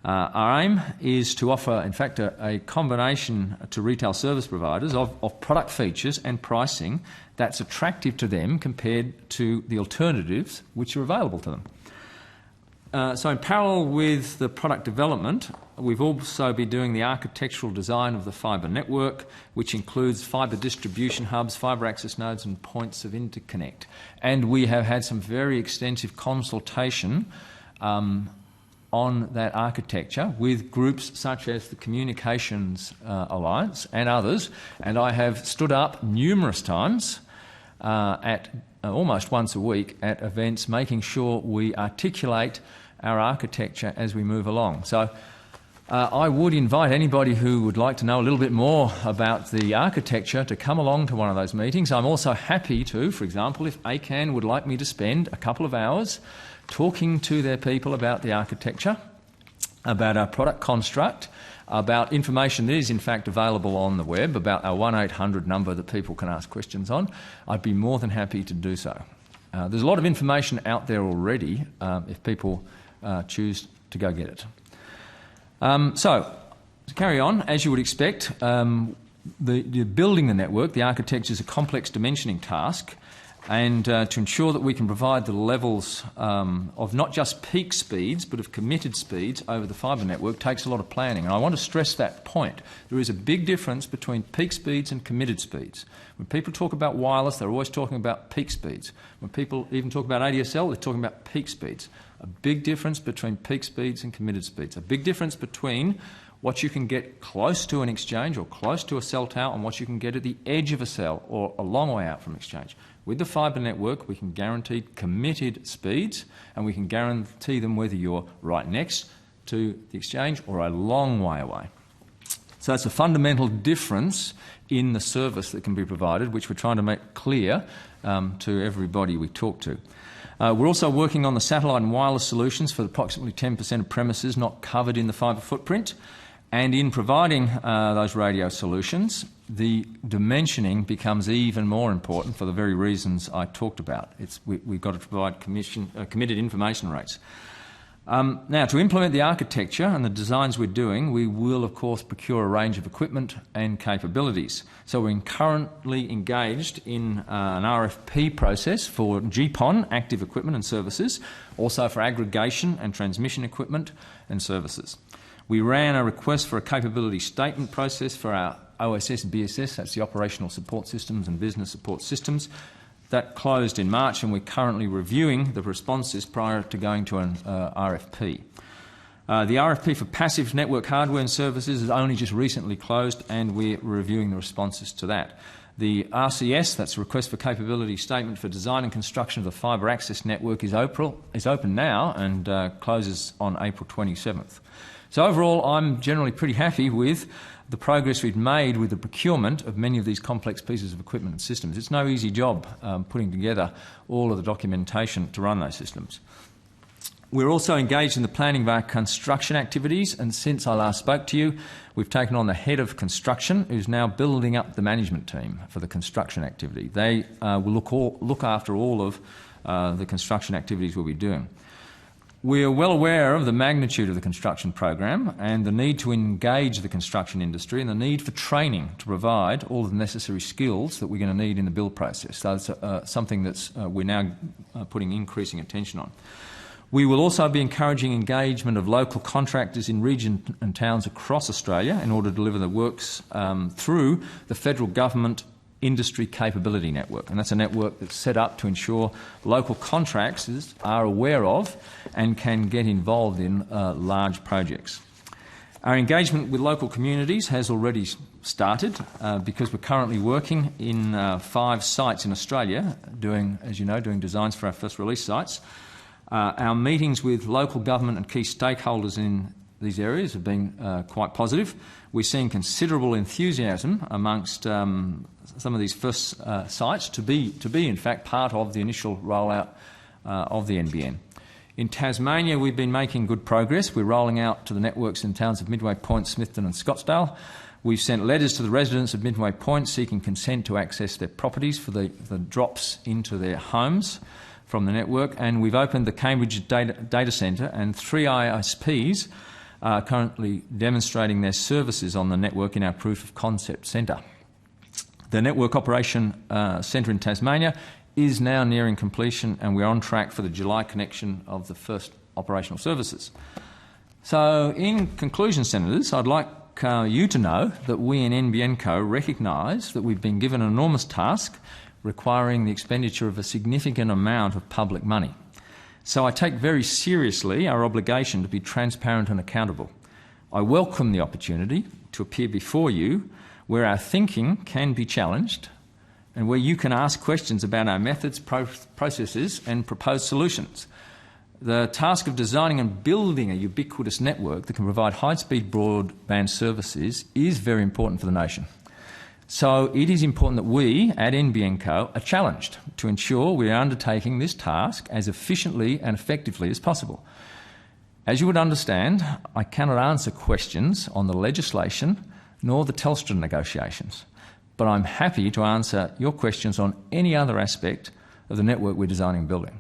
Our aim is to offer, in fact, a combination to retail service providers of product features and pricing that's attractive to them compared to the alternatives which are available to them. So in parallel with the product development, we've also been doing the architectural design of the fibre network, which includes fibre distribution hubs, fibre access nodes and points of interconnect. And we have had some very extensive consultation on that architecture with groups such as the Communications Alliance and others, and I have stood up numerous times at almost once a week at events making sure we articulate our architecture as we move along. So I would invite anybody who would like to know a little bit more about the architecture to come along to one of those meetings. I'm also happy to, for example, if ACAN would like me to spend a couple of hours talking to their people about the architecture, about our product construct, about information that is in fact available on the web, about our 1-800 number that people can ask questions on, I'd be more than happy to do so. There's a lot of information out there already if people choose to go get it. So, to carry on, as you would expect, the building the network, the architecture is a complex dimensioning task, and to ensure that we can provide the levels of not just peak speeds but of committed speeds over the fibre network takes a lot of planning. And I want to stress that point. There is a big difference between peak speeds and committed speeds. When people talk about wireless, they're always talking about peak speeds. When people even talk about ADSL, they're talking about peak speeds. A big difference between peak speeds and committed speeds. A big difference between what you can get close to an exchange or close to a cell tower and what you can get at the edge of a cell or a long way out from exchange. With the fibre network, we can guarantee committed speeds, and we can guarantee them whether you're right next to the exchange or a long way away. So it's a fundamental difference in the service that can be provided, which we're trying to make clear to everybody we talk to. We're also working on the satellite and wireless solutions for approximately 10% of premises not covered in the fibre footprint. And in providing those radio solutions, the dimensioning becomes even more important for the very reasons I talked about. We've got to provide committed information rates. Now, to implement the architecture and the designs we're doing, we will, of course, procure a range of equipment and capabilities. So we're currently engaged in an RFP process for GPON, active equipment and services, also for aggregation and transmission equipment and services. We ran a request for a capability statement process for our OSS and BSS, that's the operational support systems and business support systems. That closed in March, and we're currently reviewing the responses prior to going to an RFP. The RFP for passive network hardware and services has only just recently closed, and we're reviewing the responses to that. The RCS, that's a request for capability statement for design and construction of the fibre access network, is open now and closes on April 27th. So overall, I'm generally pretty happy with the progress we've made with the procurement of many of these complex pieces of equipment and systems. It's no easy job putting together all of the documentation to run those systems. We're also engaged in the planning of our construction activities, and since I last spoke to you, we've taken on the head of construction, who's now building up the management team for the construction activity. They will look after all of the construction activities we'll be doing. We are well aware of the magnitude of the construction program and the need to engage the construction industry and the need for training to provide all the necessary skills that we're going to need in the build process. So it's something that we're now putting increasing attention on. We will also be encouraging engagement of local contractors in regions and towns across Australia in order to deliver the works through the federal government Industry Capability Network, and that's a network that's set up to ensure local contractors are aware of and can get involved in large projects. Our engagement with local communities has already started because we're currently working in 5 sites in Australia doing designs for our first release sites. Our meetings with local government and key stakeholders in these areas have been quite positive. We're seeing considerable enthusiasm amongst some of these first sites to be in fact part of the initial rollout of the NBN. In Tasmania, we've been making good progress. We're rolling out to the networks in towns of Midway Point, Smithton and Scottsdale. We've sent letters to the residents of Midway Point seeking consent to access their properties for the drops into their homes from the network, and we've opened the Cambridge Data Centre, and 3 ISPs are currently demonstrating their services on the network in our Proof of Concept Centre. The Network Operation Centre in Tasmania is now nearing completion, and we're on track for the July connection of the first operational services. So, in conclusion, Senators, I'd like you to know that we in NBN Co recognise that we've been given an enormous task requiring the expenditure of a significant amount of public money. So I take very seriously our obligation to be transparent and accountable. I welcome the opportunity to appear before you where our thinking can be challenged and where you can ask questions about our methods, processes and proposed solutions. The task of designing and building a ubiquitous network that can provide high-speed broadband services is very important for the nation. So it is important that we at NBN Co are challenged to ensure we are undertaking this task as efficiently and effectively as possible. As you would understand, I cannot answer questions on the legislation nor the Telstra negotiations, but I'm happy to answer your questions on any other aspect of the network we're designing and building.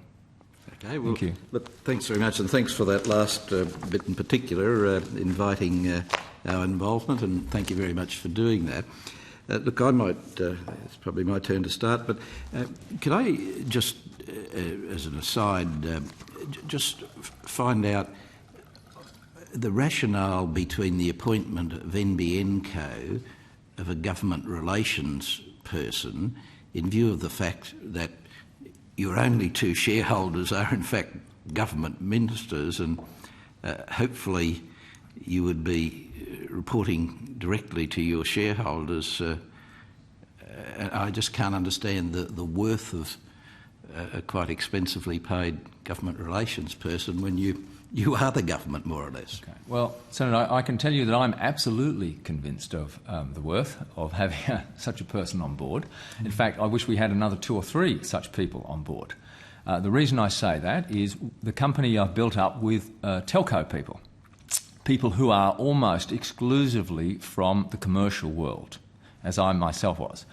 Okay, well, thank you. Look, thanks very much, and thanks for that last bit in particular, inviting our involvement, and thank you very much for doing that. Look, I might, it's probably my turn to start, but could I just, as an aside, just find out the rationale between the appointment of NBN Co of a government relations person in view of the fact that your only 2 shareholders are in fact government ministers, and hopefully you would be reporting directly to your shareholders. I just can't understand the worth of a quite expensively paid government relations person when you are the government, more or less. Okay. Well, Senator, I can tell you that I'm absolutely convinced of the worth of having such a person on board. In fact, I wish we had another 2 or 3 such people on board. The reason I say that is the company I've built up with telco people who are almost exclusively from the commercial world, as I myself was.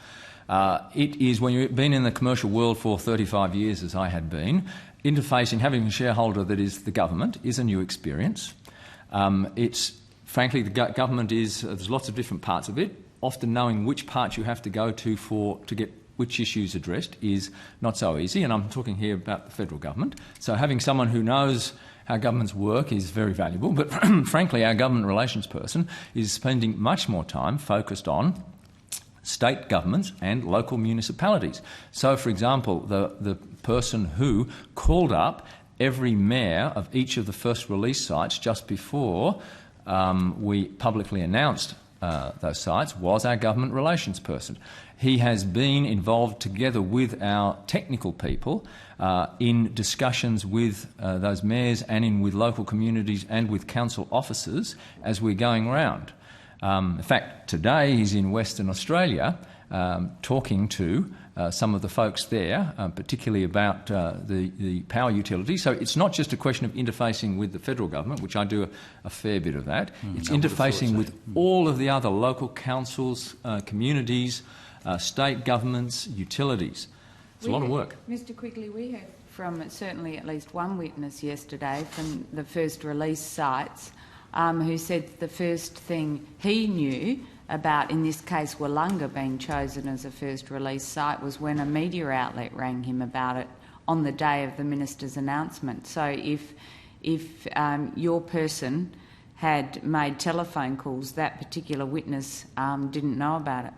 It is, when you've been in the commercial world for 35 years, as I had been, interfacing, having a shareholder that is the government, is a new experience. Frankly, the government there's lots of different parts of it. Often knowing which parts you have to go to get which issues addressed is not so easy, and I'm talking here about the federal government. So having someone who knows how governments work is very valuable, but frankly, our government relations person is spending much more time focused on state governments and local municipalities. So, for example, the person who called up every mayor of each of the first release sites just before we publicly announced those sites was our government relations person. He has been involved together with our technical people in discussions with those mayors and with local communities and with council officers as we're going around. In fact, today he's in Western Australia talking to some of the folks there, particularly about the power utility. So it's not just a question of interfacing with the federal government, which I do a fair bit of that. It's interfacing with all of the other local councils, communities, state governments, utilities. It's a lot of work. Mr Quigley, we heard from certainly at least one witness yesterday from the first release sites who said the first thing he knew about, in this case, Wollonga being chosen as a first release site was when a media outlet rang him about it on the day of the minister's announcement. So if your person had made telephone calls, that particular witness didn't know about it.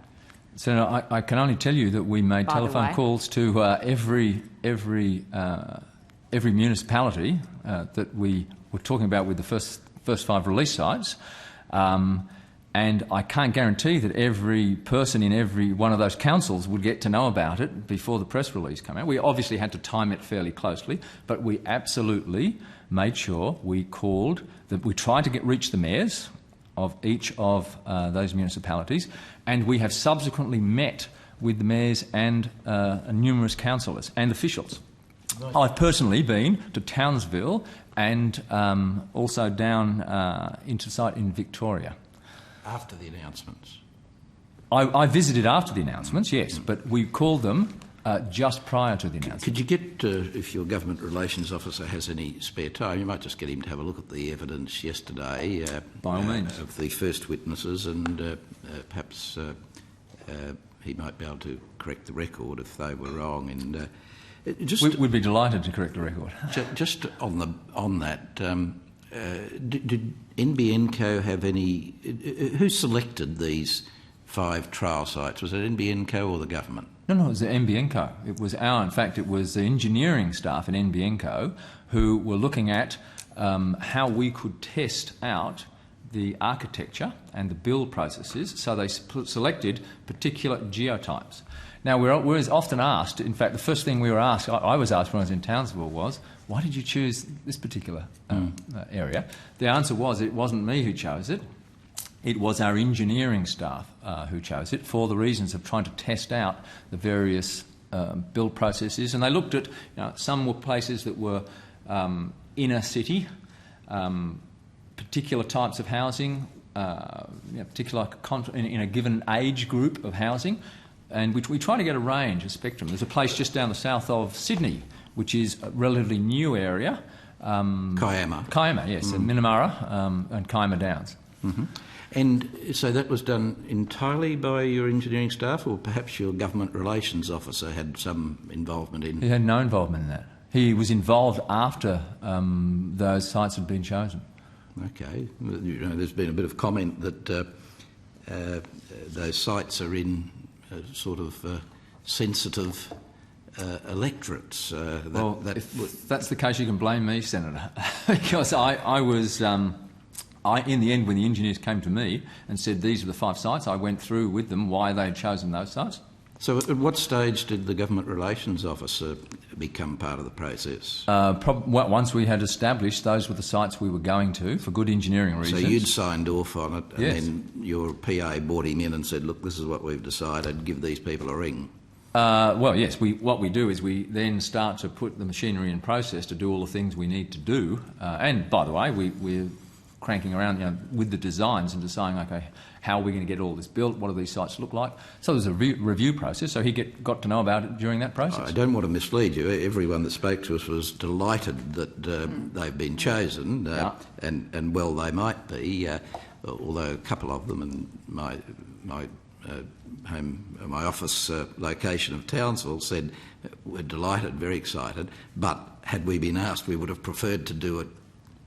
So I can only tell you that we made telephone calls to every municipality that we were talking about with the first 5 release sites. And I can't guarantee that every person in every one of those councils would get to know about it before the press release came out. We obviously had to time it fairly closely, but we absolutely made sure we called, that we tried to reach the mayors of each of those municipalities, and we have subsequently met with the mayors and numerous councillors and officials. Right. I've personally been to Townsville and also down into site in Victoria. After the announcements? I visited after the announcements, yes, but we called them just prior to the announcement. Could you get, if your government relations officer has any spare time, you might just get him to have a look at the evidence yesterday by all means, of the first witnesses, and perhaps he might be able to correct the record if they were wrong. And we'd be delighted to correct the record. Just on that. Did NBN Co have any? Who selected these 5 trial sites? Was it NBN Co or the government? No, it was the NBN Co. It was it was the engineering staff at NBN Co who were looking at how we could test out the architecture and the build processes. So they selected particular geotypes. Now, we're often asked, in fact, the first thing we were asked, I was asked when I was in Townsville was, why did you choose this particular area? The answer was, it wasn't me who chose it. It was our engineering staff who chose it for the reasons of trying to test out the various build processes. And they looked at, some were places that were inner city, particular types of housing, particular in a given age group of housing. And we try to get a range, a spectrum. There's a place just down the south of Sydney, which is a relatively new area. Kiama, yes, and Minamara and Kiama Downs. Mm-hmm. And so that was done entirely by your engineering staff, or perhaps your government relations officer had some involvement in? He had no involvement in that. He was involved after those sites had been chosen. Okay. There's been a bit of comment that those sites are in sort of sensitive electorates. If that's the case, you can blame me, Senator, because I was, in the end, when the engineers came to me and said these are the 5 sites, I went through with them why they had chosen those sites. So at what stage did the government relations officer become part of the process? Once we had established those were the sites we were going to for good engineering reasons. So you'd signed off on it, and yes. Then your PA brought him in and said, look, this is what we've decided, give these people a ring. Well, yes. What we do is we then start to put the machinery in process to do all the things we need to do. And by the way, we're cranking around, with the designs and deciding, okay, how are we going to get all this built? What do these sites look like? So there's a review process. So he got to know about it during that process. I don't want to mislead you. Everyone that spoke to us was delighted that they've been chosen, and well, they might be. Although a couple of them, and my office location of Townsville said we're delighted, very excited, but had we been asked, we would have preferred to do it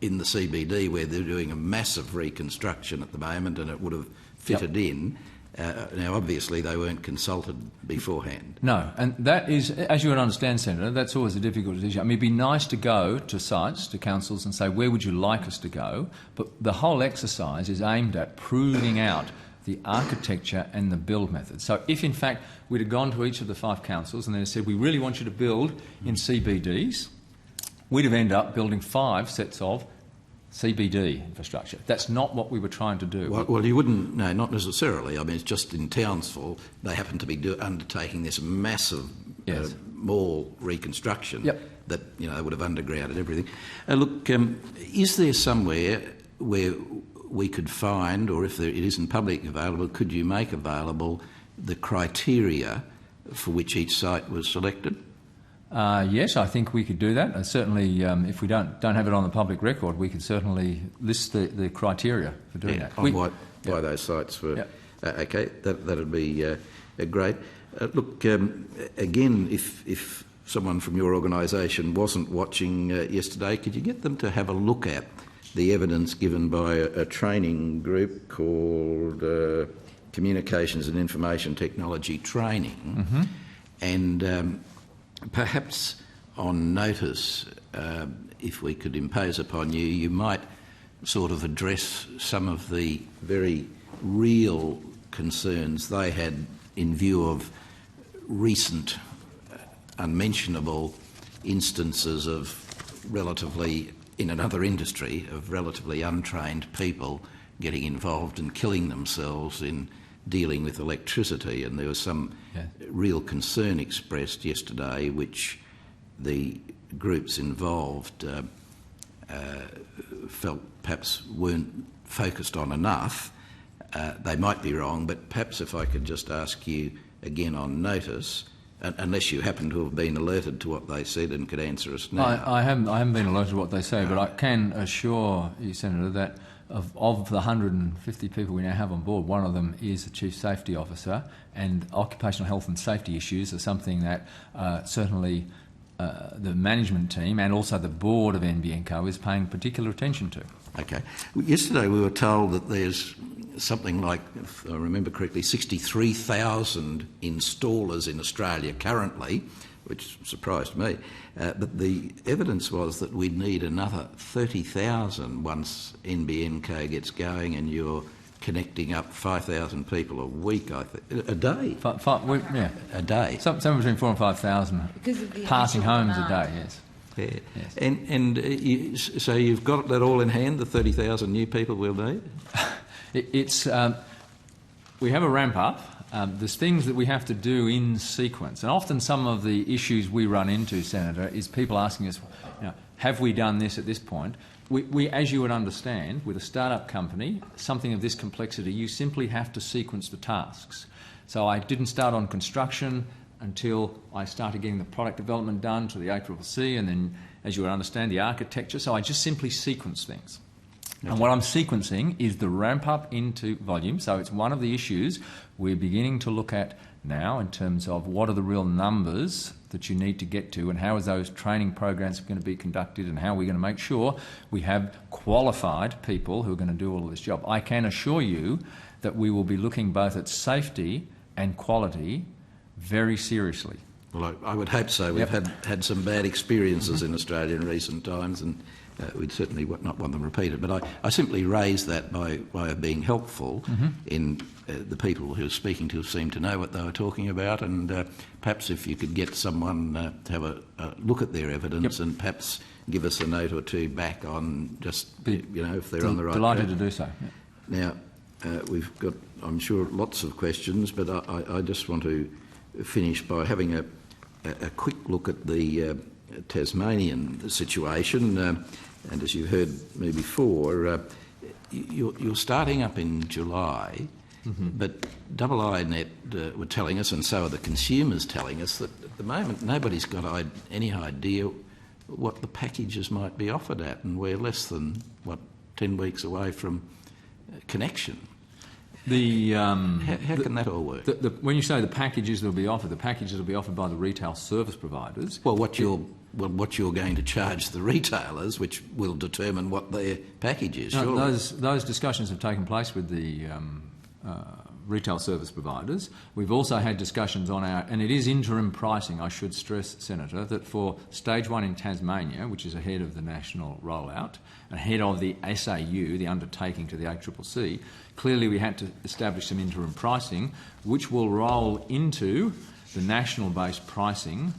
in the CBD, where they're doing a massive reconstruction at the moment, and it would have fitted in. Now, obviously, they weren't consulted beforehand. No, and that is, as you would understand, Senator, that's always a difficult decision. I mean, it'd be nice to go to sites, to councils, and say, where would you like us to go? But the whole exercise is aimed at proving out the architecture and the build method. So if, in fact, we'd have gone to each of the 5 councils and then said, we really want you to build in CBDs, we'd have ended up building 5 sets of CBD infrastructure. That's not what we were trying to do. Well, you wouldn't, no, not necessarily. I mean, it's just in Townsville, they happen to be undertaking this massive mall reconstruction that, they would have undergrounded everything. Look, is there somewhere where we could find, or if it isn't publicly available, could you make available the criteria for which each site was selected? Yes, I think we could do that. Certainly, if we don't have it on the public record, we could certainly list the criteria for doing that. Why those sites were... okay, that'd be great. Look, again, if someone from your organisation wasn't watching yesterday, could you get them to have a look at the evidence given by a training group called Communications and Information Technology Training, and perhaps on notice, if we could impose upon you, you might sort of address some of the very real concerns they had in view of recent unmentionable instances of relatively, in another industry, of relatively untrained people getting involved and killing themselves in dealing with electricity. And there was some real concern expressed yesterday which the groups involved felt perhaps weren't focused on enough. They might be wrong, but perhaps if I could just ask you again on notice, unless you happen to have been alerted to what they said and could answer us now. I haven't been alerted to what they say, but I can assure you, Senator, that of the 150 people we now have on board, one of them is a Chief Safety Officer, and occupational health and safety issues are something that certainly the management team and also the board of NBN Co is paying particular attention to. Okay. Yesterday we were told that there's something like, if I remember correctly, 63,000 installers in Australia currently, which surprised me. But the evidence was that we'd need another 30,000 once NBN Co gets going, and you're connecting up 5,000 people a week, I think, a day. A day. Somewhere between 4,000 and 5,000 passing homes a day. Yes. Yeah. Yes. And so you've got that all in hand, the 30,000 new people we'll need? We have a ramp up. There's things that we have to do in sequence, and often some of the issues we run into, Senator, is people asking us, have we done this at this point? We, as you would understand, with a start-up company, something of this complexity, you simply have to sequence the tasks. So I didn't start on construction until I started getting the product development done to the ACCC, and then, as you would understand, the architecture. So I just simply sequence things. And what I'm sequencing is the ramp up into volume. So it's one of the issues we're beginning to look at now in terms of what are the real numbers that you need to get to, and how is those training programs going to be conducted, and how are we going to make sure we have qualified people who are going to do all of this job. I can assure you that we will be looking both at safety and quality very seriously. Well, I would hope so. We've had some bad experiences in Australia in recent times, and we'd certainly not want them repeated. But I simply raise that by way of being helpful in the people who are speaking to seem to know what they were talking about, and perhaps if you could get someone to have a look at their evidence and perhaps give us a note or two back on just, if they're on the right track. Delighted to do so. Now, we've got, I'm sure, lots of questions, but I just want to finish by having a quick look at the Tasmanian situation. And as you heard me before, you're starting up in July, but IINet were telling us, and so are the consumers telling us, that at the moment nobody's got any idea what the packages might be offered at, and we're less than, 10 weeks away from connection. How can that all work? When you say the packages that will be offered, the packages will be offered by the retail service providers. Well, what you're going to charge the retailers, which will determine what their package is. No, surely. those discussions have taken place with the retail service providers. We've also had discussions on and it is interim pricing, I should stress, Senator, that for stage 1 in Tasmania, which is ahead of the national rollout, ahead of the SAU, the undertaking to the ACCC, clearly we had to establish some interim pricing, which will roll into the national-based pricing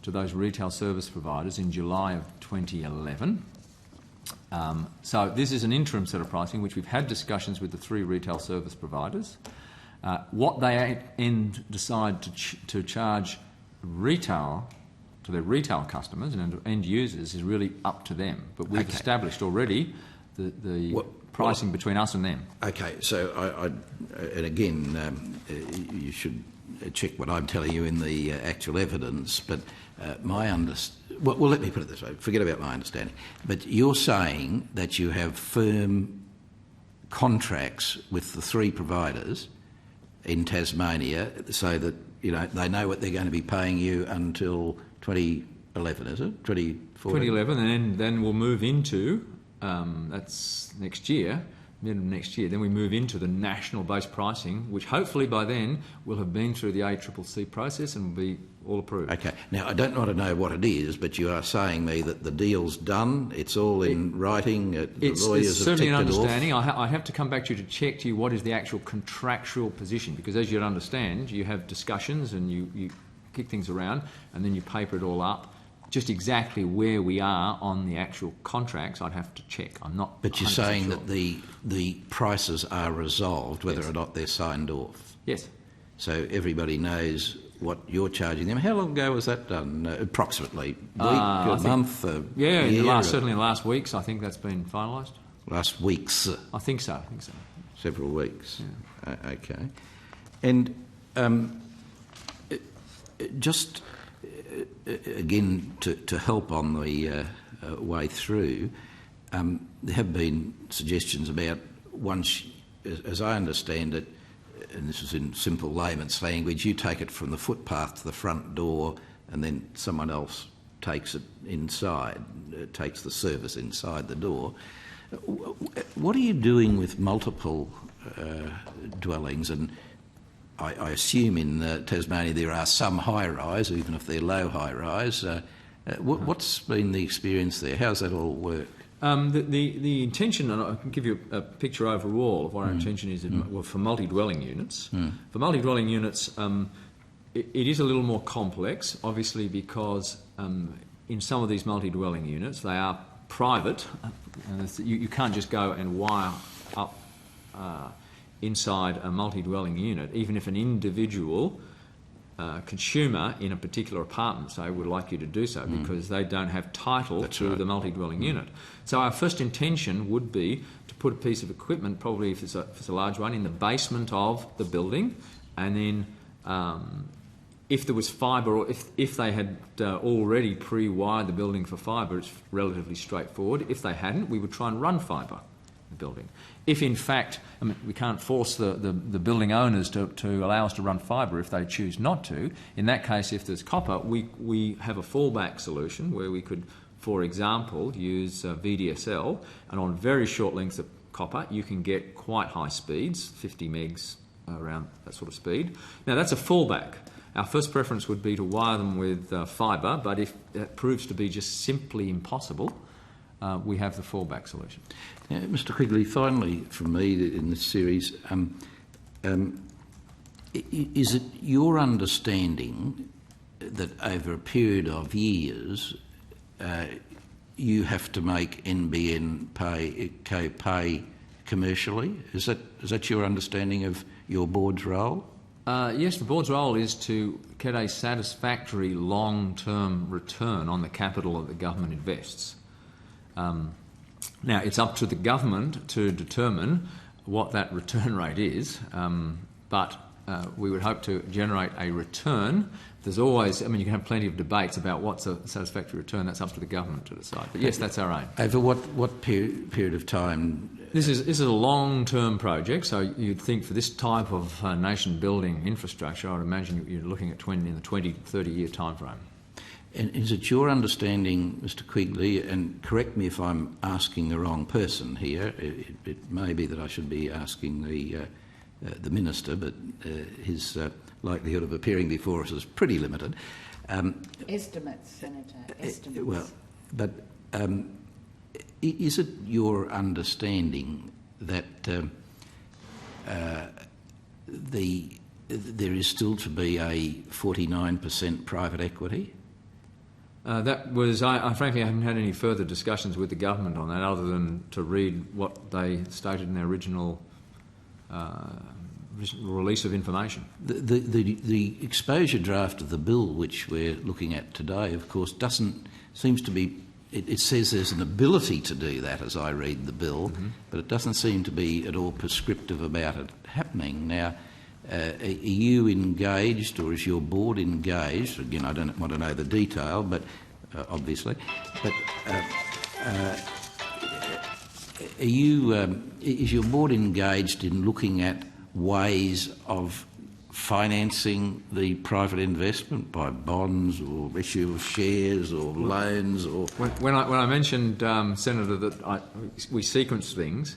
to those retail service providers in July of 2011. So this is an interim set of pricing, which we've had discussions with the 3 retail service providers. What they decide to charge retail to their retail customers and end users is really up to them. But we've established already the pricing between us and them. Okay, so and again, you should check what I'm telling you in the actual evidence, but well, let me put it this way, forget about my understanding. But you're saying that you have firm contracts with the 3 providers in Tasmania so that, they know what they're going to be paying you until 2011, is it? 2011, and then we'll move into, that's next year, mid of next year, then we move into the national-based pricing, which hopefully by then will have been through the ACCC process and will be all approved. Okay. Now, I don't want to know what it is, but you are saying me that the deal's done, it's all in writing, the lawyers it's certainly an have ticked it off. understanding. I have to come back to you to check to you what is the actual contractual position, because as you'd understand, you have discussions and you kick things around and then you paper it all up. Just exactly where we are on the actual contracts, I'd have to check. I'm not. But you're saying that the prices are resolved, whether or not they're signed off. Yes. So everybody knows what you're charging them. How long ago was that done? Approximately a month, a year? Certainly in the last weeks. I think that's been finalised. Last weeks. I think so. Several weeks. Yeah. Okay. And just. Again, to help on the way through, there have been suggestions about once, as I understand it, and this is in simple layman's language, you take it from the footpath to the front door and then someone else takes it inside, takes the service inside the door. What are you doing with multiple dwellings? And I assume in Tasmania there are some high-rise, even if they're low high-rise. What's been the experience there? How's that all work? The intention, and I can give you a picture overall of what our intention is for multi-dwelling units. For multi-dwelling units, it is a little more complex, obviously, because in some of these multi-dwelling units, they are private. You can't just go and wire up inside a multi-dwelling unit, even if an individual consumer in a particular apartment, say, would like you to do so because they don't have title to the multi-dwelling unit. So our first intention would be to put a piece of equipment, probably if it's a large one, in the basement of the building, and then if there was fibre, or if they had already pre-wired the building for fibre, it's relatively straightforward. If they hadn't, we would try and run fibre in the building. If in fact, we can't force the building owners to allow us to run fibre if they choose not to, in that case, if there's copper, we have a fallback solution where we could, for example, use VDSL, and on very short lengths of copper you can get quite high speeds, 50 megs, around that sort of speed. Now that's a fallback. Our first preference would be to wire them with fibre, but if that proves to be just simply impossible, we have the fallback solution. Now, Mr. Quigley, finally from me in this series, is it your understanding that over a period of years you have to make NBN pay commercially? Is that your understanding of your board's role? Yes, the board's role is to get a satisfactory long-term return on the capital that the government invests. Now, it's up to the government to determine what that return rate is, but we would hope to generate a return. There's always, you can have plenty of debates about what's a satisfactory return. That's up to the government to decide. But yes, that's our aim. Over what period of time? This is a long-term project, so you'd think for this type of nation-building infrastructure, I would imagine you're looking at in the 20 to 30-year time frame. And is it your understanding, Mr. Quigley, and correct me if I'm asking the wrong person here, it may be that I should be asking the Minister, but his likelihood of appearing before us is pretty limited. Estimates, Senator, estimates. Well, but is it your understanding that there is still to be a 49% private equity? That was, I frankly haven't had any further discussions with the government on that other than to read what they stated in their original release of information. The exposure draft of the bill which we're looking at today, of course, seems to be, it says there's an ability to do that as I read the bill, but it doesn't seem to be at all prescriptive about it happening. Now, are you engaged, or is your board engaged? Again, I don't want to know the detail, but obviously. But is your board engaged in looking at ways of financing the private investment by bonds or issue of shares or loans? Or when I mentioned, Senator, that we sequence things,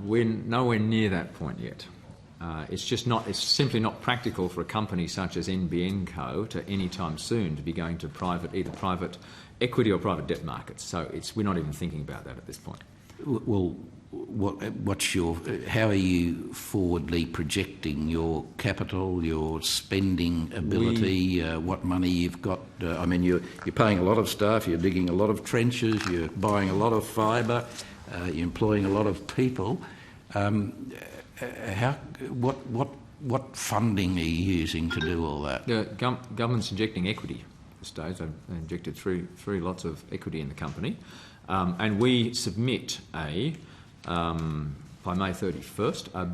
we're nowhere near that point yet. It's simply not practical for a company such as NBN Co. to any time soon to be going to either private equity or private debt markets. So we're not even thinking about that at this point. Well, how are you forwardly projecting your capital, your spending ability, what money you've got? You're paying a lot of staff, you're digging a lot of trenches, you're buying a lot of fibre, you're employing a lot of people. What funding are you using to do all that? The government's injecting equity at this stage. They've injected three lots of equity in the company. And we submit by May 31st, a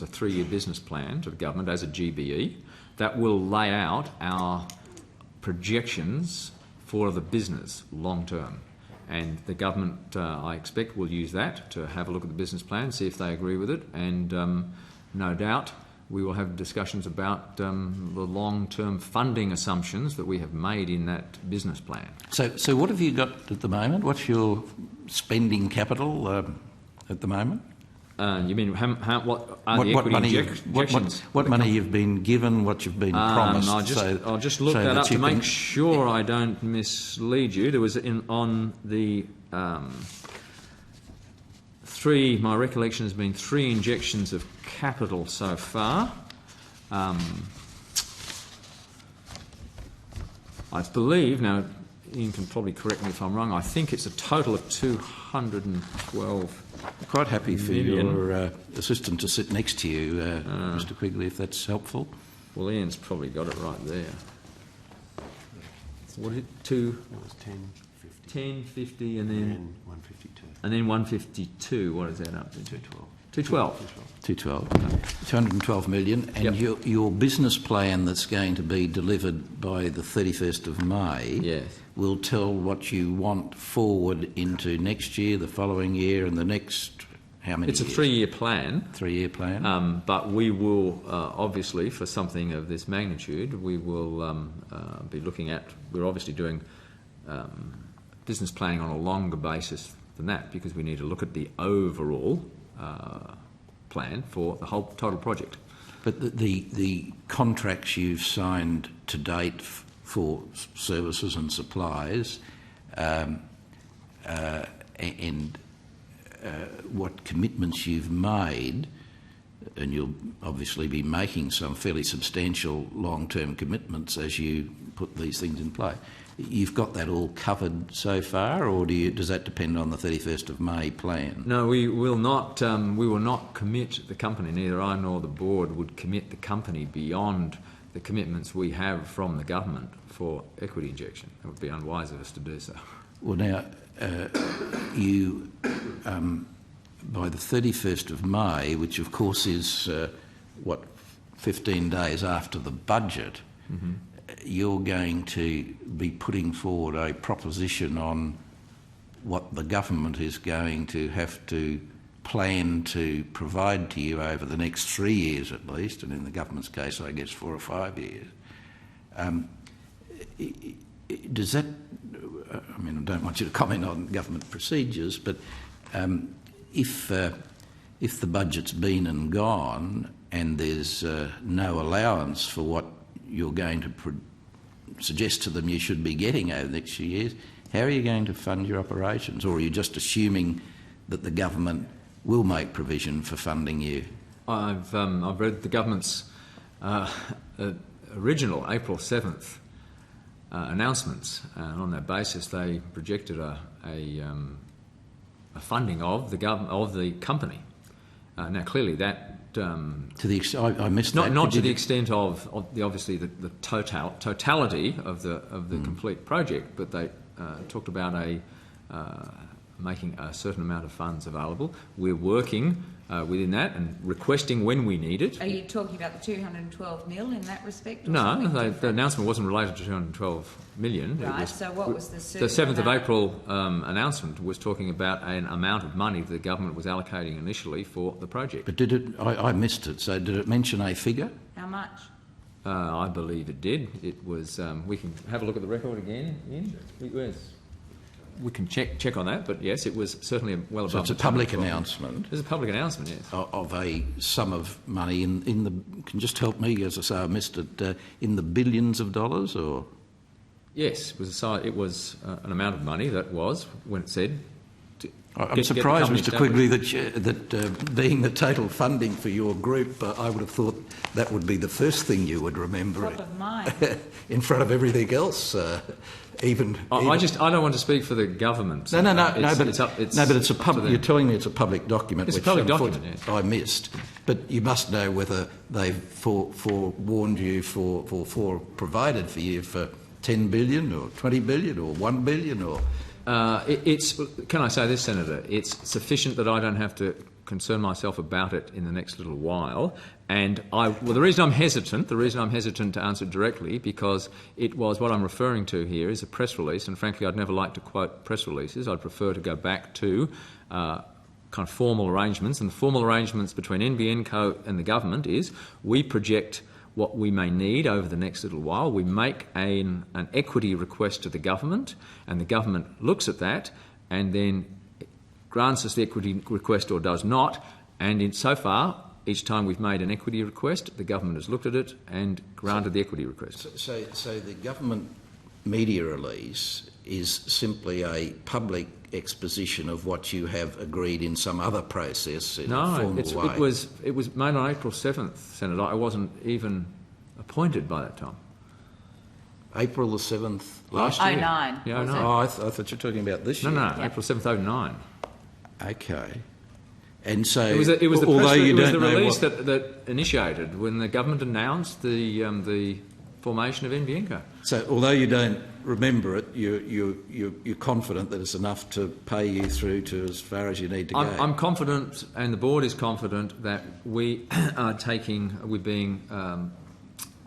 3-year business plan to the government as a GBE that will lay out our projections for the business long term. And the government, I expect, will use that to have a look at the business plan, see if they agree with it, and no doubt we will have discussions about the long-term funding assumptions that we have made in that business plan. So what have you got at the moment? What's your spending capital at the moment? You mean what are the equity injections? What money you've been given, what you've been promised? I'll just look that up to make sure I don't mislead you. There was on the my recollection has been 3 injections of capital so far. I believe, now Ian can probably correct me if I'm wrong, I think it's a total of 212 Quite happy for million. your assistant to sit next to you, Mr. Quigley, if that's helpful. Well, Ian's probably got it right there. What is it? 10, 50, and then 152. And then 152. What is that up to? 212. 212 million. And your business plan that's going to be delivered by the 31st of May will tell what you want forward into next year, the following year, and the next, how many years? It's a 3-year plan. 3-year plan. But we will, obviously, for something of this magnitude, we will be looking at, we're obviously doing business planning on a longer basis than that, because we need to look at the overall plan for the whole total project. But the contracts you've signed to date for services and supplies, and what commitments you've made, and you'll obviously be making some fairly substantial long-term commitments as you put these things in play. You've got that all covered so far, or does that depend on the 31st of May plan? No, we will not commit the company, neither I nor the board would commit the company beyond the commitments we have from the government for equity injection. It would be unwise of us to do so. Well, now, you, by the 31st of May, which of course is, 15 days after the budget, you're going to be putting forward a proposition on what the government is going to have to plan to provide to you over the next 3 years at least, and in the government's case, I guess 4 or 5 years. Does that, I mean, I don't want you to comment on government procedures, but if the budget's been and gone and there's no allowance for what you're going to suggest to them you should be getting over the next few years, how are you going to fund your operations? Or are you just assuming that the government will make provision for funding you? I've read the government's original April 7th announcements, and on that basis they projected a funding of the company. Now, clearly that to the I missed that. Not to the extent of obviously the totality of the complete project, but they talked about making a certain amount of funds available. We're working within that and requesting when we need it. Are you talking about the 212 mil in that respect? No, the announcement wasn't related to 212 million. Right, so what was the 7th of April announcement was talking about an amount of money the government was allocating initially for the project. But did it, I missed it, so did it mention a figure? How much? I believe it did. It was, we can have a look at the record again, Ian? We can check on that, but yes, it was certainly well above. So it's a public announcement. It's a public announcement, yes. Of a sum of money in the. Can you just help me, as I say, I missed it. In the billions of dollars, or? Yes, it was an amount of money that was when it said. I'm surprised, Mr. Quigley, that being the total funding for your group, I would have thought that would be the first thing you would remember. Top of mind. In front of everything else. I don't want to speak for the government. No, but it's a public. You're telling me it's a public document. It's a public document. Yes. I missed, but you must know whether they've forewarned you for provided for you for 10 billion or 20 billion or 1 billion or. Can I say this, Senator? It's sufficient that I don't have to concern myself about it in the next little while. And the reason I'm hesitant to answer directly, because it was what I'm referring to here is a press release, and frankly, I'd never like to quote press releases. I'd prefer to go back to kind of formal arrangements, and the formal arrangements between NBN Co and the government is we project what we may need over the next little while. We make an equity request to the government, and the government looks at that and then grants us the equity request or does not. And so far, each time we've made an equity request, the government has looked at it and granted the equity request. So the government media release is simply a public exposition of what you have agreed in some other process in a formal way? It was made on April 7th, Senator. I wasn't even appointed by that time. April the 7th last year? 09. Yeah, 09. Oh, I thought you were talking about this year. No, April 7th, 09. Okay. And so, it was the release that initiated when the government announced the formation of NBN Co. So, although you don't remember it, you're confident that it's enough to pay you through to as far as you need to go. I'm confident, and the board is confident that we're being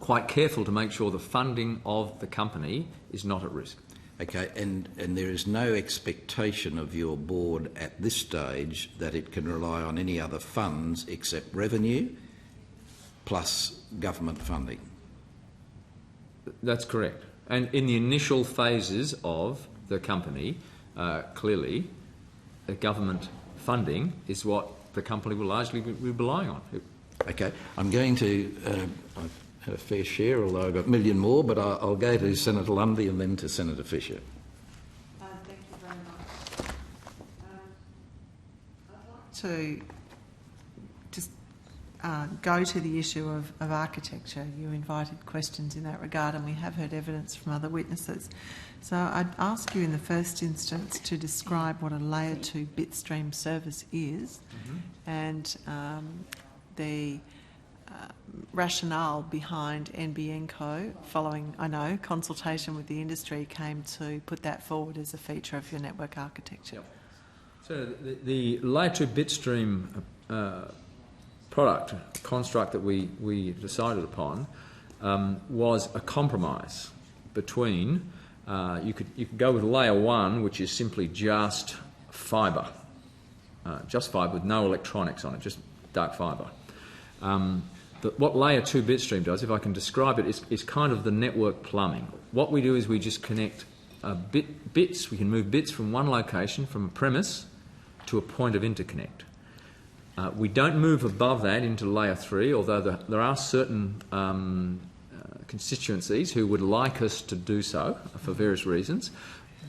quite careful to make sure the funding of the company is not at risk. Okay, and there is no expectation of your board at this stage that it can rely on any other funds except revenue plus government funding? That's correct. And in the initial phases of the company, clearly, the government funding is what the company will largely be relying on. Okay, I'm going to... I've had a fair share, although I've got a million more, but I'll go to Senator Lundy and then to Senator Fisher. Thank you very much. I'd like to just go to the issue of architecture. You invited questions in that regard, and we have heard evidence from other witnesses. So I'd ask you in the first instance to describe what a layer 2 bitstream service is, and the rationale behind NBN Co, following, I know, consultation with the industry, came to put that forward as a feature of your network architecture. Yep. So the layer 2 bitstream product construct that we decided upon was a compromise between you could go with layer 1, which is simply just fibre with no electronics on it, just dark fibre. But what layer 2 bitstream does, if I can describe it, is kind of the network plumbing. What we do is we just connect bits. We can move bits from one location, from a premise, to a point of interconnect. We don't move above that into layer 3, although there are certain constituencies who would like us to do so for various reasons.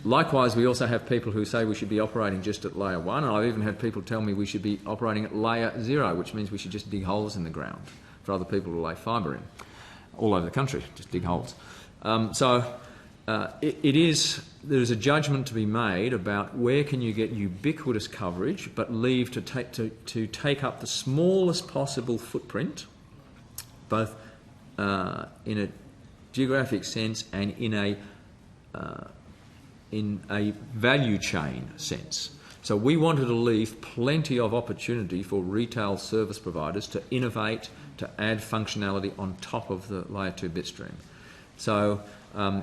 Likewise, we also have people who say we should be operating just at layer 1, and I've even had people tell me we should be operating at layer 0, which means we should just dig holes in the ground for other people to lay fibre in. All over the country, just dig holes. There's a judgment to be made about where can you get ubiquitous coverage but leave to take up the smallest possible footprint, both in a geographic sense and in a value chain sense. So we wanted to leave plenty of opportunity for retail service providers to innovate, to add functionality on top of the layer 2 bitstream. So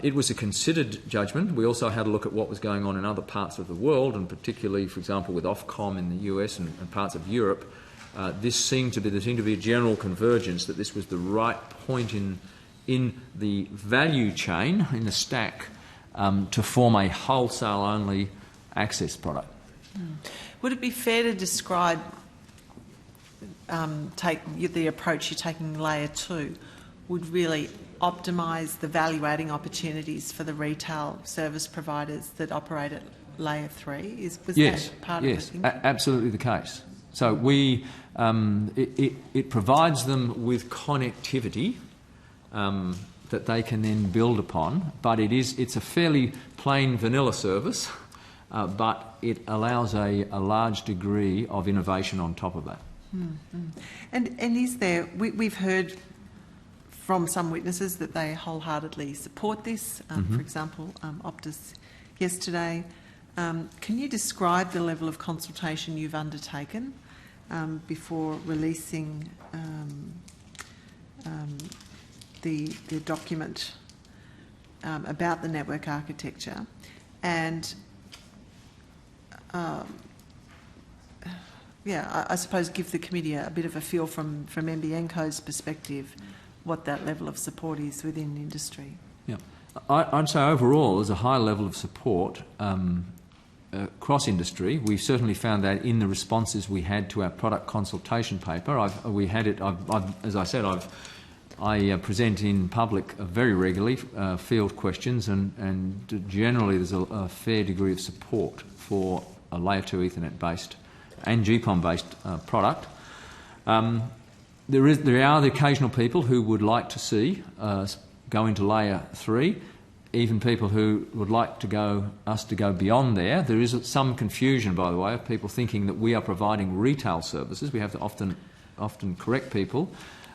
it was a considered judgment. We also had a look at what was going on in other parts of the world, and particularly, for example, with Ofcom in the US and parts of Europe. There seemed to be a general convergence that this was the right point in the value chain, in the stack, to form a wholesale-only access product. Would it be fair to describe the approach you're taking layer 2 would really optimise the value-adding opportunities for the retail service providers that operate at layer 3? Was that part of the thinking? Absolutely the case. So it provides them with connectivity that they can then build upon, but it's a fairly plain vanilla service, but it allows a large degree of innovation on top of that. Mm-hmm. And is there, we've heard from some witnesses that they wholeheartedly support this, for example, Optus yesterday. Can you describe the level of consultation you've undertaken before releasing the document about the network architecture, and I suppose give the committee a bit of a feel from NBN Co's perspective what that level of support is within industry? Yeah, I'd say overall there's a high level of support across industry. We've certainly found that in the responses we had to our product consultation paper. As I said, I present in public very regularly, field questions, and generally there's a fair degree of support for a layer 2 Ethernet-based and GPON-based product. There are the occasional people who would like to see us go into layer 3, even people who would like us to go beyond there. There is some confusion, by the way, of people thinking that we are providing retail services. We have to often correct people.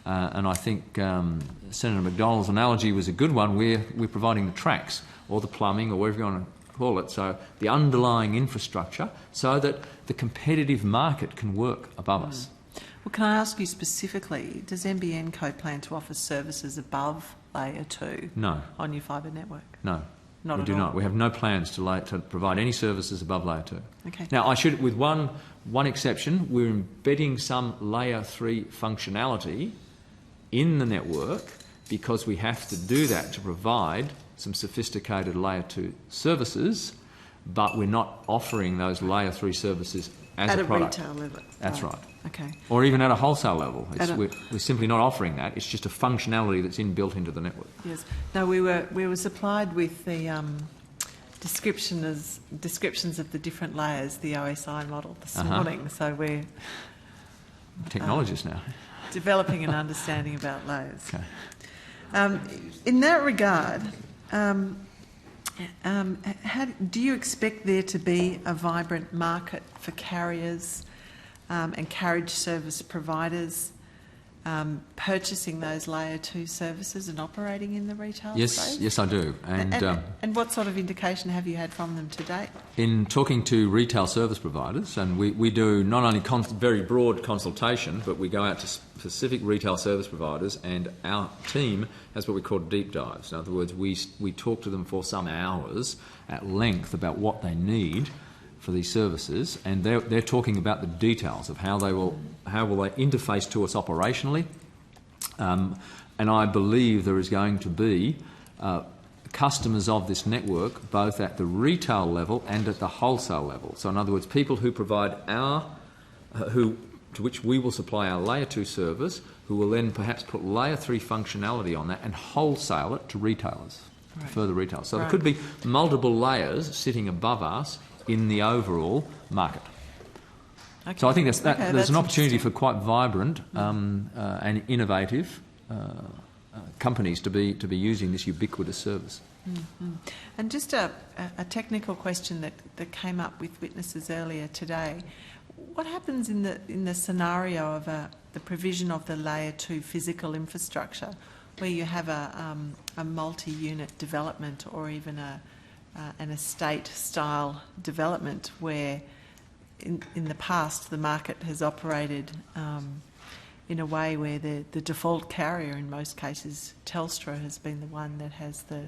And I think Senator McDonald's analogy was a good one. We're providing the tracks or the plumbing or whatever you want to call it, so the underlying infrastructure, so that the competitive market can work above us. Well, can I ask you specifically, does NBN Co plan to offer services above layer 2 on your fibre network? No. Not we at do all. not. We have no plans to provide any services above layer 2. Okay. Now, I should, with one exception, we're embedding some layer 3 functionality in the network because we have to do that to provide some sophisticated layer 2 services, but we're not offering those layer 3 services as at a product. Retail level. That's right. Okay. Or even at a wholesale level. We're simply not offering that. It's just a functionality that's inbuilt into the network. Yes. No, we were supplied with the descriptions of the different layers, the OSI model this morning. So we're technologists now. developing an understanding about layers. Okay. In that regard, how do you expect there to be a vibrant market for carriers and carriage service providers purchasing those layer 2 services and operating in the retail space? Yes, I do. And what sort of indication have you had from them to date? In talking to retail service providers, and we do not only very broad consultation, but we go out to specific retail service providers, and our team has what we call deep dives. In other words, we talk to them for some hours at length about what they need for these services, and they're talking about the details of how they will interface to us operationally. And I believe there is going to be customers of this network both at the retail level and at the wholesale level. So in other words, people who provide to which we will supply our layer 2 service, who will then perhaps put layer 3 functionality on that and wholesale it to retailers, to further retail. So there could be multiple layers sitting above us in the overall market. Okay. So I think there's an opportunity for quite vibrant and innovative companies to be using this ubiquitous service. Mm-hmm. And just a technical question that came up with witnesses earlier today. What happens in the scenario of the provision of the layer 2 physical infrastructure, where you have a multi-unit development or even an estate-style development where in the past the market has operated in a way where the default carrier, in most cases Telstra, has been the one that has the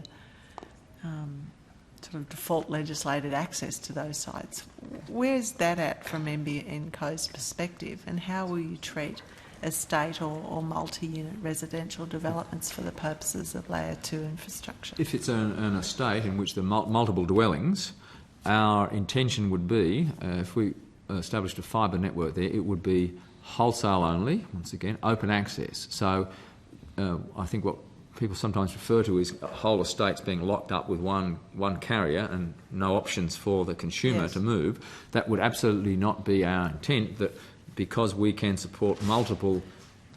sort of default legislated access to those sites. Where's that at from NBN Co's perspective, and how will you treat estate or multi-unit residential developments for the purposes of layer 2 infrastructure? If it's an estate in which there are multiple dwellings, our intention would be, if we established a fibre network there, it would be wholesale only, once again, open access. So I think what people sometimes refer to is whole estates being locked up with one carrier and no options for the consumer to move. That would absolutely not be our intent, that because we can support multiple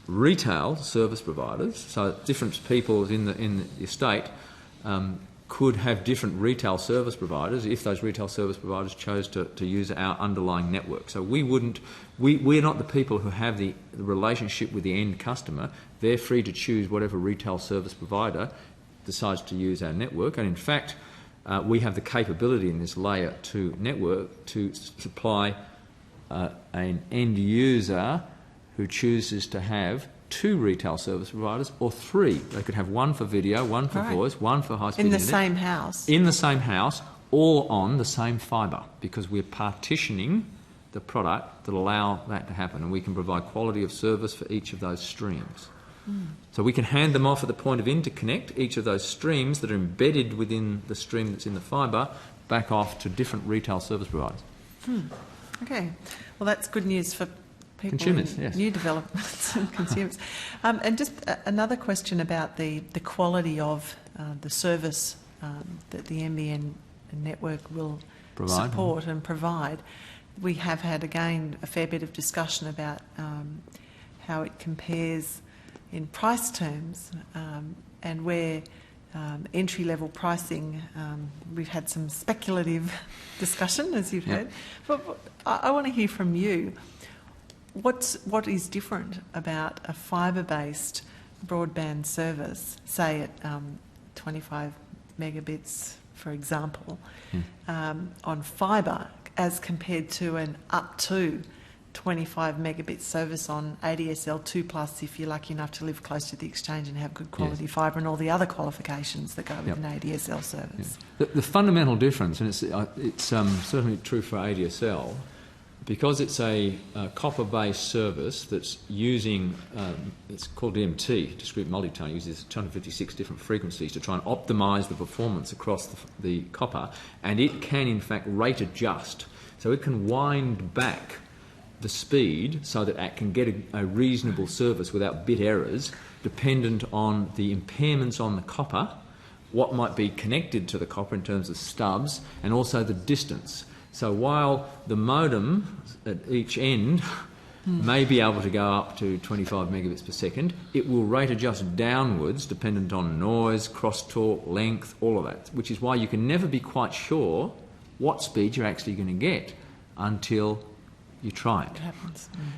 retail service providers, so different people in the estate could have different retail service providers if those retail service providers chose to use our underlying network. So we're not the people who have the relationship with the end customer. They're free to choose whatever retail service provider decides to use our network, and in fact we have the capability in this layer 2 network to supply an end user who chooses to have 2 retail service providers or 3. They could have one for video, one for voice, one for high-speed internet. In the same house? In the same house, all on the same fibre, because we're partitioning the product that allow that to happen, and we can provide quality of service for each of those streams. So we can hand them off at the point of interconnect, each of those streams that are embedded within the stream that's in the fibre, back off to different retail service providers. Okay. Well, that's good news for people consumers, in yes. new developments and consumers. And just another question about the quality of the service that the NBN network will support and provide. We have had, again, a fair bit of discussion about how it compares in price terms and where entry-level pricing, we've had some speculative discussion, as you've heard. But I want to hear from you. What is different about a fibre-based broadband service, say at 25 megabits, for example, on fibre, as compared to an up to 25 megabit service on ADSL 2+, if you're lucky enough to live close to the exchange and have good quality fibre and all the other qualifications that go with an ADSL service. The fundamental difference, and it's certainly true for ADSL, because it's a copper-based service that's using, it's called DMT, discrete multitone, it uses 256 different frequencies to try and optimise the performance across the copper, and it can in fact rate adjust. So it can wind back the speed so that it can get a reasonable service without bit errors, dependent on the impairments on the copper, what might be connected to the copper in terms of stubs, and also the distance. So while the modem at each end may be able to go up to 25 megabits per second. It will rate adjust downwards dependent on noise, crosstalk, length, all of that, which is why you can never be quite sure what speed you're actually going to get until you try it.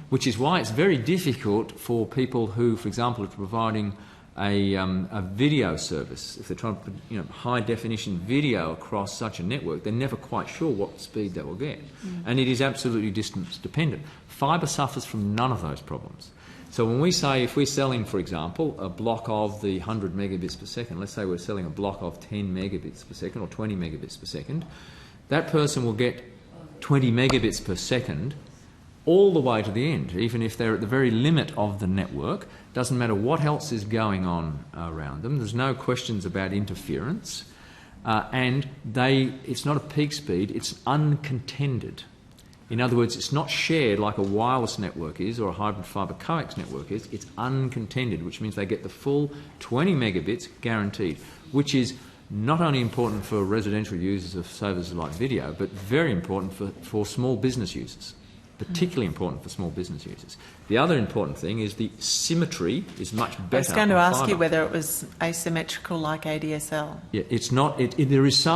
Which is why it's very difficult for people who, for example, are providing a video service. If they're trying to put high definition video across such a network, they're never quite sure what speed they will get. And it is absolutely distance dependent. Fibre suffers from none of those problems. So when we say, if we're selling, for example, a block of the 100 megabits per second, let's say we're selling a block of 10 megabits per second or 20 megabits per second, that person will get 20 megabits per second all the way to the end, even if they're at the very limit of the network. Doesn't matter what else is going on around them. There's no questions about interference. And it's not a peak speed, it's uncontended. In other words, it's not shared like a wireless network is or a hybrid fibre coax network is. It's uncontended, which means they get the full 20 megabits guaranteed, which is not only important for residential users of services like video, but very important for small business users. Particularly important for small business users. The other important thing is the symmetry is much better. I was going to ask you whether it was asymmetrical like ADSL. Yeah, it's not. There is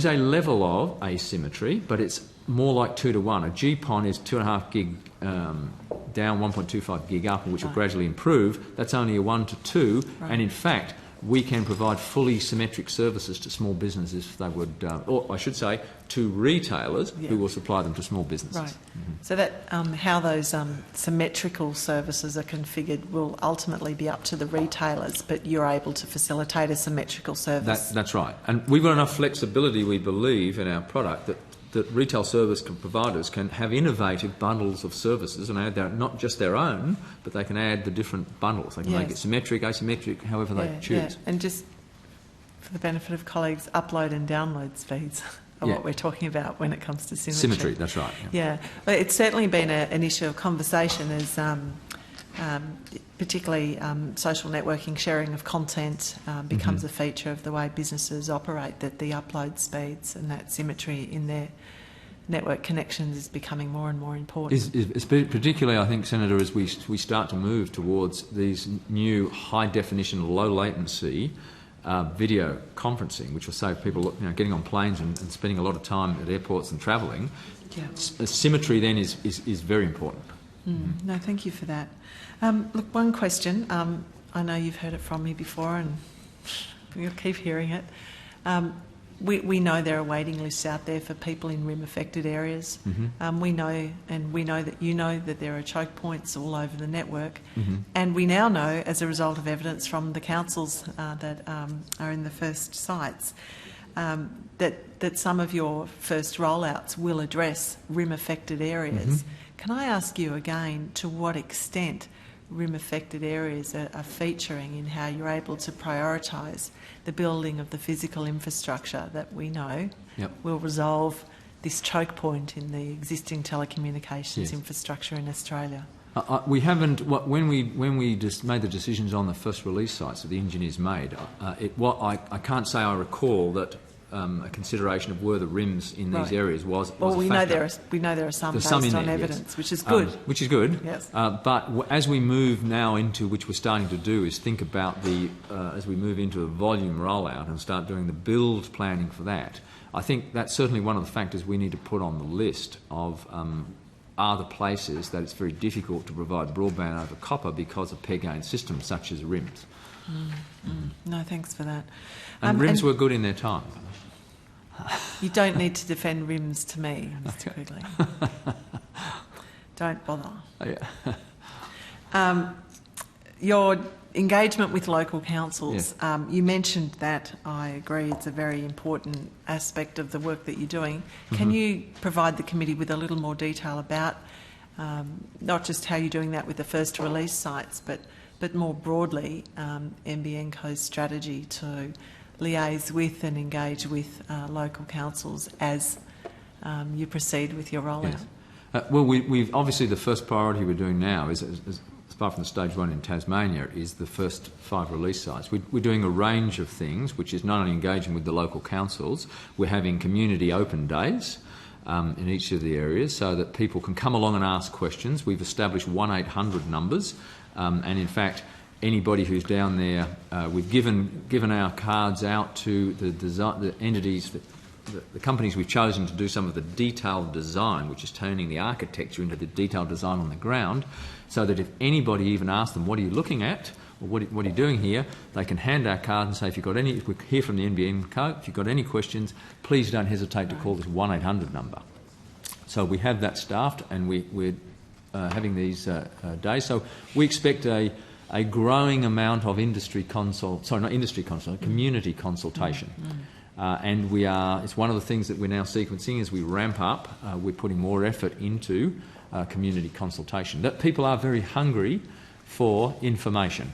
a level of asymmetry, but it's more like 2 to 1. A GPON is 2.5 gig down, 1.25 gig up, which will gradually improve. That's only a 1 to 2, and in fact, we can provide fully symmetric services to small businesses if they would, or I should say, to retailers who will supply them to small businesses. Right. So that how those symmetrical services are configured will ultimately be up to the retailers, but you're able to facilitate a symmetrical service. That's right. And we've got enough flexibility, we believe, in our product that retail service providers can have innovative bundles of services and add not just their own, but they can add the different bundles. They can make it symmetric, asymmetric, however they choose. Yeah. And just for the benefit of colleagues, upload and download speeds are what we're talking about when it comes to symmetry. Symmetry, that's right. Yeah. But it's certainly been an issue of conversation as particularly social networking, sharing of content becomes a feature of the way businesses operate, that the upload speeds and that symmetry in their network connections is becoming more and more important. It's particularly, I think, Senator, as we start to move towards these new high-definition, low-latency video conferencing, which will save people getting on planes and spending a lot of time at airports and travelling. Symmetry then is very important. No, thank you for that. Look, one question. I know you've heard it from me before and you'll keep hearing it. We know there are waiting lists out there for people in RIM-affected areas. We know that you know that there are choke points all over the network. And we now know, as a result of evidence from the councils that are in the first sites, that some of your first rollouts will address RIM-affected areas. Can I ask you again to what extent RIM-affected areas are featuring in how you're able to prioritise the building of the physical infrastructure that we know will resolve this choke point in the existing telecommunications infrastructure in Australia? We haven't. When we just made the decisions on the first release sites that the engineers made, I can't say I recall that a consideration of were the RIMs in these areas was well, a factor. we know there are some based on evidence, which is good. Which is good. Yes. But as we move now into, which we're starting to do, is think about as we move into a volume rollout and start doing the build planning for that. I think that's certainly one of the factors we need to put on the list of are the places that it's very difficult to provide broadband over copper because of peg-gain systems such as RIMs. No, thanks for that. And RIMs were good in their time. You don't need to defend RIMs to me, Mr. Quigley. Don't bother. Your engagement with local councils, you mentioned that. I agree, it's a very important aspect of the work that you're doing. Can you provide the committee with a little more detail about not just how you're doing that with the first release sites, but more broadly NBN Co's strategy to liaise with and engage with local councils as you proceed with your rollout? Well, we've obviously the first priority we're doing now is apart from the stage 1 in Tasmania, is the first 5 release sites. We're doing a range of things, which is not only engaging with the local councils, we're having community open days, in each of the areas so that people can come along and ask questions. We've established 1-800 numbers, and in fact, anybody who's down there, we've given our cards out to the entities, the companies we've chosen to do some of the detailed design, which is turning the architecture into the detailed design on the ground, so that if anybody even asks them, what are you looking at, or what are you doing here, they can hand our card and say, if we hear from the NBN code, if you've got any questions, please don't hesitate to call this 1-800 number. So we have that staffed, and we're having these days. So we expect a growing amount of community consultation. And it's one of the things that we're now sequencing as we ramp up. We're putting more effort into community consultation. That people are very hungry for information,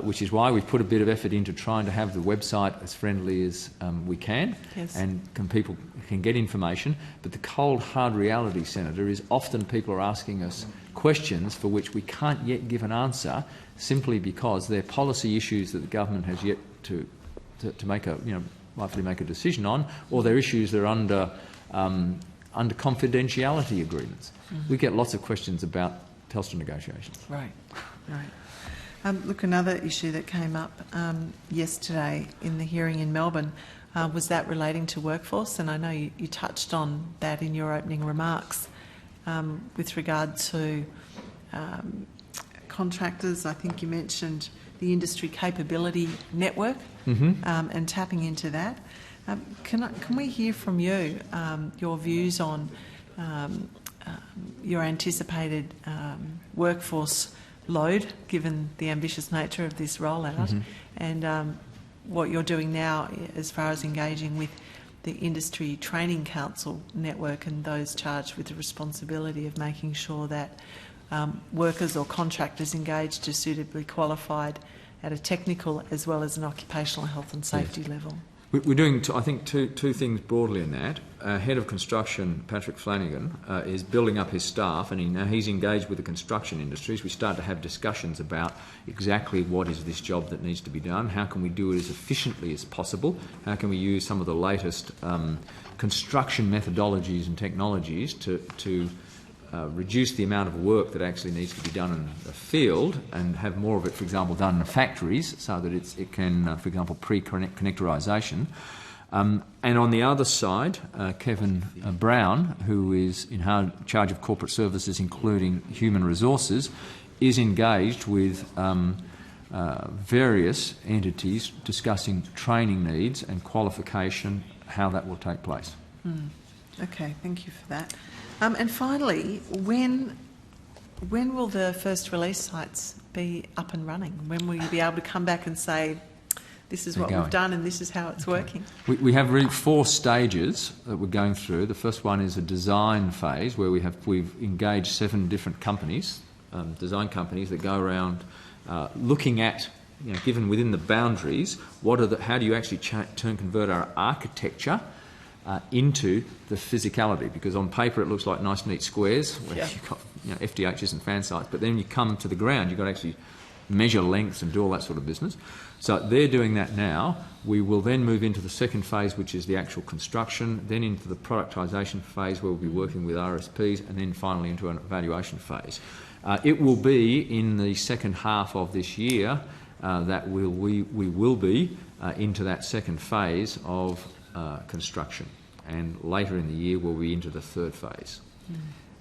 which is why we've put a bit of effort into trying to have the website as friendly as we can, yes. and people can get information. But the cold, hard reality, Senator, is often people are asking us questions for which we can't yet give an answer, simply because they're policy issues that the government has yet to make rightfully make a decision on, or they're issues that are under confidentiality agreements. We get lots of questions about Telstra negotiations. Right. Look, another issue that came up yesterday in the hearing in Melbourne was that relating to workforce, and I know you touched on that in your opening remarks with regard to contractors. I think you mentioned the industry capability network and tapping into that. Can we hear from you your views on your anticipated workforce load, given the ambitious nature of this rollout, and what you're doing now as far as engaging with the Industry Training Council network and those charged with the responsibility of making sure that workers or contractors engaged are suitably qualified at a technical as well as an occupational health and safety level? We're doing, I think, two things broadly in that. Head of Construction, Patrick Flanagan, is building up his staff, and he's engaged with the construction industries. We start to have discussions about exactly what is this job that needs to be done, how can we do it as efficiently as possible, how can we use some of the latest construction methodologies and technologies to reduce the amount of work that actually needs to be done in the field and have more of it, for example, done in the factories, so that it can, for example, pre-connectorisation. And on the other side, Kevin Brown, who is in charge of corporate services, including human resources, is engaged with various entities discussing training needs and qualification, how that will take place. Okay, thank you for that. And finally, when will the first release sites be up and running? When will you be able to come back and say, this is what we've done and this is how it's working? We have really 4 stages that we're going through. The first one is a design phase where we've engaged 7 different companies, design companies that go around looking at, given within the boundaries, how do you actually convert our architecture into the physicality, because on paper it looks like nice neat squares where you've got FDHs and fan sites, but then you come to the ground, you've got to actually measure lengths and do all that sort of business. So they're doing that now. We will then move into the second phase, which is the actual construction, then into the productisation phase where we'll be working with RSPs, and then finally into an evaluation phase. It will be in the second half of this year that we will be into that second phase of construction, and later in the year we'll be into the third phase.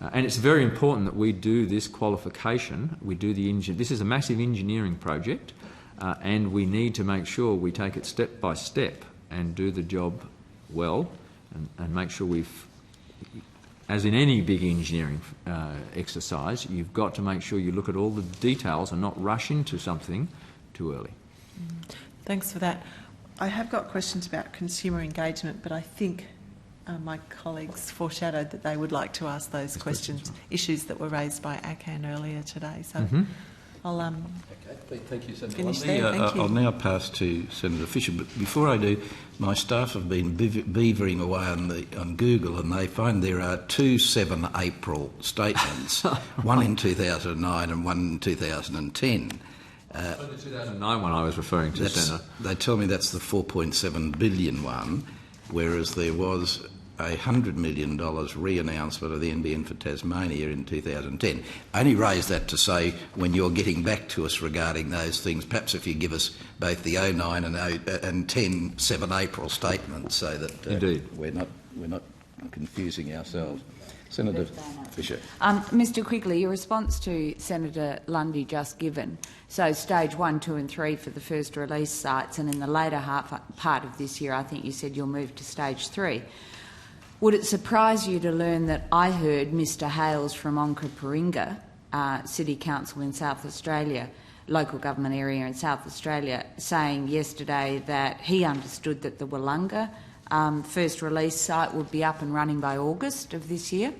And it's very important that we do this qualification. This is a massive engineering project, and we need to make sure we take it step by step and do the job well, and make sure as in any big engineering exercise, you've got to make sure you look at all the details and not rush into something too early. Thanks for that. I have got questions about consumer engagement, but I think my colleagues foreshadowed that they would like to ask those issues that were raised by ACAN earlier today. So I'll thank you, Senator. finish there. Thank you. I'll now pass to Senator Fisher, but before I do, my staff have been beavering away on Google, and they find there are 2 7 April statements, one in 2009 and one in 2010. So the 2009 one I was referring to, Senator. They tell me that's the 4.7 billion one, whereas there was a $100 million re-announcement of the NBN for Tasmania in 2010. I only raise that to say, when you're getting back to us regarding those things, perhaps if you give us both the 09 and 10 7 April statements, so that Indeed. we're not confusing ourselves. Senator Fisher. Mr Quigley, your response to Senator Lundy just given, so stage 1, 2 and 3 for the first release sites, and in the later part of this year I think you said you'll move to stage 3. Would it surprise you to learn that I heard Mr Hales from Onkaparinga City Council in South Australia, local government area in South Australia, saying yesterday that he understood that the Wollonga first release site would be up and running by August of this year?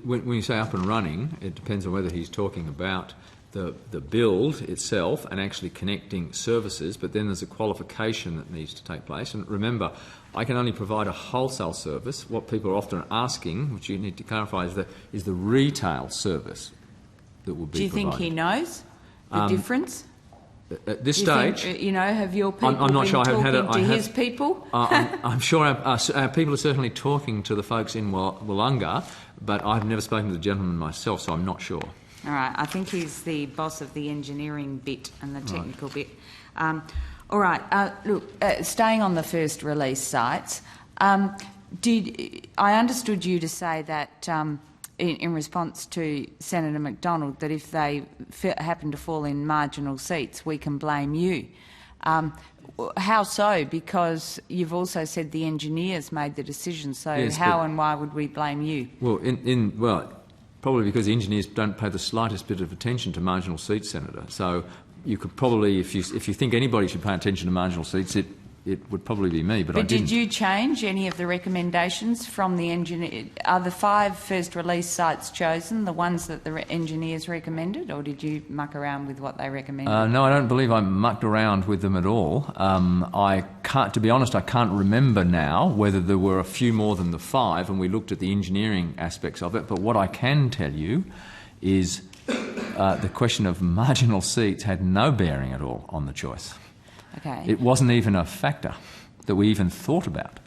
When you say up and running, it depends on whether he's talking about the build itself and actually connecting services, but then there's a qualification that needs to take place. And remember, I can only provide a wholesale service. What people are often asking, which you need to clarify, is the retail service that will be provided. Do you think he knows the difference? At this stage, have your people I'm not been sure. talking to his people? I'm sure our people are certainly talking to the folks in Wollonga, but I've never spoken to the gentleman myself, so I'm not sure. All right, I think he's the boss of the engineering bit and the technical bit. All right, look, staying on the first release sites, I understood you to say that in response to Senator McDonald, that if they happen to fall in marginal seats, we can blame you. How so? Because you've also said the engineers made the decision, so yes, how and why would we blame you? Well, probably because the engineers don't pay the slightest bit of attention to marginal seats, Senator. So you could probably, if you think anybody should pay attention to marginal seats, it would probably be me, but I didn't. Did you change any of the recommendations from the engineer? Are the 5 first release sites chosen, the ones that the engineers recommended, or did you muck around with what they recommended? No, I don't believe I mucked around with them at all. To be honest, I can't remember now whether there were a few more than the 5, and we looked at the engineering aspects of it, but what I can tell you is the question of marginal seats had no bearing at all on the choice. Okay. It wasn't even a factor that we even thought about.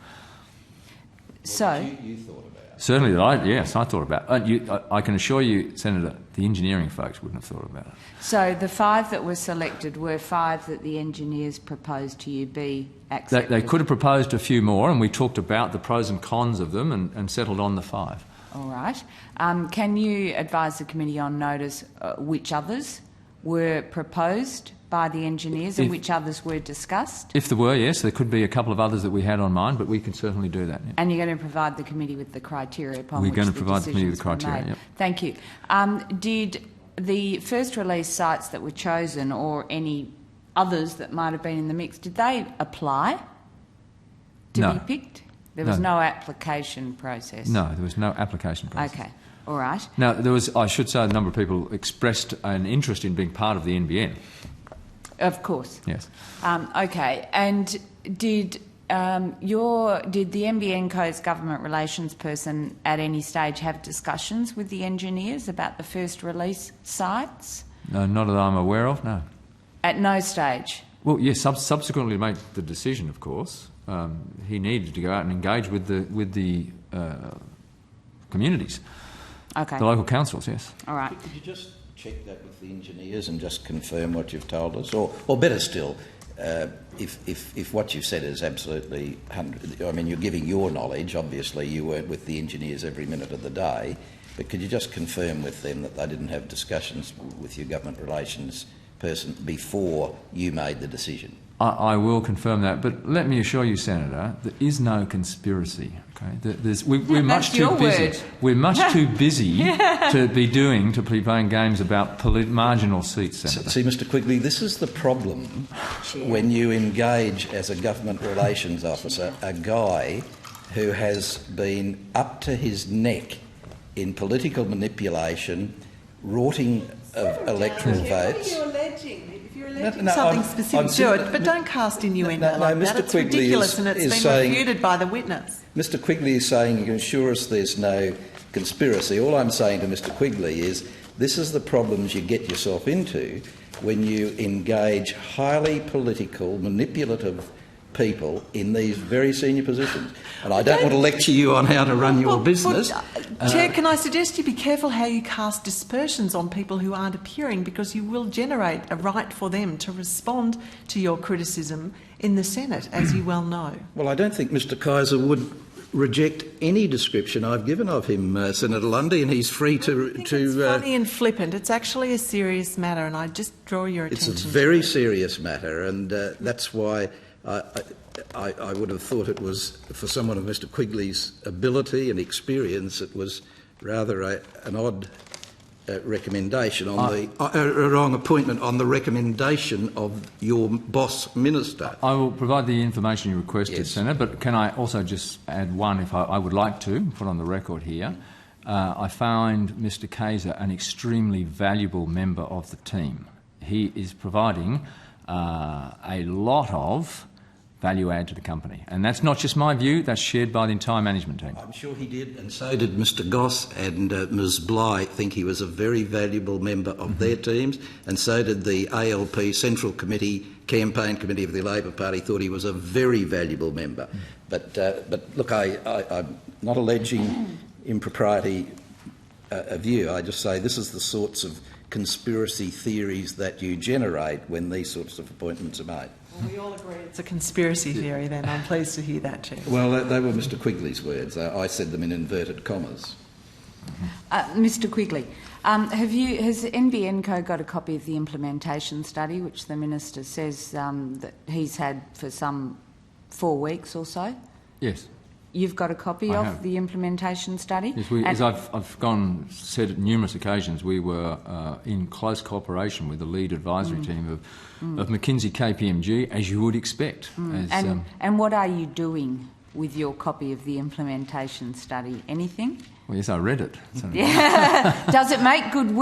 So you thought about? Certainly, yes, I thought about it. I can assure you, Senator, the engineering folks wouldn't have thought about it. So the 5 that were selected were 5 that the engineers proposed to you be accepted? They could have proposed a few more, and we talked about the pros and cons of them and settled on the 5. All right. Can you advise the committee on notice which others were proposed by the engineers and which others were discussed? If there were, yes, there could be a couple of others that we had on mind, but we can certainly do that. Yeah. And you're going to provide the committee with the criteria upon which the decisions We're going to provide the committee with the criteria, yep. Thank you. Did the first release sites that were chosen, or any others that might have been in the mix, did they apply to be picked? There was no application process? No, there was no application process. Okay. All right. Now, there was, I should say, a number of people expressed an interest in being part of the NBN. Of course. Yes. Okay. And did the NBN Co's government relations person at any stage have discussions with the engineers about the first release sites? No, not that I'm aware of, no. At no stage? Well, yes, subsequently made the decision, of course. He needed to go out and engage with the communities. Okay. The local councils, yes. All right. Could you just check that with the engineers and just confirm what you've told us? Or better still, if what you've said is absolutely 100... I mean, you're giving your knowledge. Obviously, you weren't with the engineers every minute of the day. But could you just confirm with them that they didn't have discussions with your government relations person before you made the decision? I will confirm that, but let me assure you, Senator, there is no conspiracy. Okay, we're much too busy. We're much too busy to be playing games about marginal seats, Senator. See, Mr. Quigley, this is the problem when you engage as a government relations officer a guy who has been up to his neck in political manipulation, rorting of electoral votes. Something specific to it, but don't cast innuendo like that. It's ridiculous, and it's been refuted by the witness. Mr. Quigley is saying you can assure us there's no conspiracy. All I'm saying to Mr. Quigley is this is the problems you get yourself into when you engage highly political, manipulative people in these very senior positions. And I don't want to lecture you on how to run your business. Chair, can I suggest you be careful how you cast dispersions on people who aren't appearing, because you will generate a right for them to respond to your criticism in the Senate, as you well know. Well, I don't think Mr Kaiser would reject any description I've given of him, Senator Lundy, and he's free to... It's funny and flippant. It's actually a serious matter, and I just draw your attention It's a very serious matter, and that's why I would have thought it was, for someone of Mr Quigley's ability and experience, it was rather an odd recommendation on a wrong appointment on the recommendation of your boss minister. I will provide the information you requested, yes. Senator, but can I also just add one, if I would like to, put on the record here. I find Mr Kaiser an extremely valuable member of the team. He is providing a lot of value add to the company. And that's not just my view, that's shared by the entire management team. I'm sure he did, and so did Mr Goss and Ms Bligh think he was a very valuable member of their teams, and so did the ALP Central Committee, Campaign Committee of the Labor Party, thought he was a very valuable member. But look, I'm not alleging impropriety of you. I just say this is the sorts of conspiracy theories that you generate when these sorts of appointments are made. Well, we all agree it's a conspiracy theory then. I'm pleased to hear that, Chair. Well, they were Mr Quigley's words. I said them in inverted commas. Mr Quigley, has NBN Co got a copy of the implementation study, which the Minister says that he's had for some 4 weeks or so? Yes. You've got a copy of the implementation study? Yes, as I've said at numerous occasions, we were in close cooperation with the lead advisory team of McKinsey KPMG, as you would expect. And what are you doing with your copy of the implementation study? Anything? Well, yes, I read it. Yeah. Does it make good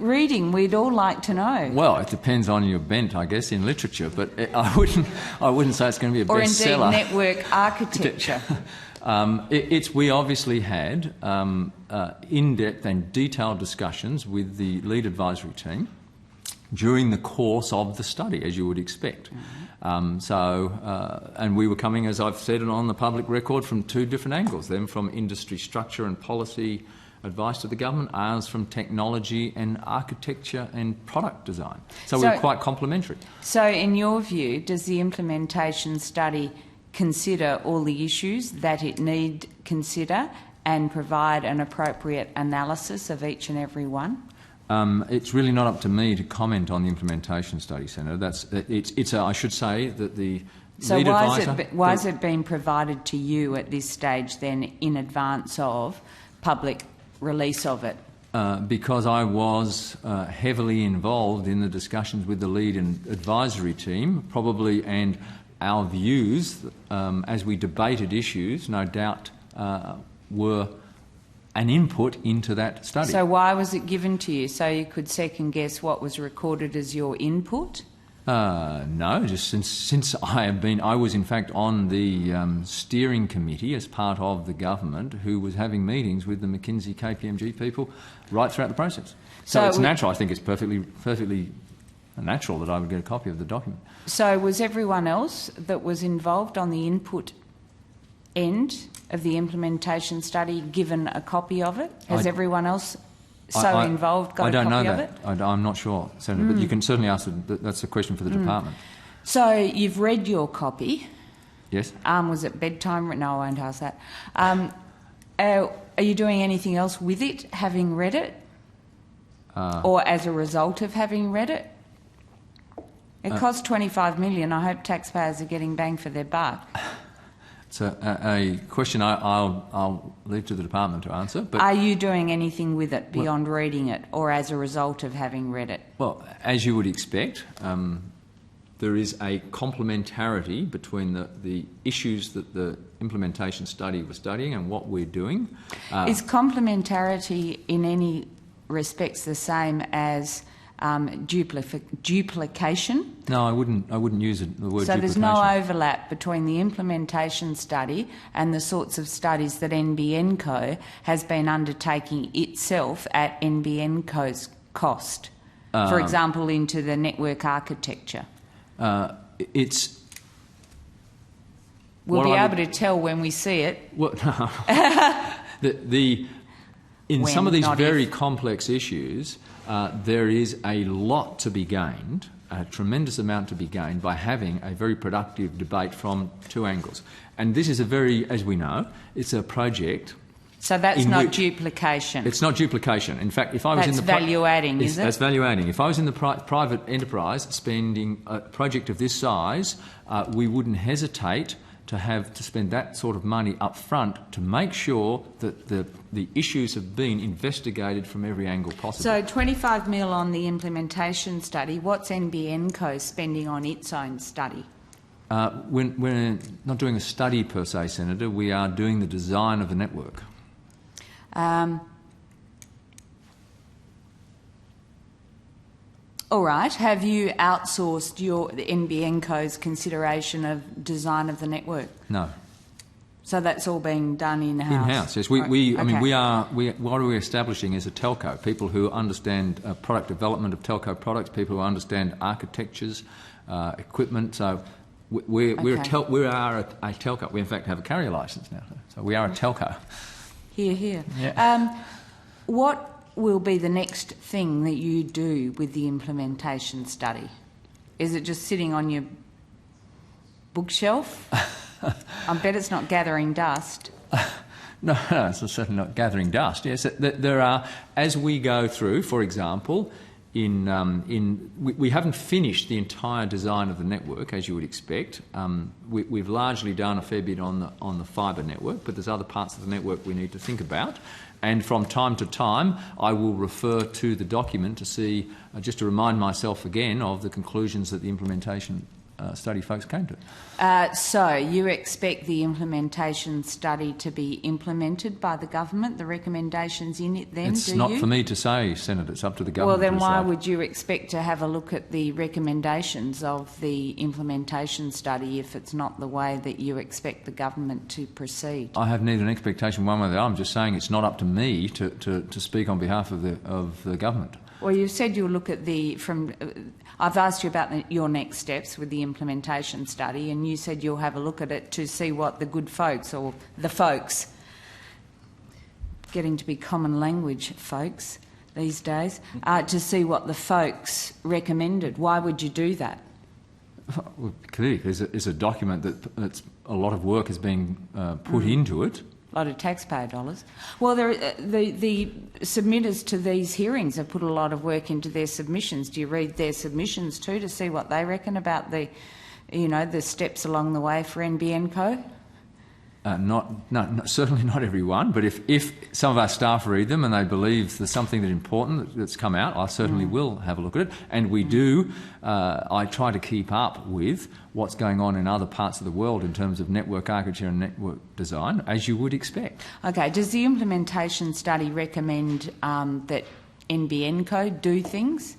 reading? We'd all like to know. Well, it depends on your bent, I guess, in literature, but I wouldn't say it's going to be a bestseller. Or indeed network architecture. We obviously had in-depth and detailed discussions with the lead advisory team during the course of the study, as you would expect. And we were coming, as I've said on the public record, from 2 different angles, them from industry structure and policy advice to the government, ours from technology and architecture and product design. So we were quite complementary. So in your view, does the implementation study consider all the issues that it need consider and provide an appropriate analysis of each and every one? It's really not up to me to comment on the implementation study, Senator. I should say that the lead advisor... why has it been provided to you at this stage then in advance of public release of it? Because I was heavily involved in the discussions with the lead and advisory team, probably, and our views as we debated issues, no doubt, were an input into that study. So why was it given to you? So you could second guess what was recorded as your input? No, just since I was in fact on the steering committee as part of the government who was having meetings with the McKinsey KPMG people right throughout the process. So it's natural. I think it's perfectly natural that I would get a copy of the document. So was everyone else that was involved on the input end of the implementation study given a copy of it? Has everyone else involved got a copy of it? I don't know that. I'm not sure, Senator, but you can certainly ask that's a question for the department. So you've read your copy? Yes. Was it bedtime? No, I won't ask that. Are you doing anything else with it, having read it? Or as a result of having read it? It costs $25 million. I hope taxpayers are getting bang for their buck. It's a question I'll leave to the department to answer. But are you doing anything with it beyond reading it, or as a result of having read it? Well, as you would expect, there is a complementarity between the issues that the implementation study was studying and what we're doing. Is complementarity in any respects the same as duplication? No, I wouldn't use the word duplication. So there's no overlap between the implementation study and the sorts of studies that NBN Co has been undertaking itself at NBN Co's cost, for example, into the network architecture. We'll be able to tell when we see it. Well, in some of these very complex issues, there is a lot to be gained, a tremendous amount to be gained by having a very productive debate from two angles. And this is a very, as we know, it's a project. So that's not duplication. It's not duplication. In fact, if I was in the value adding, is it? That's value adding. If I was in the private enterprise spending a project of this size, we wouldn't hesitate to spend that sort of money up front to make sure that the issues have been investigated from every angle possible. So 25 mil on the implementation study. What's NBN Co spending on its own study? We're not doing a study per se, Senator. We are doing the design of the network. All right. Have you outsourced the NBN Co's consideration of design of the network? No. So that's all being done in-house? In-house, yes. What are we establishing is a telco, people who understand product development of telco products, people who understand architectures, equipment. So we are a telco. We, in fact, have a carrier licence now. So we are a telco. Here. Yeah. What will be the next thing that you do with the implementation study? Is it just sitting on your bookshelf? I bet it's not gathering dust. No, it's certainly not gathering dust. Yes, there are, as we go through, for example, we haven't finished the entire design of the network, as you would expect. We've largely done a fair bit on the fibre network, but there's other parts of the network we need to think about. And from time to time, I will refer to the document to see, just to remind myself again of the conclusions that the implementation study folks came to. So you expect the implementation study to be implemented by the government, the recommendations in it then, It's not for me to say, Senator. It's up to the government. Well, then why would you expect to have a look at the recommendations of the implementation study if it's not the way that you expect the government to proceed? I have neither an expectation one way or the other. I'm just saying it's not up to me to speak on behalf of the government. Well, you said you'll look at I've asked you about your next steps with the implementation study, and you said you'll have a look at it to see what the good folks, or the folks, getting to be common language, folks, these days, to see what the folks recommended. Why would you do that? Well, clearly, there's a document that's a lot of work is being put into it. A lot of taxpayer dollars. Well, the submitters to these hearings have put a lot of work into their submissions. Do you read their submissions too to see what they reckon about the steps along the way for NBN Co? Certainly not everyone, but if some of our staff read them and they believe there's something that's important that's come out, I certainly will have a look at it. And we do, I try to keep up with what's going on in other parts of the world in terms of network architecture and network design, as you would expect. Okay, does the implementation study recommend that NBN Co do things?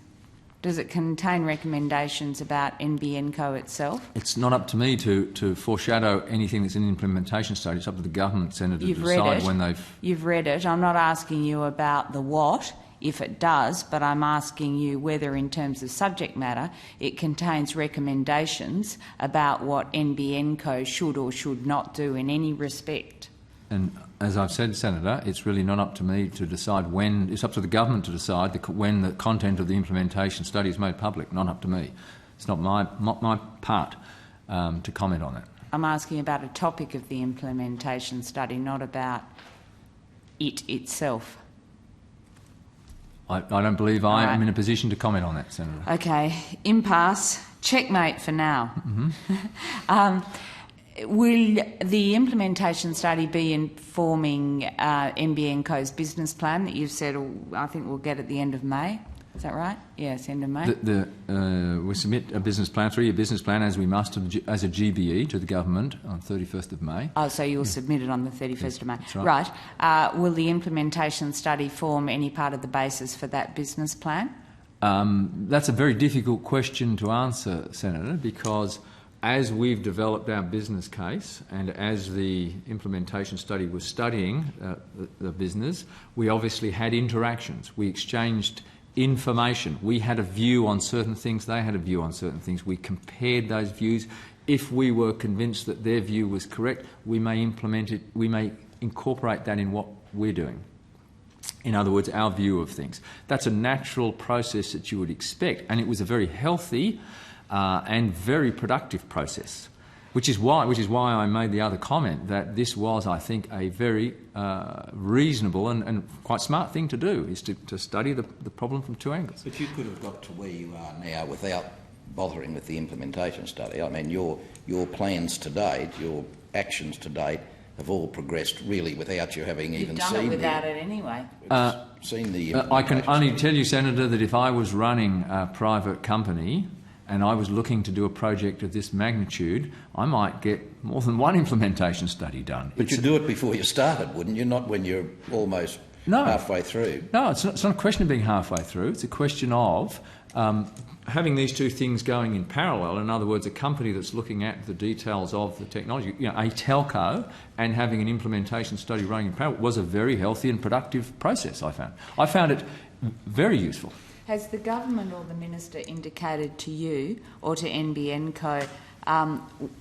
Does it contain recommendations about NBN Co itself? It's not up to me to foreshadow anything that's in the implementation study. It's up to the government, Senator, to decide when they've... You've read it. I'm not asking you about the what, if it does, but I'm asking you whether, in terms of subject matter, it contains recommendations about what NBN Co should or should not do in any respect. And as I've said, Senator, it's really not up to me to decide when. It's up to the government to decide when the content of the implementation study is made public, not up to me. It's not my part to comment on it. I'm asking about a topic of the implementation study, not about it itself. I don't believe I am in a position to comment on that, Senator. Okay. Impasse. Checkmate for now. Mm-hmm. Will the implementation study be informing NBN Co's business plan that you've said, I think we'll get at the end of May? Is that right? Yes, end of May. We submit a business plan, 3-year business plan, as we must as a GBE to the government on 31st of May. Oh, so you'll submit it on the 31st of May. That's right. Right. Will the implementation study form any part of the basis for that business plan? That's a very difficult question to answer, Senator, because as we've developed our business case and as the implementation study was studying the business, we obviously had interactions. We exchanged information. We had a view on certain things. They had a view on certain things. We compared those views if we were convinced that their view was correct, we may implement it, we may incorporate that in what we're doing. In other words, our view of things. That's a natural process that you would expect, and it was a very healthy and very productive process, which is why I made the other comment that this was, I think, a very reasonable and quite smart thing to do, is to study the problem from two angles. But you could have got to where you are now without bothering with the implementation study. I mean, your plans to date, your actions to date, have all progressed really without you having even You've done it without it anyway. Seen the I can only tell you, Senator, that if I was running a private company and I was looking to do a project of this magnitude, I might get more than one implementation study done. But you'd do it before you started, wouldn't you? Not when you're almost halfway through. No, it's not a question of being halfway through. It's a question of having these two things going in parallel. In other words, a company that's looking at the details of the technology, a telco, and having an implementation study running in parallel was a very healthy and productive process, I found. I found it very useful. Has the government or the minister indicated to you or to NBN Co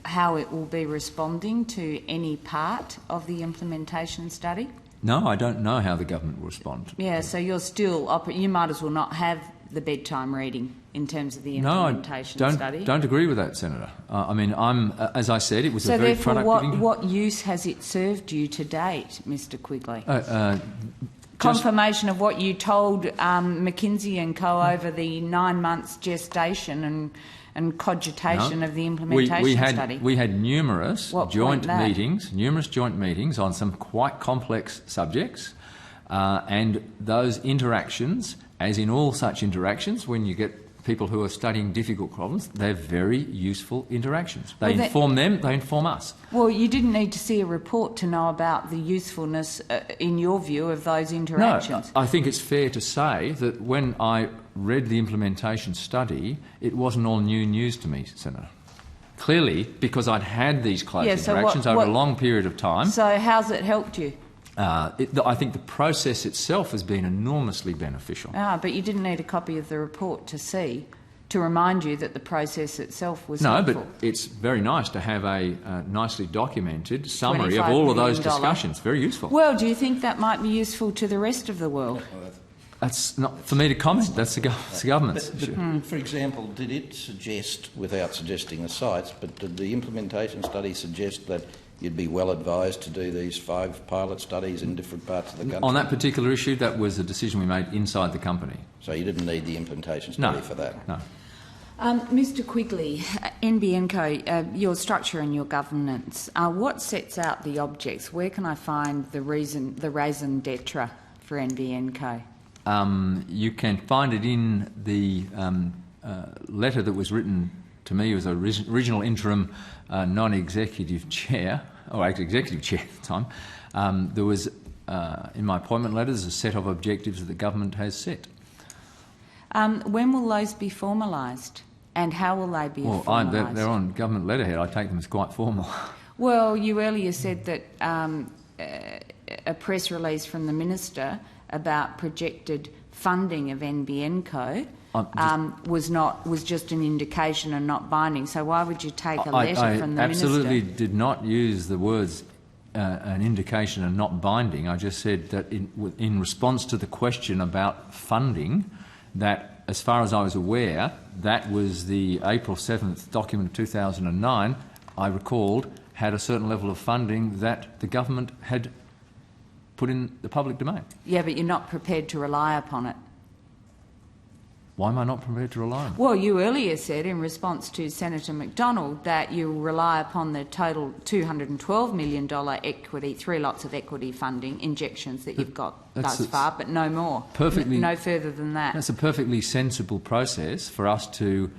how it will be responding to any part of the implementation study? No, I don't know how the government will respond. Yeah, so you're still you might as well not have the bedtime reading in terms of the implementation study. No, don't agree with that, Senator. I mean, as I said, it was a very productive... So therefore, what use has it served you to date, Mr Quigley? Confirmation of what you told McKinsey and Co over the 9 months gestation and cogitation of the implementation study. We had numerous joint meetings on some quite complex subjects, and those interactions, as in all such interactions, when you get people who are studying difficult problems, they're very useful interactions. They inform them, they inform us. Well, you didn't need to see a report to know about the usefulness, in your view, of those interactions. No, I think it's fair to say that when I read the implementation study, it wasn't all new news to me, Senator. Clearly, because I'd had these close interactions over a long period of time. So how's it helped you? I think the process itself has been enormously beneficial. But you didn't need a copy of the report to remind you that the process itself was helpful. No, but it's very nice to have a nicely documented summary of all of those discussions. Very useful. Well, do you think that might be useful to the rest of the world? That's not for me to comment. That's the government's. For example, did it suggest, without suggesting the sites, but did the implementation study suggest that you'd be well advised to do these 5 pilot studies in different parts of the country? On that particular issue, that was a decision we made inside the company. So you didn't need the implementation study for that? No. Mr Quigley, NBN Co, your structure and your governance, what sets out the objects? Where can I find the raison d'etre for NBN Co? You can find it in the letter that was written to me as an original interim non-executive chair, or executive chair at the time. There was, in my appointment letters, a set of objectives that the government has set. When will those be formalised, and how will they be formalised? They're on government letterhead. I take them as quite formal. Well, you earlier said that a press release from the minister about projected funding of NBN Co was just an indication and not binding. So why would you take a letter from the minister? I absolutely did not use the words an indication and not binding. I just said that in response to the question about funding, that as far as I was aware, that was the April 7th document of 2009, I recalled, had a certain level of funding that the government had put in the public domain. Yeah, but you're not prepared to rely upon it. Why am I not prepared to rely on it? Well, you earlier said in response to Senator McDonald that you rely upon the total $212 million equity, 3 lots of equity funding injections that you've got thus far, but no more. No further than that. That's a perfectly sensible process for us to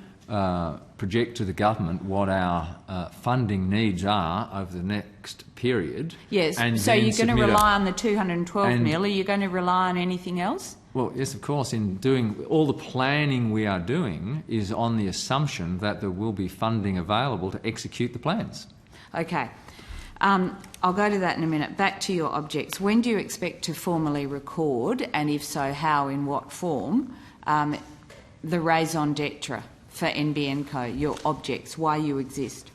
project to the government what our funding needs are over the next period. Yes, and so you're going to rely on the $212 million. Are you going to rely on anything else? Well, yes, of course. In doing all the planning we are doing is on the assumption that there will be funding available to execute the plans. Okay. I'll go to that in a minute. Back to your objects. When do you expect to formally record, and if so, how, in what form, the raison d'etre for NBN Co, your objects, why you exist?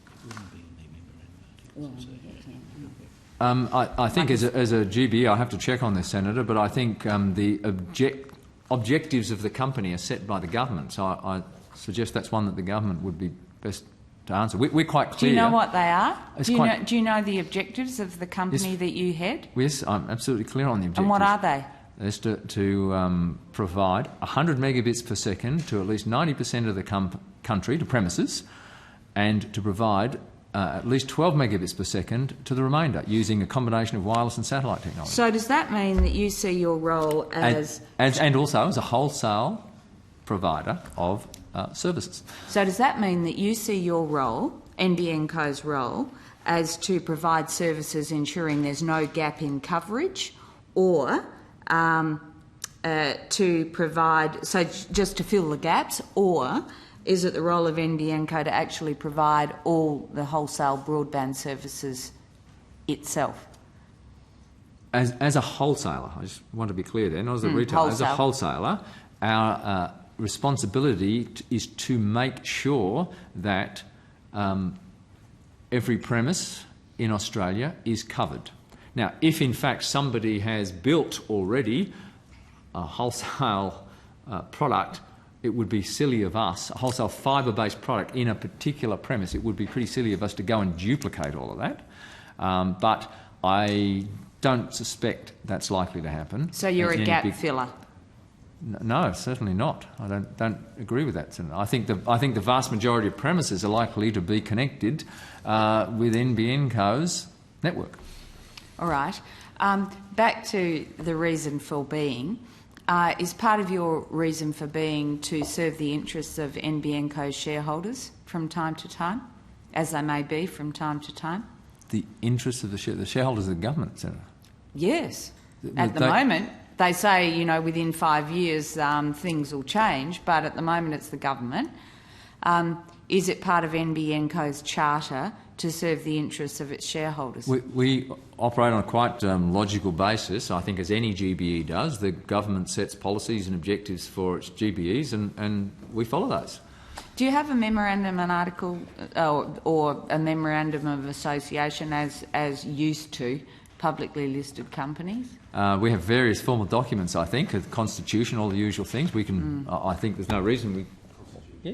I think as a GB, I have to check on this, Senator, but I think the objectives of the company are set by the government. So I suggest that's one that the government would be best to answer. We're quite clear. Do you know what they are? Do you know the objectives of the company that you head? Yes, I'm absolutely clear on the objectives. And what are they? Is to provide 100 megabits per second to at least 90% of the country, to premises, and to provide at least 12 megabits per second to the remainder, using a combination of wireless and satellite technology. So does that mean that you see your role as and also as a wholesale provider of services? So does that mean that you see your role, NBN Co's role, as to provide services ensuring there's no gap in coverage, or to provide, so just to fill the gaps, or is it the role of NBN Co to actually provide all the wholesale broadband services itself? As a wholesaler, I just want to be clear there, not as a retailer. As a wholesaler, our responsibility is to make sure that every premise in Australia is covered. Now, if in fact somebody has built already a wholesale product, it would be silly of us, a wholesale fibre-based product in a particular premise, it would be pretty silly of us to go and duplicate all of that. But I don't suspect that's likely to happen. So you're a gap filler? No, certainly not. I don't agree with that. I think the vast majority of premises are likely to be connected with NBN Co's network. All right. Back to the reason for being. Is part of your reason for being to serve the interests of NBN Co's shareholders from time to time, as they may be from time to time? The interests of the shareholders of the government, Senator? Yes. At the moment, they say, you know, within 5 years things will change, but at the moment it's the government. Is it part of NBN Co's charter to serve the interests of its shareholders? We operate on a quite logical basis. I think as any GBE does, the government sets policies and objectives for its GBEs and we follow those. Do you have a memorandum and article or a memorandum of association as used to publicly listed companies? We have various formal documents, I think, the Constitution, all the usual things. We can. I think there's no reason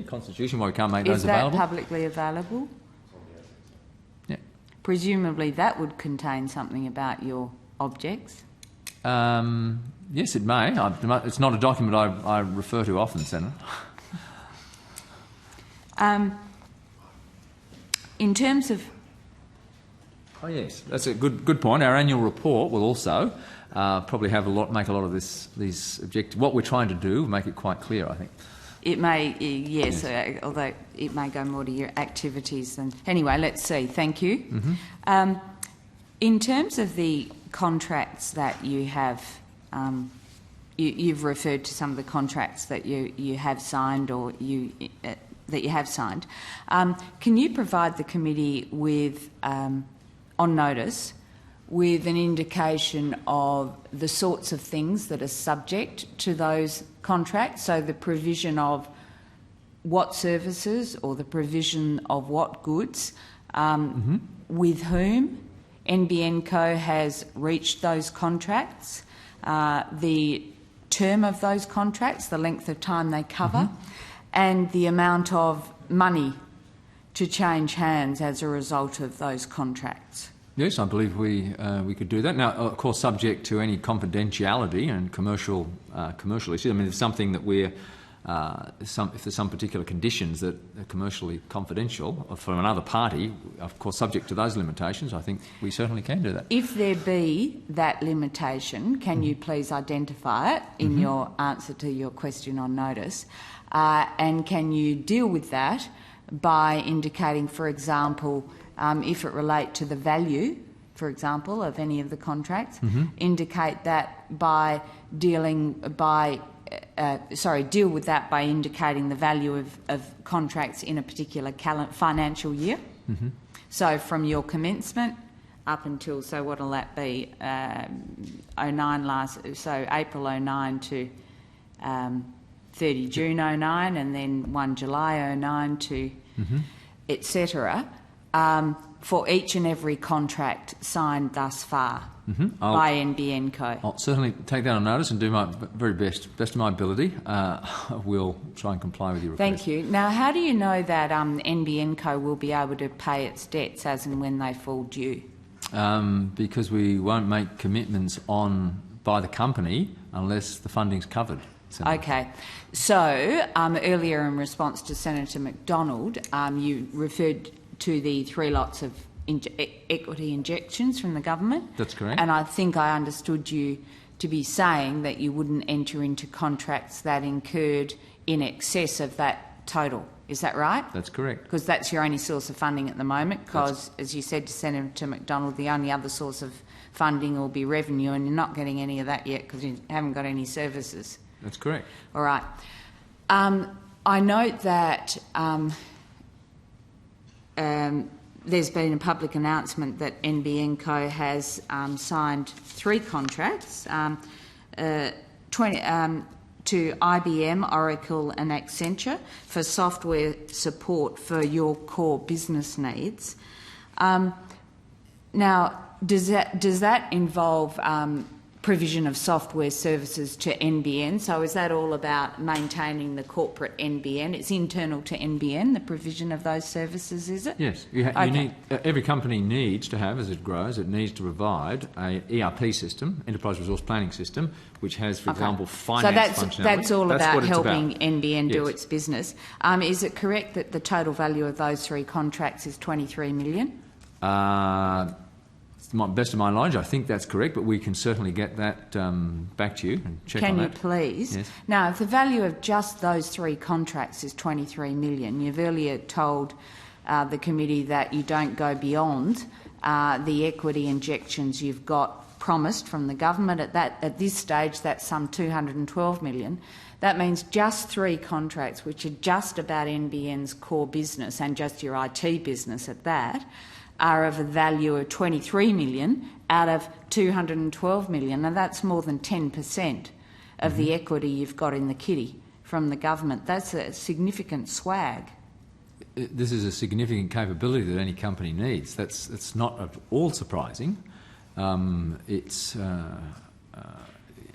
Constitution why we can't make those available. Is that publicly available? Yeah. Presumably that would contain something about your objects. Yes, it may. It's not a document I refer to often, Senator. In terms of... Oh yes, that's a good point. Our annual report will also probably make a lot of these objectives. What we're trying to do, make it quite clear, I think. It may, yes, although it may go more to your activities. Anyway, let's see. Thank you. Mm-hmm. In terms of the contracts that you have, you've referred to some of the contracts that you have signed or that you have signed. Can you provide the committee with, on notice, with an indication of the sorts of things that are subject to those contracts, so the provision of what services or the provision of what goods, with whom NBN Co has reached those contracts, the term of those contracts, the length of time they cover, and the amount of money to change hands as a result of those contracts? Yes, I believe we could do that. Now, of course, subject to any confidentiality and commercial issues. I mean, if something that if there's some particular conditions that are commercially confidential from another party, of course, subject to those limitations, I think we certainly can do that. If there be that limitation, can you please identify it in your answer to your question on notice? And can you deal with that by indicating, for example, if it relate to the value, for example, of any of the contracts, indicate that by deal with that by indicating the value of contracts in a particular financial year. So from your commencement up until, so what'll that be, 09 so April 09 to 30 June 09 and then 1 July 09 to etc. for each and every contract signed thus far by NBN Co. I'll certainly take that on notice and do my very best of my ability. We'll try and comply with your request. Thank you. Now, how do you know that NBN Co will be able to pay its debts as and when they fall due? Because we won't make commitments by the company unless the funding's covered. Senator. Okay. So, earlier in response to Senator McDonald, you referred to the 3 lots of equity injections from the government. That's correct. And I think I understood you to be saying that you wouldn't enter into contracts that incurred in excess of that total. Is that right? That's correct. Because that's your only source of funding at the moment, because, as you said to Senator McDonald, the only other source of funding will be revenue, and you're not getting any of that yet because you haven't got any services. That's correct. All right. I note that there's been a public announcement that NBN Co has signed 3 contracts to IBM, Oracle and Accenture for software support for your core business needs. Now, does that involve provision of software services to NBN? So is that all about maintaining the corporate NBN? It's internal to NBN, the provision of those services, is it? Yes. You need, every company needs to have, as it grows, it needs to provide an ERP system, Enterprise Resource Planning System, which has, for example, finance functionality. So that's all about helping about. NBN do Yes. its business. Is it correct that the total value of those 3 contracts is $23 million? To the best of my knowledge, I think that's correct, but we can certainly get that back to you and check on that. Can you please? Yes. Now, if the value of just those 3 contracts is $23 million, you've earlier told the committee that you don't go beyond the equity injections you've got promised from the government. At this stage, that's some $212 million. That means just 3 contracts, which are just about NBN's core business and just your IT business at that, are of a value of $23 million out of $212 million. Now, that's more than 10% of the equity you've got in the kitty from the government. That's a significant swag. This is a significant capability that any company needs. That's not at all surprising.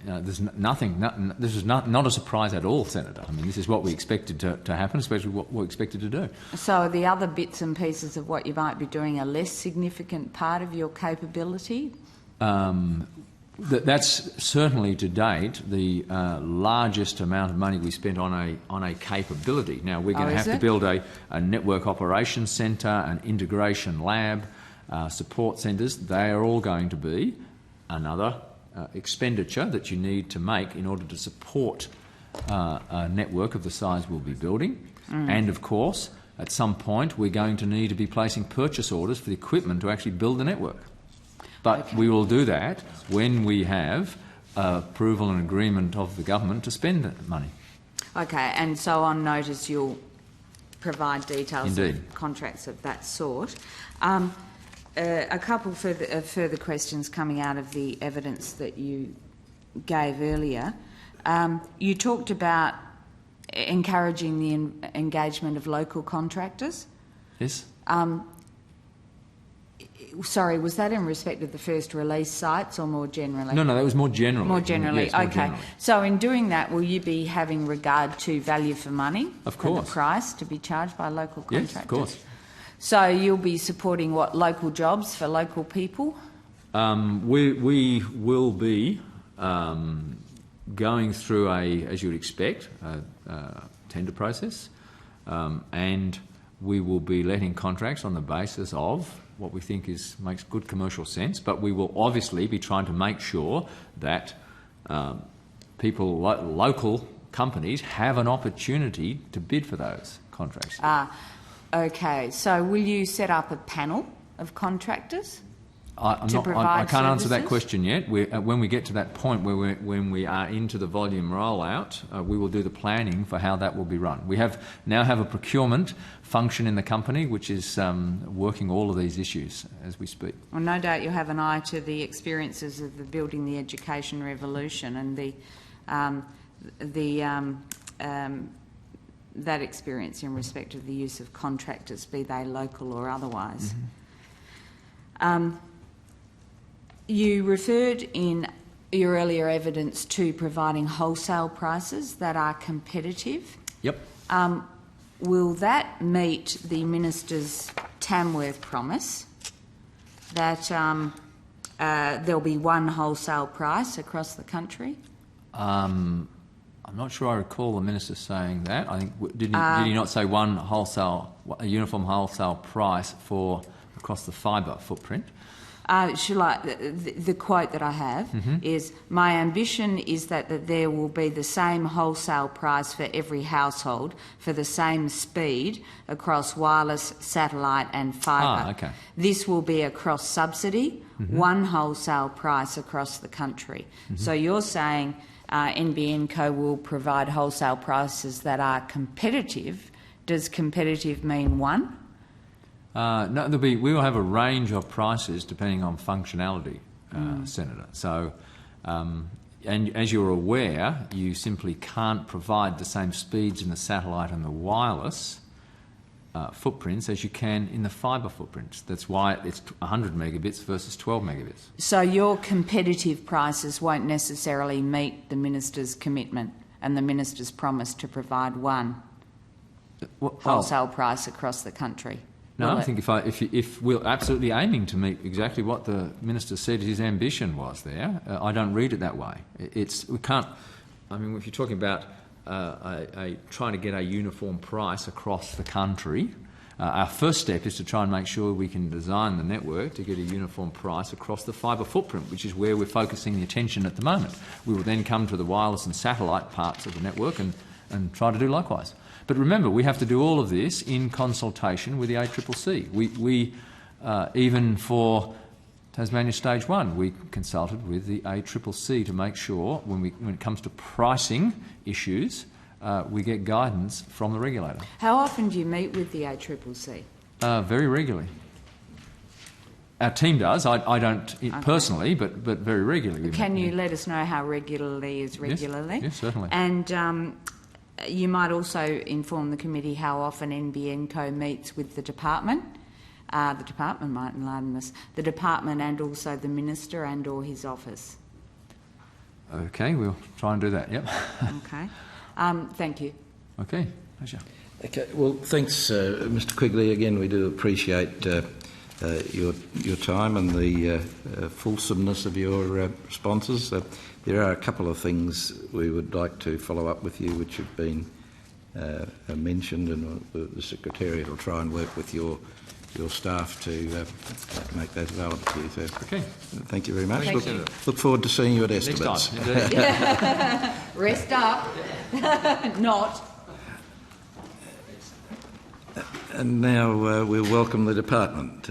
There's nothing. This is not a surprise at all, Senator. I mean, this is what we expected to happen, especially what we expected to do. So the other bits and pieces of what you might be doing a less significant part of your capability? That's certainly to date the largest amount of money we spent on a capability. Now we're going to have to build a network operations centre, an integration lab, support centres. They are all going to be another expenditure that you need to make in order to support a network of the size we'll be building. And of course, at some point, we're going to need to be placing purchase orders for the equipment to actually build the network. But we will do that when we have approval and agreement of the government to spend that money. Okay, and so on notice you'll provide details Indeed. of contracts of that sort. A couple further questions coming out of the evidence that you gave earlier. You talked about encouraging the engagement of local contractors. Yes. Sorry, was that in respect of the first release sites or more generally? No, that was more generally. More generally, yes, more okay. generally. So in doing that, will you be having regard to value for money? Of course. And the price to be charged by local contractors? Yes, of course. So you'll be supporting what, local jobs for local people? We will be going through as you would expect, a tender process, and we will be letting contracts on the basis of what we think makes good commercial sense, but we will obviously be trying to make sure that local companies have an opportunity to bid for those contracts. Okay, so will you set up a panel of contractors? I can't answer that question yet. When we get to that point when we are into the volume rollout, we will do the planning for how that will be run. We now have a procurement function in the company which is working all of these issues as we speak. Well, no doubt you'll have an eye to the experiences of the building the education revolution and that experience in respect of the use of contractors, be they local or otherwise. You referred in your earlier evidence to providing wholesale prices that are competitive. Yep. Will that meet the Minister's Tamworth promise that there'll be one wholesale price across the country? I'm not sure I recall the Minister saying that. I think did he not say a uniform wholesale price for across the fibre footprint? The quote that I have is, "My ambition is that there will be the same wholesale price for every household for the same speed across wireless, satellite and fibre. Okay. This will be across subsidy, one wholesale price across the country." So you're saying NBN Co will provide wholesale prices that are competitive. Does competitive mean one? No, we will have a range of prices depending on functionality, Senator. So, and as you're aware, you simply can't provide the same speeds in the satellite and the wireless footprints as you can in the fibre footprints. That's why it's 100 megabits versus 12 megabits. So your competitive prices won't necessarily meet the Minister's commitment and the Minister's promise to provide one wholesale price across the country? No, I think if we're absolutely aiming to meet exactly what the Minister said his ambition was there, I don't read it that way. We can't. I mean, if you're talking about trying to get a uniform price across the country, our first step is to try and make sure we can design the network to get a uniform price across the fibre footprint, which is where we're focusing the attention at the moment. We will then come to the wireless and satellite parts of the network and try to do likewise. But remember, we have to do all of this in consultation with the ACCC. We even for Tasmania Stage 1, we consulted with the ACCC to make sure when it comes to pricing issues, we get guidance from the regulator. How often do you meet with the ACCC? Very regularly. Our team does. I don't personally, but very regularly. Can you let us know how regularly is regularly? Yes, certainly. And you might also inform the committee how often NBN Co meets with the department. The department might enlighten us. The department and also the Minister and or his office. Okay, we'll try and do that, yep. Okay. Thank you. Okay, pleasure. Okay, well, thanks, Mr Quigley. Again, we do appreciate your time and the fulsomeness of your responses. There are a couple of things we would like to follow up with you which have been mentioned, and the Secretariat will try and work with your staff to make that available to you. So, okay. Thank you very much. Look forward to seeing you at estimates. Next time. Rest up. Not. And now we'll welcome the department.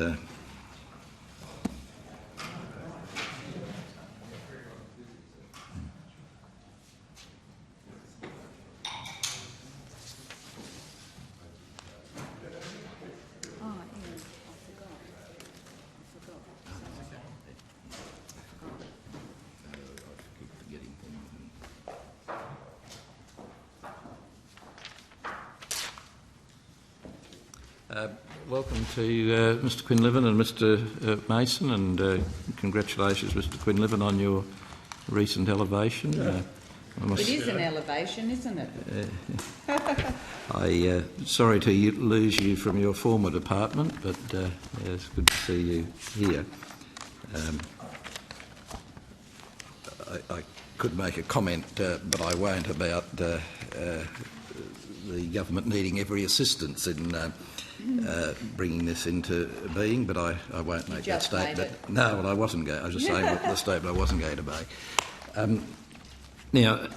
Welcome to Mr Quinlivan and Mr Mason, and congratulations, Mr Quinlivan, on your recent elevation. It is an elevation, isn't it? Sorry to lose you from your former department, but it's good to see you here. I could make a comment, but I won't, about the government needing every assistance in bringing this into being, but I won't make that statement. No, well, I wasn't going. I was just saying the statement I wasn't going to make. Now,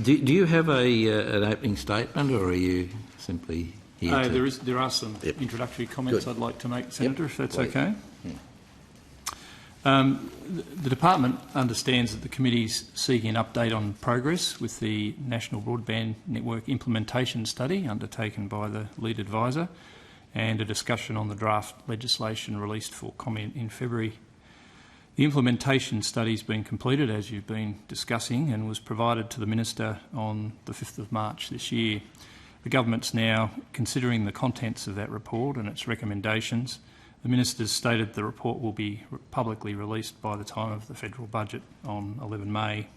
do you have an opening statement, or are you simply here? There are some introductory comments I'd like to make, Senator, if that's okay. The department understands that the committee's seeking an update on progress with the National Broadband Network Implementation Study undertaken by the lead advisor, and a discussion on the draft legislation released for comment in February. The implementation study has been completed, as you've been discussing, and was provided to the Minister on the 5th of March this year. The government's now considering the contents of that report and its recommendations. The ministers stated the report will be publicly released by the time of the federal budget on 11 May.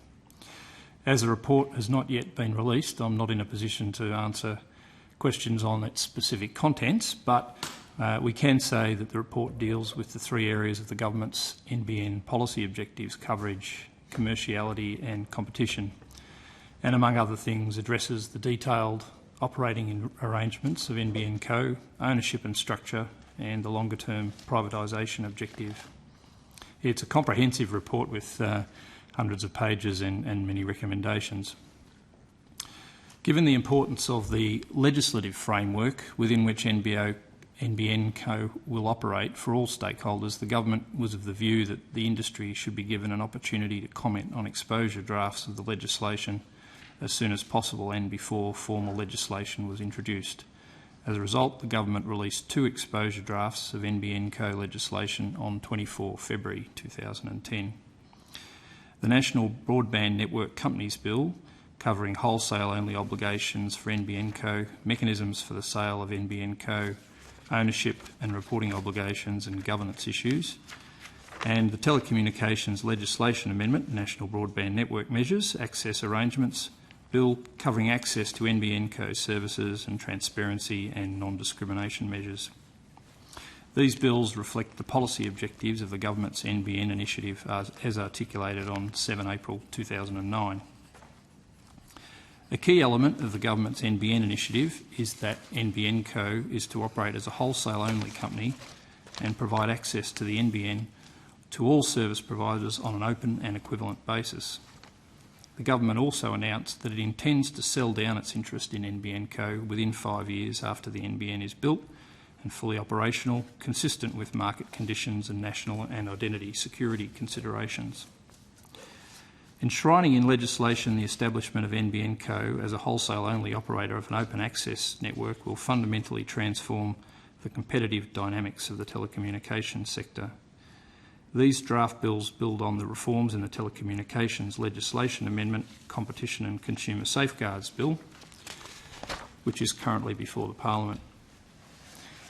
As the report has not yet been released, I'm not in a position to answer questions on its specific contents, but we can say that the report deals with the three areas of the government's NBN policy objectives: coverage, commerciality and competition, and among other things addresses the detailed operating arrangements of NBN Co, ownership and structure, and the longer-term privatisation objective. It's a comprehensive report with hundreds of pages and many recommendations. Given the importance of the legislative framework within which NBN Co will operate for all stakeholders, the government was of the view that the industry should be given an opportunity to comment on exposure drafts of the legislation as soon as possible and before formal legislation was introduced. As a result, the government released 2 exposure drafts of NBN Co legislation on 24 February 2010. The National Broadband Network Companies Bill, covering wholesale-only obligations for NBN Co, mechanisms for the sale of NBN Co, ownership and reporting obligations and governance issues, and the Telecommunications Legislation Amendment, National Broadband Network Measures, Access Arrangements Bill, covering access to NBN Co services and transparency and non-discrimination measures. These bills reflect the policy objectives of the government's NBN initiative as articulated on 7 April 2009. A key element of the government's NBN initiative is that NBN Co is to operate as a wholesale-only company and provide access to the NBN to all service providers on an open and equivalent basis. The government also announced that it intends to sell down its interest in NBN Co within 5 years after the NBN is built and fully operational, consistent with market conditions and national and identity security considerations. Enshrining in legislation the establishment of NBN Co as a wholesale-only operator of an open access network will fundamentally transform the competitive dynamics of the telecommunications sector. These draft bills build on the reforms in the Telecommunications Legislation Amendment, Competition and Consumer Safeguards Bill, which is currently before the Parliament.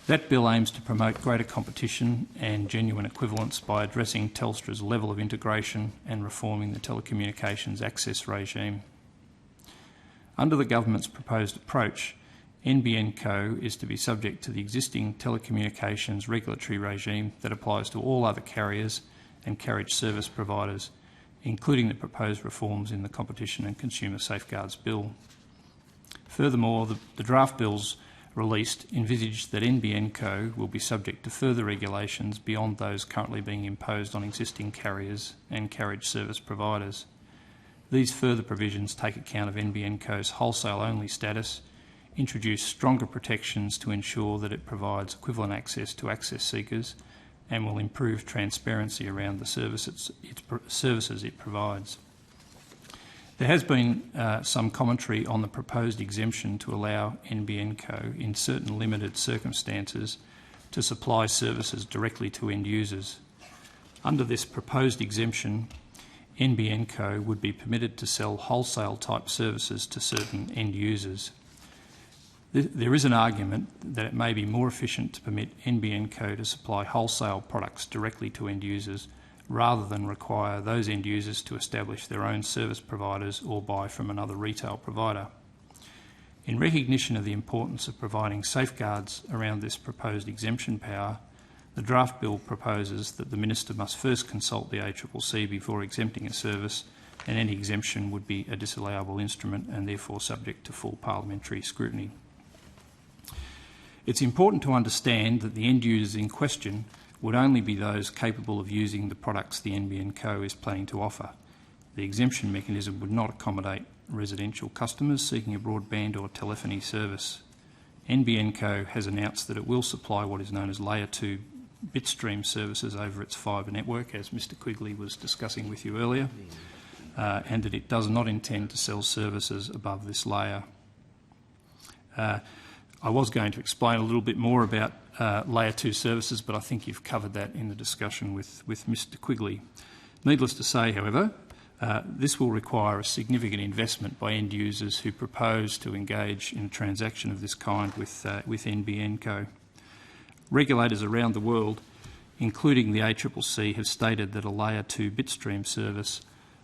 That bill aims to promote greater competition and genuine equivalence by addressing Telstra's level of integration and reforming the telecommunications access regime. Under the government's proposed approach, NBN Co is to be subject to the existing telecommunications regulatory regime that applies to all other carriers and carriage service providers, including the proposed reforms in the Competition and Consumer Safeguards Bill. Furthermore, the draft bills released envisage that NBN Co will be subject to further regulations beyond those currently being imposed on existing carriers and carriage service providers. These further provisions take account of NBN Co's wholesale-only status, introduce stronger protections to ensure that it provides equivalent access to access seekers, and will improve transparency around the services it provides. There has been some commentary on the proposed exemption to allow NBN Co in certain limited circumstances to supply services directly to end users. Under this proposed exemption, NBN Co would be permitted to sell wholesale type services to certain end users. There is an argument that it may be more efficient to permit NBN Co to supply wholesale products directly to end users rather than require those end users to establish their own service providers or buy from another retail provider. In recognition of the importance of providing safeguards around this proposed exemption power, the draft bill proposes that the Minister must first consult the ACCC before exempting a service, and any exemption would be a disallowable instrument and therefore subject to full parliamentary scrutiny. It's important to understand that the end users in question would only be those capable of using the products the NBN Co is planning to offer. The exemption mechanism would not accommodate residential customers seeking a broadband or telephony service. NBN Co has announced that it will supply what is known as Layer 2 bitstream services over its fibre network, as Mr Quigley was discussing with you earlier, and that it does not intend to sell services above this layer. I was going to explain a little bit more about Layer 2 services, but I think you've covered that in the discussion with Mr Quigley. Needless to say, however, This will require a significant investment by end users who propose to engage in a transaction of this kind with NBN Co. Regulators around the world, including the ACCC, have stated that a Layer 2 bitstream service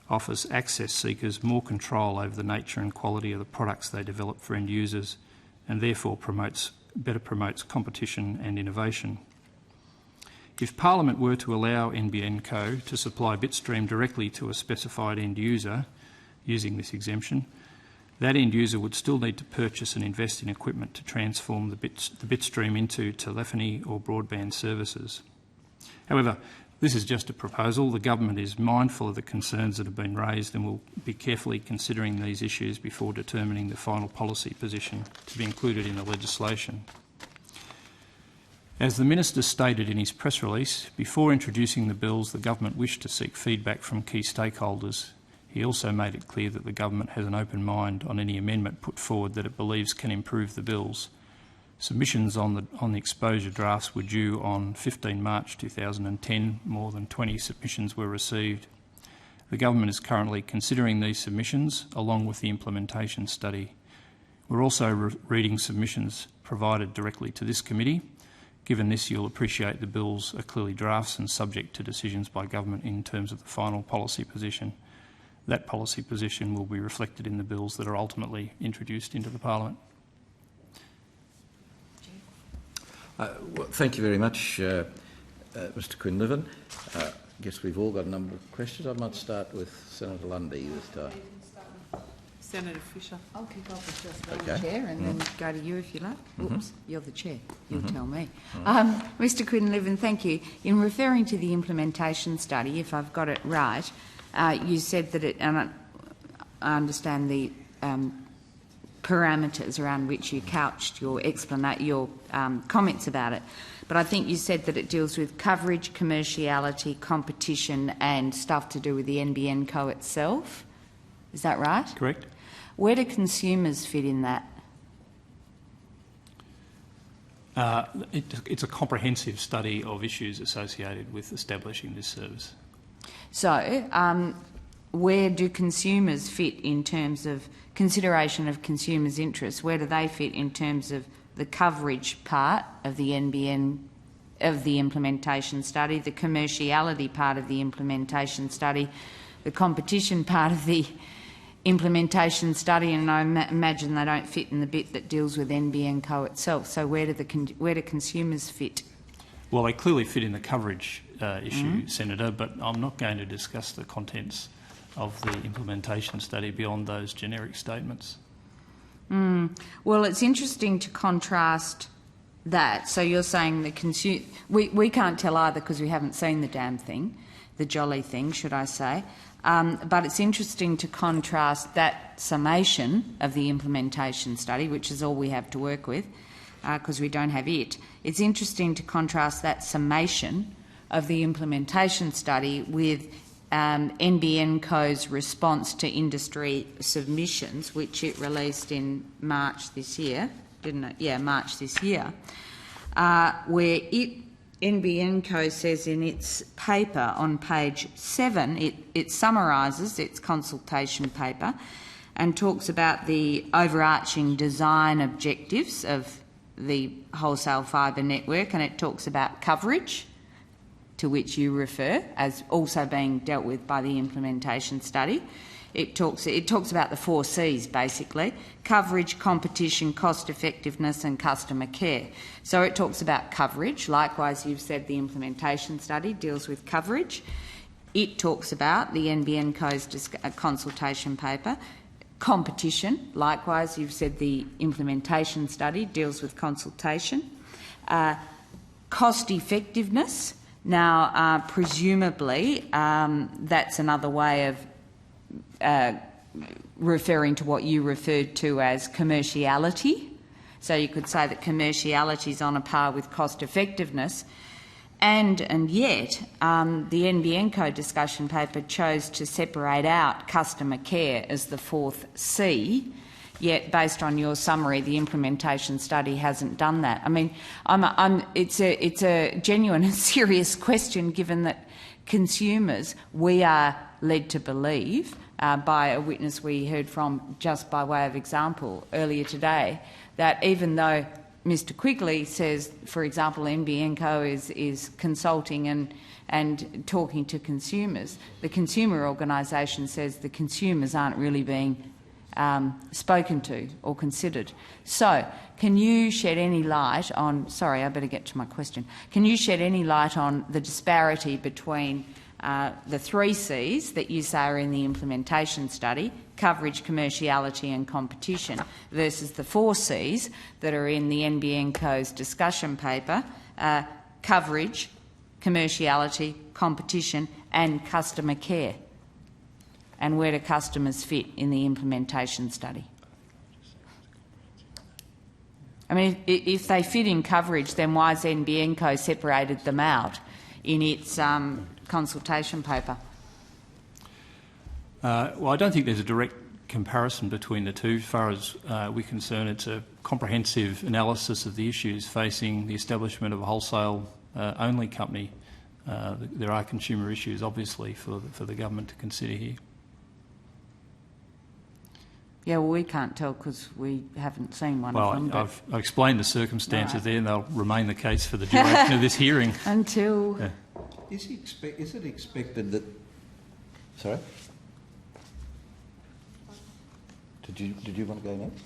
offers access seekers more control over the nature and quality of the products they develop for end users, and therefore better promotes competition and innovation. If Parliament were to allow NBN Co to supply bitstream directly to a specified end user using this exemption, that end user would still need to purchase and invest in equipment to transform the bitstream into telephony or broadband services. However, this is just a proposal. The government is mindful of the concerns that have been raised and will be carefully considering these issues before determining the final policy position to be included in the legislation. As the Minister stated in his press release, before introducing the bills, the government wished to seek feedback from key stakeholders. He also made it clear that the government has an open mind on any amendment put forward that it believes can improve the bills. Submissions on the exposure drafts were due on 15 March 2010. More than 20 submissions were received. The government is currently considering these submissions along with the implementation study. We're also reading submissions provided directly to this committee. Given this, you'll appreciate the bills are clearly drafts and subject to decisions by government in terms of the final policy position. That policy position will be reflected in the bills that are ultimately introduced into the Parliament. Well, thank you very much, Mr Quinlivan. I guess we've all got a number of questions. I might start with Senator Lundy this time. Senator Fisher. I'll kick off with just the chair and then go to you if you like. Oops, you're the chair. You'll tell me. Mr Quinlivan, thank you. In referring to the implementation study, if I've got it right, you said that and I understand the parameters around which you couched your comments about it. But I think you said that it deals with coverage, commerciality, competition and stuff to do with the NBN Co itself. Is that right? Correct. Where do consumers fit in that? It's a comprehensive study of issues associated with establishing this service. So, where do consumers fit in terms of consideration of consumers' interests? Where do they fit in terms of the coverage part of the NBN, of the implementation study, the commerciality part of the implementation study, the competition part of the implementation study, and I imagine they don't fit in the bit that deals with NBN Co itself. So where do consumers fit? Well, they clearly fit in the coverage issue, Senator, but I'm not going to discuss the contents of the implementation study beyond those generic statements. Well, it's interesting to contrast that. So you're saying the we can't tell either because we haven't seen the damn thing, the jolly thing, should I say. But it's interesting to contrast that summation of the implementation study, which is all we have to work with, because we don't have it. It's interesting to contrast that summation of the implementation study with NBN Co's response to industry submissions, which it released in March this year, didn't it? Yeah, March this year, where NBN Co says in its paper on page 7, it summarises its consultation paper and talks about the overarching design objectives of the wholesale fibre network, and it talks about coverage, to which you refer, as also being dealt with by the implementation study. It talks about the 4 Cs, basically: coverage, competition, cost effectiveness and customer care. So it talks about coverage. Likewise, you've said the implementation study deals with coverage. It talks about the NBN Co's consultation paper. Competition. Likewise, you've said the implementation study deals with consultation. Cost effectiveness. Now, presumably, that's another way of referring to what you referred to as commerciality. So you could say that commerciality is on a par with cost effectiveness. And yet, the NBN Co discussion paper chose to separate out customer care as the 4th C, yet based on your summary, the implementation study hasn't done that. I mean, it's a genuine and serious question, given that consumers, we are led to believe by a witness we heard from, just by way of example, earlier today, that even though Mr Quigley says, for example, NBN Co is consulting and talking to consumers, the consumer organisation says the consumers aren't really being spoken to or considered. So, can you shed any light on... Sorry, I better get to my question. Can you shed any light on the disparity between the 3 Cs that you say are in the implementation study, coverage, commerciality and competition, versus the 4 Cs that are in the NBN Co's discussion paper, coverage, commerciality, competition and customer care? And where do customers fit in the implementation study? I mean, if they fit in coverage, then why has NBN Co separated them out in its consultation paper? Well, I don't think there's a direct comparison between the two. As far as we're concerned, it's a comprehensive analysis of the issues facing the establishment of a wholesale-only company. There are consumer issues, obviously, for the government to consider here. Yeah, well, we can't tell because we haven't seen one of them. Well, I've explained the circumstances there, and they'll remain the case for the duration of this hearing. Until... Yeah. Is it expected that... Sorry? Did you want to go next?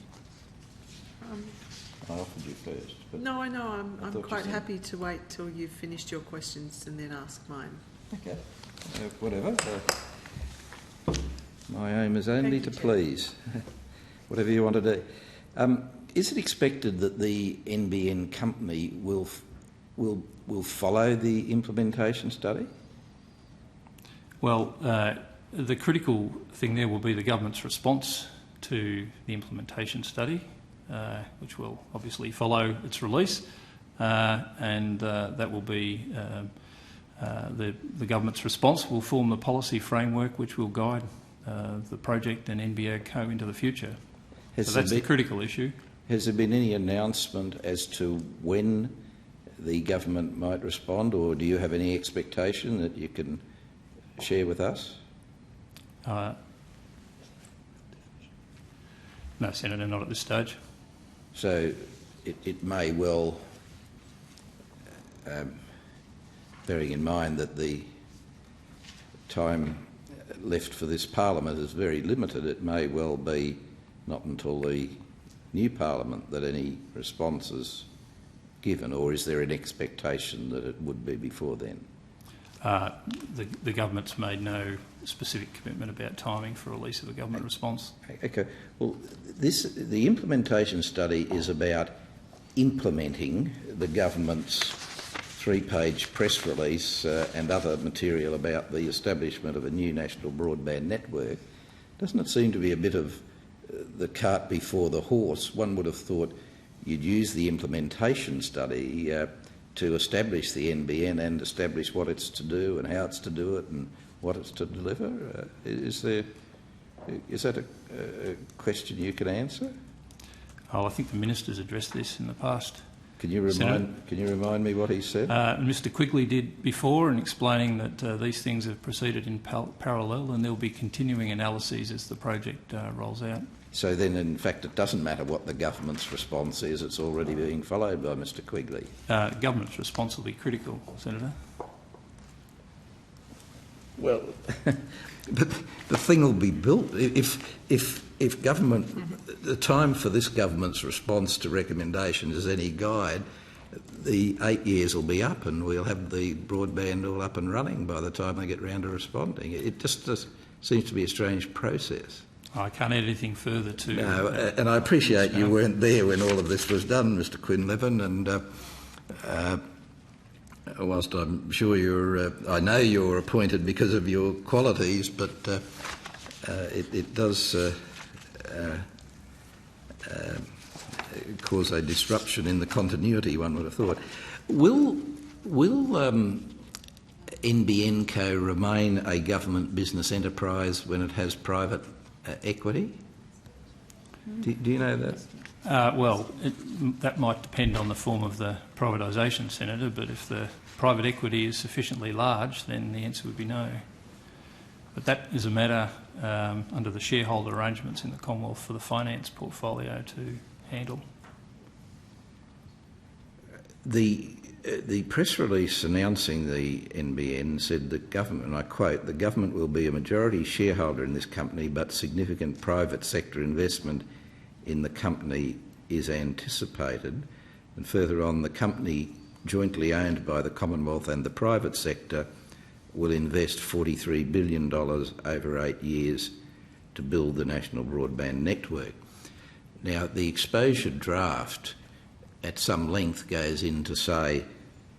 I offered you first. But No, I know. I'm quite said- happy to wait till you've finished your questions and then ask mine. Okay. Whatever. My aim is only to please. Whatever you want to do. Is it expected that the NBN company will follow the implementation study? Well, the critical thing there will be the government's response to the implementation study, which will obviously follow its release, and that will be the government's response will form the policy framework which will guide the project and NBN Co into the future. So that's the critical issue. Has there been any announcement as to when the government might respond, or do you have any expectation that you can share with us? No, Senator, not at this stage. So it may well, bearing in mind that the time left for this parliament is very limited, it may well be not until the new parliament that any response is given, or is there an expectation that it would be before then? The government's made no specific commitment about timing for release of a government response. Okay. Well, the implementation study is about implementing the government's 3-page press release and other material about the establishment of a new national broadband network. Doesn't it seem to be a bit of the cart before the horse? One would have thought you'd use the implementation study to establish the NBN and establish what it's to do and how it's to do it and what it's to deliver. Is that a question you can answer? Oh, I think the minister's addressed this in the past. Can you remind me what he said? Mr Quigley did before, in explaining that these things have proceeded in parallel, and there will be continuing analyses as the project rolls out. So then, in fact, it doesn't matter what the government's response is, it's already being followed by Mr Quigley. Government's response will be critical, Senator. Well, but the thing will be built. If government, the time for this government's response to recommendations is any guide, the 8 years will be up and we'll have the broadband all up and running by the time they get round to responding. It just seems to be a strange process. I can't add anything further to... No, and I appreciate you weren't there when all of this was done, Mr Quinlivan, and whilst I'm sure I know you're appointed because of your qualities, but it does cause a disruption in the continuity, one would have thought. Will NBN Co remain a government business enterprise when it has private equity? Do you know that? That might depend on the form of the privatisation, Senator, but if the private equity is sufficiently large, then the answer would be no. But that is a matter under the shareholder arrangements in the Commonwealth for the finance portfolio to handle. The press release announcing the NBN said the government, and I quote, "The government will be a majority shareholder in this company, but significant private sector investment in the company is anticipated." And further on, the company jointly owned by the Commonwealth and the private sector will invest $43 billion over 8 years to build the national broadband network. Now, the exposure draft at some length goes in to say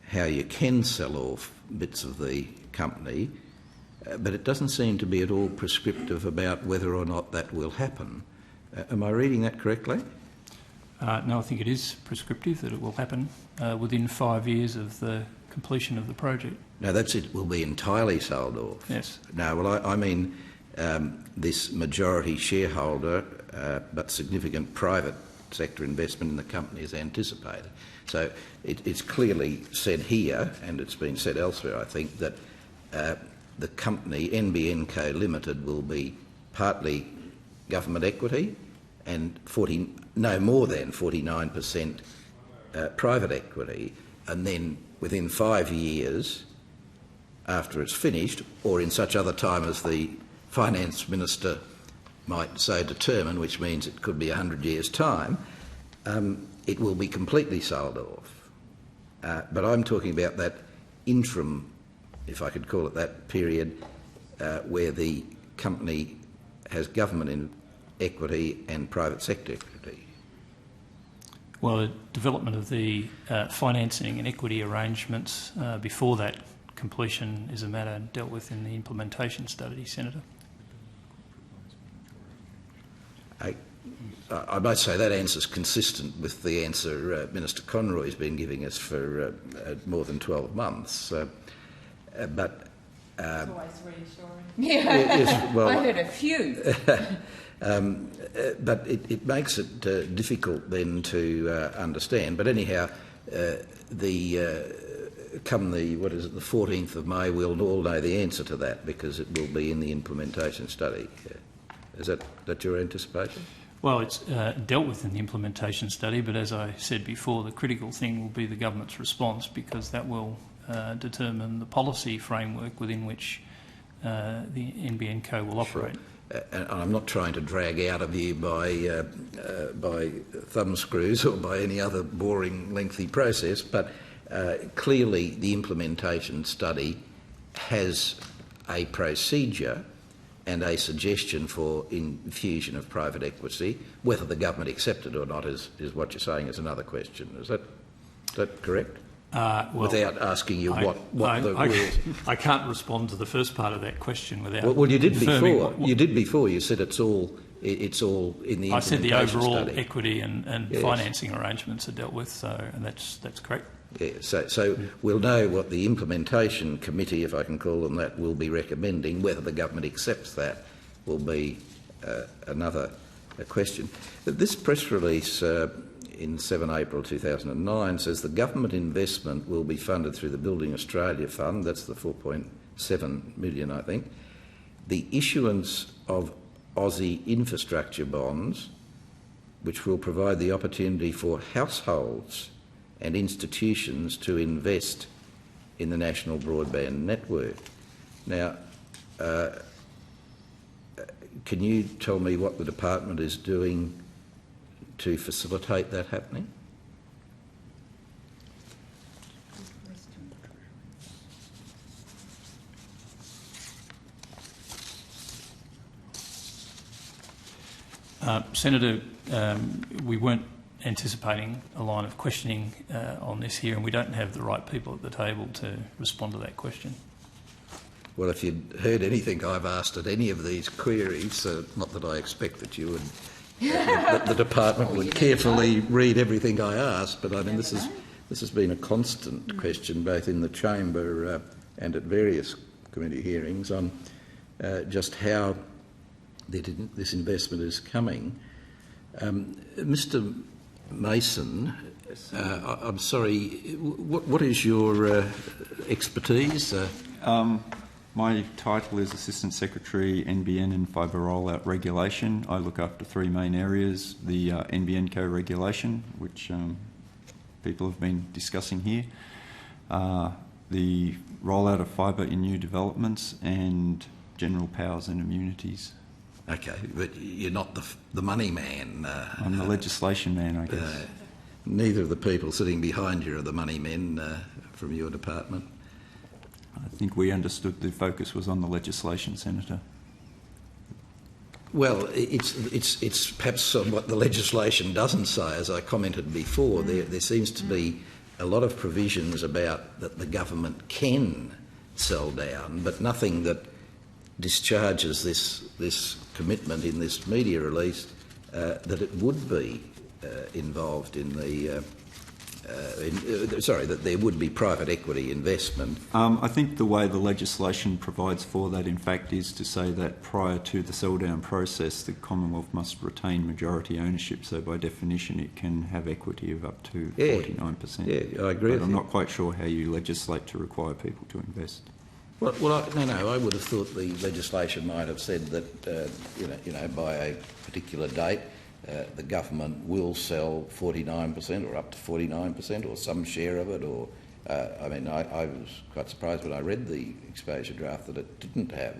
how you can sell off bits of the company, but it doesn't seem to be at all prescriptive about whether or not that will happen. Am I reading that correctly? No, I think it is prescriptive that it will happen within 5 years of the completion of the project. No, that's it. Will be entirely sold off. Yes. No, well, I mean this majority shareholder, but significant private sector investment in the company is anticipated. So it's clearly said here, and it's been said elsewhere, I think, that the company, NBN Co Limited, will be partly government equity and no more than 49% private equity, and then within 5 years after it's finished, or in such other time as the finance minister might so determine, which means it could be 100 years' time, it will be completely sold off. But I'm talking about that interim, if I could call it that, period where the company has government in equity and private sector equity. Well, the development of the financing and equity arrangements before that completion is a matter dealt with in the implementation study, Senator. I might say that answer is consistent with the answer Minister Conroy's been giving us for more than 12 months. But it's always reassuring. Yes, well, I heard a few. But it makes it difficult then to understand. But anyhow, come the 14th of May, we'll all know the answer to that because it will be in the implementation study. Is that your anticipation? Well, it's dealt with in the implementation study, but as I said before, the critical thing will be the government's response because that will determine the policy framework within which the NBN Co will operate. Sure. And I'm not trying to drag out of you by thumbscrews or by any other boring, lengthy process, but clearly the implementation study has a procedure and a suggestion for infusion of private equity. Whether the government accepted it or not is what you're saying is another question. Is that correct? Well, without asking you what the rules... I can't respond to the first part of that question without... Well, you did before. You did before. You said it's all in the implementation I said the overall study. equity and yes. Financing arrangements are dealt with, and that's correct. Yeah, so we'll know what the implementation committee, if I can call them that, will be recommending. Whether the government accepts that will be another question. This press release in 7 April 2009 says the government investment will be funded through the Building Australia Fund, that's the 4.7 million I think, the issuance of Aussie infrastructure bonds, which will provide the opportunity for households and institutions to invest in the national broadband network. Now, can you tell me what the department is doing to facilitate that happening? Senator, we weren't anticipating a line of questioning on this here, and we don't have the right people at the table to respond to that question. Well, if you'd heard anything I've asked at any of these queries, not that I expect that you would, that the department would carefully read everything I ask, but I mean this has been a constant question both in the chamber and at various committee hearings on just how this investment is coming. Mr Mason, I'm sorry, what is your expertise? My title is Assistant Secretary, NBN and Fibre Rollout Regulation. I look after three main areas: the NBN co-regulation, which people have been discussing here, the rollout of fibre in new developments, and general powers and immunities. Okay, but you're not the money man. I'm the legislation man, I guess. Neither of the people sitting behind you are the money men from your department. I think we understood the focus was on the legislation, Senator. Well, it's perhaps on what the legislation doesn't say. As I commented before, there seems to be a lot of provisions about that the government can sell down, but nothing that discharges this commitment in this media release that it would be involved in the that there would be private equity investment. I think the way the legislation provides for that, in fact, is to say that prior to the sell-down process, the Commonwealth must retain majority ownership, so by definition it can have equity of up to 49%. Yeah, I agree with I'm you. not quite sure how you legislate to require people to invest. Well, I would have thought the legislation might have said that, by a particular date, the government will sell 49% or up to 49% or some share of it. Or, I was quite surprised when I read the exposure draft that it didn't have.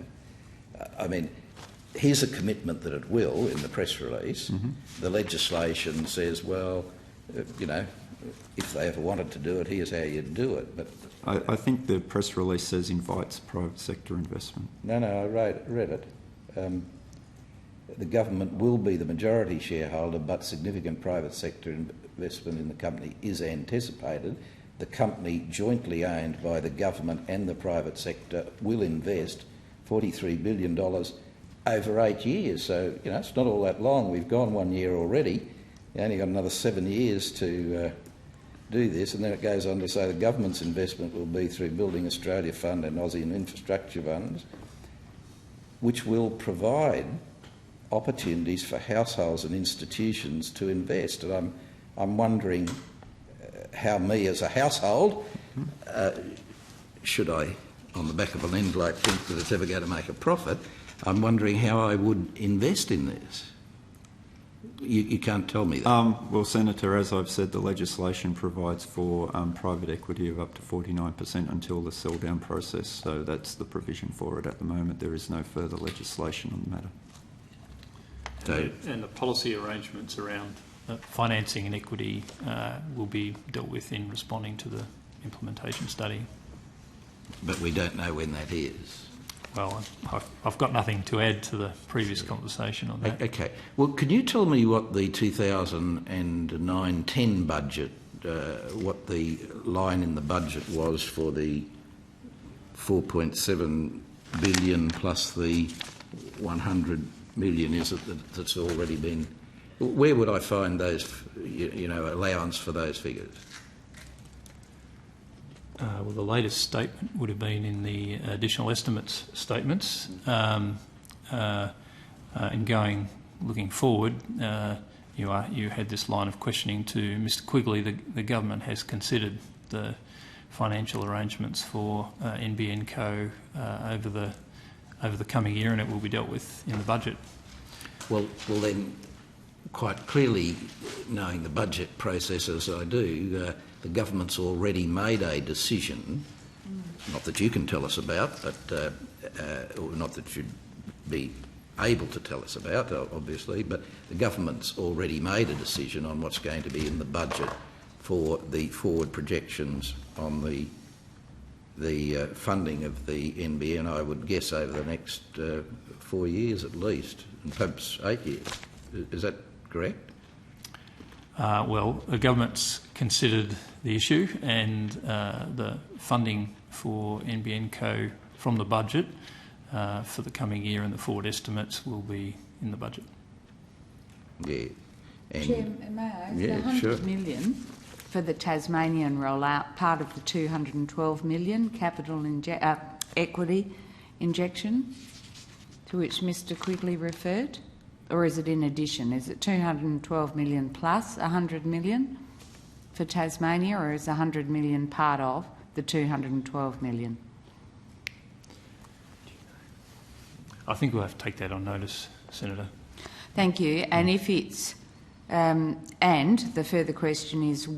Here's a commitment that it will in the press release. Mm-hmm. The legislation says, well, if they ever wanted to do it, here's how you do it. But I think the press release says invites private sector investment. No, I read it. The government will be the majority shareholder, but significant private sector investment in the company is anticipated. The company, jointly owned by the government and the private sector, will invest $43 billion over 8 years. So, it's not all that long. We've gone 1 year already. You only got another 7 years to do this, and then it goes on to say the government's investment will be through Building Australia Fund and Aussie infrastructure funds, which will provide opportunities for households and institutions to invest. And I'm wondering how me as a household, should I, on the back of an envelope, think that it's ever going to make a profit, I'm wondering how I would invest in this. You can't tell me that. Well, Senator, as I've said, the legislation provides for private equity of up to 49% until the sell-down process, so that's the provision for it at the moment. There is no further legislation on the matter. And the policy arrangements around financing and equity will be dealt with in responding to the implementation study. But we don't know when that is. Well, I've got nothing to add to the previous conversation on that. Okay. Well, can you tell me what the 2009-10 budget, what the line in the budget was for the 4.7 billion plus the 100 million, is it, that's already been... Where would I find those, allowance for those figures? Well, the latest statement would have been in the additional estimates statements. Looking forward, you had this line of questioning to Mr Quigley. The government has considered the financial arrangements for NBN Co over the coming year, and it will be dealt with in the budget. Well, then, quite clearly, knowing the budget process as I do, the government's already made a decision, not that you can tell us about, but or not that you'd be able to tell us about, obviously, but the government's already made a decision on what's going to be in the budget for the forward projections on the funding of the NBN, I would guess, over the next 4 years at least, and perhaps 8 years. Is that correct? Well, the government's considered the issue, and the funding for NBN Co from the budget for the coming year and the forward estimates will be in the budget. Yeah. And Chair, may I? Yeah, the 100 sure. million for the Tasmanian rollout, part of the 212 million capital equity injection to which Mr Quigley referred? or is it in addition? Is it 212 million plus 100 million for Tasmania, or is 100 million part of the 212 million? I think we'll have to take that on notice, Senator. Thank you. And if it's, and the further question is,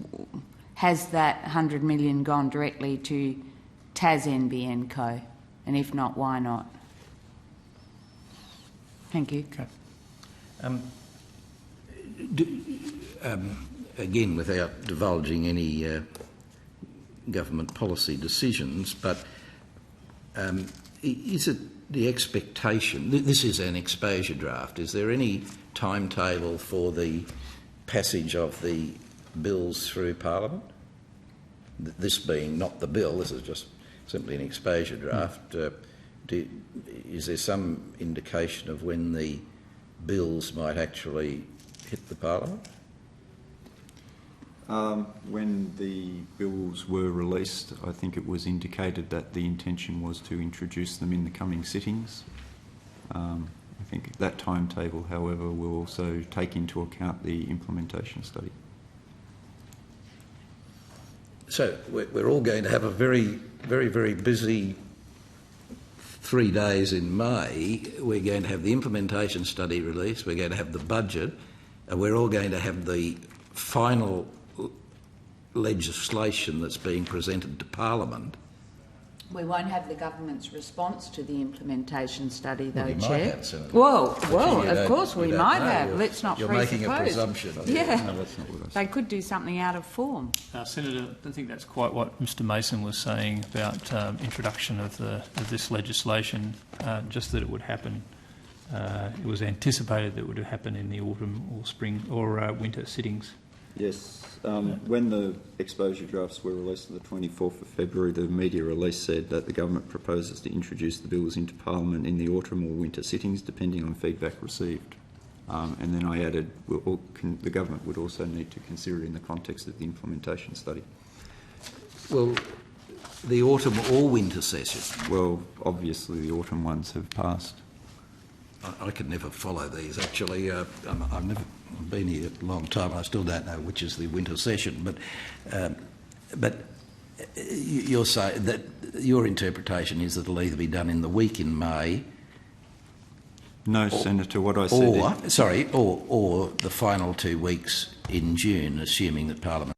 has that 100 million gone directly to Tas NBN Co? And if not, why not? Thank you. Okay. Again, without divulging any government policy decisions, but is it the expectation, this is an exposure draft, is there any timetable for the passage of the bills through Parliament? This being not the bill, this is just simply an exposure draft. Is there some indication of when the bills might actually hit the Parliament? When the bills were released, I think it was indicated that the intention was to introduce them in the coming sittings. I think that timetable, however, will also take into account the implementation study. So we're all going to have a very, very, very busy 3 days in May. We're going to have the implementation study released, we're going to have the budget, and we're all going to have the final legislation that's being presented to Parliament. We won't have the government's response to the implementation study, though, Well, you Chair. might have, Senator. Well, Actually, of course we might have. Let's not You're presuppose. making a presumption. Yeah, No, that's not what I said. they could do something out of form. Senator, I think that's quite what Mr Mason was saying about introduction of this legislation, just that it would happen. It was anticipated that it would happen in the autumn or spring or winter sittings. Yes. When the exposure drafts were released on the 24th of February, the media release said that the government proposes to introduce the bills into Parliament in the autumn or winter sittings, depending on feedback received. And then I added, the government would also need to consider it in the context of the implementation study. Well, the autumn or winter session? Well, obviously the autumn ones have passed. I could never follow these, actually. I've never been here a long time. I still don't know which is the winter session. But you're saying that your interpretation is that it'll either be done in the week in May. No, Senator, what I said or the final 2 weeks in June, assuming that Parliament